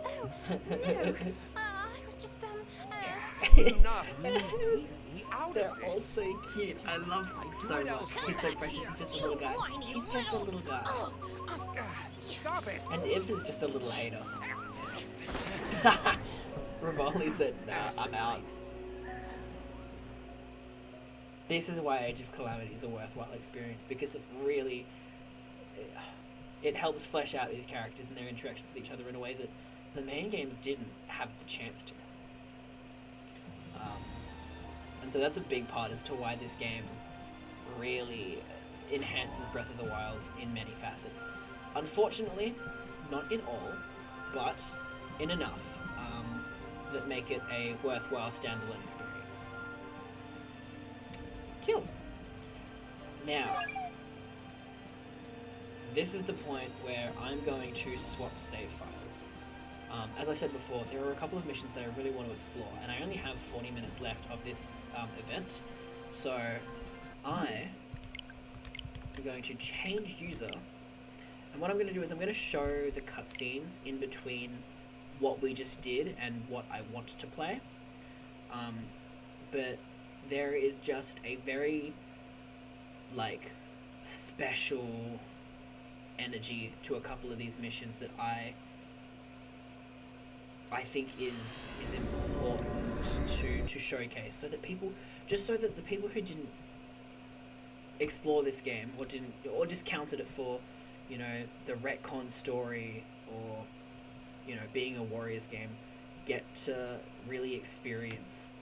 Oh, no. I was just, Enough! Leave me out They're of all this. so cute. I love him so much. He's so precious. He's just a little guy. He's just a little guy. Stop it! And Imp is just a little hater. Rivali said, nah, I'm out. This is why Age of Calamity is a worthwhile experience, because it helps flesh out these characters and their interactions with each other in a way that the main games didn't have the chance to. And so that's a big part as to why this game really enhances Breath of the Wild in many facets. Unfortunately, not in all, but in enough that make it a worthwhile standalone experience. Kill. Now, this is the point where I'm going to swap save files. As I said before, there are a couple of missions that I really want to explore, and I only have 40 minutes left of this event, so I am going to change user, and what I'm going to do is I'm going to show the cutscenes in between what we just did and what I want to play, but there is just a very, like, special energy to a couple of these missions that I think is important to showcase, so that the people who didn't explore this game or discounted it for, you know, the retcon story or, you know, being a Warriors game, get to really experience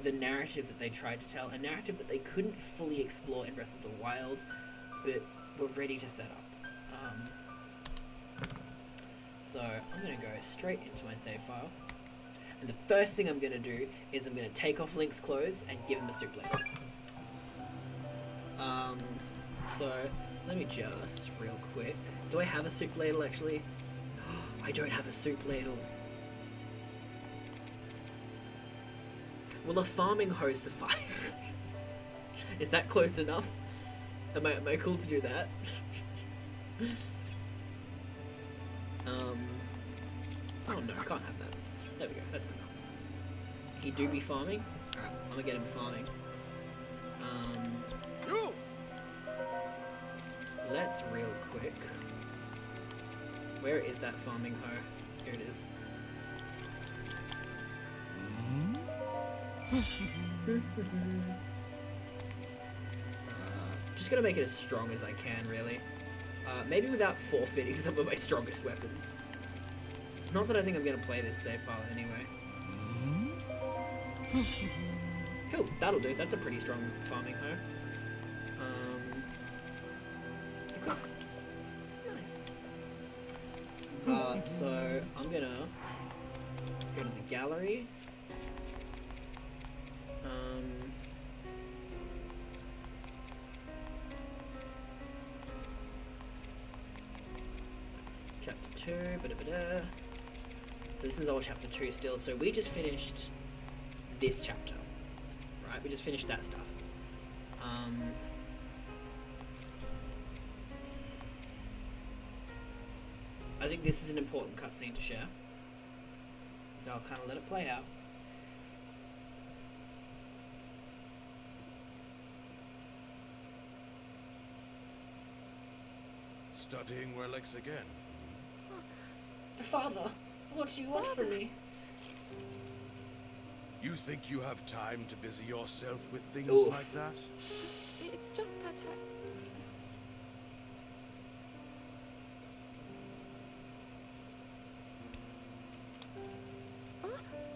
the narrative that they tried to tell, a narrative that they couldn't fully explore in Breath of the Wild, but were ready to set up. So I'm going to go straight into my save file, and the first thing I'm going to do is I'm going to take off Link's clothes and give him a soup ladle. So let me just real quick. Do I have a soup ladle actually? I don't have a soup ladle. Will a farming hoe suffice? Is that close enough? Am I cool to do that? Oh no, I can't have that. There we go, that's better. He do be farming? Alright, I'm gonna get him farming. Let's real quick. Where is that farming hoe? Here it is. Just gonna make it as strong as I can, really. Maybe without forfeiting some of my strongest weapons. Not that I think I'm gonna play this save file anyway. Cool, that'll do. That's a pretty strong farming hoe. Okay. Nice. So I'm gonna go to the gallery. Chapter 2, ba-da-ba-da. So this is all chapter 2 still. So we just finished this chapter, right? We just finished that stuff. I think this is an important cutscene to share. So I'll kind of let it play out. Studying relics again. Father, what do you want from me? You think you have time to busy yourself with things Oof. like that? It's just that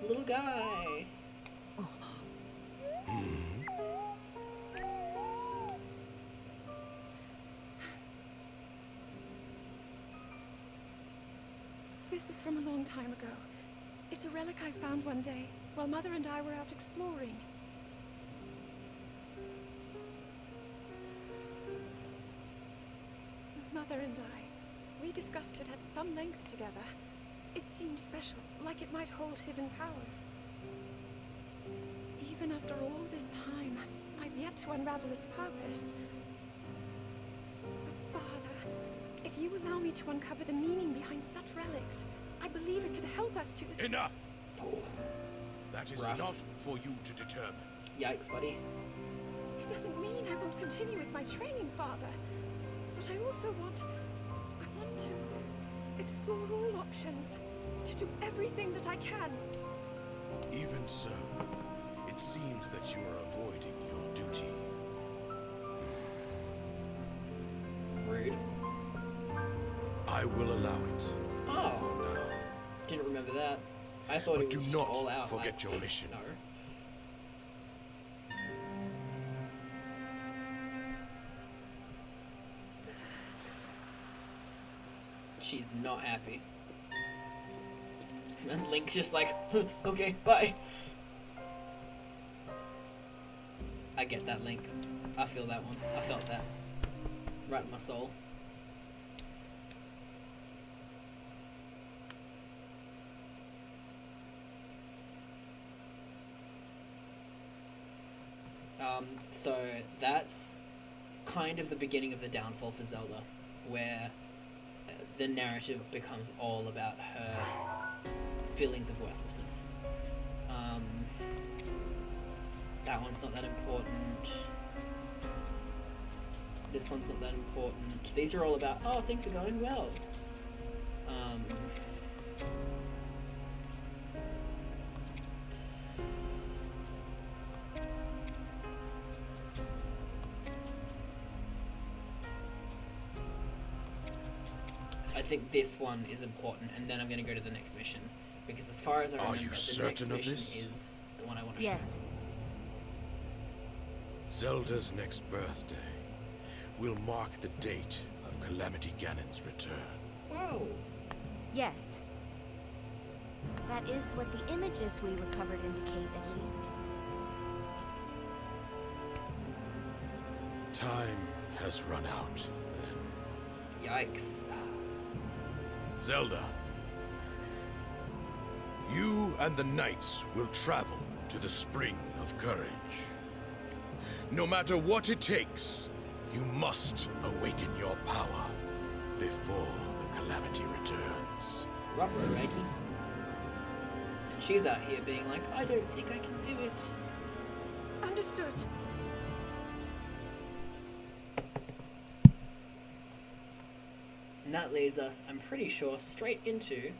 Little guy. This is from a long time ago. It's a relic I found one day while Mother and I were out exploring. Mother and I, we discussed it at some length together. It seemed special, like it might hold hidden powers. Even after all this time, I've yet to unravel its purpose. But Father, if you allow me to uncover the meaning behind such relics, I believe it could help us to... Enough! That is Rough. not for you to determine. Yikes, buddy. It doesn't mean I won't continue with my training, Father. But I also want to explore all options, to do everything that I can. Even so, it seems that you are avoiding your duty. Rude. I will allow it. Oh. For now. Didn't remember that. I thought But it was do just not all out. forget like, your mission. No. She's not happy. And Link's just like, okay, bye. I get that, Link. I feel that one. I felt that. Right in my soul. So that's kind of the beginning of the downfall for Zelda, where the narrative becomes all about her feelings of worthlessness. That one's not that important. This one's not that important. These are all about, oh, things are going well. I think this one is important, and then I'm going to go to the next mission, because as far as I remember, you the certain next of mission this? is the one I want to Yes. show. Zelda's next birthday will mark the date of Calamity Ganon's return. Whoa! Yes. That is what the images we recovered indicate, at least. Time has run out, then. Yikes. Zelda, you and the knights will travel to the Spring of Courage. No matter what it takes, you must awaken your power before the Calamity returns. Ruh-roh, Reggie. And she's out here being like, I don't think I can do it. Understood. And that leads us, I'm pretty sure, straight into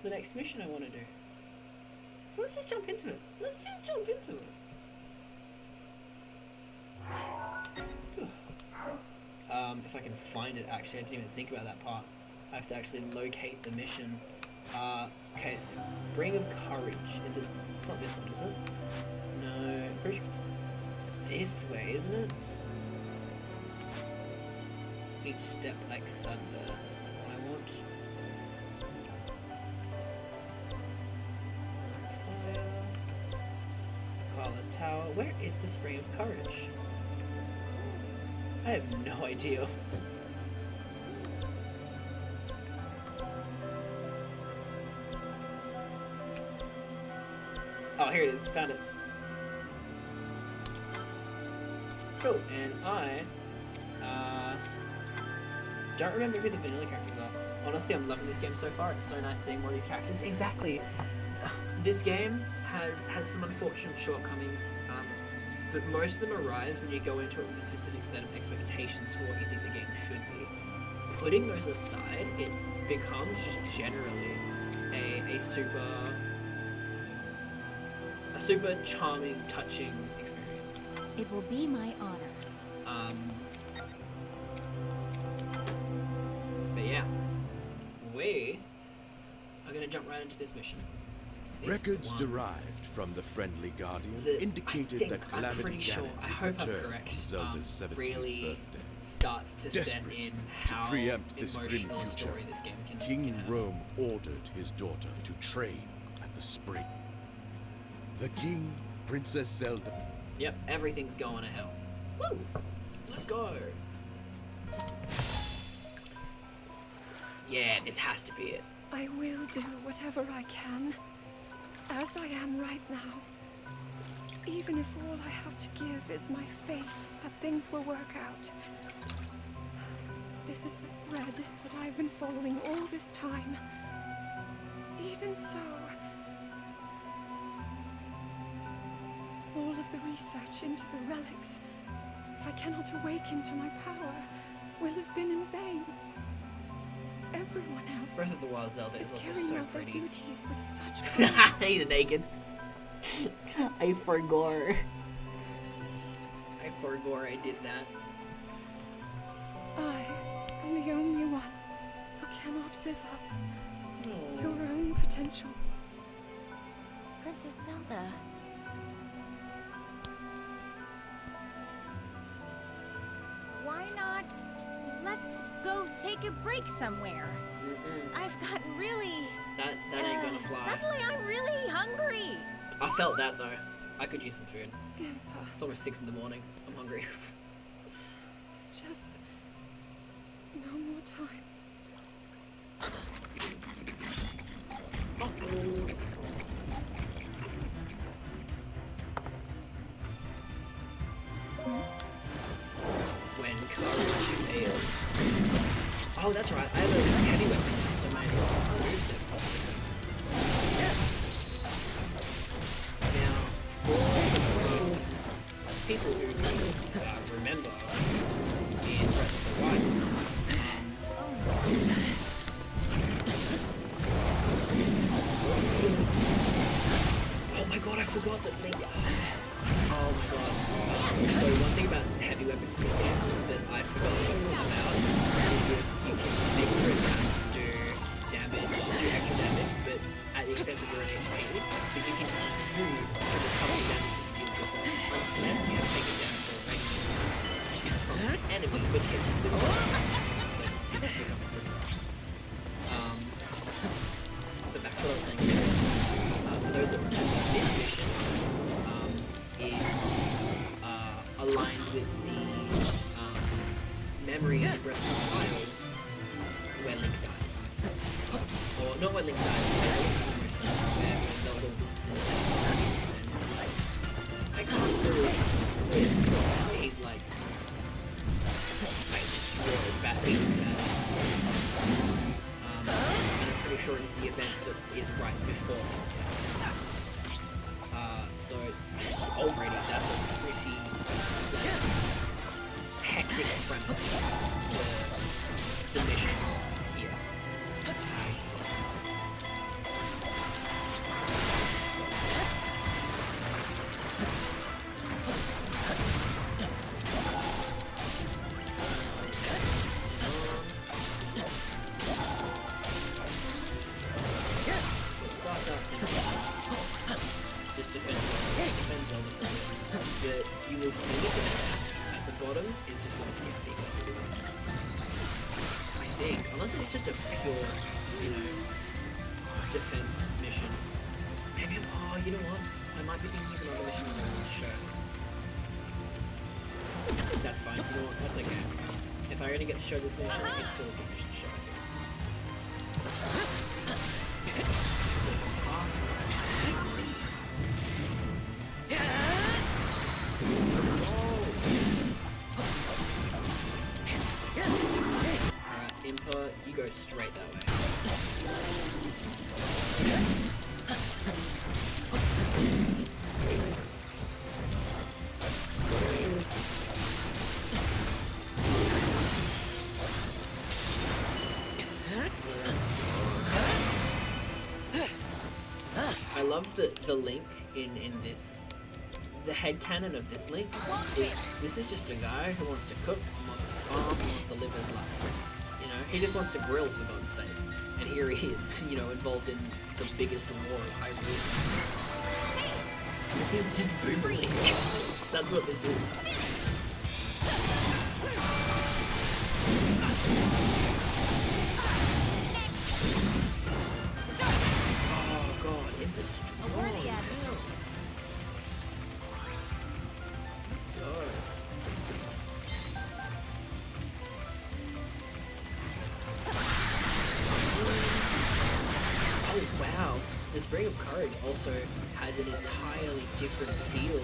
the next mission I want to do. So let's just jump into it. If I can find it, actually, I didn't even think about that part. I have to actually locate the mission. Okay, Spring of Courage. Is it? It's not this one, is it? No, I'm pretty sure it's this way, isn't it? Each step like thunder. That's not what I want. Fire. Carla Tower. Where is the Spring of Courage? I have no idea. Oh, here it is. Found it. Cool. And I don't remember who the vanilla characters are. Honestly, I'm loving this game so far. It's so nice seeing more of these characters. Exactly. This game has some unfortunate shortcomings, but most of them arise when you go into it with a specific set of expectations for what you think the game should be. Putting those aside, it becomes just generally a super charming, touching experience. It will be my honor. But yeah, we are gonna jump right into this mission. Records derived from the friendly Guardian indicated that I'm Calamity pretty sure, Ganon I hope I'm returned correct, Zelda's 17th really birthday. starts to set Desperate in to how preempt this grim emotional a future, story this game can King have. Rome ordered his daughter to train at the spring. The king, Princess Zelda. Yep, everything's going to hell. Woo! Let's go! Yeah, this has to be it. I will do whatever I can, as I am right now. Even if all I have to give is my faith that things will work out. This is the thread that I've been following all this time. Even so, all of the research into the relics, if I cannot awaken to my power, will have been in vain. Everyone else Breath of the Wild Zelda is also carrying so out their pretty. duties with such grace. He's naked. I forgot. I did that. I am the only one who cannot live up to Oh. your own potential. Princess Zelda. Why not? Let's go take a break somewhere. I've got really. That ain't gonna fly. Suddenly, I'm really hungry. I felt that though. I could use some food. Impa, It's almost 6 in the morning. I'm hungry. it's just no more time. When courage fails. Oh, that's right. I have a heavy weapon now, so my moveset's something different. Now, for the people who remember in Breath of the Wild, oh my god, I forgot that Link. Oh my god. So one thing about heavy weapons in this game that I forgot about is that you can make your attacks do damage, do extra damage, but at the expense of your own HP. But you can eat food to recover the damage that you deal to yourself, unless you have taken damage already from an enemy, in which case you lose damage. So it becomes pretty rough. But back to what I was saying before. For those that remember, this mission is aligned with the memory in Breath of the Wild where Link dies. Or not where Link dies, where Zelda loops into the and is like, I can't do it, this is it. bad thing. And I'm pretty sure it is the event that is right before his death. So already that's a pretty hectic premise for the mission here. Just defend Zelda for a bit. You will see that at the bottom is just going to get bigger. I think, unless it's just a pure, defense mission. Maybe, oh, you know what? I might be thinking of another mission that I want to show. That's fine, you know what? That's okay. If I only get to show this mission, it's still a good mission to show, I think. If I'm fast enough, input, you go straight that way. I love the link in this. The headcanon of this link is this is just a guy who wants to cook, wants to farm, wants to live his life. He just wants to grill for God's sake. And here he is, involved in the biggest war of Hyrule. This is just Boomerang. That's what this is. Oh god, it was strong. Let's go. Oh wow, the Spring of Courage also has an entirely different feel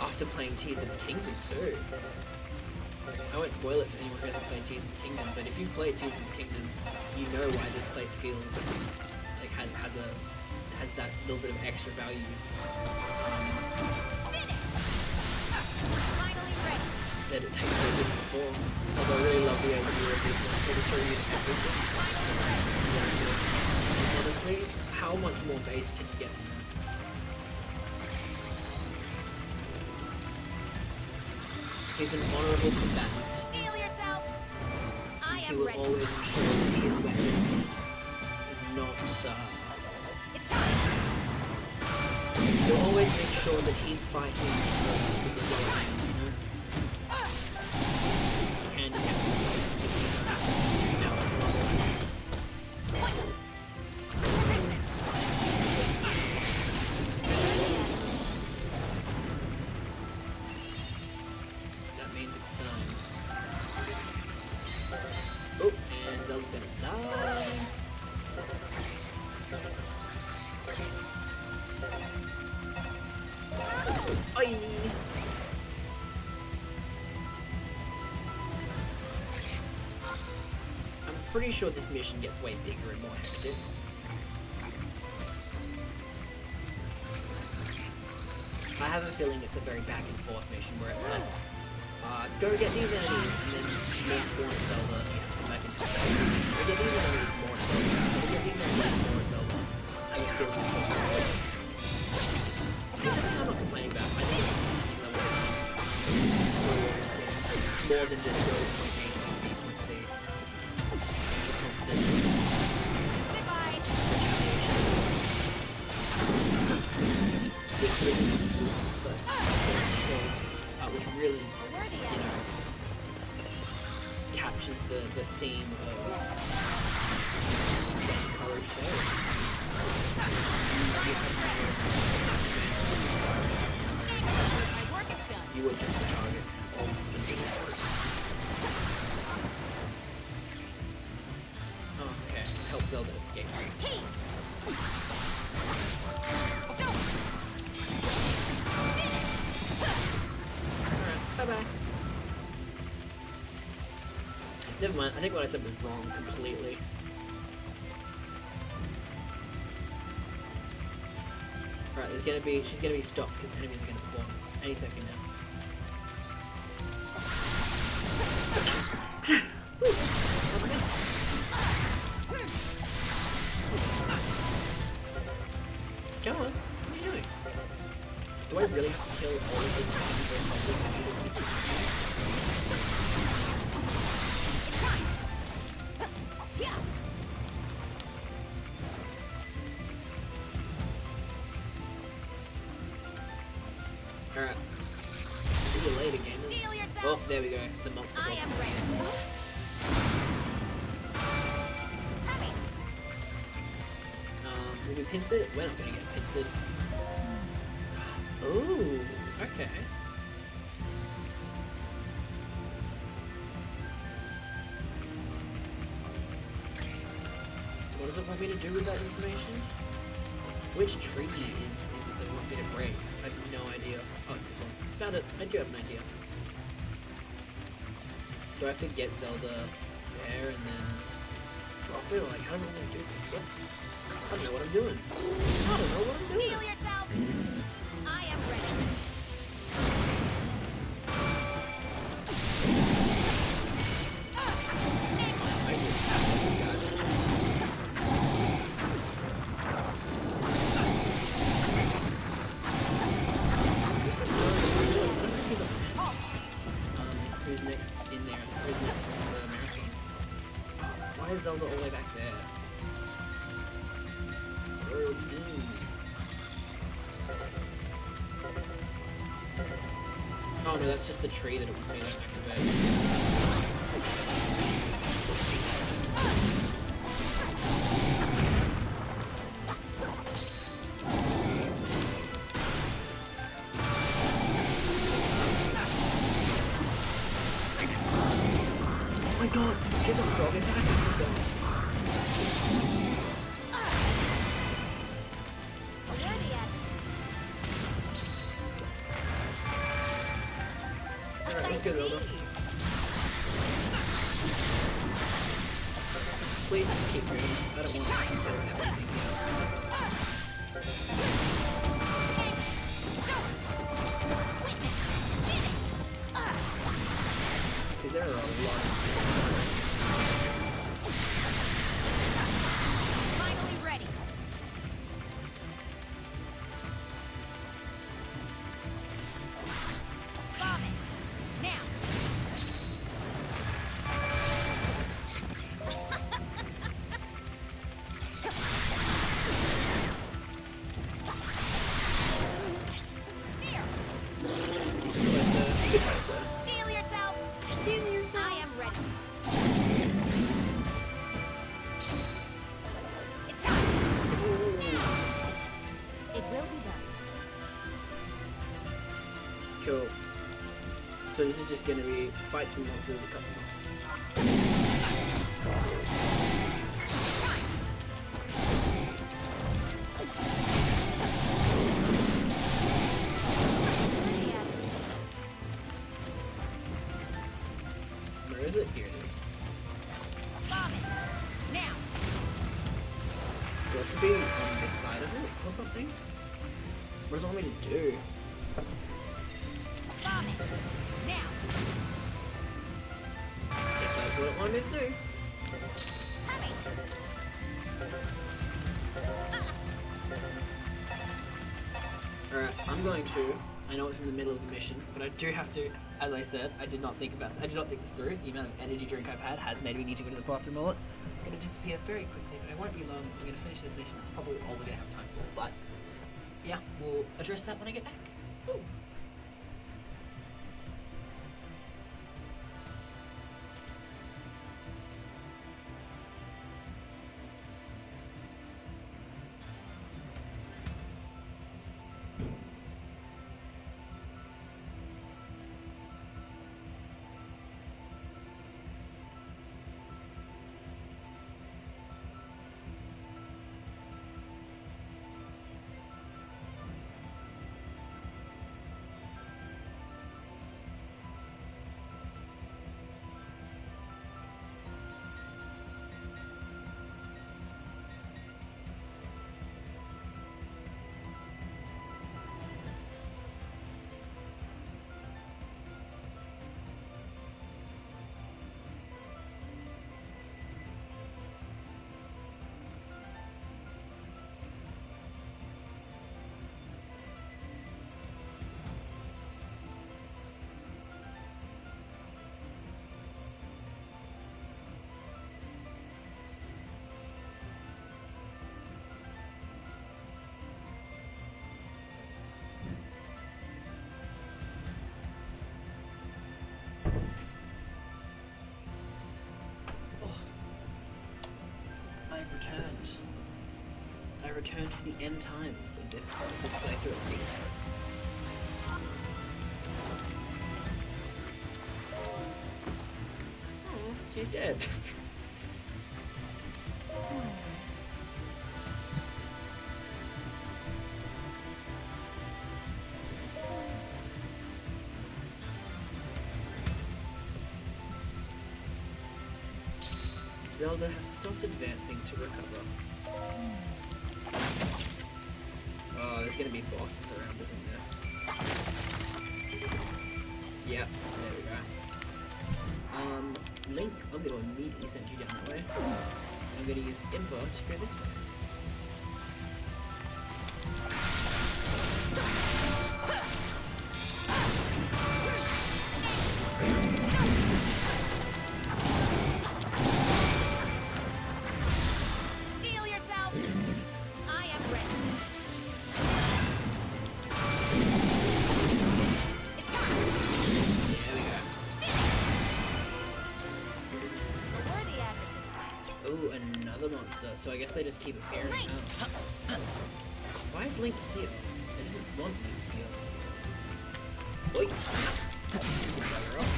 after playing Tears of the Kingdom too. I won't spoil it for anyone who hasn't played Tears of the Kingdom, but if you've played Tears of the Kingdom, you know why this place feels like has that little bit of extra value. That they did before. Also, I really love the idea of this thing. They're just showing you everything. So, honestly, how much more base can you get from that? He's an honorable combatant. Steel yourself. He will always ensure that his weapon is not. It's time. He'll always make sure that he's fighting with the low hand, handicap himself because he knows he's too powerful otherwise. That means it's time. Oh, and Zelda's gonna die. Oi! I'm pretty sure this mission gets way bigger and more hectic. I have a feeling it's a very back and forth mission where it's like, go get these enemies, and then more spawn at Zelda, and you have to come back and do that. Go get these enemies, more at Zelda. Go get these enemies, more at Zelda. I have a feeling it's what's going on. Which I'm not complaining about. I think it's an interesting level of more than just go point A to point B point C. It's a constant retaliation. Which really, captures the theme of when courage fails. You are just the target of the mission. Oh, okay. So help Zelda escape. Alright, bye-bye. Never mind. I think what I said was wrong completely. Right, she's gonna be stopped because enemies are gonna spawn any second now. Come on, what are you doing? Do I really have to kill all of the tiny little publics to keep missing? Alright. See you later, gamers. Steel yourself. Oh, there we go. The monster I boss. am ready. Coming. Will we pinch it? We're not gonna get pinced. Ooh, okay. What does it want me to do with that information? Which tree is it they want me to break? I have no idea. Oh, it's this one. Found it. I do have an idea. Do I have to get Zelda there and then drop it? Or like, how does it want me to do this? I don't know what I'm doing. I don't know what I'm doing. Steel yourself. I am ready. I just have this guy. Who's next in there? Who's next for the marathon? Why is Zelda all the way back there? What are we doing? Oh no, that's just the tree that it wants me to activate. Oh my god, she has a frog attack? I forgot. A worthy adversary. Alright, let's go, Zelda. Please just keep moving. I don't want to have to throw everything because there are a lot of Finally ready. Bomb it. Now. There. Goodbye, sir. Goodbye, sir. Steel yourself. Steal yourself. I am ready. It's time. It will be done. Cool. So this is just gonna be fight some monsters, a couple months. Worthy adversary. Where is it? Here it is. Bomb it. Now. Do I have to be on this side of it or something? What does it want me to do? Bomb it. Now. Guess that's what it wanted me to do. Coming. Alright, I'm going to. I know it's in the middle of the mission, but I do have to, as I said, I did not think this through. The amount of energy drink I've had has made me need to go to the bathroom a lot. I'm going to disappear very quickly, but it won't be long. I'm going to finish this mission. That's probably all we're going to have time for. But, yeah, we'll address that when I get back. Woo. I've returned. I returned to the end times of this playthrough at least. Oh, she's dead. Zelda has stopped advancing to recover. Oh, there's gonna be bosses around, isn't there? Yep, there we go. Link, I'm gonna immediately send you down that way. I'm gonna use Impa to go this way. Steel yourself! I am ready. It's time! There we go. A worthy adversary. Oh, another monster. So I guess they just keep appearing. Oh. Why is Link here? I didn't want Link here. Oi! Bugger off.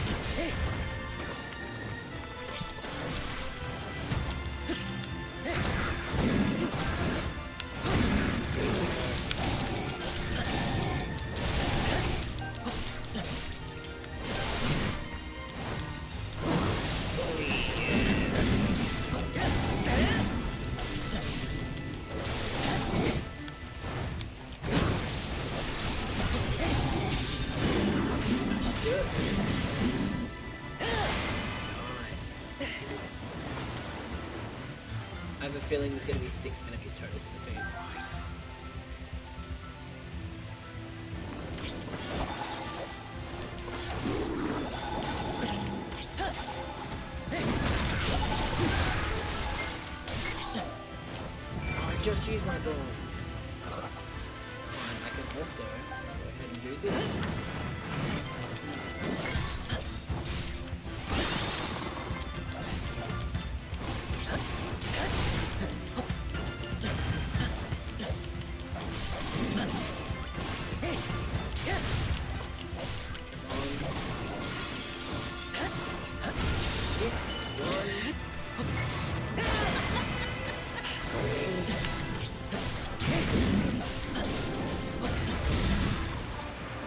Nice. I have a feeling there's going to be 6 enemies total to defeat. Oh, I just used my bombs. It's fine, I can also go ahead and do this.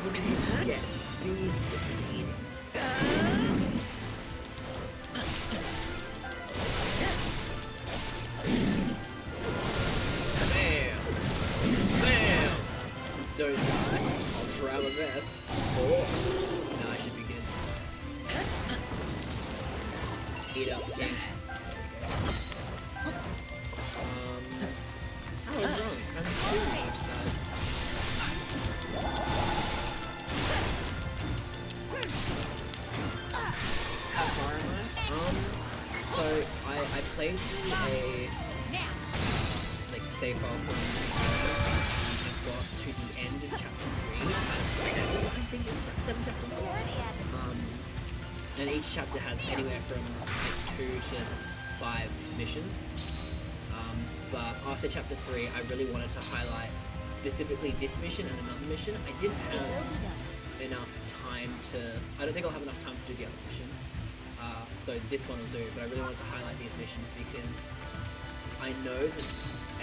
Look at him get big from eating. Bam! Bam! Don't die. I'll try my best. Oh. No, I should be good. Eat up, king. Oh, I was wrong. It's kind of 2 on each side. How far am I? So I played through a save file from and got to the end of chapter 3 out of 7, I think it's 7 chapters. And each chapter has anywhere from like 2 to 5 missions. But after chapter 3, I really wanted to highlight specifically this mission and another mission. I didn't have enough time to... I don't think I'll have enough time to do the other mission. So this one will do, but I really wanted to highlight these missions because I know that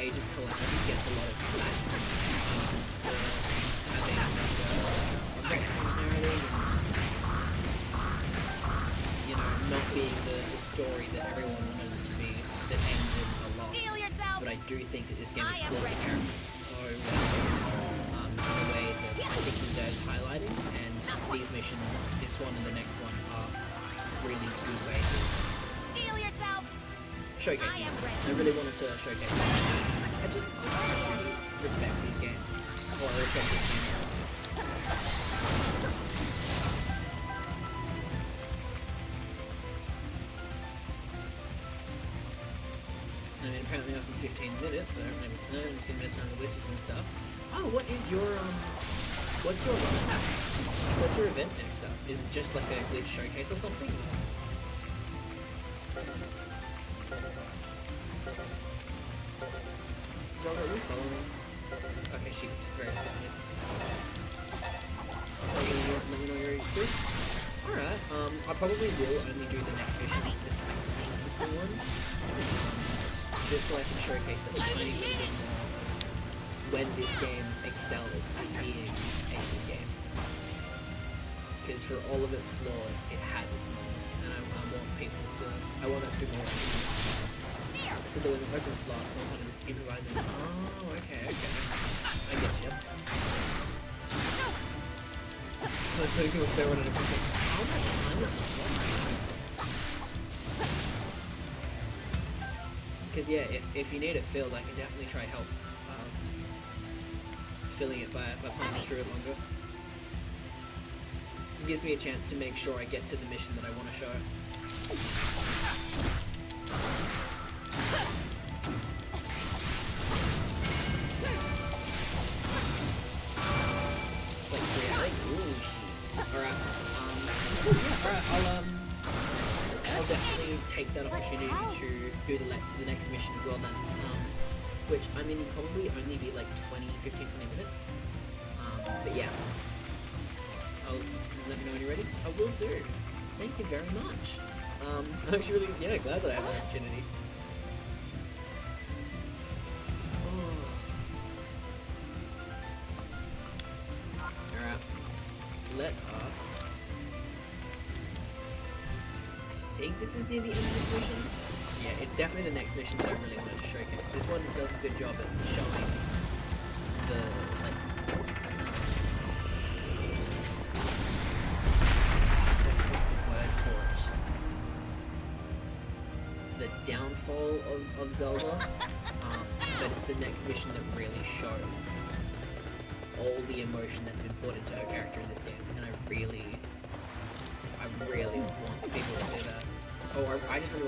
Age of Calamity gets a lot of flack for having objective narrative and, you know, not being the story that everyone wanted it to be, that ends in a loss. But I do think that this game explores the characters so well in a way that I think deserves highlighting, and these missions, this one and the next one, are really good ways of showcasing it. I really wanted to showcase it. I just respect these games, or I respect this game. I mean, apparently I've been 15 minutes, but I don't have a plan. I'm just gonna mess around with glitches and stuff. Oh, what is your, what's your What's your event next up? Is it just like a glitch showcase or something? Zelda, are you following? Okay, she's very slowly. Let me know you're ready to switch. Alright, I probably will only do the next mission to this is the one. Just so I can showcase that tiny little bit more of when this game excels at being a good game. Because for all of its flaws, it has its moments, and I want people to, I want that to be more realistic. I said there was an open slot, so I'm kind of just improvising. Oh, okay. I get you. So you would say we're in a conflict. How much time is the slot? Because yeah, if you need it filled, I can definitely try help filling it by playing through it longer. It gives me a chance to make sure I get to the mission that I want to show. Like 3 hours? Ooh, shit. Alright, I'll definitely take that opportunity to do the next mission as well then. Which, I mean, probably only be like 15, 20 minutes. But yeah. Let me know when you're ready. I will do. Thank you very much. I'm actually really, glad that I have that opportunity. Alright. Let us... I think this is near the end of this mission. Yeah, it's definitely the next mission that I really wanted to showcase. This one does a good job at showing the, what's the word for it? The downfall of Zelda, but it's the next mission that really shows all the emotion that's been put into her character in this game, and I really want people to see that. Oh, I just want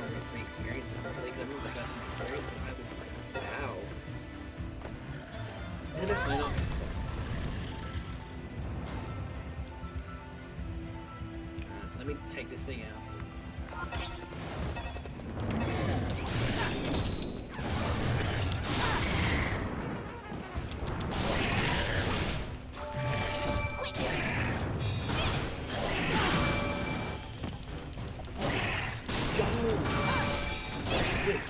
to re-experience it, honestly, because I remember the first time I experienced it, I was like, wow. Is it a Hinox? Of course it's a Hinox. Alright, let me take this thing out.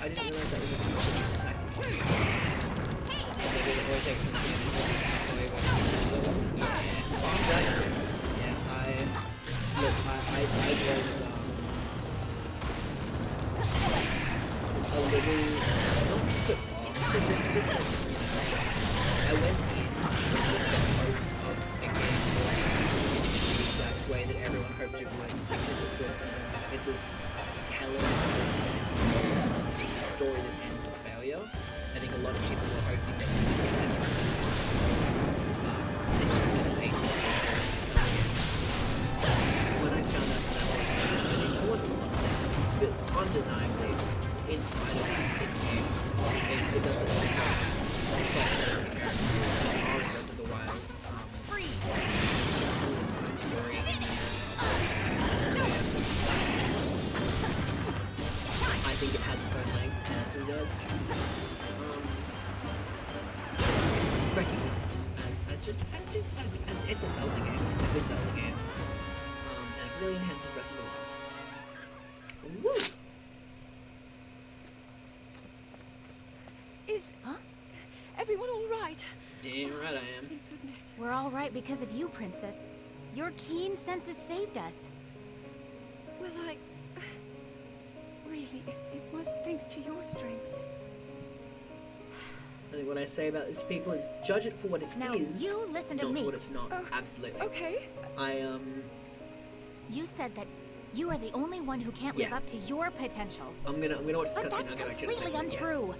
I didn't realize that was a consistent tactic. So it only takes one damage. So yeah, I was a little not put off, but just like, I went in with the hopes of a game going the exact way that everyone hoped it would, because it's a telling story that ends in failure. I think a lot of people were hoping that you would get that treatment as 18 when I found out that I wasn't upset, but undeniably, in spite of this game, it does such a good job fleshing out the characters that are in Breath of the Wild, telling its own story. I think it has its own legs, and it deserves to be recognized as it's a Zelda game. It's a good Zelda game, and it really enhances Breath of the Wild. Woo! Is everyone all right? Damn right I am. Thank goodness. We're all right because of you, Princess. Your keen senses saved us. Well, really, it was thanks to your strength. I think what I say about this to people is judge it for what it is, Now, you listen to not me. for what it's not. Absolutely. Okay. You said that you are the only one who can't live up to your potential. I'm gonna watch this But cutscene. that's I'll get back to you in a completely second. untrue.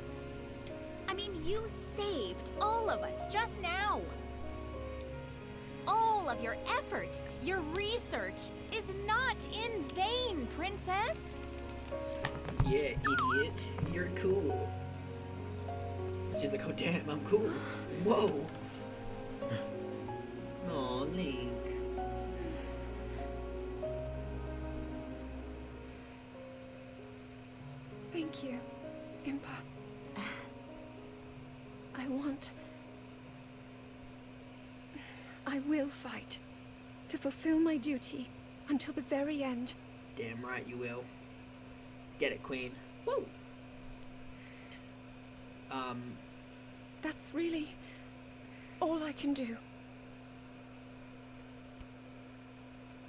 I mean, you saved all of us just now. All of your effort, your research is not in vain, Princess. Yeah, idiot. You're cool. She's like, oh damn, I'm cool. Whoa. Aw, Link. Thank you, Impa. I will fight to fulfill my duty until the very end. Damn right you will. Get it, Queen. Woo! That's really all I can do.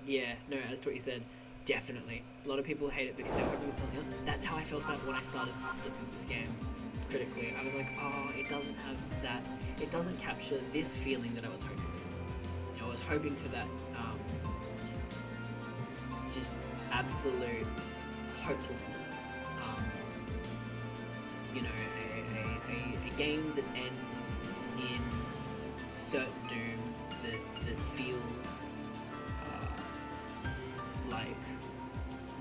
Yeah, no, as to what you said, definitely. A lot of people hate it because they were hoping it's something else. That's how I felt about it when I started looking at this game critically. I was like, oh, it doesn't have that, it doesn't capture this feeling that I was hoping for. You know, I was hoping for that, just absolute hopelessness. You know, a game that ends in certain doom that feels like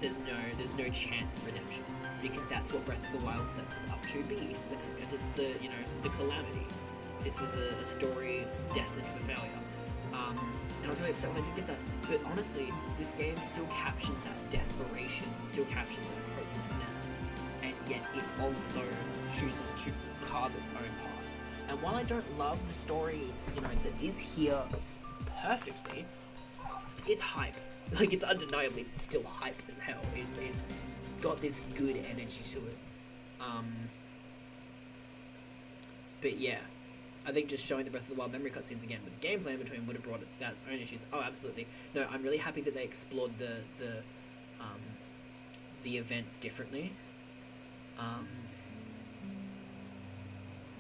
there's no chance of redemption, because that's what Breath of the Wild sets it up to be. It's the you know, the Calamity. This was a story destined for failure. And I was really upset when I didn't get that. But honestly, this game still captures that desperation, it still captures that hopelessness, and yet it also chooses to carve its own path. And while I don't love the story, you know, that is here perfectly, it's hype. Like, it's undeniably still hype as hell. It's got this good energy to it. But yeah, I think just showing the Breath of the Wild memory cutscenes again with gameplay in between would have brought about its own issues. Oh, absolutely. No, I'm really happy that they explored the events differently.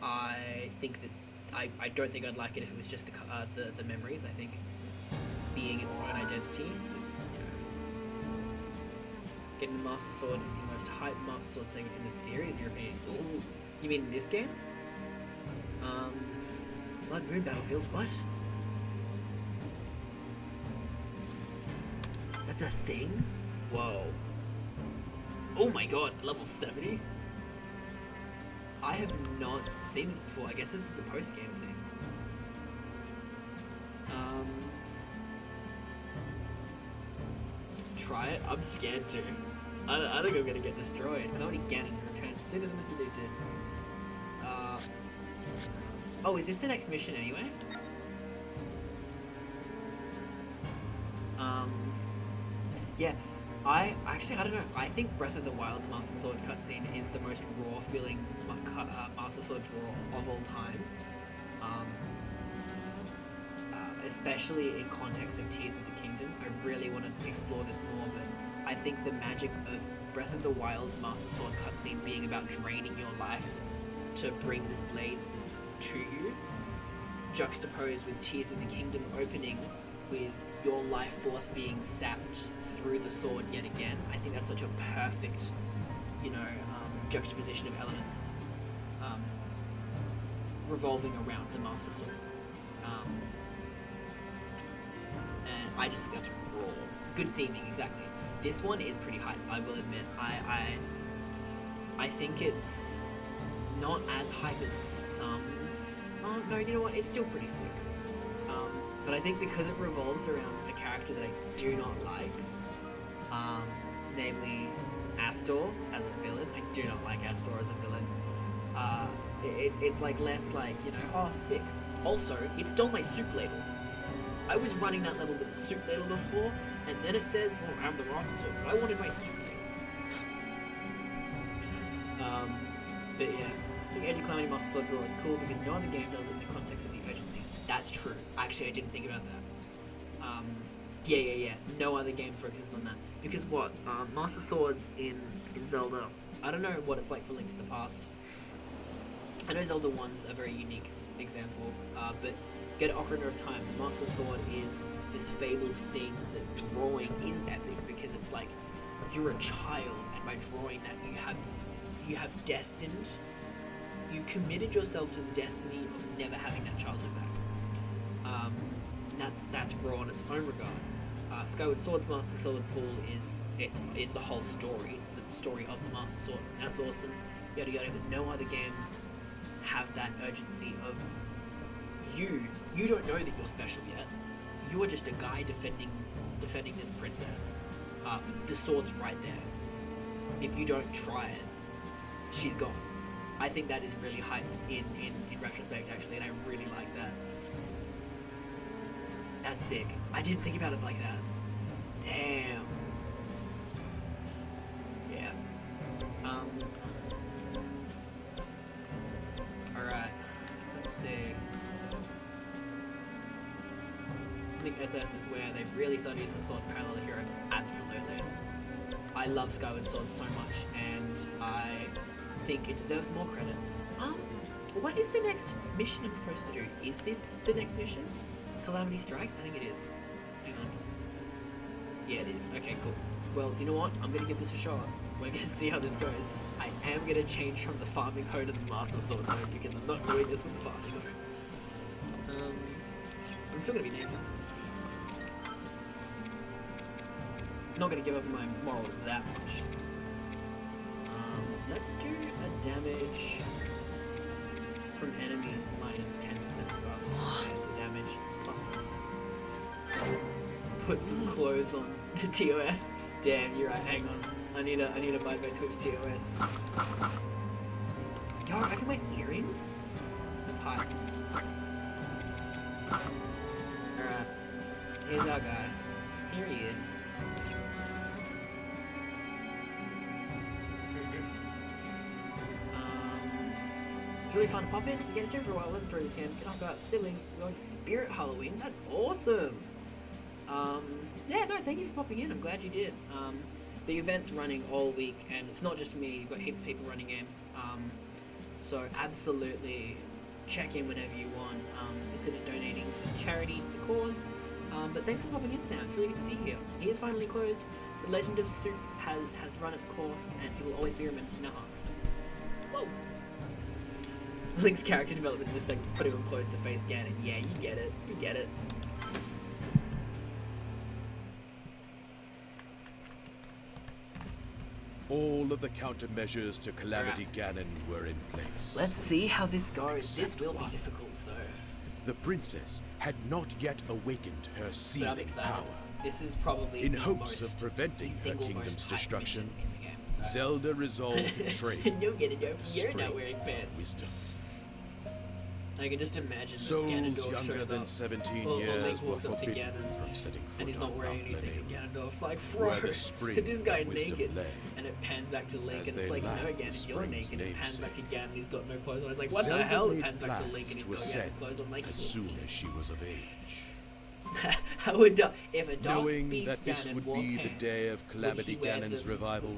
I think that I don't think I'd like it if it was just the memories. I think being its own identity is, you know, getting the Master Sword is the most hype Master Sword segment in the series, in your opinion. Ooh, you mean in this game? Blood Moon Battlefields, what? That's a thing? Whoa. Oh my god, level 70? I have not seen this before. I guess this is a post-game thing. Try it? I'm scared to. I think I'm gonna get destroyed. Calamity Ganon returns sooner than was predicted. Oh, is this the next mission anyway? Yeah. I don't know. I think Breath of the Wild's Master Sword cutscene is the most raw feeling Master Sword draw of all time. Especially in context of Tears of the Kingdom. I really want to explore this more, but I think the magic of Breath of the Wild's Master Sword cutscene being about draining your life to bring this blade to you, juxtaposed with Tears of the Kingdom opening with your life force being sapped through the sword yet again. I think that's such a perfect, you know, juxtaposition of elements revolving around the Master Sword. And I just think that's raw. Good theming, exactly. This one is pretty hype, I will admit. I think it's not as hype as some. Oh, no, you know what? It's still pretty sick. But I think because it revolves around a character that I do not like, namely Astor as a villain. I do not like Astor as a villain. It's like less like, you know, oh, sick. Also, it stole my soup ladle. I was running that level with a soup ladle before, and then it says, well, I have the Master Sword, but I wanted my soup ladle. But yeah, I think Age of Calamity Master Sword draw is cool because no other game does it in the context of the urgency. That's true. Actually, I didn't think about that. Yeah. No other game focuses on that. Because what? Master Swords in Zelda, I don't know what it's like for Link to the Past. I know Zelda 1's a very unique example, but get Ocarina of Time, the Master Sword is this fabled thing that drawing is epic because it's like you're a child, and by drawing that you have destined, you've committed yourself to the destiny of never having that childhood back. That's raw in its own regard. Skyward Sword's Master Sword Pool is the whole story. It's the story of the Master Sword. That's awesome. Yada yada. But no other game have that urgency of you don't know that you're special yet. You are just a guy defending this princess. The sword's right there. If you don't try it, she's gone. I think that is really hype in retrospect, actually, and I really like that. That's sick. I didn't think about it like that. Damn. Yeah. Alright. Let's see. I think SS is where they've really started using the sword parallel hero. Absolutely. I love Skyward Sword so much, and I think it deserves more credit. What is the next mission I'm supposed to do? Is this the next mission? Calamity Strikes? I think it is. Hang on. Yeah, it is. Okay, cool. Well, you know what? I'm gonna give this a shot. We're gonna see how this goes. I am gonna change from the farming hoe to the Master Sword though, because I'm not doing this with the farming hoe. I'm still gonna be naked. Not gonna give up my morals that much. Let's do a damage from enemies minus 10% buff. And damage plus 10%. Put some clothes on to TOS. Damn, you're right. Hang on. I need to buy my Twitch TOS. Yo, I can wear earrings. That's hot. Alright. Here's our guy. Here he is. It's really fun to pop into the game stream for a while. Let's enjoy this game. Get off about siblings. We're going Spirit Halloween. That's awesome. Yeah, no, thank you for popping in. I'm glad you did. The event's running all week, and it's not just me. You've got heaps of people running games. So absolutely check in whenever you want. Consider donating for charity for the cause. But thanks for popping in, Sam. It's really good to see you here. He is finally closed. The Legend of Soup has run its course, and he will always be remembered in our hearts. Whoa. Link's character development in this segment is putting him close to face Ganon. Yeah, you get it. You get it. All of the countermeasures to Calamity Ganon were in place. Let's see how this goes. This will be one. difficult, so... The princess had not yet awakened her But I'm seething excited. power. This is probably In the hopes most, of preventing the her single kingdom's most hyped destruction, mission in the game, so. Zelda resolved to trade No get it over. the You're not spring wearing of pants. wisdom. I can just imagine that Souls Ganondorf younger shows than up. 17 or years Link were walks up to forbidden Ganon, from setting foot and he's not on wearing Mount anything, Lebanon, and Ganondorf's like, where bro, the spring did this guy of wisdom naked? lay. And it pans back to Link, As and it's they like, no, lacked the Ganon, you're spring's naked. It pans back to namesake. Ganon, he's got no clothes on. It's like, what the Zelda hell? It made pans back to plans Link, and he's to got ascend his clothes on. Like, as soon as she was of age. how would if a dark Knowing beast that this Ganon would wore be pants, the day of Calamity would he wear Ganon's them- revival,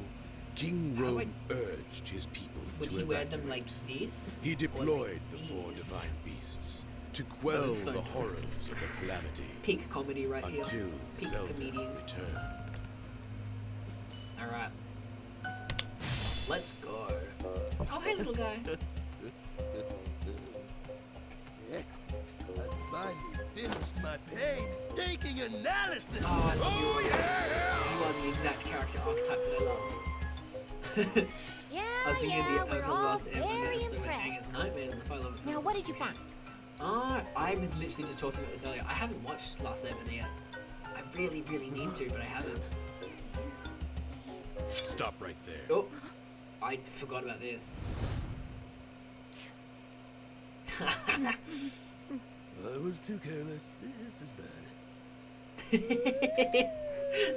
King How Rome urged his people Would to he wear them evacuate. like this? He or deployed like the four these? divine beasts to quell is so the dope. horrors of the Calamity Peak comedy right here. until Peak Zelda comedian. returned. Alright. Let's go. Oh, hey, little guy. Excellent. I finally finished my painstaking analysis. Oh, I love you. yeah! You are the exact character archetype that I love. Yeah, I was thinking yeah, of the we're Oath all Last Ember very episode when impressed. Anger's Nightmare and the Fire Love. Now, what did you find? I was literally just talking about this earlier. I haven't watched Last Airbender yet. I really, really need to, but I haven't. Stop right there. Oh, I forgot about this. I was too careless. This is bad.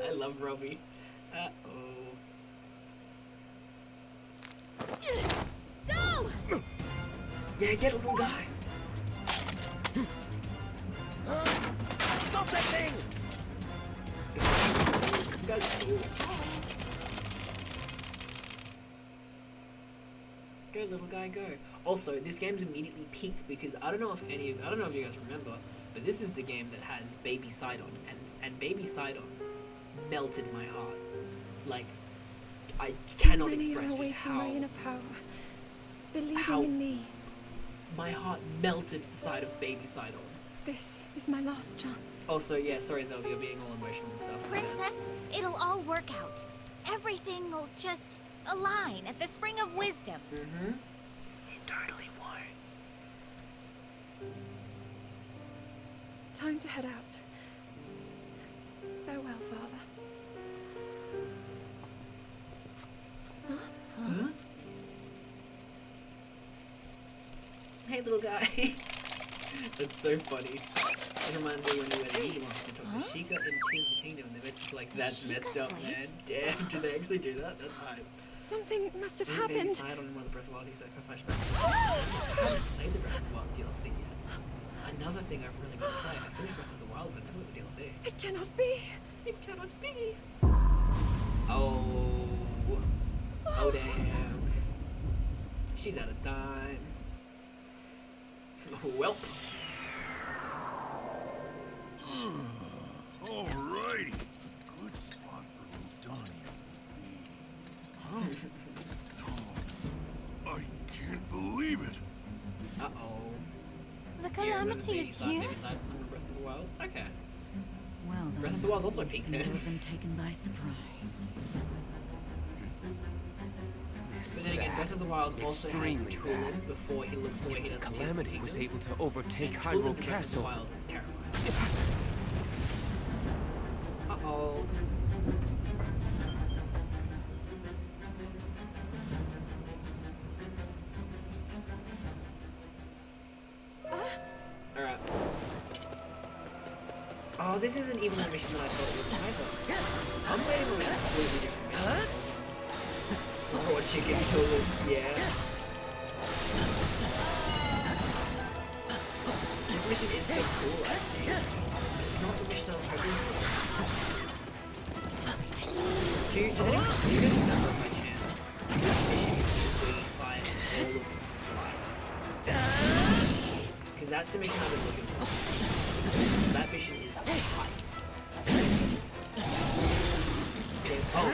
I love Robbie. Uh-oh. Go! Yeah, get a little guy. Stop that thing! This guy's cool. Go, little guy, go. Also, this game's immediately peak because I don't know if you guys remember, but this is the game that has Baby Sidon, and Baby Sidon melted my heart. Like, I cannot express away just to my how inner power, believing how- in me. my heart melted at the sight of Baby Sidon. This is my last chance. Also, yeah, sorry Zelda, you're being all emotional and stuff. Princess, it'll all work out. Everything will just align at the Spring of Wisdom. Mm-hmm. It totally won't. Time to head out. Farewell, Father. Huh? hey little guy. That's so funny. It reminds me when we went to Eaglemoss and talked to Sheikah in Tears of the Kingdom, and they're basically like, that's messed up, man. Damn, did they actually do that? That's hype. Something must have Maybe happened. side on one of the Breath of the Wild, he's like, flashbacks. I haven't played the Breath of the Wild DLC yet. Another thing I've really got to play. I finished Breath of the Wild, but I never got the DLC. It cannot be. It cannot be. Oh. Oh, damn. She's out of time. Welp. Alrighty. Good spot for Ludania. Huh? No. I can't believe it. Uh-oh. The Yeah, Calamity is here. Maybe side some of Breath of the Wild? Okay. Well, then, Breath of the Wild's also we peak seem then. to have been taken by surprise. But then again, Breath of the Wild also has Extremely Tulin bad. before he looks the way he does in Tears of the Calamity was Kingdom. able to overtake And Tulin in Hyrule Breath of the Castle. Wild is terrifying. Uh-oh. Alright. Oh, this isn't even the mission that I thought it was either. I'm waiting on a completely different mission. Oh, chicken Tulin, yeah. This mission is still cool, I think. But it's not the mission I was hoping for. Does anyone remember by chance which mission is where you fight all of the lights? Because that's the mission I've been looking for. That mission is hype. Okay. Oh.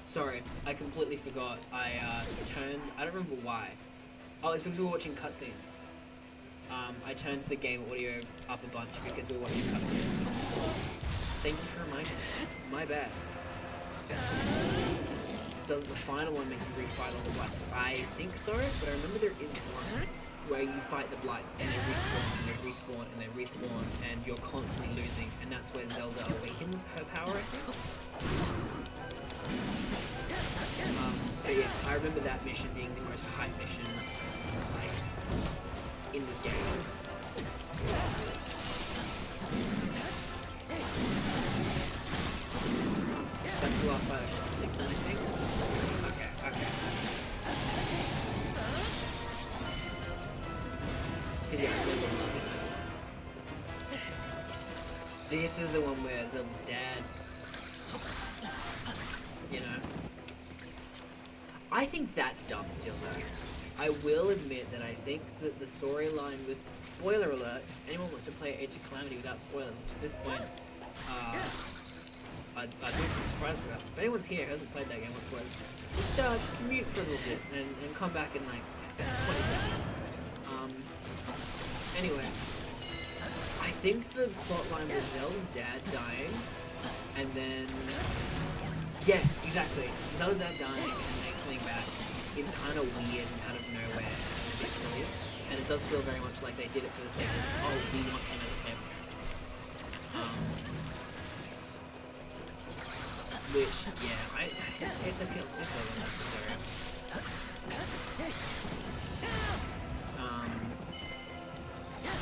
Sorry, I completely forgot. I don't remember why. Oh, it's because we were watching cutscenes. I turned the game audio up a bunch because we were watching cutscenes. Thank you for reminding me. My bad. Doesn't the final one make you refight all the blights? I think so, but I remember there is one where you fight the blights and they respawn and they respawn and they respawn and you're constantly losing, and that's where Zelda awakens her power, I think. But yeah, I remember that mission being the most hype mission, like, in this game. That's the last fight of chapter 6 then, I think. Okay. Because yeah, I remember loving that one. This is the one where Zelda's dad, you know. I think that's dumb still though. I will admit that I think that the storyline with, spoiler alert, if anyone wants to play Age of Calamity without spoilers, which at this point, I'd be surprised about. If anyone's here who hasn't played that game whatsoever, just mute for a little bit and come back in like 20 seconds. Anyway, I think the plotline with Zelda's dad dying, and then, yeah, exactly, Zelda's dad dying and then coming back is kind of weird and out of nowhere and a bit silly, and it does feel very much like they did it for the sake of, oh, we want him as a player. Which, yeah, it feels unnecessary.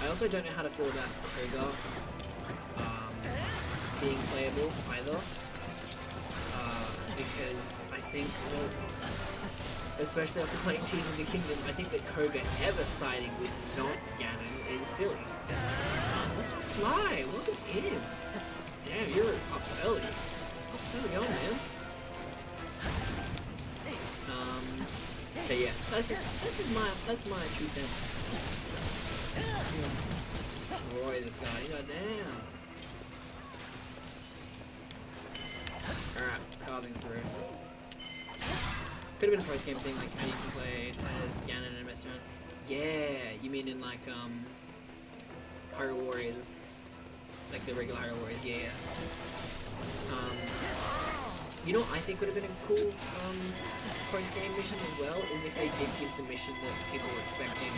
I also don't know how to feel about Koga being playable either, because I think that, especially after playing Tears of the Kingdom, I think that Koga ever siding with not Ganon is silly. That's so sly. Welcome in. Damn, you're up early. How's it going, man? But yeah, that's my 2 cents. Destroy this guy. God damn. Alright, carving through. Could have been a post-game thing, like how you can play as Ganon and mess around. Yeah, you mean in like Hyrule Warriors, like the regular Hyrule Warriors. Yeah. You know what I think would have been a cool post-game mission as well, is if they did give the mission that people were expecting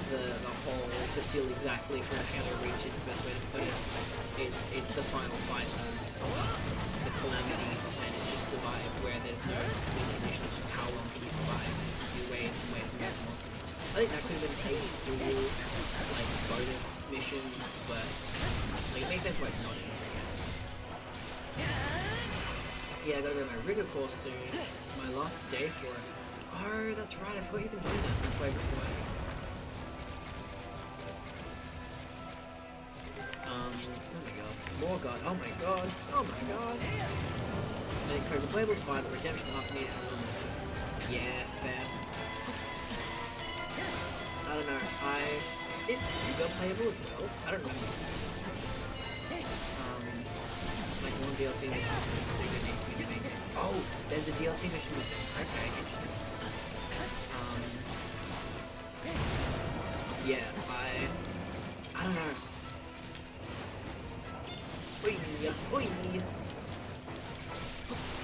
the whole to steal exactly from Halo Reach is the best way to put it. It's the final fight of the Calamity, and it's just survive where there's no win condition. It's just how long can you survive? You waves and waves and waves of monsters. I think that could have been a cool like bonus mission, but like it makes sense why it's not in here again. Yeah, I gotta go to my rigor course soon. It's my last day for it. Oh, that's right. I forgot you've been doing that. That's why you're recording. Oh my god. More god. Oh my god. Oh my god. Make Cobra Playable's fine, but Redemption up needed a little more. Yeah, fair. I don't know. Is Suga playable as well? I don't remember. Like one DLC mission with Suga needs to be the main game. Oh, there's a DLC mission with him. Okay, interesting. Yeah, I don't know. Oi.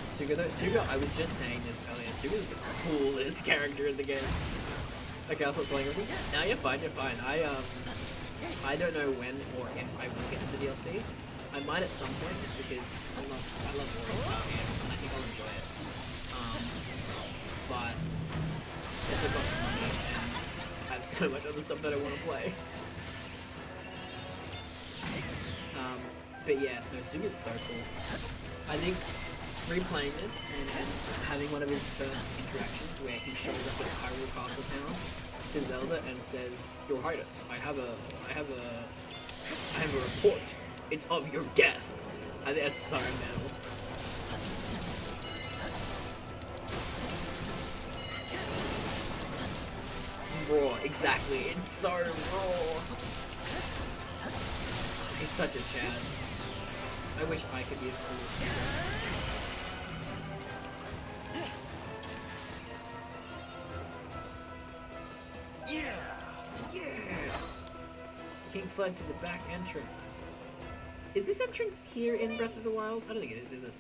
Suga though, Suga, I was just saying this earlier, Suga's the coolest character in the game. Okay, I'll stop playing with you. No, you're fine. I don't know when or if I will get to the DLC. I might at some point, just because I love Warrior style games, and I think I'll enjoy it. But it also costs money, and I have so much other stuff that I want to play. But yeah, no, Suga's so cool. I think replaying this and having one of his first interactions where he shows up at Hyrule Castle Town to Zelda and says, "Your Highness, I have a report. It's of your death." I think that's so metal. Raw, exactly. It's so raw. He's such a Chad. I wish I could be as cool as Suga. Yeah! King fled to the back entrance. Is this entrance here in Breath of the Wild? I don't think it is it?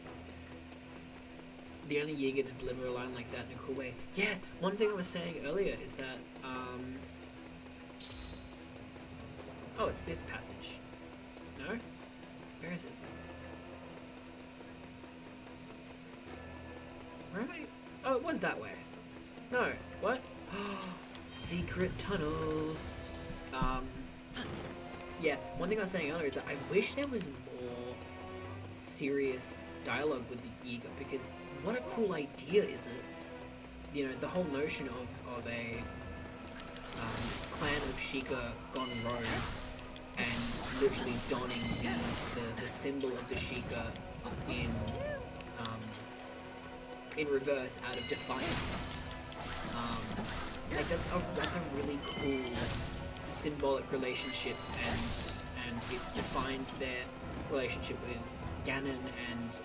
The only Yiga to deliver a line like that in a cool way. Yeah, one thing I was saying earlier is that, oh, it's this passage. No? Where is it? Where am I? Oh, it was that way. No. What? Secret tunnel. Yeah, one thing I was saying earlier is that I wish there was more serious dialogue with the Yiga, because what a cool idea is it? You know, the whole notion of a clan of Sheikah gone rogue and literally donning the symbol of the Sheikah in reverse out of defiance. Like that's a really cool symbolic relationship, and it defines their relationship with Ganon and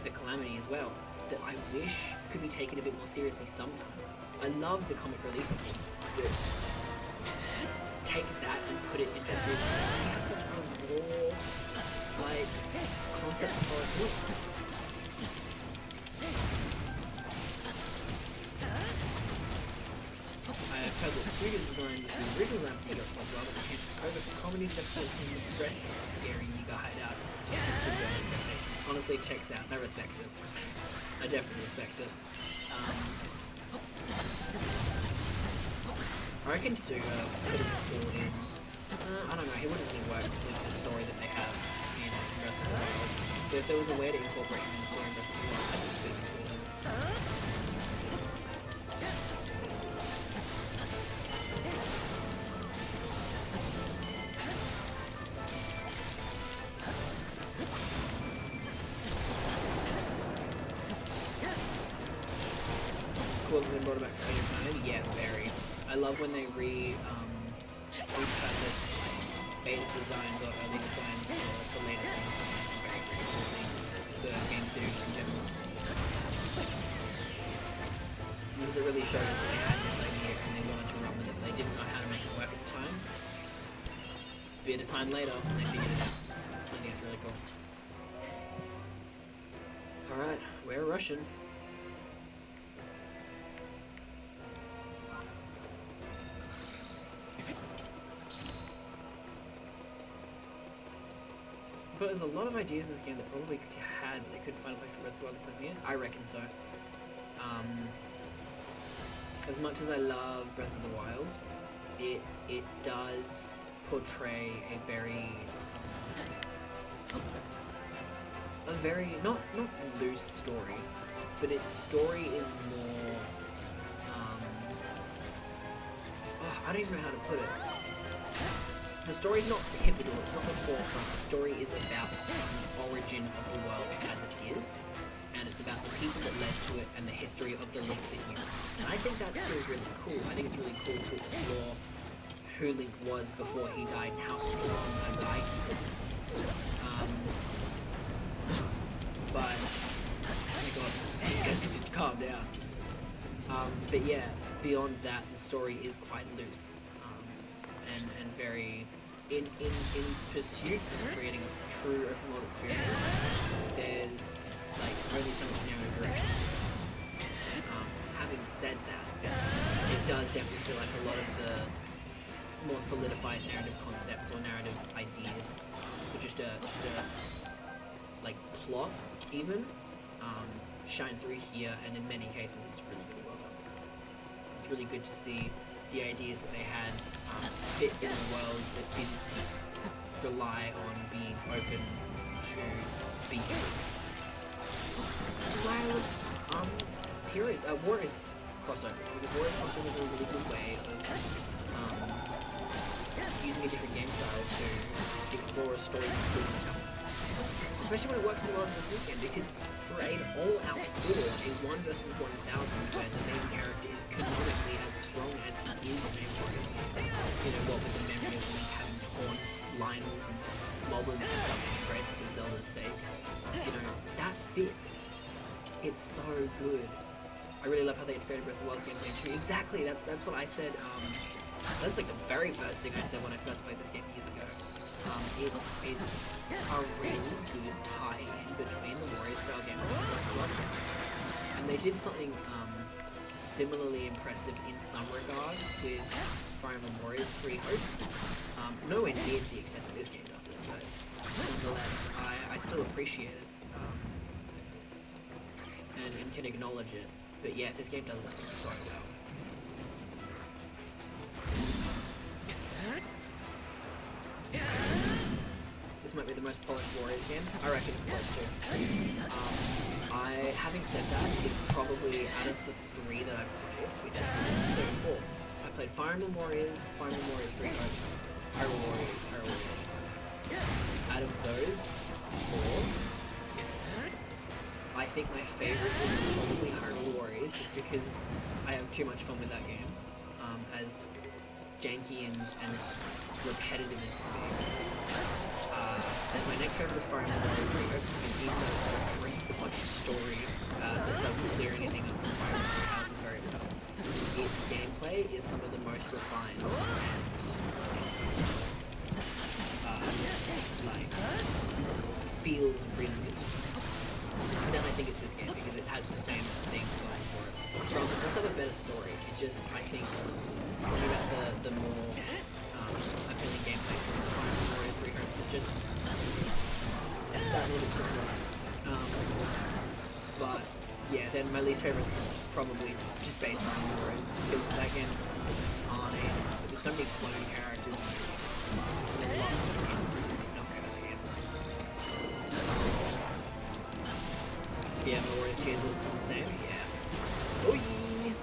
the Calamity as well, that I wish could be taken a bit more seriously sometimes. I love the comic relief of it, but take that and put it into a series because they have such a raw like concept to follow through. I've heard that Suga's design was the original design for Yiga's popular, but they changed the cover for comedy to put him dressed in a scary Yiga hideout and subvert expectations. Honestly, checks out. I respect it. I definitely respect it. I reckon Suga could have been cool in... I don't know, he wouldn't really work with the story that they have in Breath of the Wild. But if there was a way to incorporate him in the story in Breath of the Wild, I think it could have been cool. Cool that they brought it back for Age of Calamity? Yeah, very. I love when they repurpose beta designs or early designs for later games. It's a very, very cool thing for game studios in general. Because it really shows that they had this idea and they wanted to run with it, but they didn't know how to make it work at the time. Bit of time later, and they figured it out. I think it's really cool. Alright, we're Russian. there's a lot of ideas in this game that probably had, but they couldn't find a place for Breath of the Wild to put them here. I reckon so. As much as I love Breath of the Wild, it does portray a very not loose story, but its story is more I don't even know how to put it. The story's not pivotal, it's not the forefront. The story is about the origin of the world as it is, and it's about the people that led to it and the history of the Link that you know. And I think that's still really cool. I think it's really cool to explore who Link was before he died and how strong a guy he was. But, oh my god, these guys need to calm down. But yeah, beyond that, the story is quite loose, and very in pursuit of creating a true open world experience. There's like only so much narrative direction. Having said that, it does definitely feel like a lot of the more solidified narrative concepts or narrative ideas for just a like plot even shine through here, and in many cases it's really well done. It's really good to see the ideas that they had fit in a world that didn't rely on being open to be unique. Which is why I love Warriors crossovers, because Warriors crossovers are a really good way of using a different game style to explore a story you still want to tell. Especially when it works as well as it does in this game, because for an all-out war, a 1 versus 1,000, where the main character is canonically as strong as he is in a Warriors game, you know, what with the memory of Link having torn Lionels and Moblins and stuff to shreds for Zelda's sake, you know, that fits. It's so good. I really love how they integrated Breath of the Wild's gameplay too. Exactly, that's what I said, that's like the very first thing I said when I first played this game years ago. It's a really good tie-in between the Warriors style game and the Breath of the Wild game. And they did something similarly impressive in some regards with Fire Emblem Warriors 3 Hopes. Nowhere near to the extent that this game does it, but nonetheless, I still appreciate it and can acknowledge it. But yeah, this game does it so well. This might be the most polished Warriors game. I reckon it's close to. Having said that, it's probably out of the 3 that I've played, which are 4. I played Fire Emblem Warriors, Fire Emblem Warriors 3 Hopes, Hyrule Warriors. Out of those 4, I think my favorite is probably Hyrule Warriors, just because I have too much fun with that game, as janky and repetitive as it can be. And my next favorite is Fire Emblem Warriors 3 Hopes, because even though it's got a pretty botched story that doesn't clear anything up from Fire Emblem 3 Houses very well, its gameplay is some of the most refined and feels really good to me. And then I think it's this game, because it has the same things going for it. Bronze does have a better story. It just, I think, something about the more appealing gameplay from Fire Emblem Warriors 3 Hopes is just that little bit stronger. But yeah, then my least favorite is probably just base Fire Emblem Warriors, because that game's fine, but there's so many clone characters and there's just a lot of is not great about that game. Yeah, my Warriors tiers list is the same. Yeah. Oh yeah.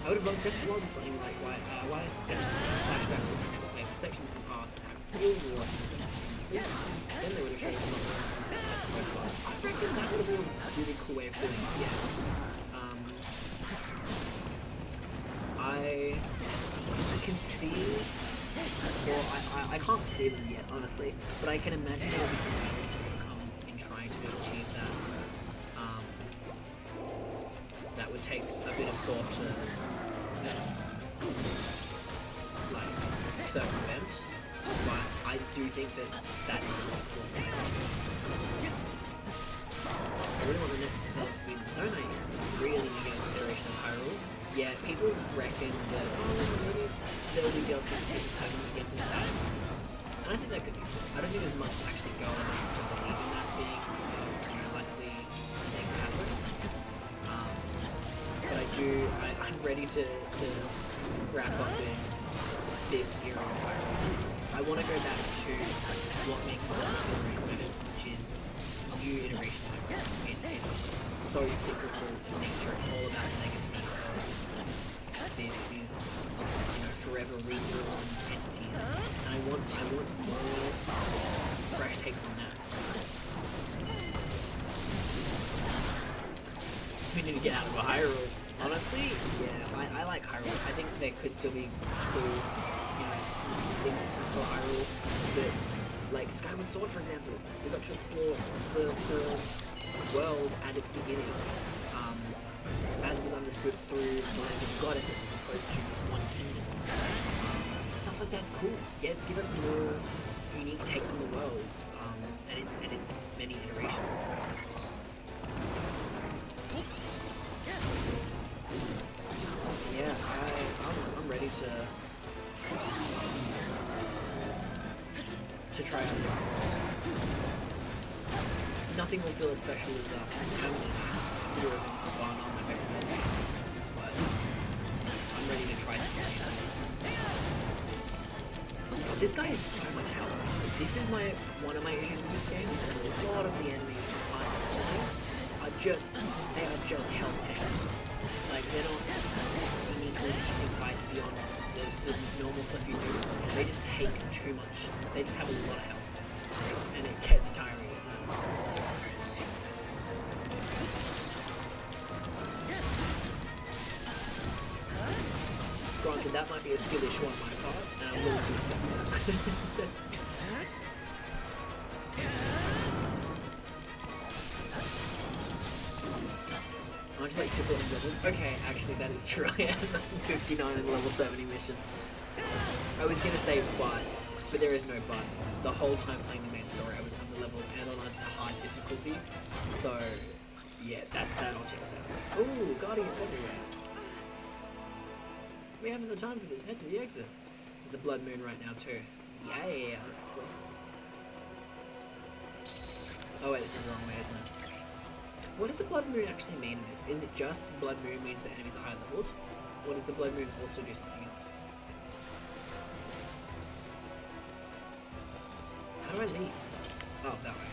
I would have loved Breath of the Wild to something like why I spent flashbacks with actual playable sections from the past and have really watching this episode. Then they would have showed us a lot more specified plot. I reckon that would have been a really cool way of doing it. Yeah. I can see, or I can't see them yet, honestly, but I can imagine there will be some hurdles to overcome in trying to achieve that. That would take a bit of thought to like circumvent, but I do think that is a really cool thing. I really want the next Zelda to be in the zone. I really need to get a iteration of Hyrule. Yeah, people reckon that maybe there will be DLC for Team Permanent against this bad. And I think that could be cool. I don't think there's much to actually go on to believe in that being likely thing to happen. But I'm ready to wrap up with this era of Hyrule. I want to go back to what makes Zelda feel very special, which is new iterations of it. It's so cyclical in nature. It's all about legacy of these forever reborn entities. And I want more fresh takes on that. We need to get out of Hyrule. Honestly, yeah, I like Hyrule. I think there could still be cool, things for Hyrule, but like Skyward Sword, for example, we got to explore the world at its beginning, as was understood through the lens of the goddesses as opposed to this one kingdom. Stuff like that's cool. Give us more unique takes on the world, and its many iterations. Yeah, I'm ready to try out different worlds. Nothing will feel as special as Calamity. Video events are not my favorite Zelda, but I'm ready to try something new like this. God, this guy has so much health. This is one of my issues with this game. A lot of the enemies and hard difficulties are just health tanks. Like, they're not uniquely interesting fights beyond the normal stuff you do. They just take too much. They just have a lot of health. And it gets tiring at times. Granted, that might be a skill issue on my part, and I'm willing to accept that. Aren't you like super unleveled? Okay, actually that is true. I am 59 in level 70 mission. I was gonna say but there is no but. The whole time playing the main story I was underleveled and on a hard difficulty. So yeah, that all checks out. Ooh, guardians everywhere. We haven't the time for this. Head to the exit. There's a blood moon right now too. Yes. Oh wait, this is the wrong way, isn't it? What does the blood moon actually mean in this? Is it just blood moon means the enemies are high leveled? Or does the blood moon also do something else? How do I leave? Oh, that way.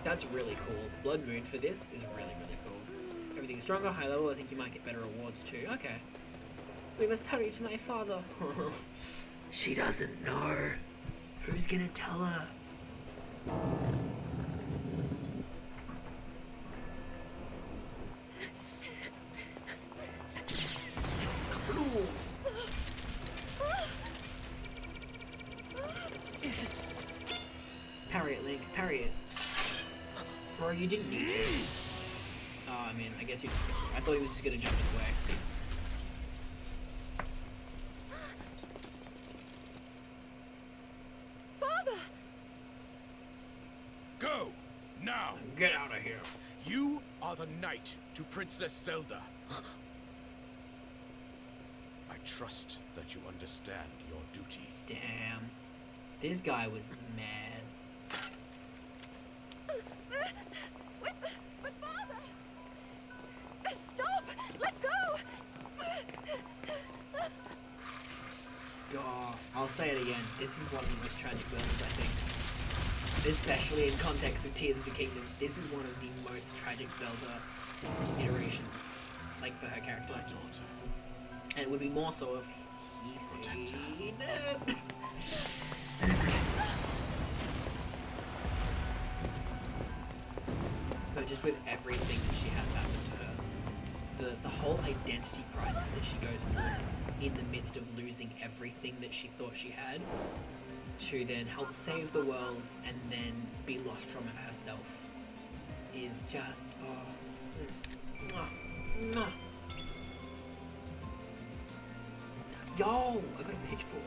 That's really cool. Blood moon for this is really, really cool. Everything's stronger, high level. I think you might get better rewards too. Okay. We must hurry to my father. She doesn't know. Who's gonna tell her? Parry it, Link. Parry it. Bro, you didn't need to. Oh, I mean, I guess you just... I thought he was just gonna jump away. Father! Go! Now! Get out of here. You are the knight to Princess Zelda. I trust that you understand your duty. Damn. This guy was mad. My father! Stop! Let go! God, I'll say it again. This is one of the most tragic Zeldas, I think. Especially in context of Tears of the Kingdom. This is one of the most tragic Zelda iterations. Like, for her character. My daughter. And it would be more so if he stayed dead. But just with everything that she has happened to her, the whole identity crisis that she goes through in the midst of losing everything that she thought she had, to then help save the world and then be lost from it herself, is just, Yo, I got a pitchfork.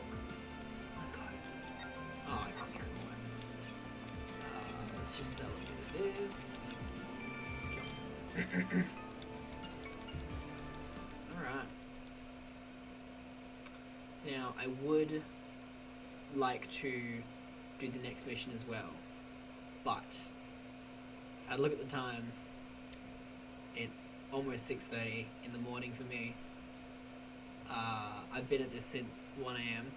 Let's go. Oh, I can't carry the weapons. Let's just sell a bit of this. Alright. Now, I would like to do the next mission as well, but if I look at the time, it's almost 6:30 in the morning for me. I've been at this since 1 a.m.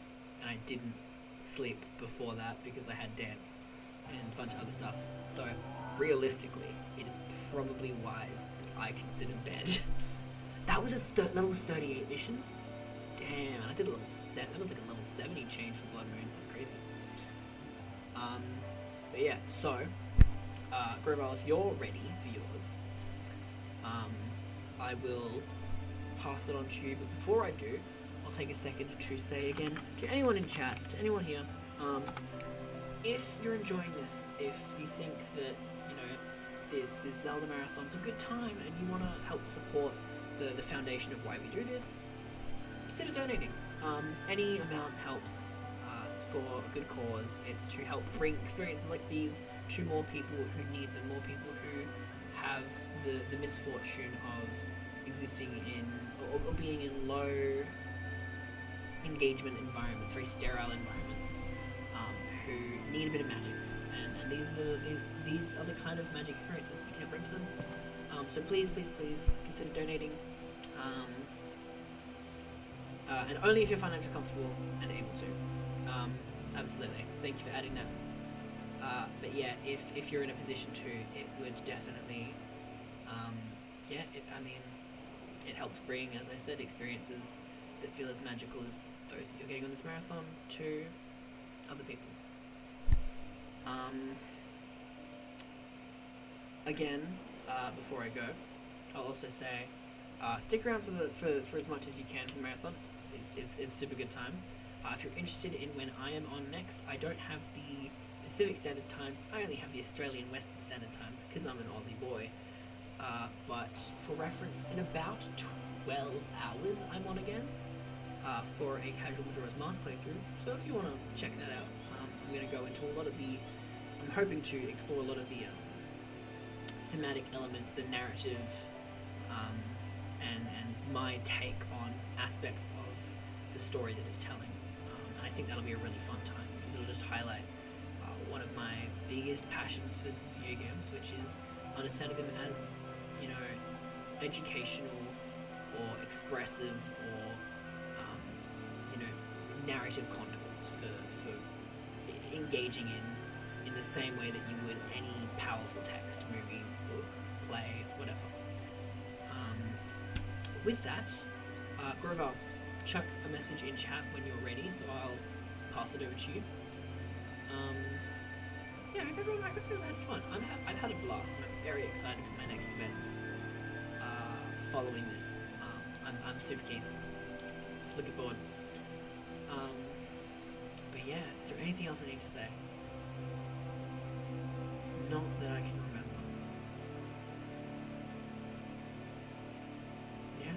and I didn't sleep before that because I had dance and a bunch of other stuff. So realistically, it is probably wise that I consider bed. That was a level 38 mission? Damn, I did a level 7. That was like a level 70 change for Blood Moon. That's crazy. But yeah, so, Groval, if you're ready for yours, I will pass it on to you. But before I do, I'll take a second to say again to anyone in chat, to anyone here, if you're enjoying this, if you think that, you know, this Zelda Marathon's a good time and you want to help support the foundation of why we do this, consider donating. Any amount helps. It's for a good cause. It's to help bring experiences like these to more people who need them, more people who have the misfortune of existing in or being in low engagement environments, very sterile environments, who need a bit of magic, and these are the kind of magic experiences that you can bring to them. So please consider donating, and only if you're financially comfortable and able to. Absolutely. Thank you for adding that. But yeah, if you're in a position to, it would definitely, it helps bring, as I said, experiences that feel as magical as those that you're getting on this marathon to other people. Again, before I go, I'll also say, stick around for as much as you can for the marathon. It's super good time. If you're interested in when I am on next, I don't have the Pacific Standard Times, I only have the Australian Western Standard Times, because I'm an Aussie boy. But for reference, in about 12 hours I'm on again, for a casual Majora's Mask playthrough, so if you want to check that out, I'm going to go into a lot of I'm hoping to explore a lot of the thematic elements, the narrative, and my take on aspects of the story that it's telling. And I think that'll be a really fun time because it'll just highlight one of my biggest passions for video games, which is understanding them as, you know, educational or expressive or, you know, narrative conduits for engaging in the same way that you would any powerful text, movie, book, play, whatever. With that, Groval, chuck a message in chat when you're ready, so I'll pass it over to you. Yeah, I hope everyone's had fun. I've had a blast, and I'm very excited for my next events following this. I'm super keen. Looking forward. But yeah, is there anything else I need to say? Not that I can remember. Yeah?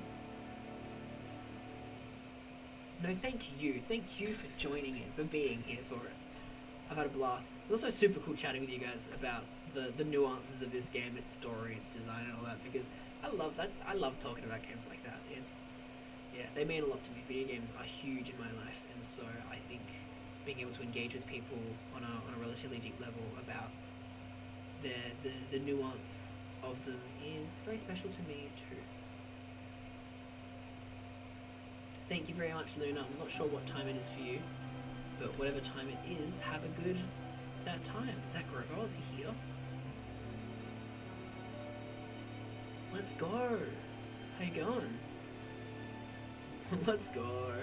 No, thank you. Thank you for joining in, for being here for it. I've had a blast. It was also super cool chatting with you guys about the nuances of this game, its story, its design, and all that, because I love talking about games like that. Yeah, they mean a lot to me. Video games are huge in my life, and so I think being able to engage with people on a relatively deep level about the nuance of them is very special to me too. Thank you very much, Luna. I'm not sure what time it is for you, but whatever time it is, have a good that time. Is that Groval? Is he here? Let's go. How you going? Let's go.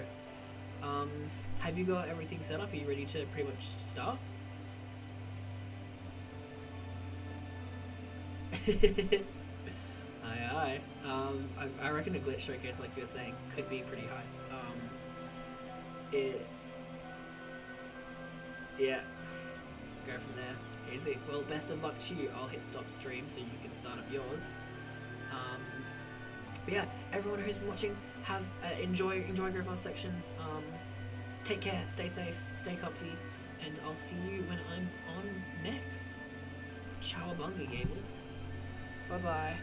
Have you got everything set up? Are you ready to pretty much start? Aye. I reckon a glitch showcase, like you were saying, could be pretty high. Yeah. Go from there. Easy. Well, best of luck to you. I'll hit stop stream so you can start up yours. But yeah, everyone who's been watching, have enjoy Groval's section. Take care, stay safe, stay comfy, and I'll see you when I'm on next. Cowabunga, gamers. Bye bye.